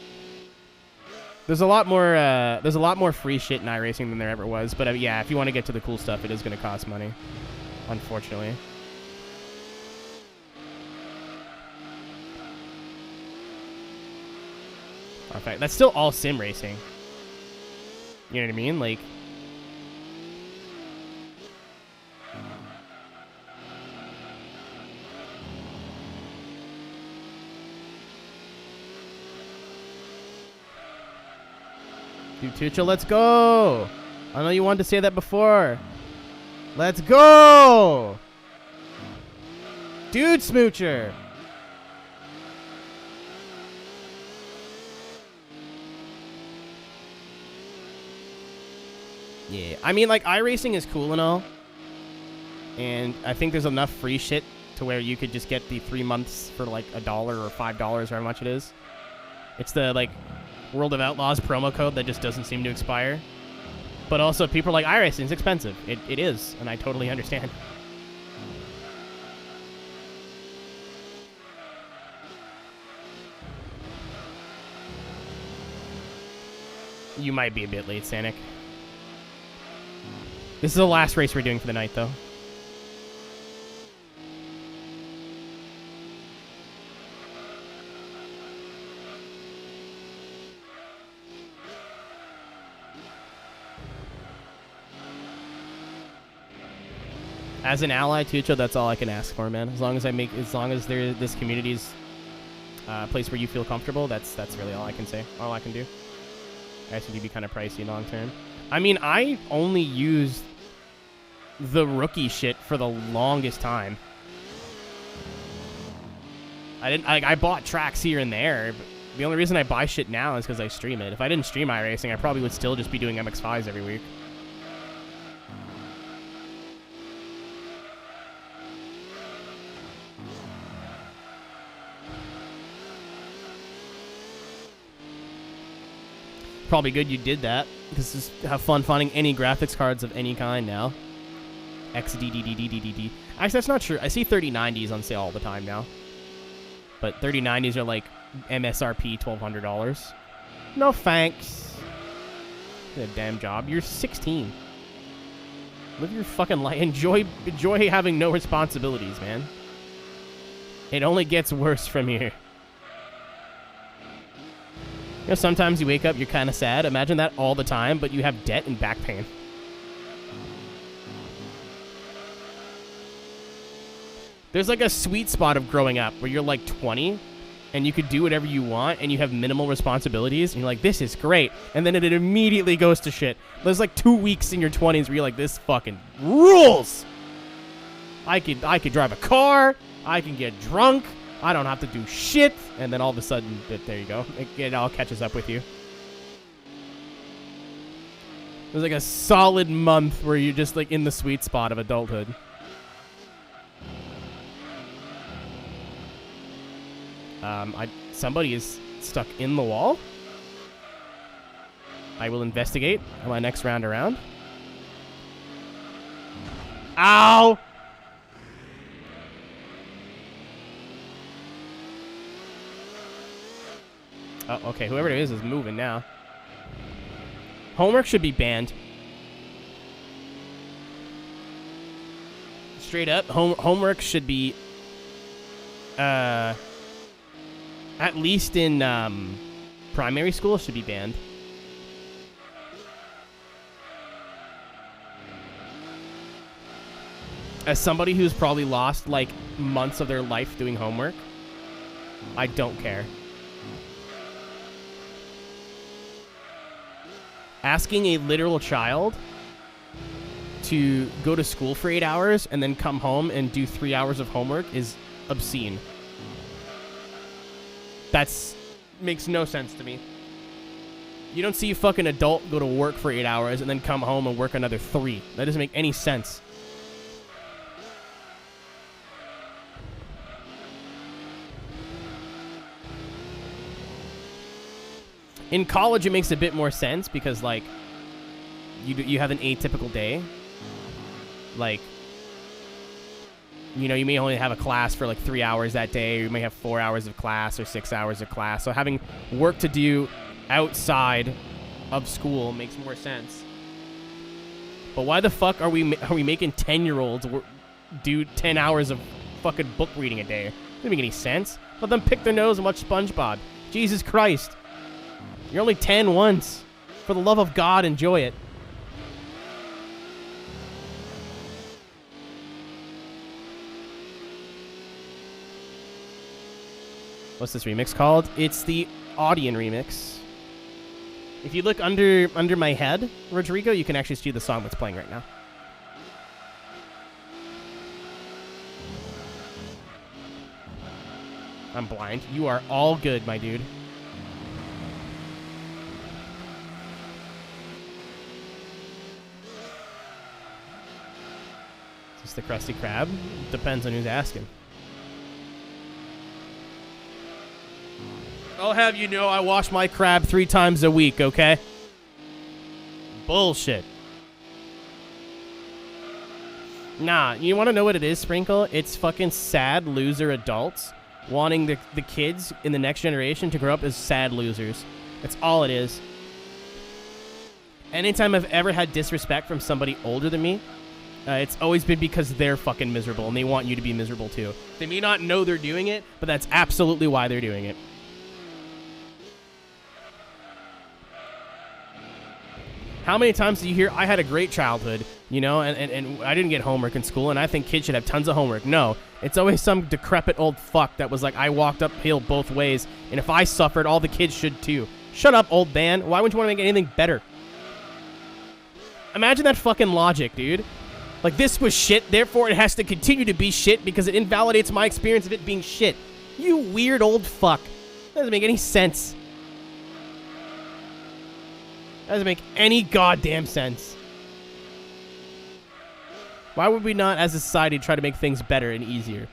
There's a lot more free shit in iRacing than there ever was. But yeah, if you want to get to the cool stuff, it is going to cost money. Unfortunately. In fact, that's still all sim racing. You know what I mean? Like, dude, Tuchel, let's go. I know you wanted to say that before. Let's go! Dude Smoocher! Yeah, I mean, like, iRacing is cool and all. And I think there's enough free shit to where you could just get the 3 months for, like, $1 or $5, however much it is. It's the, like, World of Outlaws promo code that just doesn't seem to expire. But also, people are like, iRacing's expensive. It is, and I totally understand. You might be a bit late, Sanic. This is the last race we're doing for the night, though. As an ally, Tucho, that's all I can ask for, man. As long as this community's place where you feel comfortable, that's really all I can say. All I can do. I guess it'd be kind of pricey long term. I mean, I only used the rookie shit for the longest time. I bought tracks here and there. But the only reason I buy shit now is because I stream it. If I didn't stream iRacing, I probably would still just be doing MX-5s every week. Probably good you did that, because just have fun finding any graphics cards of any kind now. XDDDDDD. Actually, that's not true. I see 3090s on sale all the time now. But 3090s are like MSRP $1,200. No thanks. Get a damn job. You're 16. Live your fucking life. Enjoy having no responsibilities, man. It only gets worse from here. You know, sometimes you wake up, you're kind of sad. Imagine that all the time, but you have debt and back pain. There's like a sweet spot of growing up where you're like 20 and you could do whatever you want and you have minimal responsibilities and you're like, this is great. And then it immediately goes to shit. There's like 2 weeks in your 20s where you're like, this fucking rules. I could drive a car. I can get drunk. I don't have to do shit. And then all of a sudden, there you go. It all catches up with you. There's like a solid month where you're just like in the sweet spot of adulthood. Somebody is stuck in the wall. I will investigate on my next round around. Ow! Oh, okay. Whoever it is moving now. Homework should be banned. Straight up, homework should be... at least in primary school, should be banned. As somebody who's probably lost, like, months of their life doing homework, I don't care. Asking a literal child to go to school for 8 hours and then come home and do 3 hours of homework is obscene. Makes no sense to me. You don't see a fucking adult go to work for 8 hours and then come home and work another 3. That doesn't make any sense. In college, it makes a bit more sense because, like, you have an atypical day. Like, you know, you may only have a class for like 3 hours that day, or you may have 4 hours of class or 6 hours of class. So having work to do outside of school makes more sense. But why the fuck are we making 10-year-olds do 10 hours of fucking book reading a day? Doesn't make any sense. Let them pick their nose and watch SpongeBob. Jesus Christ. You're only 10 once. For the love of God, enjoy it. What's this remix called? It's the Audion remix. If you look under my head, Rodrigo, you can actually see the song that's playing right now. I'm blind. You are all good, my dude. Is this the Krusty Krab? Depends on who's asking. I'll have you know I wash my crab 3 times a week, okay? Bullshit. Nah, you want to know what it is, Sprinkle? It's fucking sad loser adults wanting the kids in the next generation to grow up as sad losers. That's all it is. Anytime I've ever had disrespect from somebody older than me, it's always been because they're fucking miserable and they want you to be miserable too. They may not know they're doing it, but that's absolutely why they're doing it. How many times do you hear, I had a great childhood, you know, and I didn't get homework in school, and I think kids should have tons of homework. No, it's always some decrepit old fuck that was like, I walked uphill both ways, and if I suffered, all the kids should too. Shut up, old man. Why would you want to make anything better? Imagine that fucking logic, dude. Like, this was shit, therefore it has to continue to be shit because it invalidates my experience of it being shit. You weird old fuck. That doesn't make any sense. That doesn't make any goddamn sense. Why would we not, as a society, try to make things better and easier?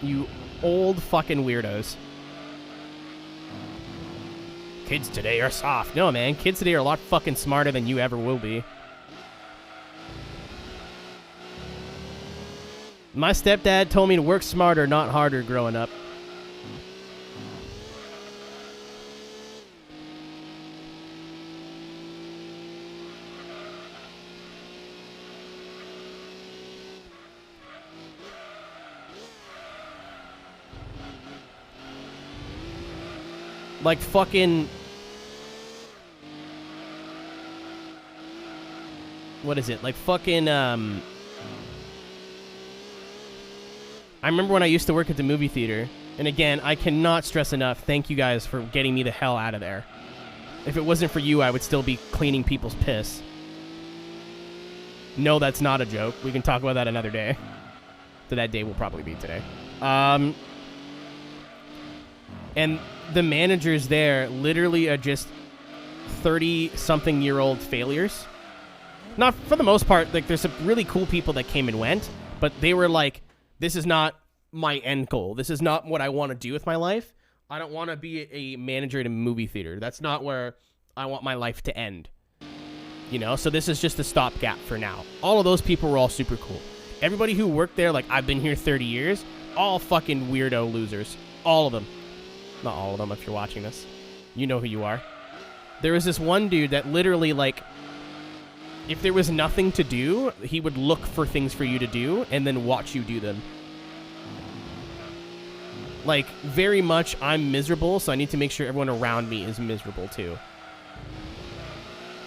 You old fucking weirdos. Kids today are soft. No, man. Kids today are a lot fucking smarter than you ever will be. My stepdad told me to work smarter, not harder growing up. Like fucking... What is it? Like fucking, I remember when I used to work at the movie theater, and again, I cannot stress enough, thank you guys for getting me the hell out of there. If it wasn't for you, I would still be cleaning people's piss. No, that's not a joke. We can talk about that another day. So that day will probably be today. And the managers there literally are just 30-something-year-old failures. Not for the most part. Like, there's some really cool people that came and went, but they were like, this is not my end goal. This is not what I want to do with my life. I don't want to be a manager at a movie theater. That's not where I want my life to end. You know, so this is just a stopgap for now. All of those people were all super cool. Everybody who worked there, like, I've been here 30 years, all fucking weirdo losers. All of them. Not all of them, if you're watching this. You know who you are. There was this one dude that literally, like, if there was nothing to do, he would look for things for you to do and then watch you do them. Like, very much, I'm miserable, so I need to make sure everyone around me is miserable, too.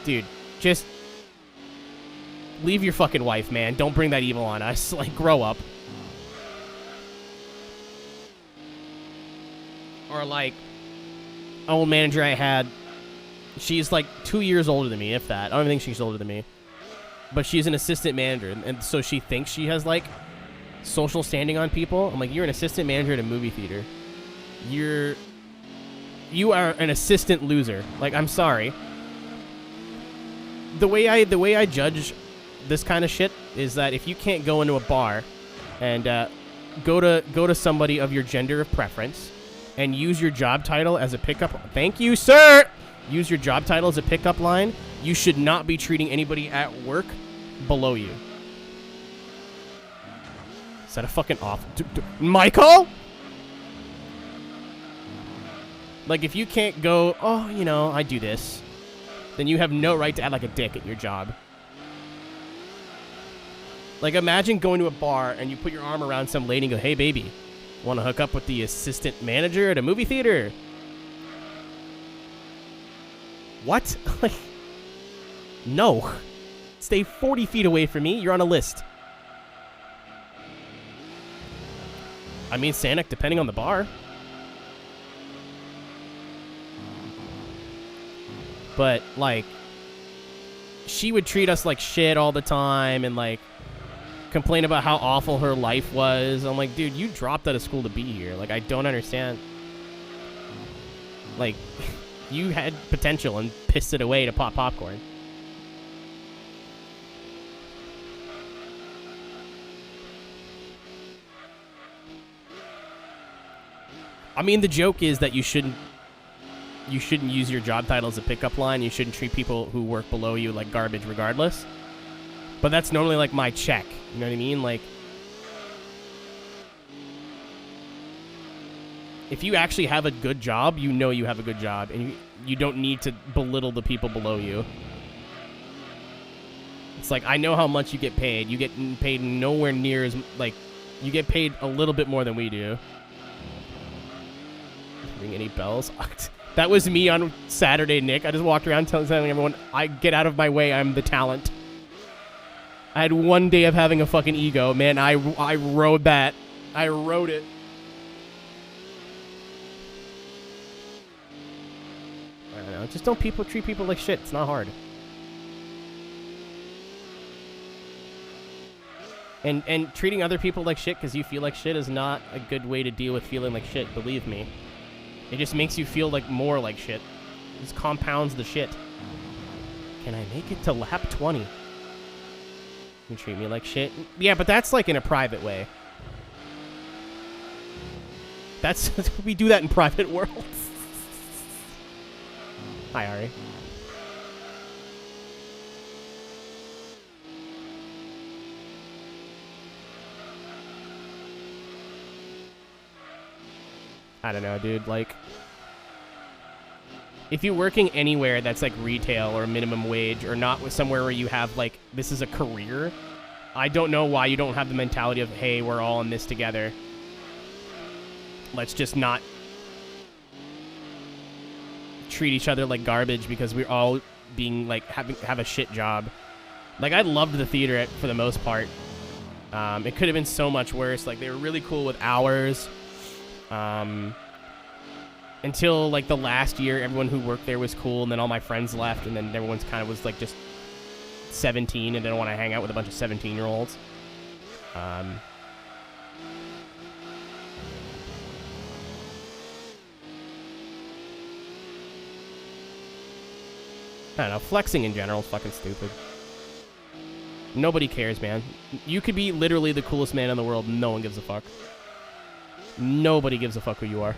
Dude, just leave your fucking wife, man. Don't bring that evil on us. Like, grow up. Or, like, an old manager I had, she's, like, 2 years older than me, if that. I don't think she's older than me. But she's an assistant manager, and so she thinks she has, like, social standing on people. I'm like, you're an assistant manager at a movie theater. You are an assistant loser. Like, I'm sorry. The way I judge this kind of shit is that if you can't go into a bar and go to somebody of your gender of preference and use your job title as a pickup... Thank you, sir! Use your job title as a pickup line, you should not be treating anybody at work below you. Is that a fucking off... Michael? Like, if you can't go, oh, you know, I do this, then you have no right to act like a dick at your job. Like, imagine going to a bar and you put your arm around some lady and go, hey, baby, want to hook up with the assistant manager at a movie theater? What? Like, no. Stay 40 feet away from me. You're on a list. I mean, Sanic, depending on the bar. But, like, she would treat us like shit all the time and, like, complain about how awful her life was. I'm like, dude, you dropped out of school to be here. Like, I don't understand. Like, you had potential and pissed it away to pop popcorn. I mean, the joke is that you shouldn't use your job title as a pickup line. You shouldn't treat people who work below you like garbage regardless. But that's normally like my check. You know what I mean? Like, if you actually have a good job, you know you have a good job, and you don't need to belittle the people below you. It's like, I know how much you get paid. You get paid nowhere near as, like, you get paid a little bit more than we do. Ring any bells? That was me on Saturday, Nick. I just walked around telling everyone, I get out of my way, I'm the talent. I had one day of having a fucking ego. Man, I rode that. I rode it. I don't know. Just don't treat people like shit. It's not hard. And treating other people like shit because you feel like shit is not a good way to deal with feeling like shit, believe me. It just makes you feel like more like shit. It just compounds the shit. Can I make it to lap 20? You treat me like shit? Yeah, but that's like in a private way. That's we do that in private worlds. Hi, Ari. I don't know, dude. Like, if you're working anywhere that's like retail or minimum wage or not with somewhere where you have like, this is a career, I don't know why you don't have the mentality of, hey, we're all in this together. Let's just not treat each other like garbage because we're all being like have a shit job. Like, I loved the theater for the most part. It could have been so much worse. Like, they were really cool with hours. Until like the last year, everyone who worked there was cool, and then all my friends left, and then everyone's kind of was like just 17 and didn't want to hang out with a bunch of 17-year-olds. I don't know, flexing in general is fucking stupid. Nobody cares, man. You could be literally the coolest man in the world. No one gives a fuck. Nobody gives a fuck who you are.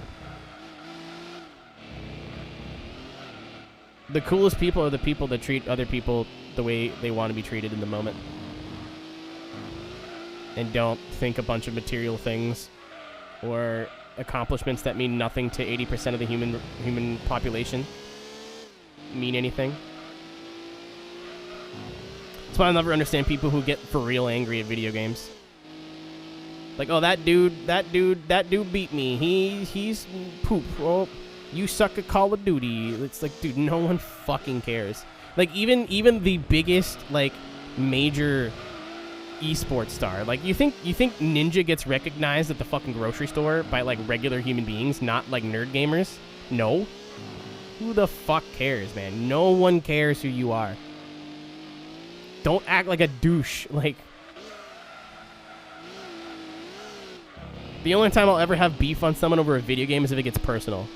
The coolest people are the people that treat other people the way they want to be treated in the moment. And don't think a bunch of material things or accomplishments that mean nothing to 80% of the human population mean anything. That's why I'll never understand people who get for real angry at video games. Like, oh, that dude beat me. He's poop. Oh, you suck at Call of Duty. It's like, dude, no one fucking cares. Like, even the biggest, like, major esports star. Like, you think Ninja gets recognized at the fucking grocery store by, like, regular human beings, not, like, nerd gamers? No. Who the fuck cares, man? No one cares who you are. Don't act like a douche. Like, the only time I'll ever have beef on someone over a video game is if it gets personal.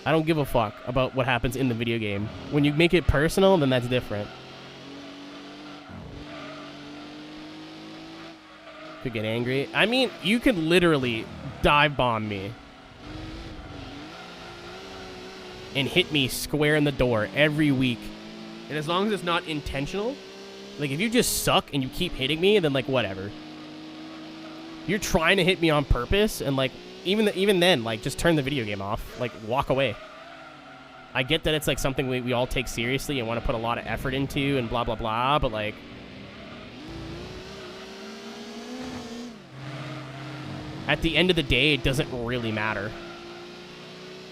I don't give a fuck about what happens in the video game. When you make it personal, then that's different. Could get angry. I mean, you could literally dive bomb me and hit me square in the door every week. And as long as it's not intentional, like, if you just suck and you keep hitting me, then, like, whatever. You're trying to hit me on purpose, and, like, even then, like, just turn the video game off. Like, walk away. I get that it's, like, something we all take seriously and want to put a lot of effort into and blah, blah, blah, but, like, at the end of the day, it doesn't really matter.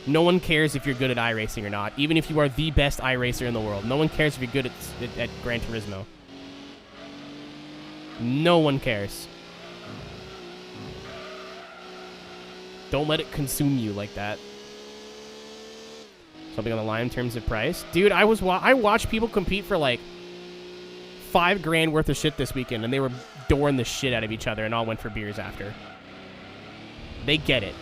No one cares if you're good at iRacing or not, even if you are the best iRacer in the world. No one cares if you're good at Gran Turismo. No one cares. Don't let it consume you like that. Something on the line in terms of price? Dude, I watched people compete for like $5,000 worth of shit this weekend, and they were dooring the shit out of each other and all went for beers after. They get it.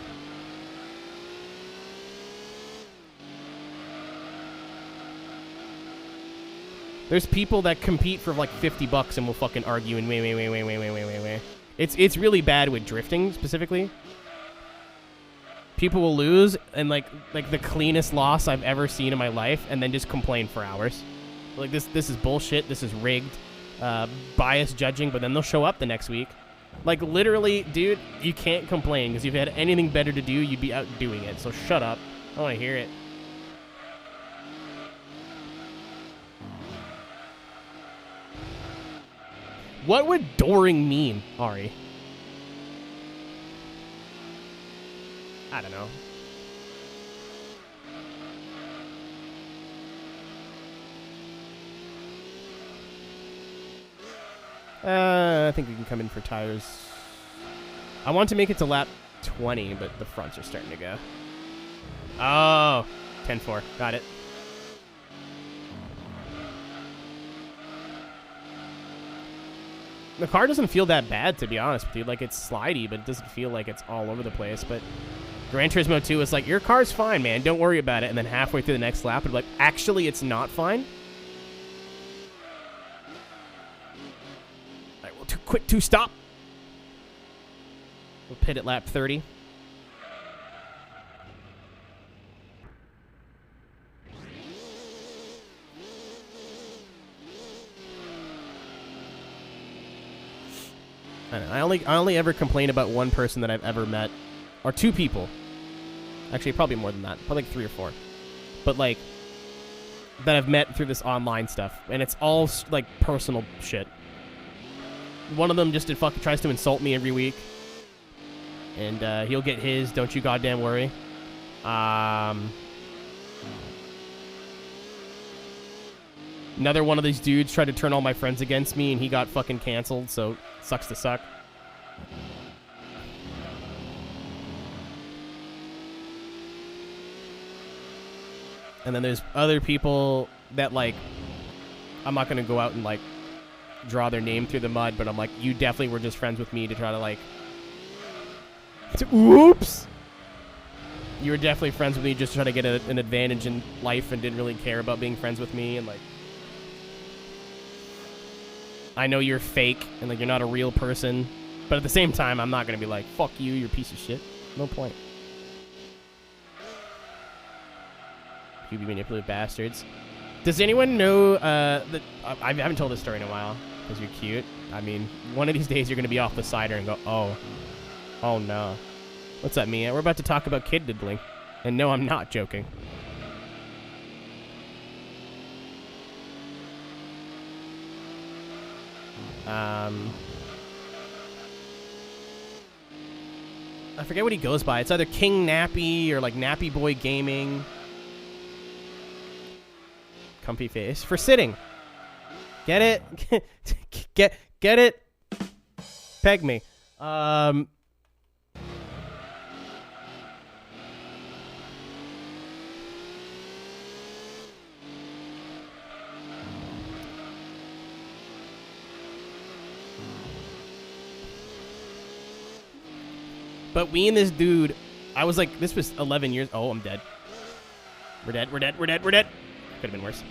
There's people that compete for like $50 and will fucking argue and wait. It's really bad with drifting specifically. People will lose and like the cleanest loss I've ever seen in my life, and then just complain for hours. Like, this is bullshit. This is rigged, biased judging. But then they'll show up the next week. Like, literally, dude, you can't complain, because if you had anything better to do, you'd be out doing it. So shut up. I don't want to hear it. What would dooring mean, Ari? I don't know. I think we can come in for tires. I want to make it to lap 20, but the fronts are starting to go. Oh, 10-4. Got it. The car doesn't feel that bad, to be honest with you. Like, it's slidey, but it doesn't feel like it's all over the place. But Gran Turismo 2 is like, your car's fine, man. Don't worry about it. And then halfway through the next lap, it'll be like, actually, it's not fine. All right, well, quick two-stop. We'll pit at lap 30. I don't know. I only ever complain about one person that I've ever met, or 2 people. Actually, probably more than that. Probably like 3 or 4. But like that I've met through this online stuff, and it's all like personal shit. One of them just tries to insult me every week, and he'll get his. Don't you goddamn worry. Another one of these dudes tried to turn all my friends against me, and he got fucking canceled. So sucks to suck. And then there's other people that, like, I'm not going to go out and, like, draw their name through the mud, but I'm like, you definitely were just friends with me to try to, like... Whoops! You were definitely friends with me just to try to get an advantage in life and didn't really care about being friends with me, and, like... I know you're fake, and, like, you're not a real person, but at the same time, I'm not going to be like, fuck you, you're a piece of shit. No point. You manipulative bastards. Does anyone know that I haven't told this story in a while because you're cute. I mean, one of these days you're gonna be off the cider and go, oh no, what's up, Mia? We're about to talk about kid diddling, and no, I'm not joking. I forget what he goes by. It's either King Nappy or like Nappy Boy Gaming. Comfy face for sitting. Get it? get it? Peg me. But me and this dude, I was like, this was 11 years. Oh, I'm dead. We're dead. Could have been worse.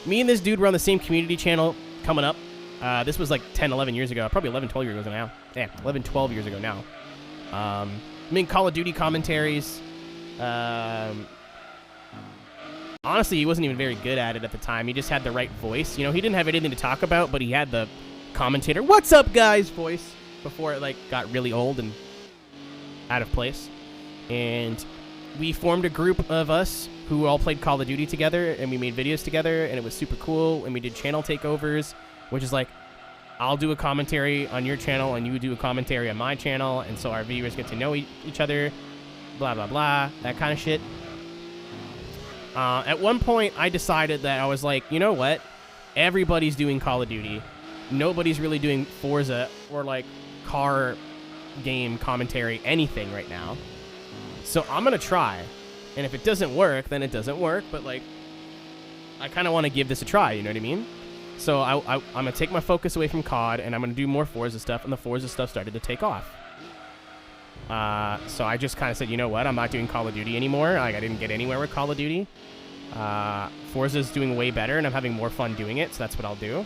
Me and this dude were on the same community channel coming up. This was like 10, 11 years ago. Probably 11, 12 years ago now. Yeah, 11, 12 years ago now. I mean, Call of Duty commentaries. Honestly, he wasn't even very good at it at the time. He just had the right voice. You know, he didn't have anything to talk about, but he had the commentator, "What's up, guys?" voice before it, like, got really old and out of place. And we formed a group of us who all played Call of Duty together, and we made videos together, and it was super cool. And we did channel takeovers, which is like, I'll do a commentary on your channel, and you do a commentary on my channel, and so our viewers get to know each other, blah, blah, blah, that kind of shit. At one point, I decided that I was like, you know what? Everybody's doing Call of Duty. Nobody's really doing Forza or, like, car game commentary, anything right now. So I'm going to try. And if it doesn't work, then it doesn't work. But, like, I kind of want to give this a try, you know what I mean? So I'm going to take my focus away from COD, and I'm going to do more Forza stuff, and the Forza stuff started to take off. So I just kind of said, you know what? I'm not doing Call of Duty anymore. Like, I didn't get anywhere with Call of Duty. Forza's doing way better, and I'm having more fun doing it, so that's what I'll do.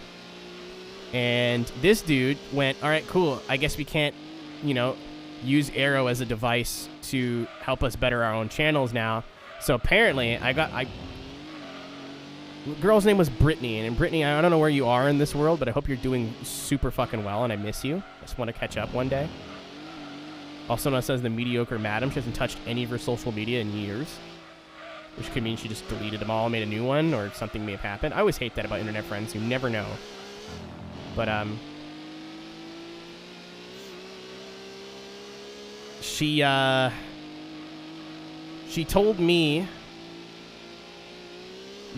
And this dude went, all right, cool. I guess we can't, you know, use Aero as a device to help us better our own channels now. So apparently, the girl's name was Brittany, and Brittany, I don't know where you are in this world, but I hope you're doing super fucking well, and I miss you. I just want to catch up one day. Also known as the mediocre madam. She hasn't touched any of her social media in years, which could mean she just deleted them all and made a new one, or something may have happened. I always hate that about internet friends. You never know. But, she told me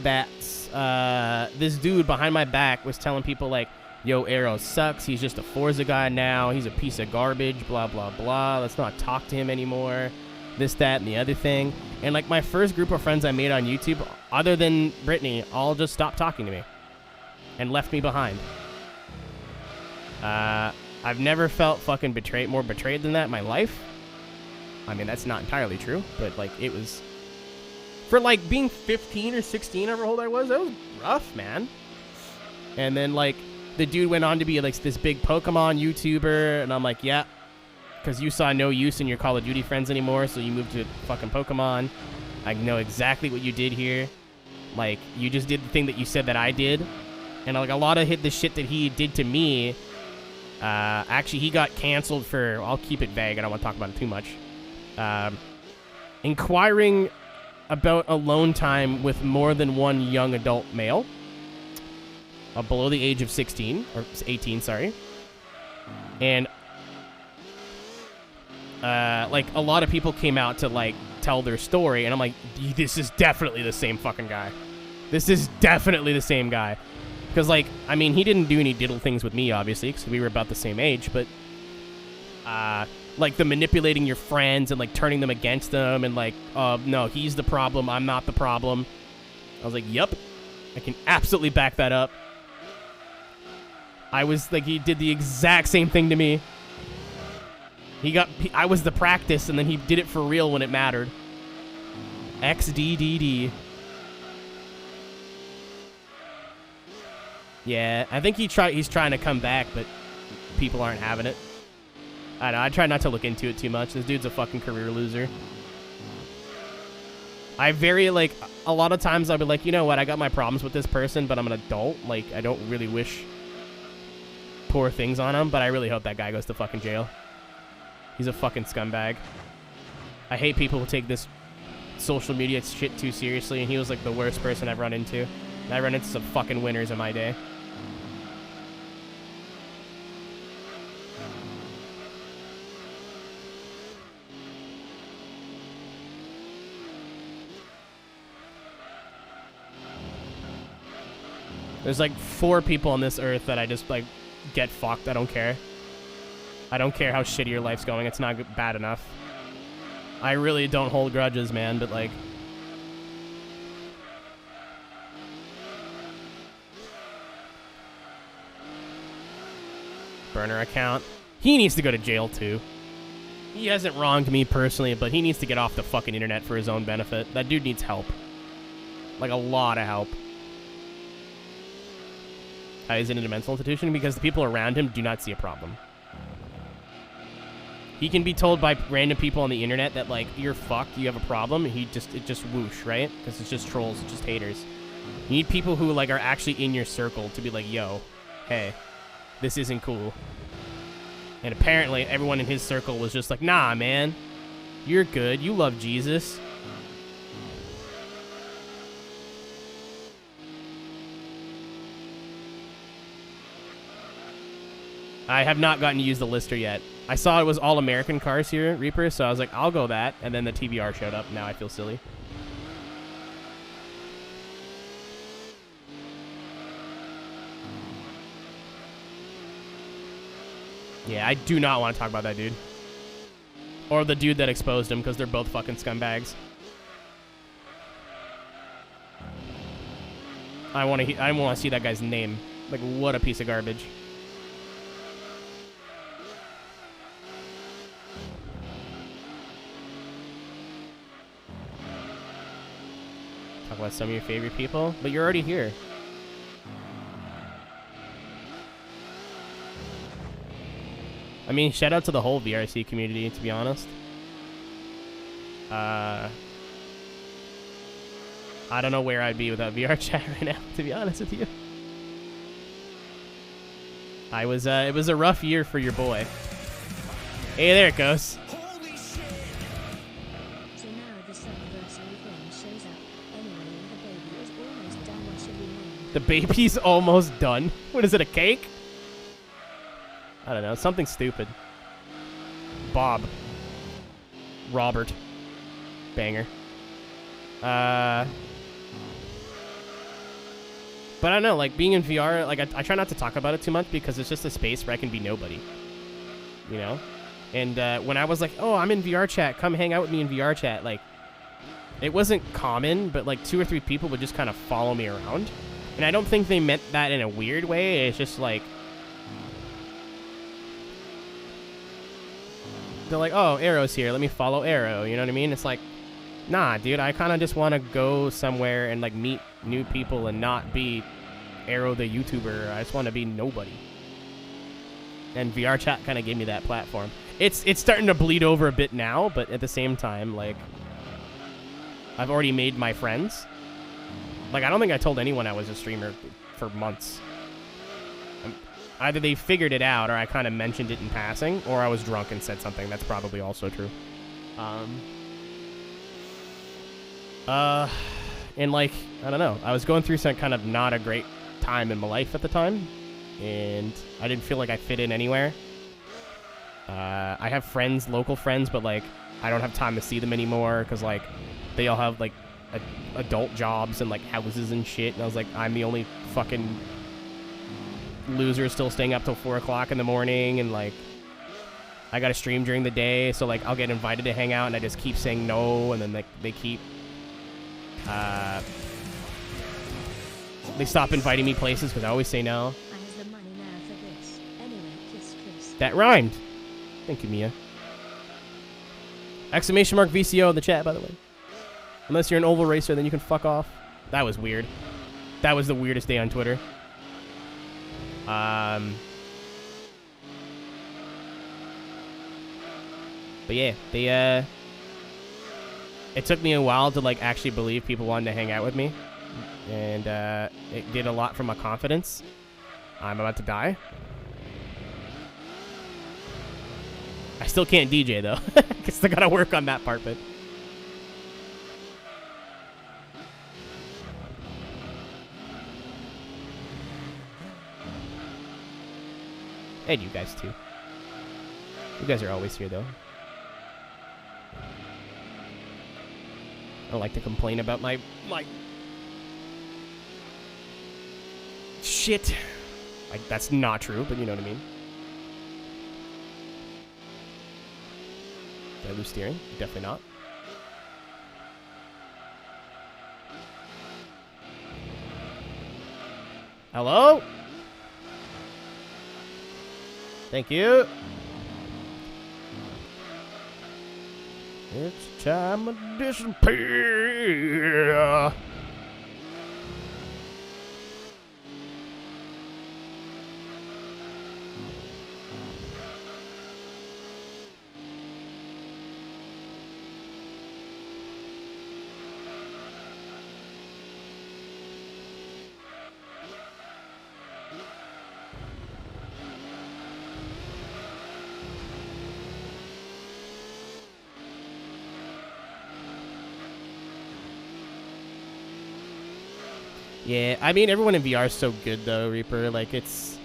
that, this dude behind my back was telling people, like, yo, Aero sucks. He's just a Forza guy now. He's a piece of garbage, blah, blah, blah. Let's not talk to him anymore. This, that, and the other thing. And, like, my first group of friends I made on YouTube, other than Brittany, all just stopped talking to me and left me behind. I've never felt fucking more betrayed than that in my life. I mean, that's not entirely true, but, like, it was... For, like, being 15 or 16, however old I was, that was rough, man. And then, like, the dude went on to be, like, this big Pokemon YouTuber, and I'm like, yeah, because you saw no use in your Call of Duty friends anymore, so you moved to fucking Pokemon. I know exactly what you did here. Like, you just did the thing that you said that I did. And, like, a lot of the shit that he did to me, Actually, he got canceled for, I'll keep it vague, I don't want to talk about it too much. Inquiring about alone time with more than one young adult male. Below the age of 16, or 18, sorry. And, like, a lot of people came out to, like, tell their story, and I'm like, this is definitely the same fucking guy. This is definitely the same guy. Because, like, I mean, he didn't do any diddle things with me, obviously, because we were about the same age, but, like, the manipulating your friends and, like, turning them against them and, like, no, he's the problem, I'm not the problem. I was like, yep, I can absolutely back that up. I was, like, he did the exact same thing to me. I was the practice, and then he did it for real when it mattered. XDDD. Yeah, I think he's trying to come back, but people aren't having it. I don't know, I try not to look into it too much. This dude's a fucking career loser. Like, a lot of times I'll be like, you know what, I got my problems with this person, but I'm an adult. Like, I don't really wish poor things on him, but I really hope that guy goes to fucking jail. He's a fucking scumbag. I hate people who take this social media shit too seriously, and he was, like, the worst person I've run into. And I run into some fucking winners in my day. There's, like, 4 people on this earth that I just, like, get fucked. I don't care. I don't care how shitty your life's going. It's not bad enough. I really don't hold grudges, man, but, like... Burner account. He needs to go to jail, too. He hasn't wronged me personally, but he needs to get off the fucking internet for his own benefit. That dude needs help. Like, a lot of help. He's in a mental institution because the people around him do not see a problem. He can be told by random people on the internet that, like, you're fucked, you have a problem. It just whoosh, right? Because it's just trolls, it's just haters. You need people who, like, are actually in your circle to be like, yo, hey, this isn't cool. And apparently everyone in his circle was just like, nah, man, you're good, you love Jesus. I have not gotten to use the lister yet. I saw it was all American cars here, Reaper, so I was like, I'll go that. And then the TBR showed up. Now I feel silly. Yeah, I do not want to talk about that dude. Or the dude that exposed him, because they're both fucking scumbags. I want to see that guy's name. Like, what a piece of garbage. Talk about some of your favorite people, but you're already here. I mean, shout out to the whole VRC community, to be honest. I don't know where I'd be without VR chat right now, to be honest with you. It was a rough year for your boy. Hey, there it goes. The baby's almost done. What is it, a cake? I don't know, something stupid. Bob. Robert. Banger. But I don't know, like, being in VR, like, I try not to talk about it too much because it's just a space where I can be nobody. You know? And when I was like, oh, I'm in VR chat, come hang out with me in VR chat, like, it wasn't common, but, like, 2 or 3 people would just kind of follow me around. And I don't think they meant that in a weird way. It's just like... They're like, oh, Arrow's here. Let me follow Arrow. You know what I mean? It's like, nah, dude. I kind of just want to go somewhere and, like, meet new people and not be Arrow the YouTuber. I just want to be nobody. And VR chat kind of gave me that platform. It's starting to bleed over a bit now, but at the same time, like... I've already made my friends. Like, I don't think I told anyone I was a streamer for months. either they figured it out or I kind of mentioned it in passing, or I was drunk and said something. That's probably also true. And like, I don't know. I was going through some kind of not a great time in my life at the time, and I didn't feel like I fit in anywhere. I have friends, local friends, but like, I don't have time to see them anymore because like, they all have like adult jobs and like houses and shit. And I was like, I'm the only fucking loser still staying up till 4 o'clock in the morning, and like, I gotta stream during the day, so like, I'll get invited to hang out, and I just keep saying no, and then like they keep. They stop inviting me places because I always say no. I have the money now for this. Anyway, kiss, kiss. That rhymed. Thank you, Mia. Exclamation mark VCO in the chat, by the way. Unless you're an oval racer, then you can fuck off. That was weird. That was the weirdest day on Twitter. But yeah, they, it took me a while to like actually believe people wanted to hang out with me. And it did a lot for my confidence. I'm about to die. I still can't DJ though. I still gotta work on that part, but. And you guys too. You guys are always here though. I don't like to complain about my shit. Like, that's not true, but you know what I mean. Did I lose steering? Definitely not. Hello? Thank you. It's time to disappear. Yeah, I mean, everyone in VR is so good, though, Reaper. Like, it's...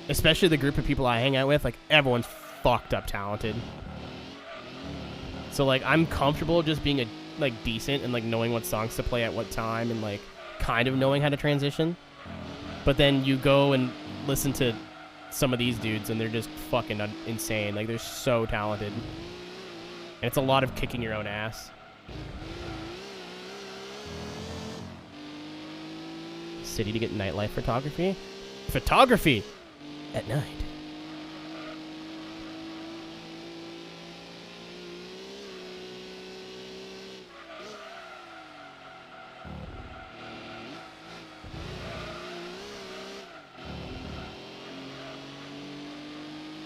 Especially the group of people I hang out with, like, everyone's fucked up talented. So, like, I'm comfortable just being, like, decent and, like, knowing what songs to play at what time and, like, kind of knowing how to transition. But then you go and listen to some of these dudes, and they're just fucking insane. Like, they're so talented. And it's a lot of kicking your own ass. City to get nightlife photography? Photography! At night.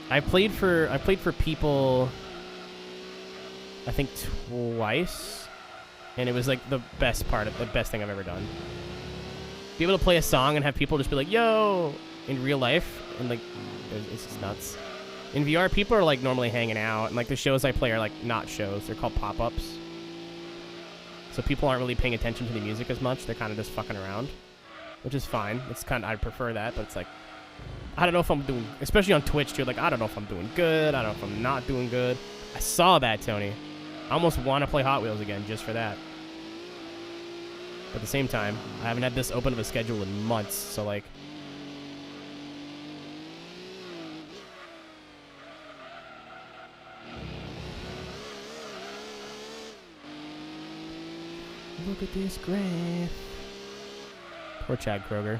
I played for people, I think twice, and it was like the best thing I've ever done. Be able to play a song and have people just be like, yo, in real life, and like, it's just nuts. In VR, people are like normally hanging out, and like the shows I play are like not shows, they're called pop-ups. So people aren't really paying attention to the music as much, they're kind of just fucking around, which is fine. It's kind of, I prefer that, but it's like, I don't know if I'm doing, especially on Twitch too, like I don't know if I'm doing good, I don't know if I'm not doing good. I saw that, Tony. I almost want to play Hot Wheels again just for that. But at the same time, I haven't had this open of a schedule in months, so like... Look at this graph. Poor Chad Kroger.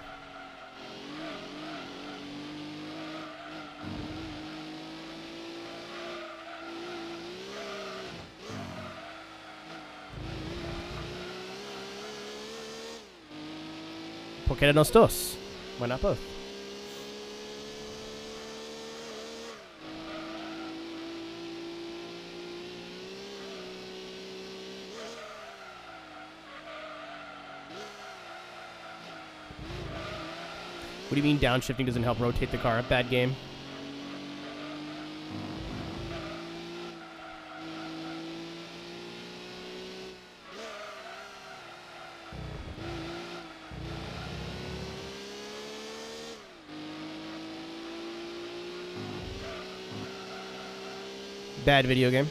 ¿Por qué no dos? Why not both? What do you mean downshifting doesn't help rotate the car? Bad game. Bad video game.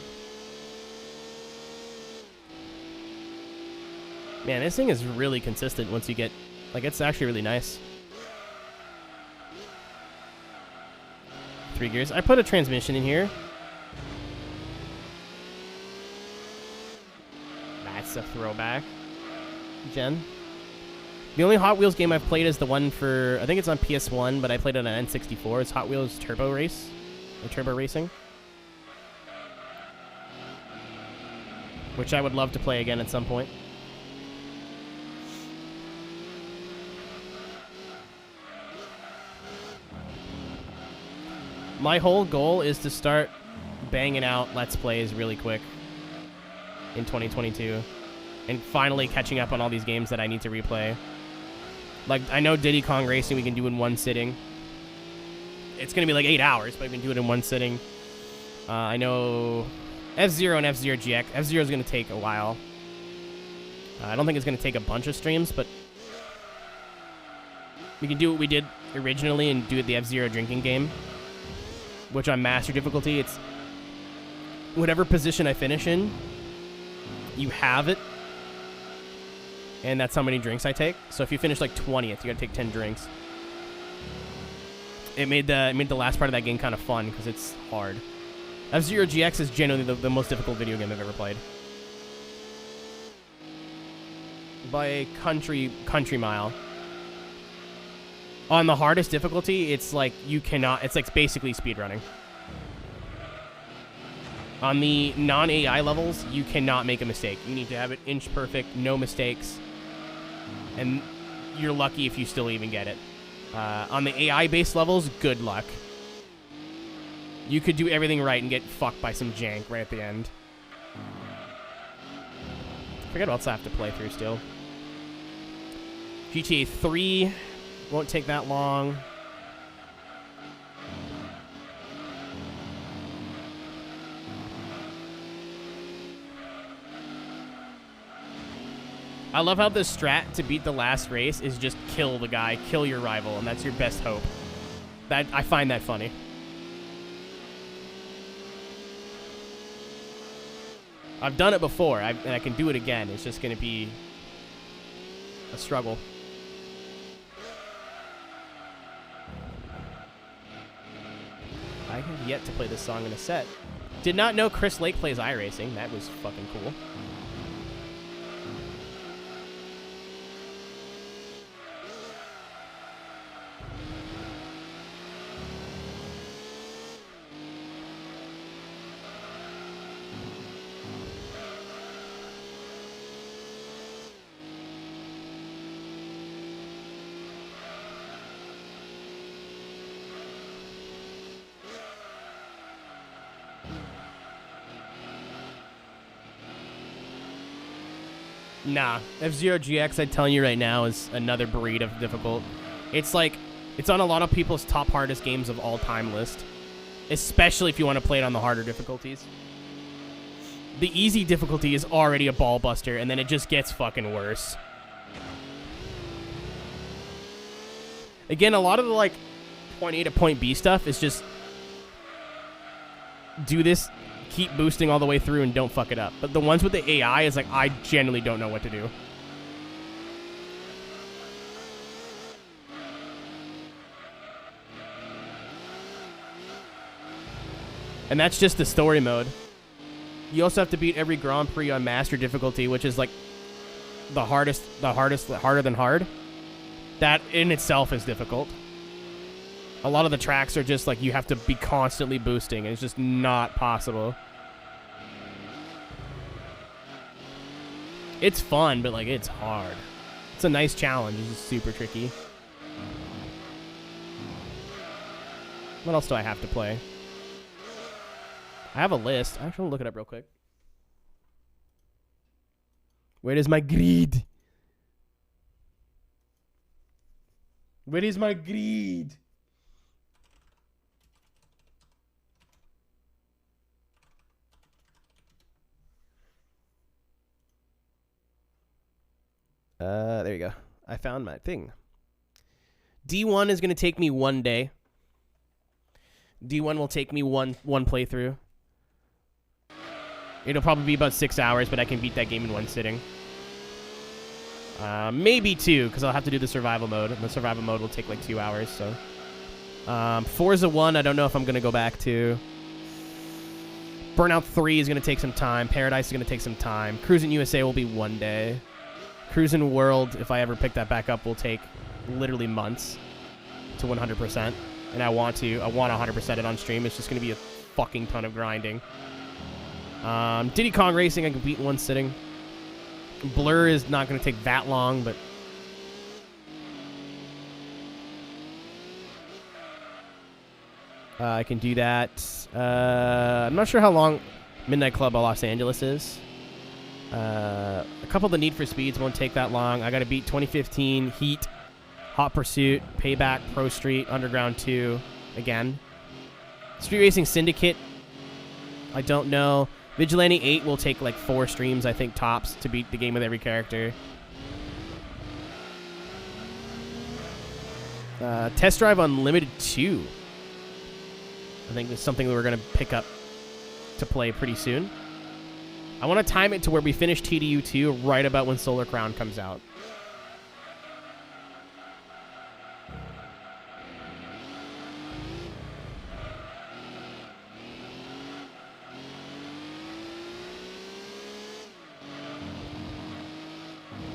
Man, this thing is really consistent once you get... Like, it's actually really nice. 3 gears. I put a transmission in here. That's a throwback. Jen. The only Hot Wheels game I've played is the one for... I think it's on PS1, but I played it on N64. It's Hot Wheels Turbo Race. Or Turbo Racing. Which I would love to play again at some point. My whole goal is to start banging out Let's Plays really quick in 2022. And finally catching up on all these games that I need to replay. Like, I know Diddy Kong Racing we can do in one sitting. It's going to be like 8 hours, but I can do it in one sitting. I know... F-Zero and F-Zero GX. F-Zero is going to take a while. I don't think it's going to take a bunch of streams, but we can do what we did originally and do it the F-Zero drinking game, which on master difficulty, it's whatever position I finish in, you have it, and that's how many drinks I take. So if you finish like 20th, you got to take 10 drinks. It made the last part of that game kind of fun because it's hard. F-Zero GX is genuinely the most difficult video game I've ever played. By a country mile. On the hardest difficulty, it's like you cannot... It's like basically speedrunning. On the non-AI levels, you cannot make a mistake. You need to have it inch perfect, no mistakes. And you're lucky if you still even get it. On the AI-based levels, good luck. You could do everything right and get fucked by some jank right at the end. Forget what else I have to play through still. GTA 3 won't take that long. I love how the strat to beat the last race is just kill the guy, kill your rival, and that's your best hope. I find that funny. I've done it before, and I can do it again. It's just going to be a struggle. I have yet to play this song in a set. Did not know Chris Lake plays iRacing. That was fucking cool. Nah, F-Zero GX, I'm telling you right now, is another breed of difficult. It's like, it's on a lot of people's top hardest games of all time list. Especially if you want to play it on the harder difficulties. The easy difficulty is already a ball buster, and then it just gets fucking worse. Again, a lot of the, like, point A to point B stuff is just do this, keep boosting all the way through, and don't fuck it up. But the ones with the AI is like, I genuinely don't know what to do. And that's just the story mode. You also have to beat every Grand Prix on master difficulty, which is like the hardest, harder than hard. That in itself is difficult. A lot of the tracks are just like you have to be constantly boosting, and it's just not possible. It's fun, but like it's hard. It's a nice challenge. It's just super tricky. What else do I have to play? I have a list. I actually want to look it up real quick. Where is my greed? Where is my greed? There you go. I found my thing. D1 is going to take me 1 day. D1 will take me one playthrough. It'll probably be about 6 hours, but I can beat that game in one sitting. Maybe 2, because I'll have to do the survival mode. And the survival mode will take like 2 hours, so. Forza 1, I don't know if I'm going to go back to. Burnout 3 is going to take some time. Paradise is going to take some time. Cruising USA will be 1 day. Cruising World, if I ever pick that back up, will take literally months to 100%. And I want 100% it on stream. It's just going to be a fucking ton of grinding. Diddy Kong Racing, I can beat in one sitting. Blur is not going to take that long, but... I can do that. I'm not sure how long Midnight Club of Los Angeles is. A couple of the Need for Speeds won't take that long. I got to beat 2015, Heat, Hot Pursuit, Payback, Pro Street, Underground 2 again. Street Racing Syndicate, I don't know. Vigilante 8 will take like 4 streams, I think, tops to beat the game with every character. Test Drive Unlimited 2. I think it's something that we're going to pick up to play pretty soon. I want to time it to where we finish TDU 2 right about when Solar Crown comes out.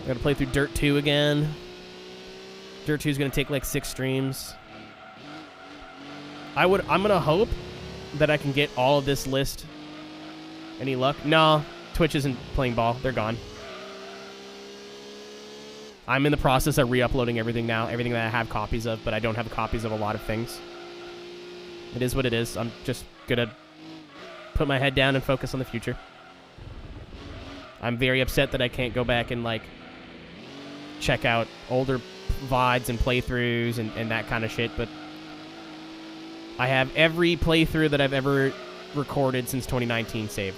I gotta play through Dirt 2 again. Dirt 2 is gonna take like 6 streams. I'm gonna hope that I can get all of this list. Any luck? No, Twitch isn't playing ball. They're gone. I'm in the process of re-uploading everything now. Everything that I have copies of, but I don't have copies of a lot of things. It is what it is. I'm just gonna put my head down and focus on the future. I'm very upset that I can't go back and like check out older VODs and playthroughs and that kind of shit, but I have every playthrough that I've ever recorded since 2019 saved.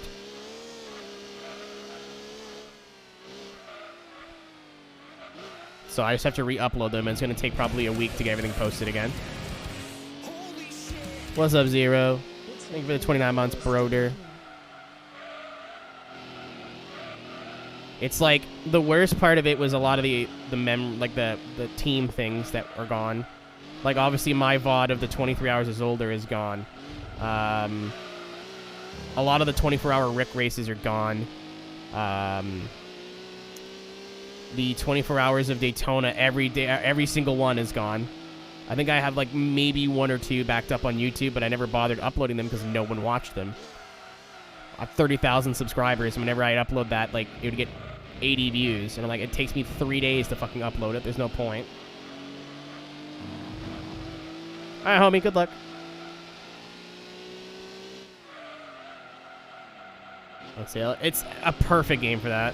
So I just have to re-upload them, and it's going to take probably a week to get everything posted again. What's up, Zero? Thank you for the 29 months, Broder. It's like the worst part of it was a lot of the team things that are gone. Like obviously my VOD of the 23 hours is older is gone. A lot of the 24-hour Rick races are gone. The 24 hours of Daytona every day, every single one is gone. I think I have like maybe 1 or 2 backed up on YouTube, but I never bothered uploading them because no one watched them. I have 30,000 subscribers. Whenever I upload that, like it would get 80 views, and I'm like, it takes me 3 days to fucking upload it. There's no point. All right, homie. Good luck. Let's see. It's a perfect game for that.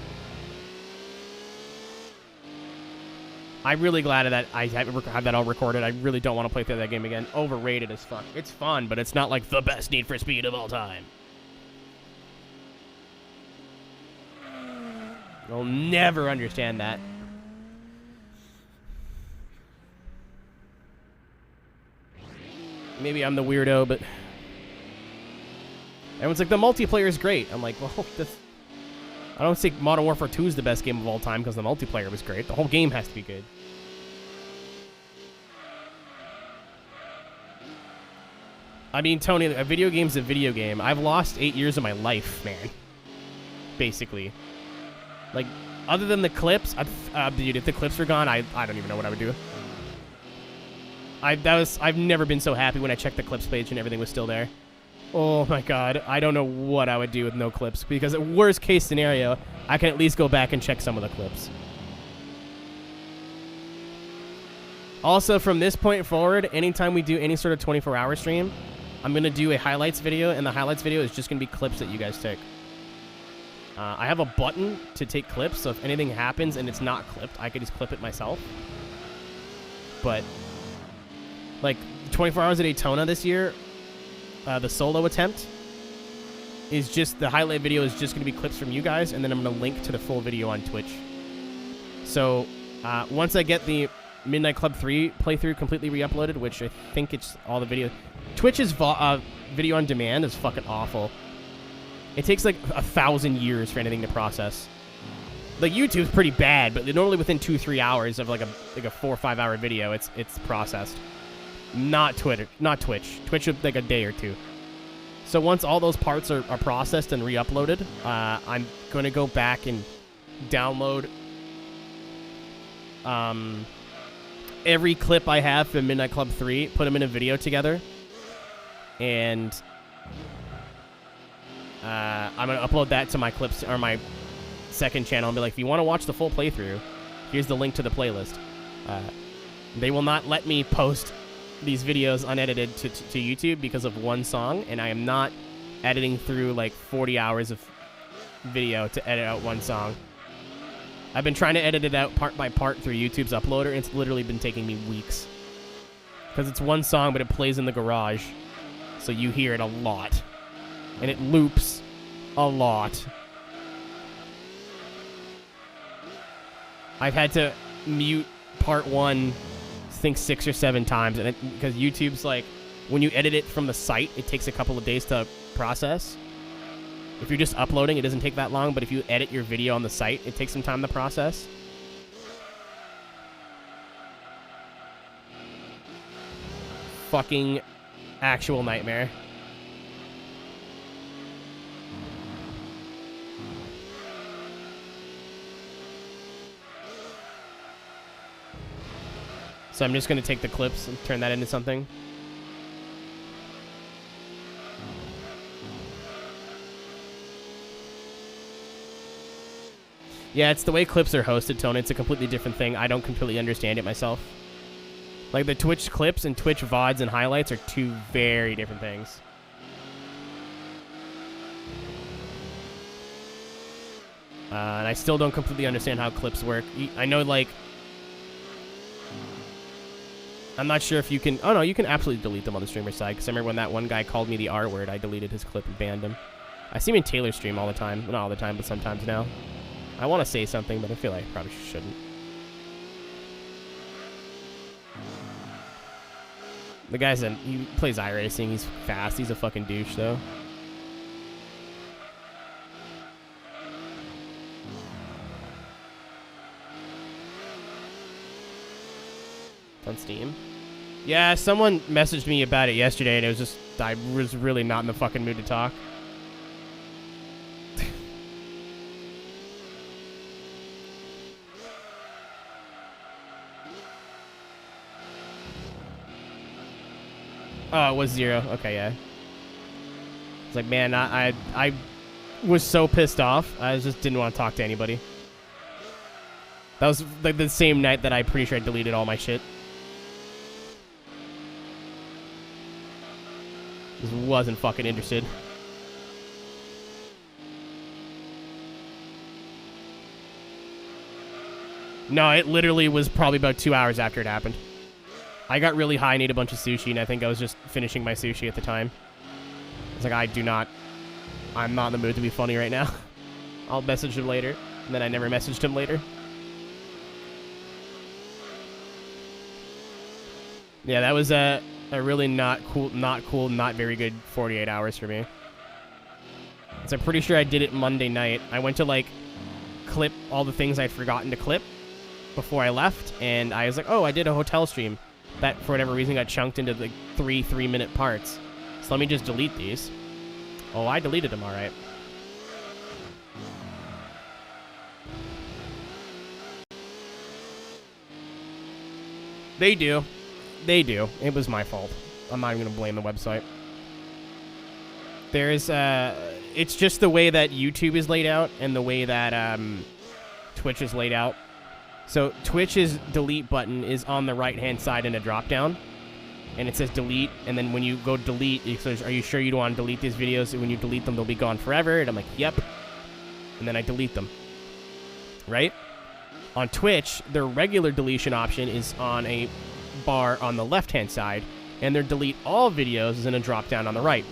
I'm really glad that I have that all recorded. I really don't want to play through that game again. Overrated as fuck. It's fun, but it's not like the best Need for Speed of all time. You'll never understand that. Maybe I'm the weirdo, but everyone's like, the multiplayer is great. I'm like, well, I don't think Modern Warfare 2 is the best game of all time because the multiplayer was great. The whole game has to be good. I mean, Tony, a video game's a video game. I've lost 8 years of my life, man. Basically. Like, other than the clips, dude, if the clips were gone, I don't even know what I would do. I've never been so happy when I checked the clips page and everything was still there. Oh my god, I don't know what I would do with no clips, because at worst case scenario, I can at least go back and check some of the clips. Also, from this point forward, anytime we do any sort of 24-hour stream, I'm going to do a highlights video, and the highlights video is just going to be clips that you guys take. I have a button to take clips, so if anything happens and it's not clipped, I could just clip it myself. But Like 24 Hours of Daytona this year, the solo attempt is just, the highlight video is just going to be clips from you guys, and then I'm going to link to the full video on Twitch. So once I get the Midnight Club 3 playthrough completely re-uploaded, which I think it's all the video. Twitch's video on demand is fucking awful. It takes like 1,000 years for anything to process. Like YouTube's pretty bad, but normally within 2-3 hours of like a 4 or 5 hour video, it's processed. Not Twitter, not Twitch. Twitch would like a day or two. So once all those parts are processed and re-uploaded, I'm going to go back and download every clip I have for Midnight Club 3, put them in a video together, and I'm going to upload that to my clips or my second channel and be like, if you want to watch the full playthrough, here's the link to the playlist. They will not let me post these videos unedited to YouTube because of one song, and I am not editing through like 40 hours of video to edit out one song. I've been trying to edit it out part by part through YouTube's uploader, and it's literally been taking me weeks. Because it's one song, but it plays in the garage, so you hear it a lot. And it loops a lot. I've had to mute part 1, I think 6 or 7 times, and because YouTube's like, when you edit it from the site, it takes a couple of days to process. If you're just uploading, it doesn't take that long, but if you edit your video on the site, it takes some time to process. Fucking actual nightmare. So I'm just going to take the clips and turn that into something. Yeah, it's the way clips are hosted, Tony. It's a completely different thing. I don't completely understand it myself. Like, the Twitch clips and Twitch VODs and highlights are two very different things. And I still don't completely understand how clips work. I know, like... I'm not sure if you can... Oh, no, you can absolutely delete them on the streamer side. Because I remember when that one guy called me the R word, I deleted his clip and banned him. I see him in Taylor's stream all the time. Not all the time, but sometimes now. I want to say something, but I feel like I probably shouldn't. The guy's he plays iRacing. He's fast. He's a fucking douche, though. On Steam. Yeah, someone messaged me about it yesterday, and it was just, I was really not in the fucking mood to talk. Oh, it was 0. Okay, yeah. It's like, man, I was so pissed off. I just didn't want to talk to anybody. That was like the same night that I'm pretty sure I deleted all my shit. Just wasn't fucking interested. No, it literally was probably about 2 hours after it happened. I got really high and ate a bunch of sushi, and I think I was just finishing my sushi at the time. It's like, I'm not in the mood to be funny right now. I'll message him later. And then I never messaged him later. Yeah, that was a really not cool, not very good 48 hours for me. So I'm pretty sure I did it Monday night. I went to, like, clip all the things I'd forgotten to clip before I left, and I was like, oh, I did a hotel stream. That, for whatever reason, got chunked into, like, 3 3-minute parts. So let me just delete these. Oh, I deleted them, all right. They do. They do. It was my fault. I'm not even going to blame the website. There's, it's just the way that YouTube is laid out and the way that, Twitch is laid out. So Twitch's delete button is on the right-hand side in a drop-down. And it says delete, and then when you go delete, it says, are you sure you don't want to delete these videos? And when you delete them, they'll be gone forever. And I'm like, yep. And then I delete them. Right? On Twitch, their regular deletion option is on a bar on the left-hand side, and their delete all videos is in a drop-down on the right.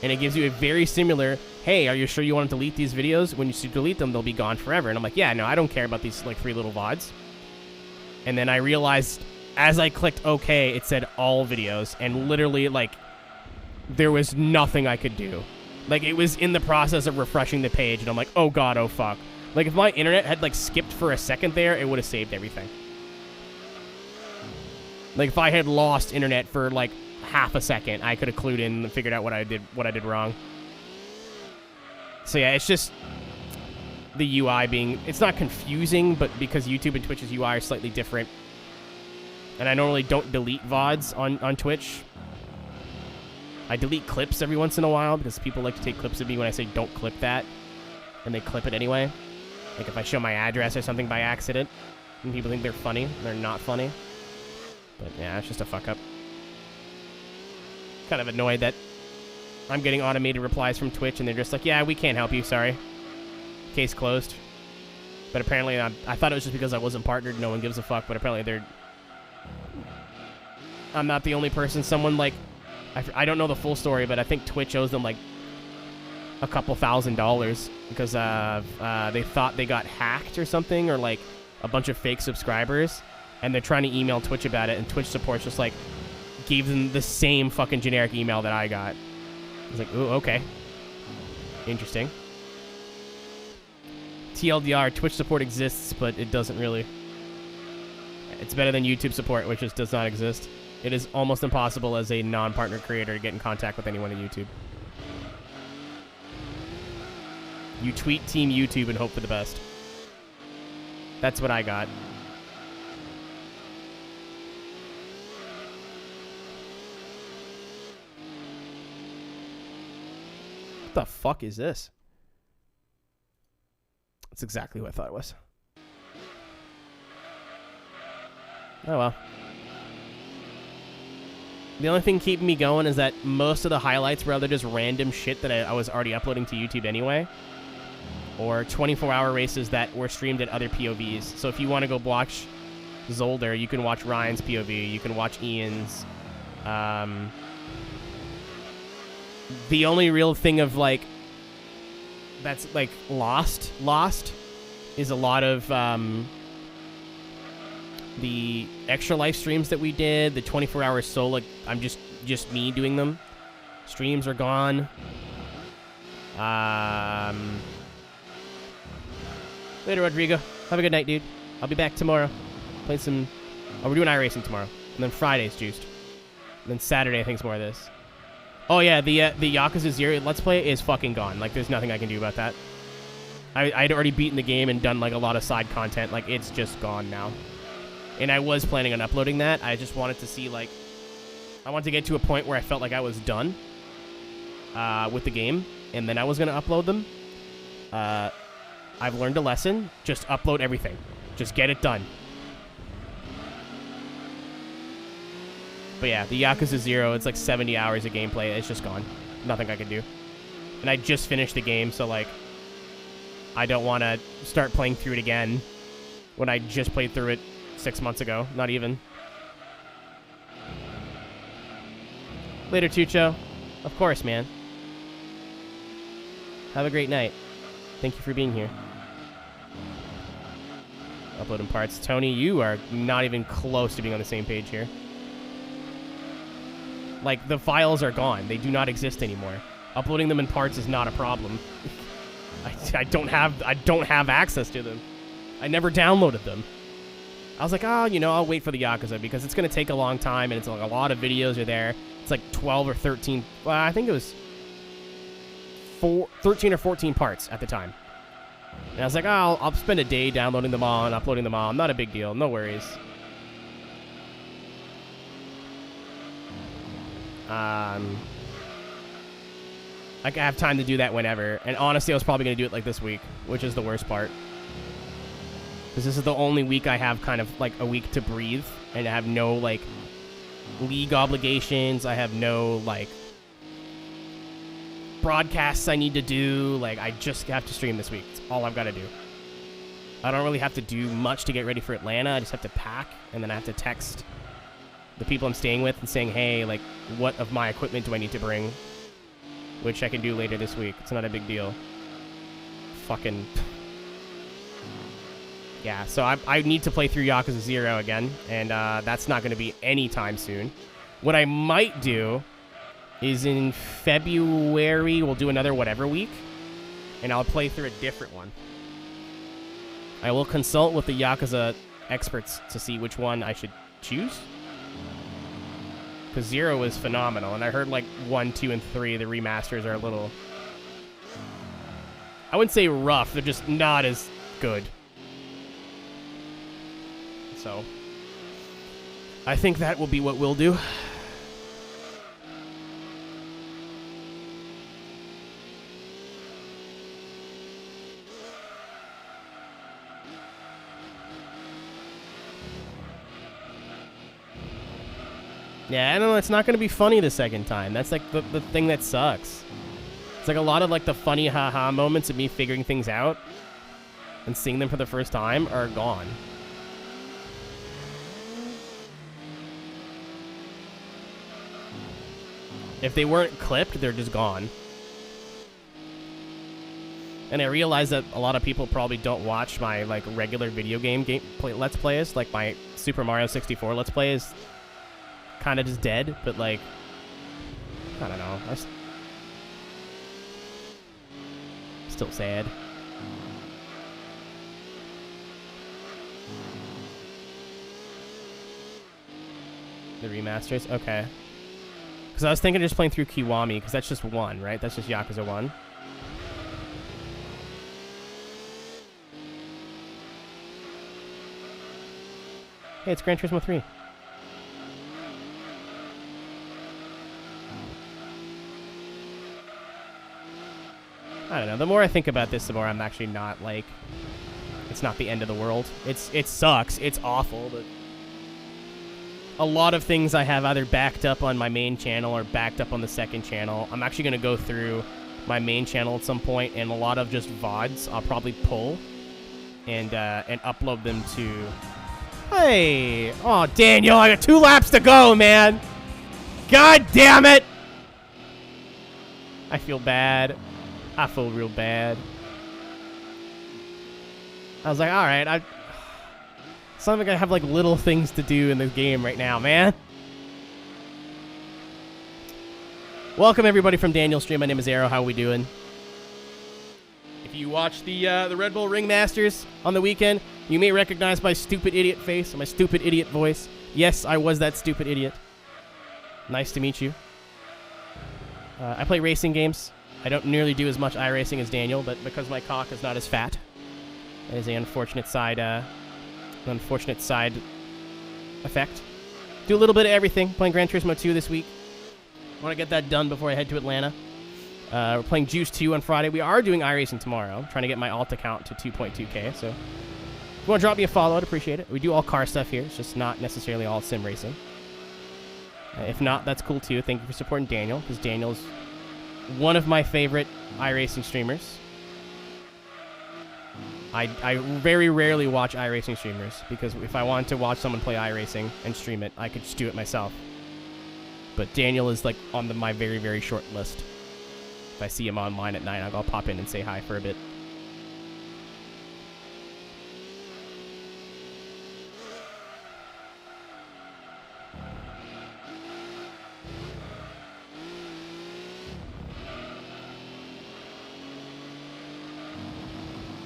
And it gives you a very similar, hey, are you sure you want to delete these videos? When you delete them, they'll be gone forever. And I'm like, yeah, no, I don't care about these, like, 3 little VODs. And then I realized, as I clicked OK, it said all videos, and literally, like, there was nothing I could do. Like, it was in the process of refreshing the page, and I'm like, oh god, oh fuck. Like, if my internet had, like, skipped for a second there, it would have saved everything. Like, if I had lost internet for, like, half a second, I could have clued in and figured out what I did wrong. So yeah, it's just the UI being, it's not confusing, but because YouTube and Twitch's UI are slightly different, and I normally don't delete VODs on Twitch. I delete clips every once in a while because people like to take clips of me when I say don't clip that, and they clip it anyway. Like if I show my address or something by accident, and people think they're funny, and they're not funny. But yeah, it's just a fuck up. Kind of annoyed that I'm getting automated replies from Twitch, and they're just like, yeah, we can't help you, sorry. Case closed. But apparently, I thought it was just because I wasn't partnered, no one gives a fuck, but apparently I'm not the only person. Someone, like, I don't know the full story, but I think Twitch owes them, like, a couple $1,000 because they thought they got hacked or something, or, like, a bunch of fake subscribers, and they're trying to email Twitch about it, and Twitch support's just, like, gave them the same fucking generic email that I got. I was like, ooh, okay. Interesting. TLDR, Twitch support exists, but it doesn't really. It's better than YouTube support, which just does not exist. It is almost impossible as a non-partner creator to get in contact with anyone at YouTube. You tweet Team YouTube and hope for the best. That's what I got. What the fuck is this? That's exactly what I thought it was. Oh well. The only thing keeping me going is that most of the highlights were either just random shit that I was already uploading to YouTube anyway, or 24-hour races that were streamed at other POVs. So if you want to go watch Zolder, you can watch Ryan's POV, you can watch Ian's. The only real thing of, like, that's, like, lost is a lot of, the extra live streams that we did, the 24-hour solo, like, I'm just me doing them. Streams are gone. Later, Rodrigo. Have a good night, dude. I'll be back tomorrow. Playing some... Oh, we're doing iRacing tomorrow. And then Friday's Juiced. And then Saturday, I think, is more of this. Oh, yeah, the Yakuza 0 Let's Play is fucking gone. Like, there's nothing I can do about that. I'd already beaten the game and done, like, a lot of side content. Like, it's just gone now. And I was planning on uploading that. I just wanted to see, like... I wanted to get to a point where I felt like I was done with the game. And then I was going to upload them. I've learned a lesson. Just upload everything. Just get it done. But yeah, the Yakuza 0, it's like 70 hours of gameplay. It's just gone. Nothing I can do. And I just finished the game, so, like... I don't want to start playing through it again when I just played through it 6 months ago. Not even. Later, Tucho. Of course, man. Have a great night. Thank you for being here. Uploading parts. Tony, you are not even close to being on the same page here. Like, the files are gone. They do not exist anymore. Uploading them in parts is not a problem. I don't have access to them. I never downloaded them. I was like, oh, you know, I'll wait for the Yakuza because it's going to take a long time and it's like a lot of videos are there. It's like 12 or 13. Well, I think it was 13 or 14 parts at the time. And I was like, oh, I'll spend a day downloading them all and uploading them all. Not a big deal. No worries. Like, I have time to do that whenever. And honestly, I was probably going to do it, like, this week, which is the worst part. Because this is the only week I have kind of, like, a week to breathe. And I have no, like, league obligations. I have no, like, broadcasts I need to do. Like, I just have to stream this week. It's all I've got to do. I don't really have to do much to get ready for Atlanta. I just have to pack, and then I have to text the people I'm staying with and saying, hey, like, what of my equipment do I need to bring? Which I can do later this week. It's not a big deal. Fucking... Yeah, so I need to play through Yakuza 0 again, and that's not going to be anytime soon. What I might do is in February, we'll do another whatever week, and I'll play through a different one. I will consult with the Yakuza experts to see which one I should choose. Because 0 is phenomenal, and I heard like 1, 2, and 3, the remasters are a little... I wouldn't say rough, they're just not as good. So, I think that will be what we'll do. Yeah, I don't know, it's not going to be funny the second time. That's like the thing that sucks. It's like a lot of like the funny haha moments of me figuring things out and seeing them for the first time are gone. If they weren't clipped, they're just gone. And I realize that a lot of people probably don't watch my like regular video game let's plays. Like my Super Mario 64 let's play is kind of just dead, but like, I don't know. I'm still sad. The remasters? Okay. Because I was thinking of just playing through Kiwami, because that's just 1, right? That's just Yakuza 1. Hey, it's Gran Turismo 3. I don't know. The more I think about this, the more I'm actually not, like... It's not the end of the world. It sucks. It's awful, but... A lot of things I have either backed up on my main channel or backed up on the second channel. I'm actually going to go through my main channel at some point, and a lot of just VODs I'll probably pull and upload them to... Hey! Oh, Daniel, I got 2 laps to go, man! God damn it! I feel bad. I feel real bad. I was like, alright, sounds like I have like little things to do in this game right now, man. Welcome everybody from Daniel's stream. My name is Aero. How are we doing? If you watch the Red Bull Ringmasters on the weekend, you may recognize my stupid idiot face and my stupid idiot voice. Yes, I was that stupid idiot. Nice to meet you. I play racing games. I don't nearly do as much iRacing as Daniel, but because my cock is not as fat, that is an unfortunate side effect. Do a little bit of everything. Playing Gran Turismo 2 this week. I want to get that done before I head to Atlanta. We're playing Juice 2 on Friday. We are doing iRacing tomorrow. I'm trying to get my alt account to 2.2K. So if you want to drop me a follow, I'd appreciate it. We do all car stuff here. It's just not necessarily all sim racing. If not, that's cool too. Thank you for supporting Daniel, because Daniel's one of my favorite iRacing streamers. I very rarely watch iRacing streamers, because if I wanted to watch someone play iRacing and stream it, I could just do it myself. But Daniel is like on my very, very short list. If I see him online at night, I'll pop in and say hi for a bit.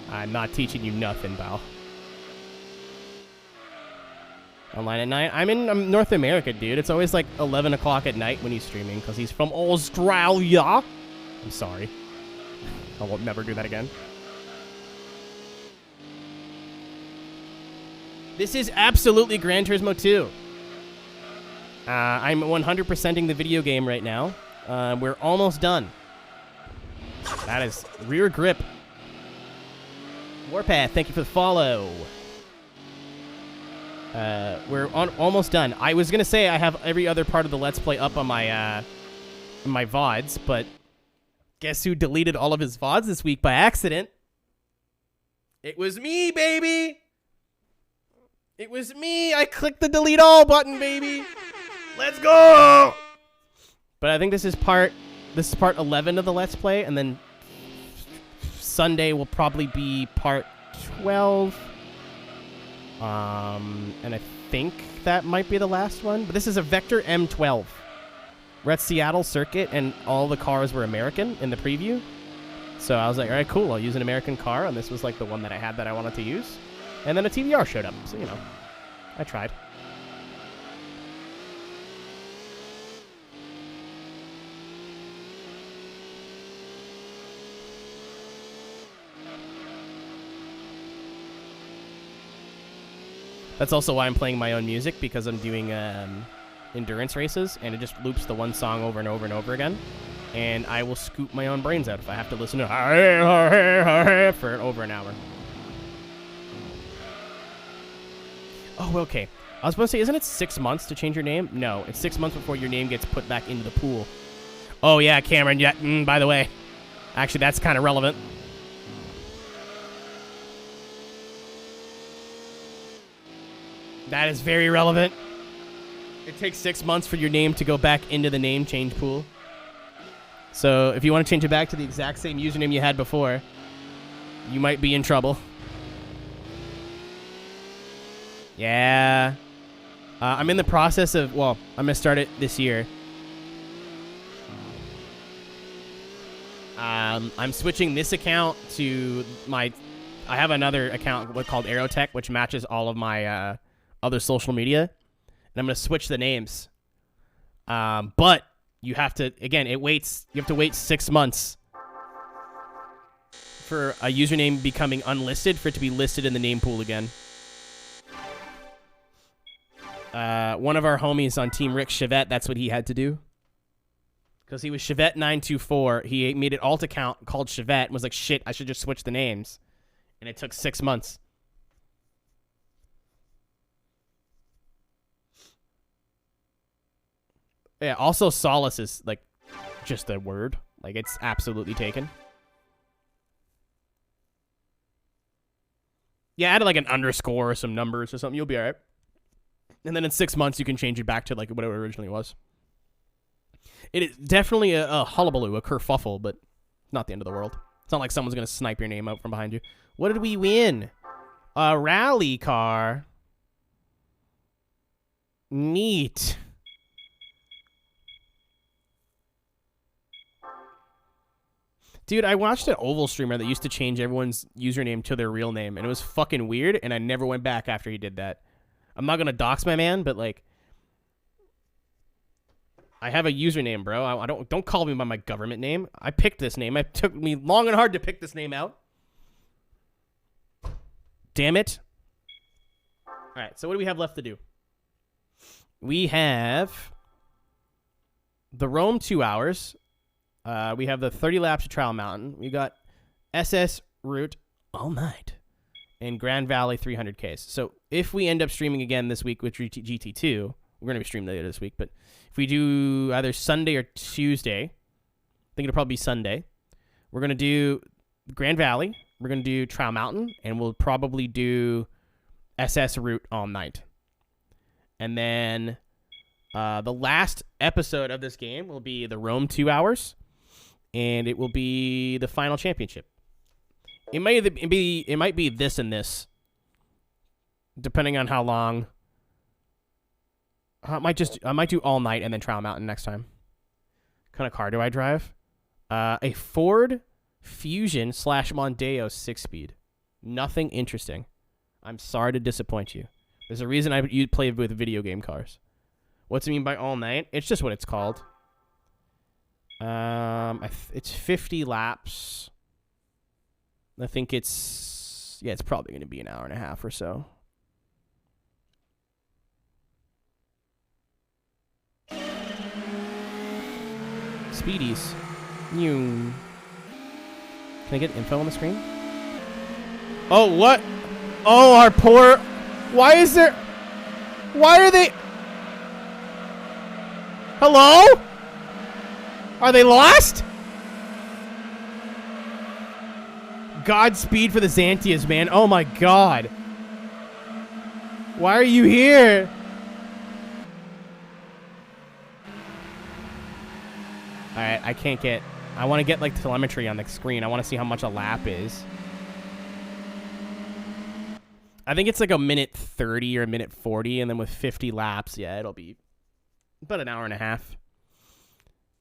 I'm not teaching you nothing, pal. Online at night? I'm in North America, dude. It's always like 11 o'clock at night when he's streaming, because he's from Australia. I'm sorry. I will never do that again. This is absolutely Gran Turismo 2. I'm 100%ing the video game right now. We're almost done. That is rear grip. Warpath, thank you for the follow. We're almost done. I was going to say I have every other part of the Let's Play up on my VODs, but guess who deleted all of his VODs this week by accident? It was me, baby! It was me! I clicked the delete all button, baby! Let's go! But I think this is part 11 of the Let's Play, and then Sunday will probably be part 12. And I think that might be the last one. But this is a Vector M12. We're at Seattle Circuit, and all the cars were American in the preview. So I was like, all right, cool. I'll use an American car, and this was like the one that I had that I wanted to use. And then a TVR showed up, so, you know, I tried. That's also why I'm playing my own music, because I'm doing endurance races, and it just loops the one song over and over and over again. And I will scoop my own brains out if I have to listen to for over an hour. Oh, okay. I was supposed to say, isn't it 6 months to change your name? No, it's 6 months before your name gets put back into the pool. Oh, yeah, Cameron. Yeah, by the way. Actually, that's kind of relevant. That is very relevant. It takes 6 months for your name to go back into the name change pool. So if you want to change it back to the exact same username you had before, you might be in trouble. Yeah. I'm in the process of, well, I'm going to start it this year. I'm switching this account to my, I have another account called Aeroteq, which matches all of my other social media. And I'm going to switch the names. But you have to, again, you have to wait 6 months for a username becoming unlisted for it to be listed in the name pool again. One of our homies on Team Rick Chevette, that's what he had to do. Because he was Chevette924. He made an alt account called Chevette and was like, shit, I should just switch the names. And it took 6 months. Yeah, also Solace is, like, just a word. Like, it's absolutely taken. Yeah, add, like, an underscore or some numbers or something. You'll be all right. And then in 6 months, you can change it back to, like, whatever it originally was. It is definitely a hullabaloo, a kerfuffle, but not the end of the world. It's not like someone's going to snipe your name out from behind you. What did we win? A rally car. Neat. Dude, I watched an Oval streamer that used to change everyone's username to their real name, and it was fucking weird, and I never went back after he did that. I'm not gonna dox my man, but, like, I have a username, bro. I don't call me by my government name. I picked this name. It took me long and hard to pick this name out. Damn it. All right, so what do we have left to do? We have the Rome 2 hours. We have the 30 laps of Trial Mountain. We got SS Route all night. And Grand Valley 300Ks. So if we end up streaming again this week with GT2, we're going to be streaming later this week, but if we do either Sunday or Tuesday, I think it'll probably be Sunday, we're going to do Grand Valley, we're going to do Trial Mountain, and we'll probably do SS Route all night. And then the last episode of this game will be the Rome 2 hours, and it will be the final championship. It might be this and this, depending on how long. I might do all night and then Trial Mountain next time. What kind of car do I drive? A Ford Fusion / Mondeo 6-speed. Nothing interesting. I'm sorry to disappoint you. There's a reason you play with video game cars. What's it mean by all night? It's just what it's called. It's 50 laps. I think it's probably going to be an hour and a half or so. Speedies. Can I get info on the screen? Oh, what? Oh, our poor... Why are they... Hello? Are they lost? Godspeed for the Xantias, man. Oh my god. Why are you here? Alright, I can't get... I want to get, like, telemetry on the screen. I want to see how much a lap is. I think it's like a minute 30 or a minute 40, and then with 50 laps, yeah, it'll be about an hour and a half.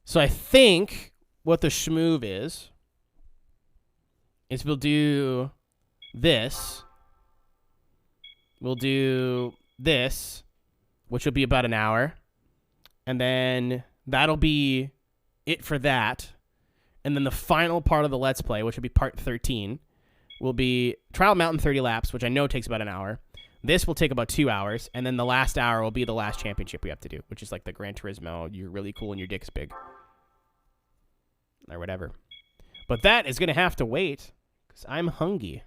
So I think what the schmoove is we'll do this. We'll do this, which will be about an hour. And then that'll be it for that. And then the final part of the Let's Play, which will be part 13, will be Trial Mountain 30 laps, which I know takes about an hour. This will take about 2 hours. And then the last hour will be the last championship we have to do, which is like the Gran Turismo. You're really cool and your dick's big. Or whatever. But that is going to have to wait because I'm hungry.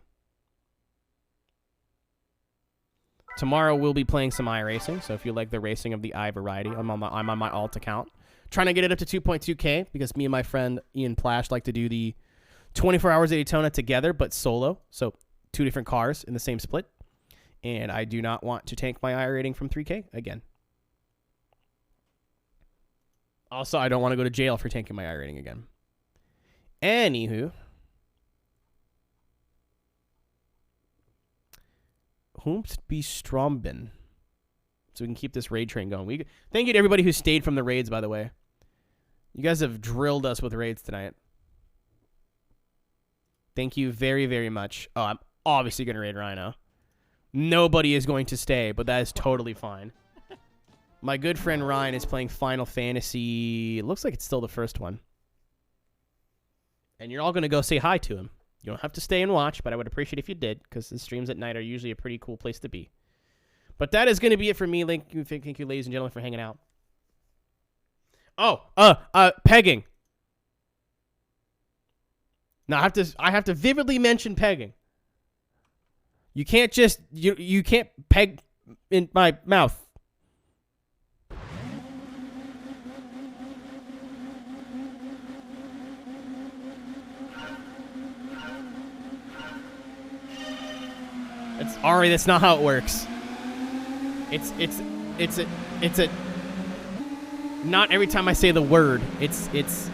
Tomorrow we'll be playing some iRacing. So if you like the racing of the i variety, I'm on my alt account. Trying to get it up to 2.2K because me and my friend Ian Plash like to do the 24 Hours of Daytona together, but solo. So 2 different cars in the same split. And I do not want to tank my I rating from 3K again. Also, I don't want to go to jail for tanking my I rating again. Anywho. Whomst be Stromben. So we can keep this raid train going. Thank you to everybody who stayed from the raids, by the way. You guys have drilled us with raids tonight. Thank you very, very much. Oh, I'm obviously going to raid Rhino. Nobody is going to stay, but that is totally fine. My good friend Ryan is playing Final Fantasy. It looks like it's still the first one. And you're all going to go say hi to him. You don't have to stay and watch, but I would appreciate if you did, because the streams at night are usually a pretty cool place to be. But that is going to be it for me. Thank you, ladies and gentlemen, for hanging out. Oh, pegging. Now I have to vividly mention pegging. You can't just you can't peg in my mouth. It's Ari, that's not how it works. It's a not every time I say the word, it's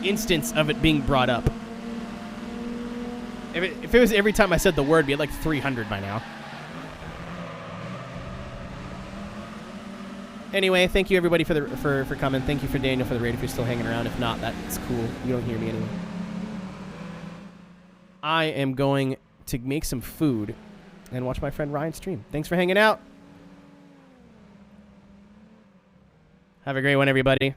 instance of it being brought up. If it was every time I said the word, it'd be at like 300 by now. Anyway, thank you everybody for coming. Thank you for Daniel for the raid if you're still hanging around. If not, that's cool. You don't hear me anyway. I am going to make some food and watch my friend Ryan stream. Thanks for hanging out. Have a great one, everybody.